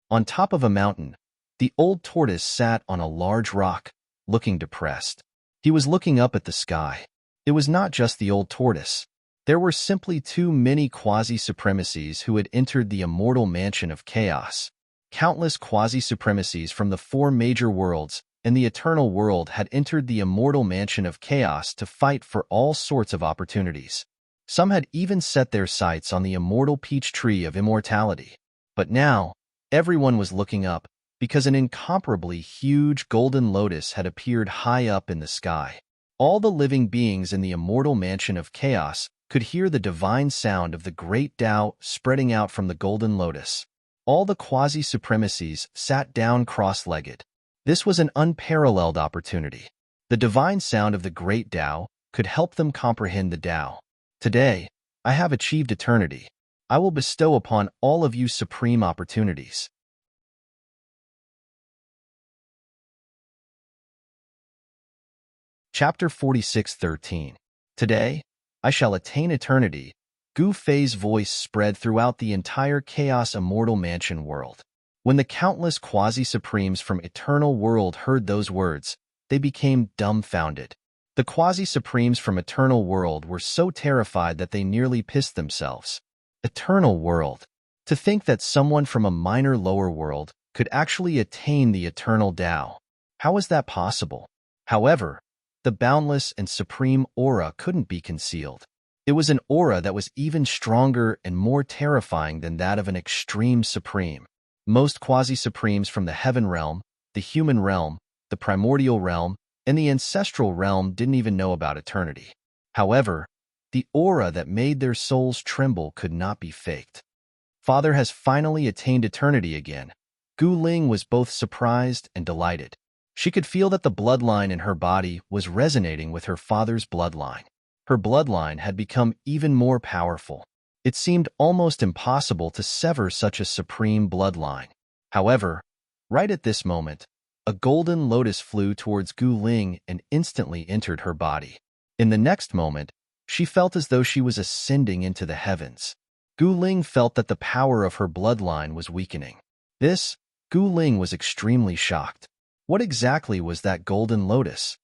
On top of a mountain, the old tortoise sat on a large rock, looking depressed. He was looking up at the sky. It was not just the old tortoise. There were simply too many quasi-supremacies who had entered the immortal mansion of chaos. Countless quasi-supremacies from the 4 major worlds and the eternal world had entered the immortal mansion of chaos to fight for all sorts of opportunities. Some had even set their sights on the immortal peach tree of immortality. But now, everyone was looking up, because an incomparably huge golden lotus had appeared high up in the sky. All the living beings in the immortal mansion of chaos could hear the divine sound of the great Tao spreading out from the golden lotus. All the quasi-supremacies sat down cross-legged. This was an unparalleled opportunity. The divine sound of the great Tao could help them comprehend the Tao. Today, I have achieved eternity. I will bestow upon all of you supreme opportunities. Chapter 46:13. Today, I shall attain eternity. Gu Fei's voice spread throughout the entire Chaos Immortal Mansion world. When the countless quasi-supremes from Eternal World heard those words, they became dumbfounded. The quasi-supremes from Eternal World were so terrified that they nearly pissed themselves. Eternal World. To think that someone from a minor lower world could actually attain the eternal Tao. How is that possible? However, the boundless and supreme aura couldn't be concealed. It was an aura that was even stronger and more terrifying than that of an extreme supreme. Most quasi-supremes from the heaven realm, the human realm, the primordial realm, and the ancestral realm didn't even know about eternity. However, the aura that made their souls tremble could not be faked. Father has finally attained eternity again. Gu Ling was both surprised and delighted. She could feel that the bloodline in her body was resonating with her father's bloodline. Her bloodline had become even more powerful. It seemed almost impossible to sever such a supreme bloodline. However, right at this moment, a golden lotus flew towards Gu Ling and instantly entered her body. In the next moment, she felt as though she was ascending into the heavens. Gu Ling felt that the power of her bloodline was weakening. Gu Ling was extremely shocked. What exactly was that golden lotus?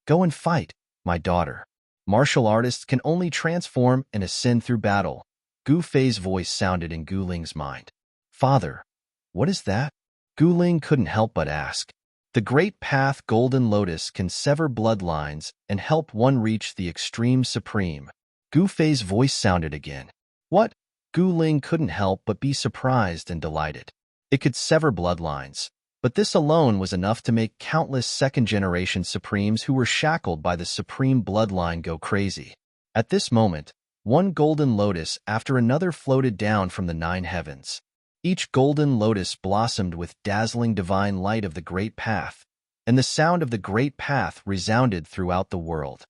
Go and fight, my daughter. Martial artists can only transform and ascend through battle. Gu Fei's voice sounded in Gu Ling's mind. Father, what is that? Gu Ling couldn't help but ask. The Great Path Golden Lotus can sever bloodlines and help one reach the extreme supreme. Gu Fei's voice sounded again. What? Gu Ling couldn't help but be surprised and delighted. It could sever bloodlines, but this alone was enough to make countless second-generation supremes who were shackled by the supreme bloodline go crazy. At this moment, one golden lotus after another floated down from the 9 heavens. Each golden lotus blossomed with dazzling divine light of the Great Path, and the sound of the Great Path resounded throughout the world.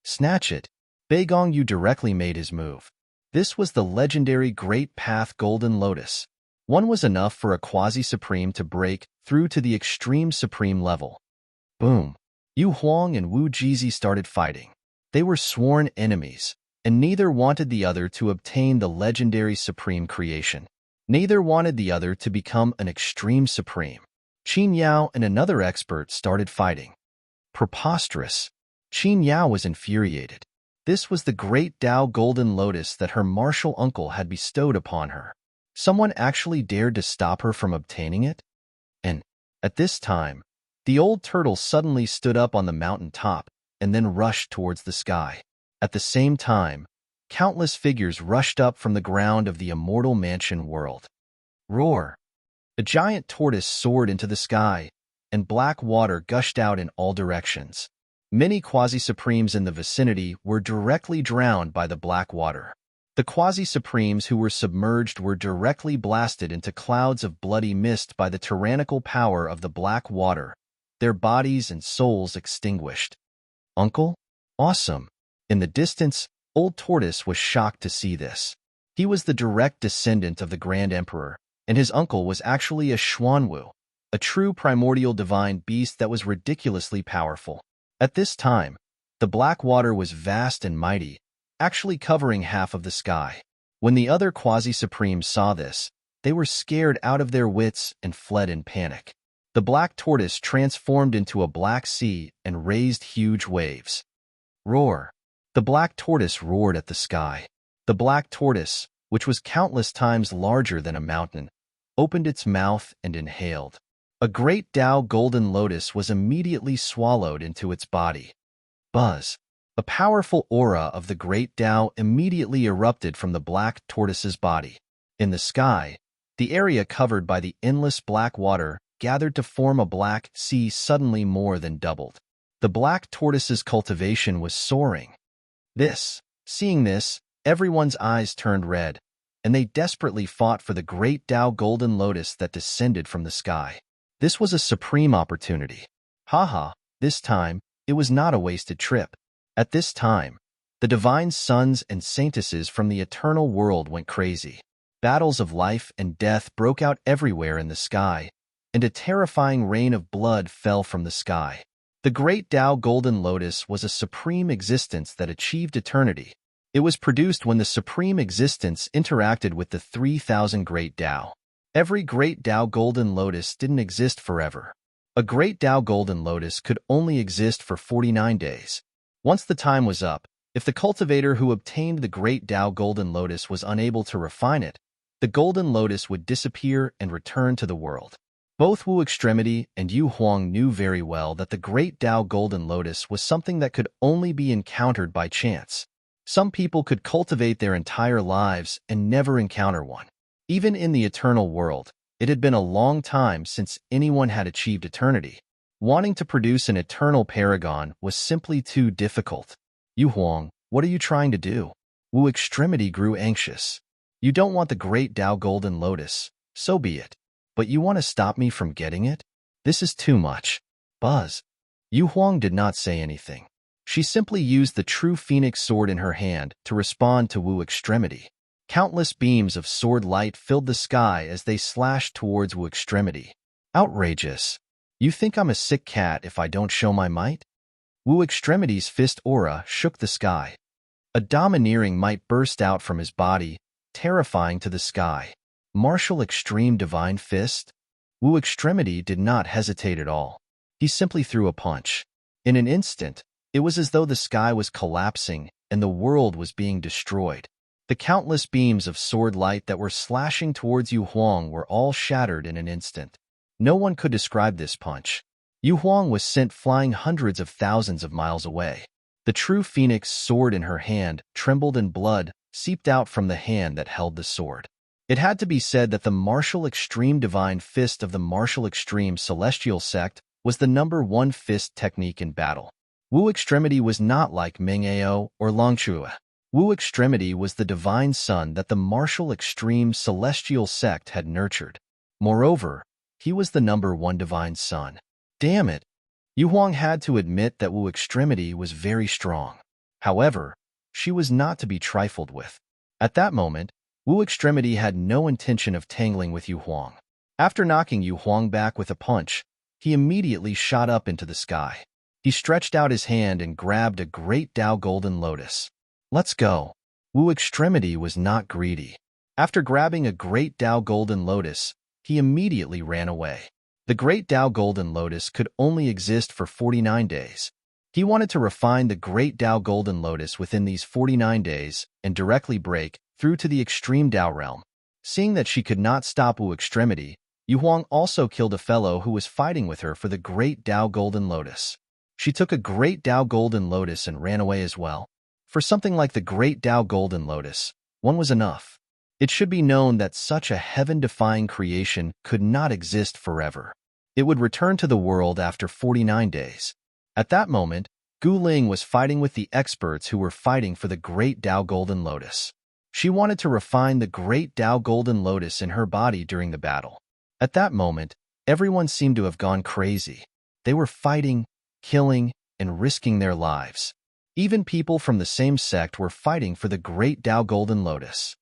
Snatch it! Beigong Yu directly made his move. This was the legendary Great Path Golden Lotus. One was enough for a quasi-supreme to break through to the extreme supreme level. Boom! Yu Huang and Wu Jizi started fighting. They were sworn enemies, and neither wanted the other to obtain the legendary supreme creation. Neither wanted the other to become an extreme supreme. Qin Yao and another expert started fighting. Preposterous! Qin Yao was infuriated. This was the great Tao Golden Lotus that her martial uncle had bestowed upon her. Someone actually dared to stop her from obtaining it? And, at this time, the old turtle suddenly stood up on the mountain top and then rushed towards the sky. At the same time, countless figures rushed up from the ground of the immortal mansion world. Roar! A giant tortoise soared into the sky, and black water gushed out in all directions. Many quasi-supremes in the vicinity were directly drowned by the black water. The quasi-supremes who were submerged were directly blasted into clouds of bloody mist by the tyrannical power of the black water, their bodies and souls extinguished. Uncle? Awesome! In the distance, Old Tortoise was shocked to see this. He was the direct descendant of the Grand Emperor, and his uncle was actually a Xuanwu, a true primordial divine beast that was ridiculously powerful. At this time, the black water was vast and mighty, actually covering half of the sky. When the other quasi-supremes saw this, they were scared out of their wits and fled in panic. The black tortoise transformed into a black sea and raised huge waves. Roar! The black tortoise roared at the sky. The black tortoise, which was countless times larger than a mountain, opened its mouth and inhaled. A great Tao golden lotus was immediately swallowed into its body. Buzz! A powerful aura of the great Tao immediately erupted from the black tortoise's body. In the sky, the area covered by the endless black water gathered to form a black sea suddenly more than doubled. The black tortoise's cultivation was soaring. Seeing this, Everyone's eyes turned red, and they desperately fought for the great Tao golden lotus that descended from the sky. This was a supreme opportunity. Haha, this time, it was not a wasted trip. At this time, the divine sons and saintesses from the eternal world went crazy. Battles of life and death broke out everywhere in the sky, and a terrifying rain of blood fell from the sky. The great Tao golden lotus was a supreme existence that achieved eternity. It was produced when the supreme existence interacted with the 3,000 great Tao. Every great Tao golden lotus didn't exist forever. A great Tao golden lotus could only exist for 49 days. Once the time was up, if the cultivator who obtained the great Tao golden lotus was unable to refine it, the golden lotus would disappear and return to the world. Both Wu Extremity and Yu Huang knew very well that the great Tao golden lotus was something that could only be encountered by chance. Some people could cultivate their entire lives and never encounter one. Even in the eternal world, it had been a long time since anyone had achieved eternity. Wanting to produce an eternal paragon was simply too difficult. Yu Huang, what are you trying to do? Wu Extremity grew anxious. You don't want the great Tao golden lotus, so be it. But you want to stop me from getting it? This is too much. Buzz. Yu Huang did not say anything. She simply used the true phoenix sword in her hand to respond to Wu Extremity. Countless beams of sword light filled the sky as they slashed towards Wu Extremity. Outrageous. You think I'm a sick cat if I don't show my might? Wu Extremity's fist aura shook the sky. A domineering might burst out from his body, terrifying to the sky. Martial extreme divine fist? Wu Extremity did not hesitate at all. He simply threw a punch. In an instant, it was as though the sky was collapsing and the world was being destroyed. The countless beams of sword light that were slashing towards Yu Huang were all shattered in an instant. No one could describe this punch. Yu Huang was sent flying hundreds of thousands of miles away. The true phoenix sword in her hand trembled and blood seeped out from the hand that held the sword. It had to be said that the martial extreme divine fist of the martial extreme celestial sect was the #1 fist technique in battle. Wu Extremity was not like Ming Ao or Longchua. Wu Extremity was the divine son that the martial extreme celestial sect had nurtured. Moreover, he was the #1 divine son. Damn it! Yu Huang had to admit that Wu Extremity was very strong. However, she was not to be trifled with. At that moment, Wu Extremity had no intention of tangling with Yu Huang. After knocking Yu Huang back with a punch, he immediately shot up into the sky. He stretched out his hand and grabbed a great Tao golden lotus. Let's go. Wu Extremity was not greedy. After grabbing a great Tao golden lotus, he immediately ran away. The great Tao golden lotus could only exist for 49 days. He wanted to refine the great Tao golden lotus within these 49 days and directly break through to the extreme Tao realm. Seeing that she could not stop Wu Extremity, Yu Huang also killed a fellow who was fighting with her for the great Tao golden lotus. She took a great Tao golden lotus and ran away as well. For something like the great Tao golden lotus, one was enough. It should be known that such a heaven-defying creation could not exist forever. It would return to the world after 49 days. At that moment, Gu Ling was fighting with the experts who were fighting for the great Tao golden lotus. She wanted to refine the great Tao golden lotus in her body during the battle. At that moment, everyone seemed to have gone crazy. They were fighting, killing, and risking their lives. Even people from the same sect were fighting for the great Tao golden lotus.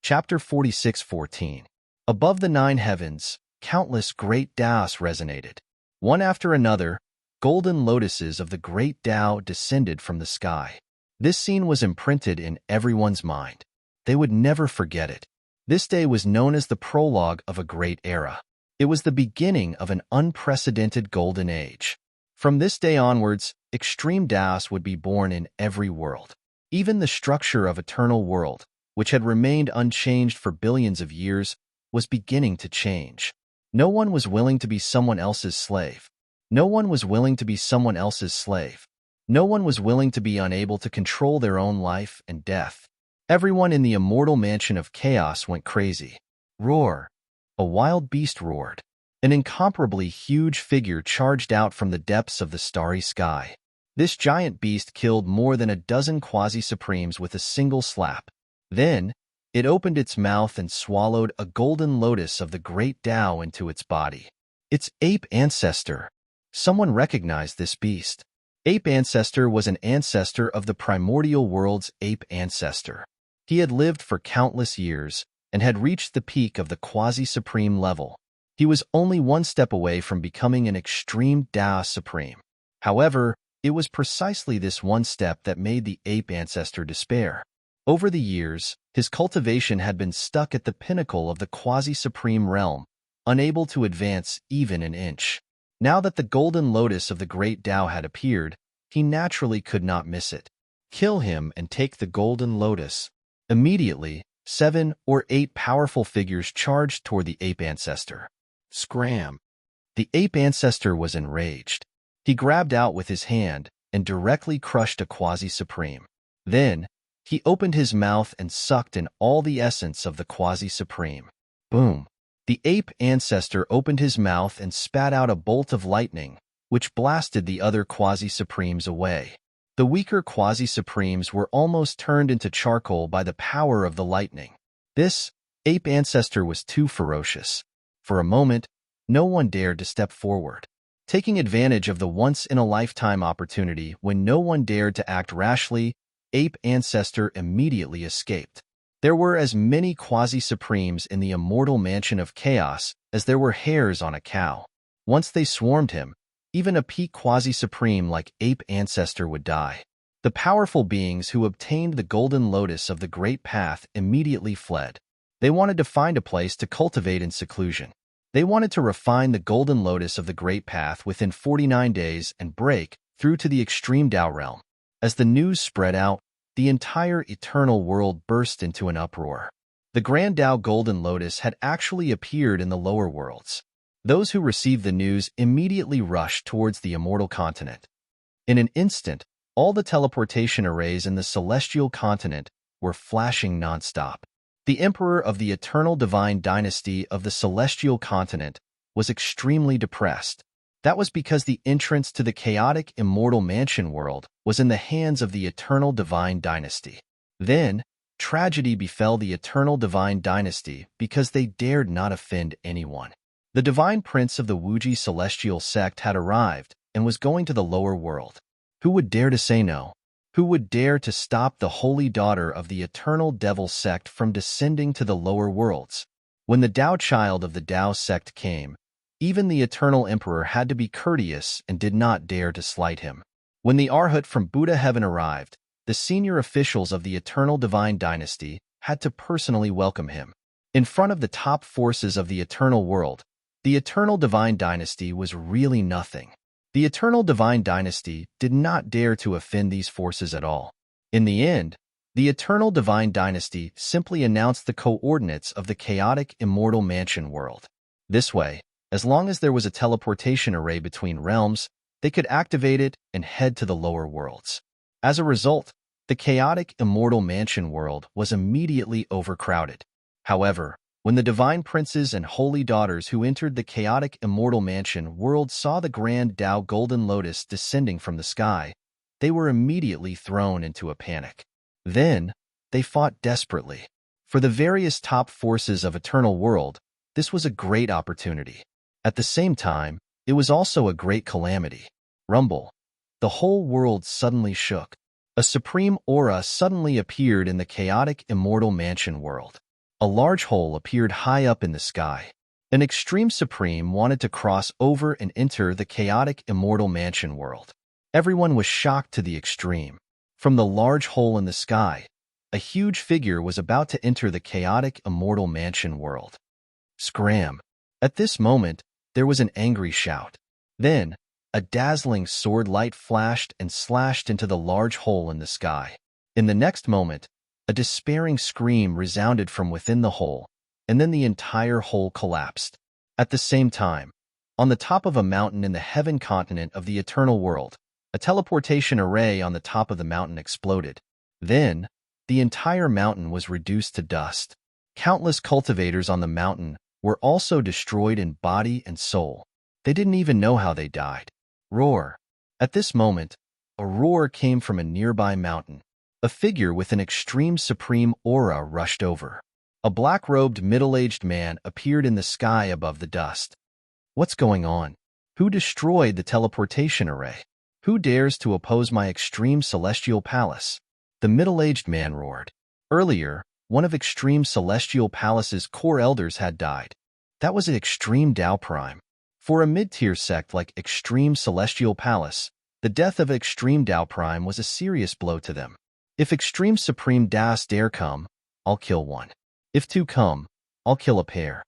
Chapter 46:14. Above the 9 heavens, countless great Taos resonated. One after another, golden lotuses of the great Tao descended from the sky. This scene was imprinted in everyone's mind. They would never forget it. This day was known as the prologue of a great era. It was the beginning of an unprecedented golden age. From this day onwards, extreme Taos would be born in every world. Even the structure of eternal world, which had remained unchanged for billions of years, was beginning to change. No one was willing to be someone else's slave. No one was willing to be someone else's slave. No one was willing to be unable to control their own life and death. Everyone in the immortal mansion of chaos went crazy. Roar! A wild beast roared. An incomparably huge figure charged out from the depths of the starry sky. This giant beast killed more than a dozen quasi-supremes with a single slap. Then, it opened its mouth and swallowed a golden lotus of the great Tao into its body. Its ape ancestor. Someone recognized this beast. Ape ancestor was an ancestor of the primordial world's ape ancestor. He had lived for countless years and had reached the peak of the quasi-supreme level. He was only one step away from becoming an extreme Tao supreme. However, it was precisely this one step that made the ape ancestor despair. Over the years, his cultivation had been stuck at the pinnacle of the quasi-supreme realm, unable to advance even an inch. Now that the golden lotus of the great Tao had appeared, he naturally could not miss it. Kill him and take the golden lotus. Immediately, 7 or 8 powerful figures charged toward the ape ancestor. Scram! The ape ancestor was enraged. He grabbed out with his hand and directly crushed a quasi-supreme. Then, he opened his mouth and sucked in all the essence of the quasi-supreme. Boom! The ape ancestor opened his mouth and spat out a bolt of lightning, which blasted the other quasi-supremes away. The weaker quasi-supremes were almost turned into charcoal by the power of the lightning. This ape ancestor was too ferocious. For a moment, no one dared to step forward. Taking advantage of the once-in-a-lifetime opportunity when no one dared to act rashly, ape ancestor immediately escaped. There were as many quasi-supremes in the immortal mansion of chaos as there were hairs on a cow. Once they swarmed him, even a peak quasi-supreme like ape ancestor would die. The powerful beings who obtained the golden lotus of the great path immediately fled. They wanted to find a place to cultivate in seclusion. They wanted to refine the golden lotus of the great path within 49 days and break through to the extreme Tao realm. As the news spread out, the entire eternal world burst into an uproar. The grand Tao golden lotus had actually appeared in the lower worlds. Those who received the news immediately rushed towards the immortal continent. In an instant, all the teleportation arrays in the celestial continent were flashing nonstop. The emperor of the eternal divine dynasty of the celestial continent was extremely depressed. That was because the entrance to the chaotic immortal mansion world was in the hands of the eternal divine dynasty. Then, tragedy befell the eternal divine dynasty because they dared not offend anyone. The divine prince of the Wuji celestial sect had arrived and was going to the lower world. Who would dare to say no? Who would dare to stop the holy daughter of the eternal devil sect from descending to the lower worlds? When the Tao child of the Tao sect came, even the eternal emperor had to be courteous and did not dare to slight him. When the Arhat from Buddha heaven arrived, the senior officials of the eternal divine dynasty had to personally welcome him. In front of the top forces of the eternal world, the eternal divine dynasty was really nothing. The eternal divine dynasty did not dare to offend these forces at all. In the end, the eternal divine dynasty simply announced the coordinates of the chaotic immortal mansion world. This way, as long as there was a teleportation array between realms, they could activate it and head to the lower worlds. As a result, the chaotic immortal mansion world was immediately overcrowded. However, when the divine princes and holy daughters who entered the chaotic immortal mansion world saw the grand Tao golden lotus descending from the sky, they were immediately thrown into a panic. Then, they fought desperately. For the various top forces of eternal world, this was a great opportunity. At the same time, it was also a great calamity. Rumble. The whole world suddenly shook. A supreme aura suddenly appeared in the chaotic immortal mansion world. A large hole appeared high up in the sky. An extreme supreme wanted to cross over and enter the chaotic immortal mansion world. Everyone was shocked to the extreme. From the large hole in the sky, a huge figure was about to enter the chaotic immortal mansion world. Scram! At this moment, there was an angry shout. Then, a dazzling sword light flashed and slashed into the large hole in the sky. In the next moment, a despairing scream resounded from within the hole, and then the entire hole collapsed. At the same time, on the top of a mountain in the heaven continent of the eternal world, a teleportation array on the top of the mountain exploded. Then, the entire mountain was reduced to dust. Countless cultivators on the mountain were also destroyed in body and soul. They didn't even know how they died. Roar. At this moment, a roar came from a nearby mountain. A figure with an extreme supreme aura rushed over. A black-robed middle-aged man appeared in the sky above the dust. What's going on? Who destroyed the teleportation array? Who dares to oppose my extreme celestial palace? The middle-aged man roared. Earlier, one of Extreme Celestial Palace's core elders had died. That was an Extreme Tao Prime. For a mid-tier sect like Extreme Celestial Palace, the death of Extreme Tao Prime was a serious blow to them. If Extreme Supreme Das dare come, I'll kill one. If two come, I'll kill a pair.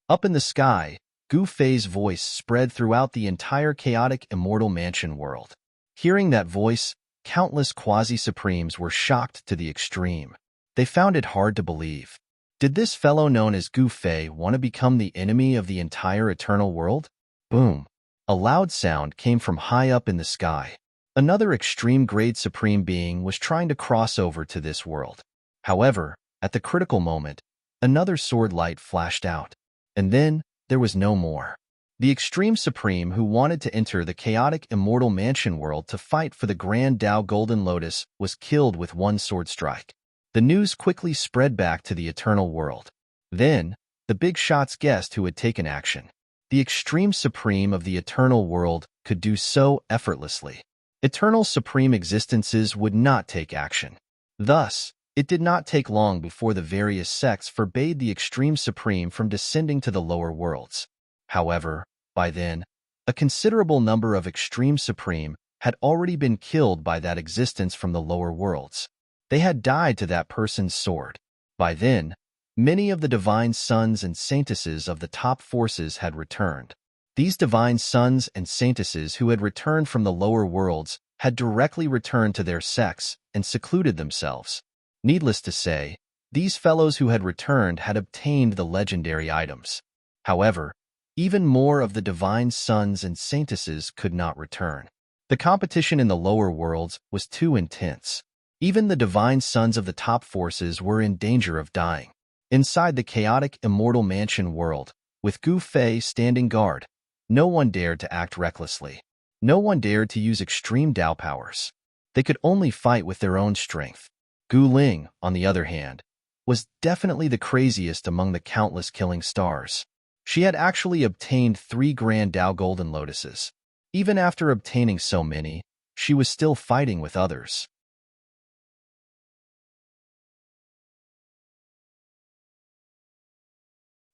Up in the sky, Gu Fei's voice spread throughout the entire chaotic immortal mansion world. Hearing that voice, countless quasi-supremes were shocked to the extreme. They found it hard to believe. Did this fellow known as Gu Fei want to become the enemy of the entire eternal world? Boom. A loud sound came from high up in the sky. Another extreme-grade supreme being was trying to cross over to this world. However, at the critical moment, another sword light flashed out. And then, there was no more. The extreme supreme who wanted to enter the chaotic immortal mansion world to fight for the Grand Tao Golden Lotus was killed with one sword strike. The news quickly spread back to the eternal world. Then, the big shots guessed who had taken action. The extreme supreme of the eternal world could do so effortlessly. Eternal supreme existences would not take action. Thus, it did not take long before the various sects forbade the extreme supreme from descending to the lower worlds. However, by then, a considerable number of extreme supreme had already been killed by that existence from the lower worlds. They had died to that person's sword. By then, many of the divine sons and saintesses of the top forces had returned. These divine sons and saintesses who had returned from the lower worlds had directly returned to their sects and secluded themselves. Needless to say, these fellows who had returned had obtained the legendary items. However, even more of the divine sons and saintesses could not return. The competition in the lower worlds was too intense. Even the divine sons of the top forces were in danger of dying. Inside the chaotic immortal mansion world, with Gu Fei standing guard, no one dared to act recklessly. No one dared to use extreme Tao powers. They could only fight with their own strength. Gu Ling, on the other hand, was definitely the craziest among the countless killing stars. She had actually obtained 3 Grand Tao Golden Lotuses. Even after obtaining so many, she was still fighting with others.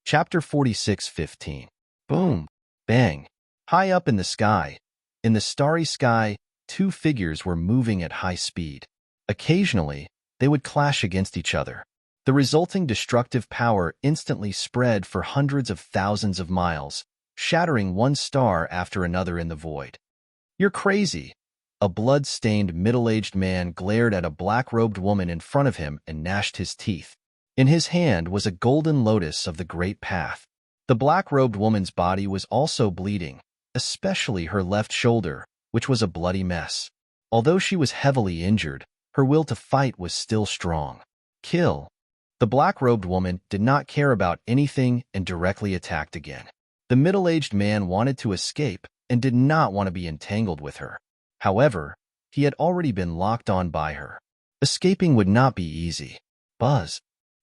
Chapter 46:15. Boom! Bang! High up in the sky, in the starry sky, 2 figures were moving at high speed. Occasionally, they would clash against each other. The resulting destructive power instantly spread for hundreds of thousands of miles, shattering one star after another in the void. "You're crazy!" A blood-stained middle-aged man glared at a black-robed woman in front of him and gnashed his teeth. In his hand was a golden lotus of the Great Path. The black-robed woman's body was also bleeding, especially her left shoulder, which was a bloody mess. Although she was heavily injured, her will to fight was still strong. Kill. The black-robed woman did not care about anything and directly attacked again. The middle-aged man wanted to escape and did not want to be entangled with her. However, he had already been locked on by her. Escaping would not be easy. Buzz.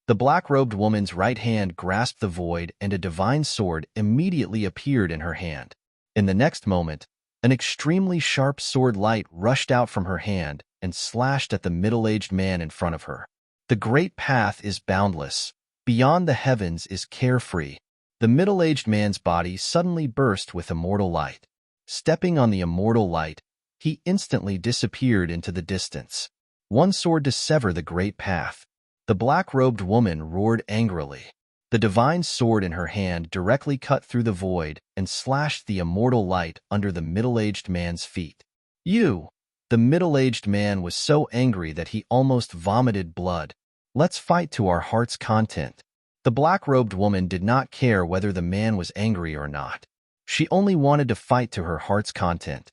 The black-robed woman's right hand grasped the void and a divine sword immediately appeared in her hand. In the next moment, an extremely sharp sword light rushed out from her hand and slashed at the middle-aged man in front of her. The Great Path is boundless. Beyond the heavens is carefree. The middle-aged man's body suddenly burst with immortal light. Stepping on the immortal light, he instantly disappeared into the distance. One sword to sever the Great Path. The black-robed woman roared angrily. The divine sword in her hand directly cut through the void and slashed the immortal light under the middle-aged man's feet. "You!" The middle-aged man was so angry that he almost vomited blood. "Let's fight to our heart's content." The black-robed woman did not care whether the man was angry or not. She only wanted to fight to her heart's content.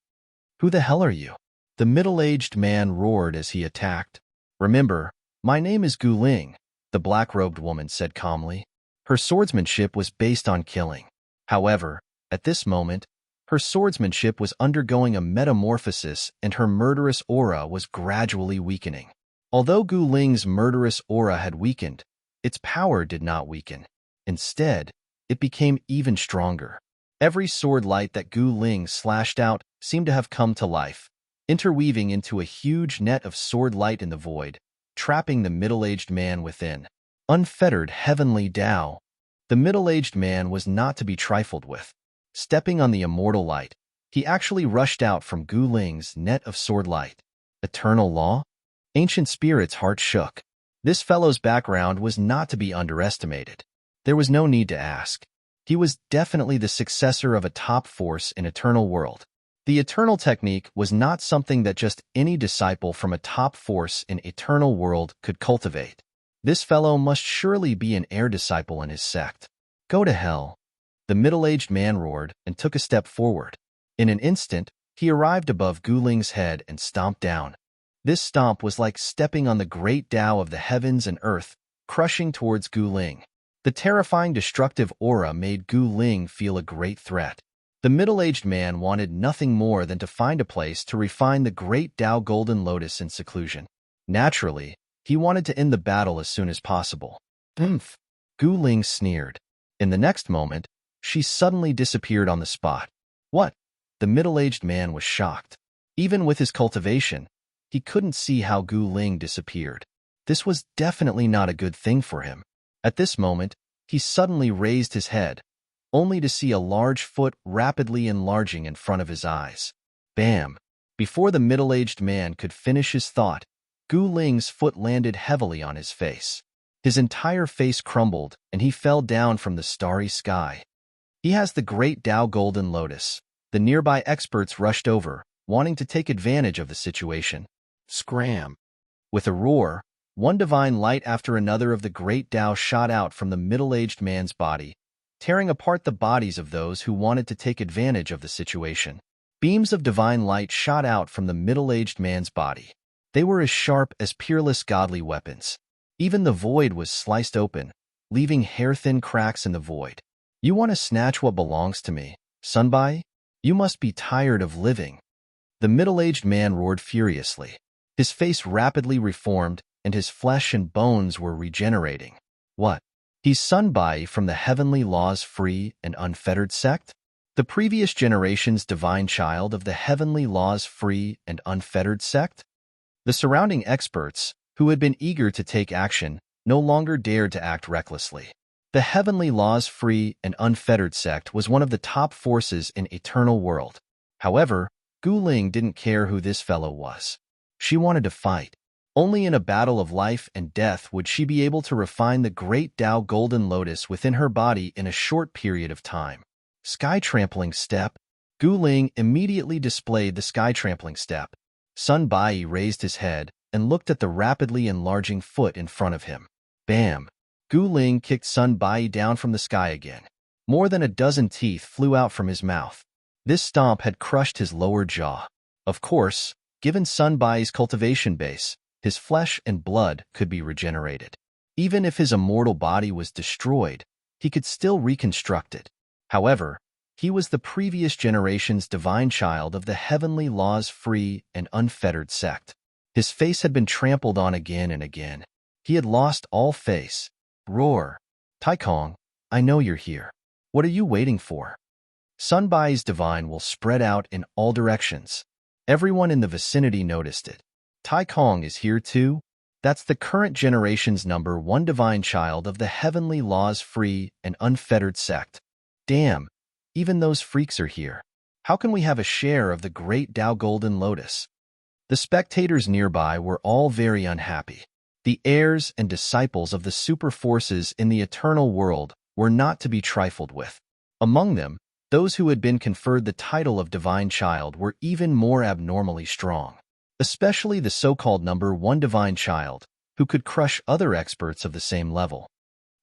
"Who the hell are you?" The middle-aged man roared as he attacked. "Remember, my name is Gu Ling," the black-robed woman said calmly. Her swordsmanship was based on killing. However, at this moment, her swordsmanship was undergoing a metamorphosis and her murderous aura was gradually weakening. Although Gu Ling's murderous aura had weakened, its power did not weaken. Instead, it became even stronger. Every sword light that Gu Ling slashed out seemed to have come to life, interweaving into a huge net of sword light in the void, trapping the middle-aged man within. Unfettered heavenly Tao. The middle-aged man was not to be trifled with. Stepping on the immortal light, he actually rushed out from Gu Ling's net of sword light. Eternal law? Ancient Spirit's heart shook. This fellow's background was not to be underestimated. There was no need to ask. He was definitely the successor of a top force in Eternal World. The Eternal Technique was not something that just any disciple from a top force in Eternal World could cultivate. This fellow must surely be an heir disciple in his sect. Go to hell. The middle-aged man roared and took a step forward. In an instant, he arrived above Gu Ling's head and stomped down. This stomp was like stepping on the great Tao of the heavens and earth, crushing towards Gu Ling. The terrifying destructive aura made Gu Ling feel a great threat. The middle-aged man wanted nothing more than to find a place to refine the great Tao Golden Lotus in seclusion. Naturally, he wanted to end the battle as soon as possible. Gu Ling sneered. In the next moment, she suddenly disappeared on the spot. What? The middle-aged man was shocked. Even with his cultivation, he couldn't see how Gu Ling disappeared. This was definitely not a good thing for him. At this moment, he suddenly raised his head, only to see a large foot rapidly enlarging in front of his eyes. Bam! Before the middle-aged man could finish his thought, Gu Ling's foot landed heavily on his face. His entire face crumbled, and he fell down from the starry sky. He has the great Tao Golden Lotus. The nearby experts rushed over, wanting to take advantage of the situation. Scram! With a roar, one divine light after another of the great Tao shot out from the middle-aged man's body, tearing apart the bodies of those who wanted to take advantage of the situation. Beams of divine light shot out from the middle-aged man's body. They were as sharp as peerless godly weapons. Even the void was sliced open, leaving hair-thin cracks in the void. You want to snatch what belongs to me, Sunbai? You must be tired of living. The middle-aged man roared furiously. His face rapidly reformed, and his flesh and bones were regenerating. What? He's Sunbai from the Heavenly Law's free and unfettered sect? The previous generation's divine child of the Heavenly Law's free and unfettered sect? The surrounding experts, who had been eager to take action, no longer dared to act recklessly. The Heavenly Law's free and unfettered sect was one of the top forces in Eternal World. However, Gu Ling didn't care who this fellow was. She wanted to fight. Only in a battle of life and death would she be able to refine the great Tao Golden Lotus within her body in a short period of time. Sky-trampling step. Gu Ling immediately displayed the sky-trampling step. Sun Bai raised his head and looked at the rapidly enlarging foot in front of him. Bam! Gu Ling kicked Sun Bai down from the sky again. More than a dozen teeth flew out from his mouth. This stomp had crushed his lower jaw. Of course, given Sun Bai's cultivation base, his flesh and blood could be regenerated. Even if his immortal body was destroyed, he could still reconstruct it. However, he was the previous generation's divine child of the Heavenly Law's free and unfettered sect. His face had been trampled on again and again. He had lost all face. Roar! Taikong, I know you're here. What are you waiting for? Sun Bai's divine will spread out in all directions. Everyone in the vicinity noticed it. Taikong is here too? That's the current generation's #1 divine child of the Heavenly Law's free and unfettered sect. Damn, even those freaks are here. How can we have a share of the great Tao Golden Lotus? The spectators nearby were all very unhappy. The heirs and disciples of the super forces in the Eternal World were not to be trifled with. Among them, those who had been conferred the title of Divine Child were even more abnormally strong, especially the so-called #1 Divine Child, who could crush other experts of the same level.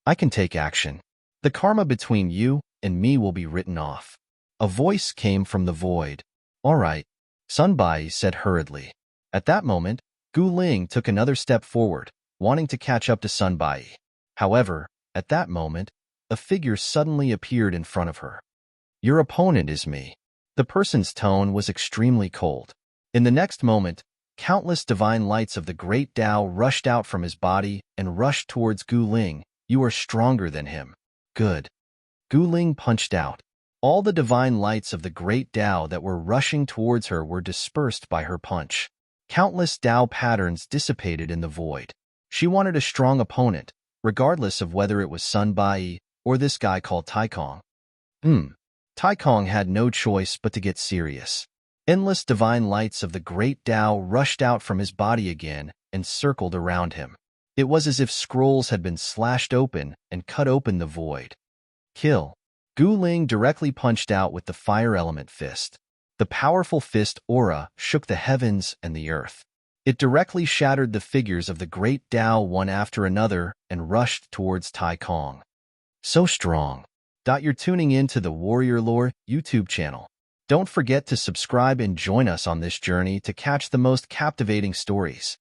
I can take action. The karma between you and me will be written off. A voice came from the void. All right, Sun Bai said hurriedly. At that moment, Gu Ling took another step forward, wanting to catch up to Sun Bai. However, at that moment, a figure suddenly appeared in front of her. Your opponent is me. The person's tone was extremely cold. In the next moment, countless divine lights of the great Tao rushed out from his body and rushed towards Gu Ling. You are stronger than him. Good. Gu Ling punched out. All the divine lights of the great Tao that were rushing towards her were dispersed by her punch. Countless Tao patterns dissipated in the void. She wanted a strong opponent, regardless of whether it was Sun Bai or this guy called Tai Kong. Tai Kong had no choice but to get serious. Endless divine lights of the great Tao rushed out from his body again and circled around him. It was as if scrolls had been slashed open and cut open the void. Kill. Gu Ling directly punched out with the fire element fist. The powerful fist aura shook the heavens and the earth. It directly shattered the figures of the great Tao one after another and rushed towards Tai Kong. So strong. You're tuning in to the Warrior Lore YouTube channel. Don't forget to subscribe and join us on this journey to catch the most captivating stories.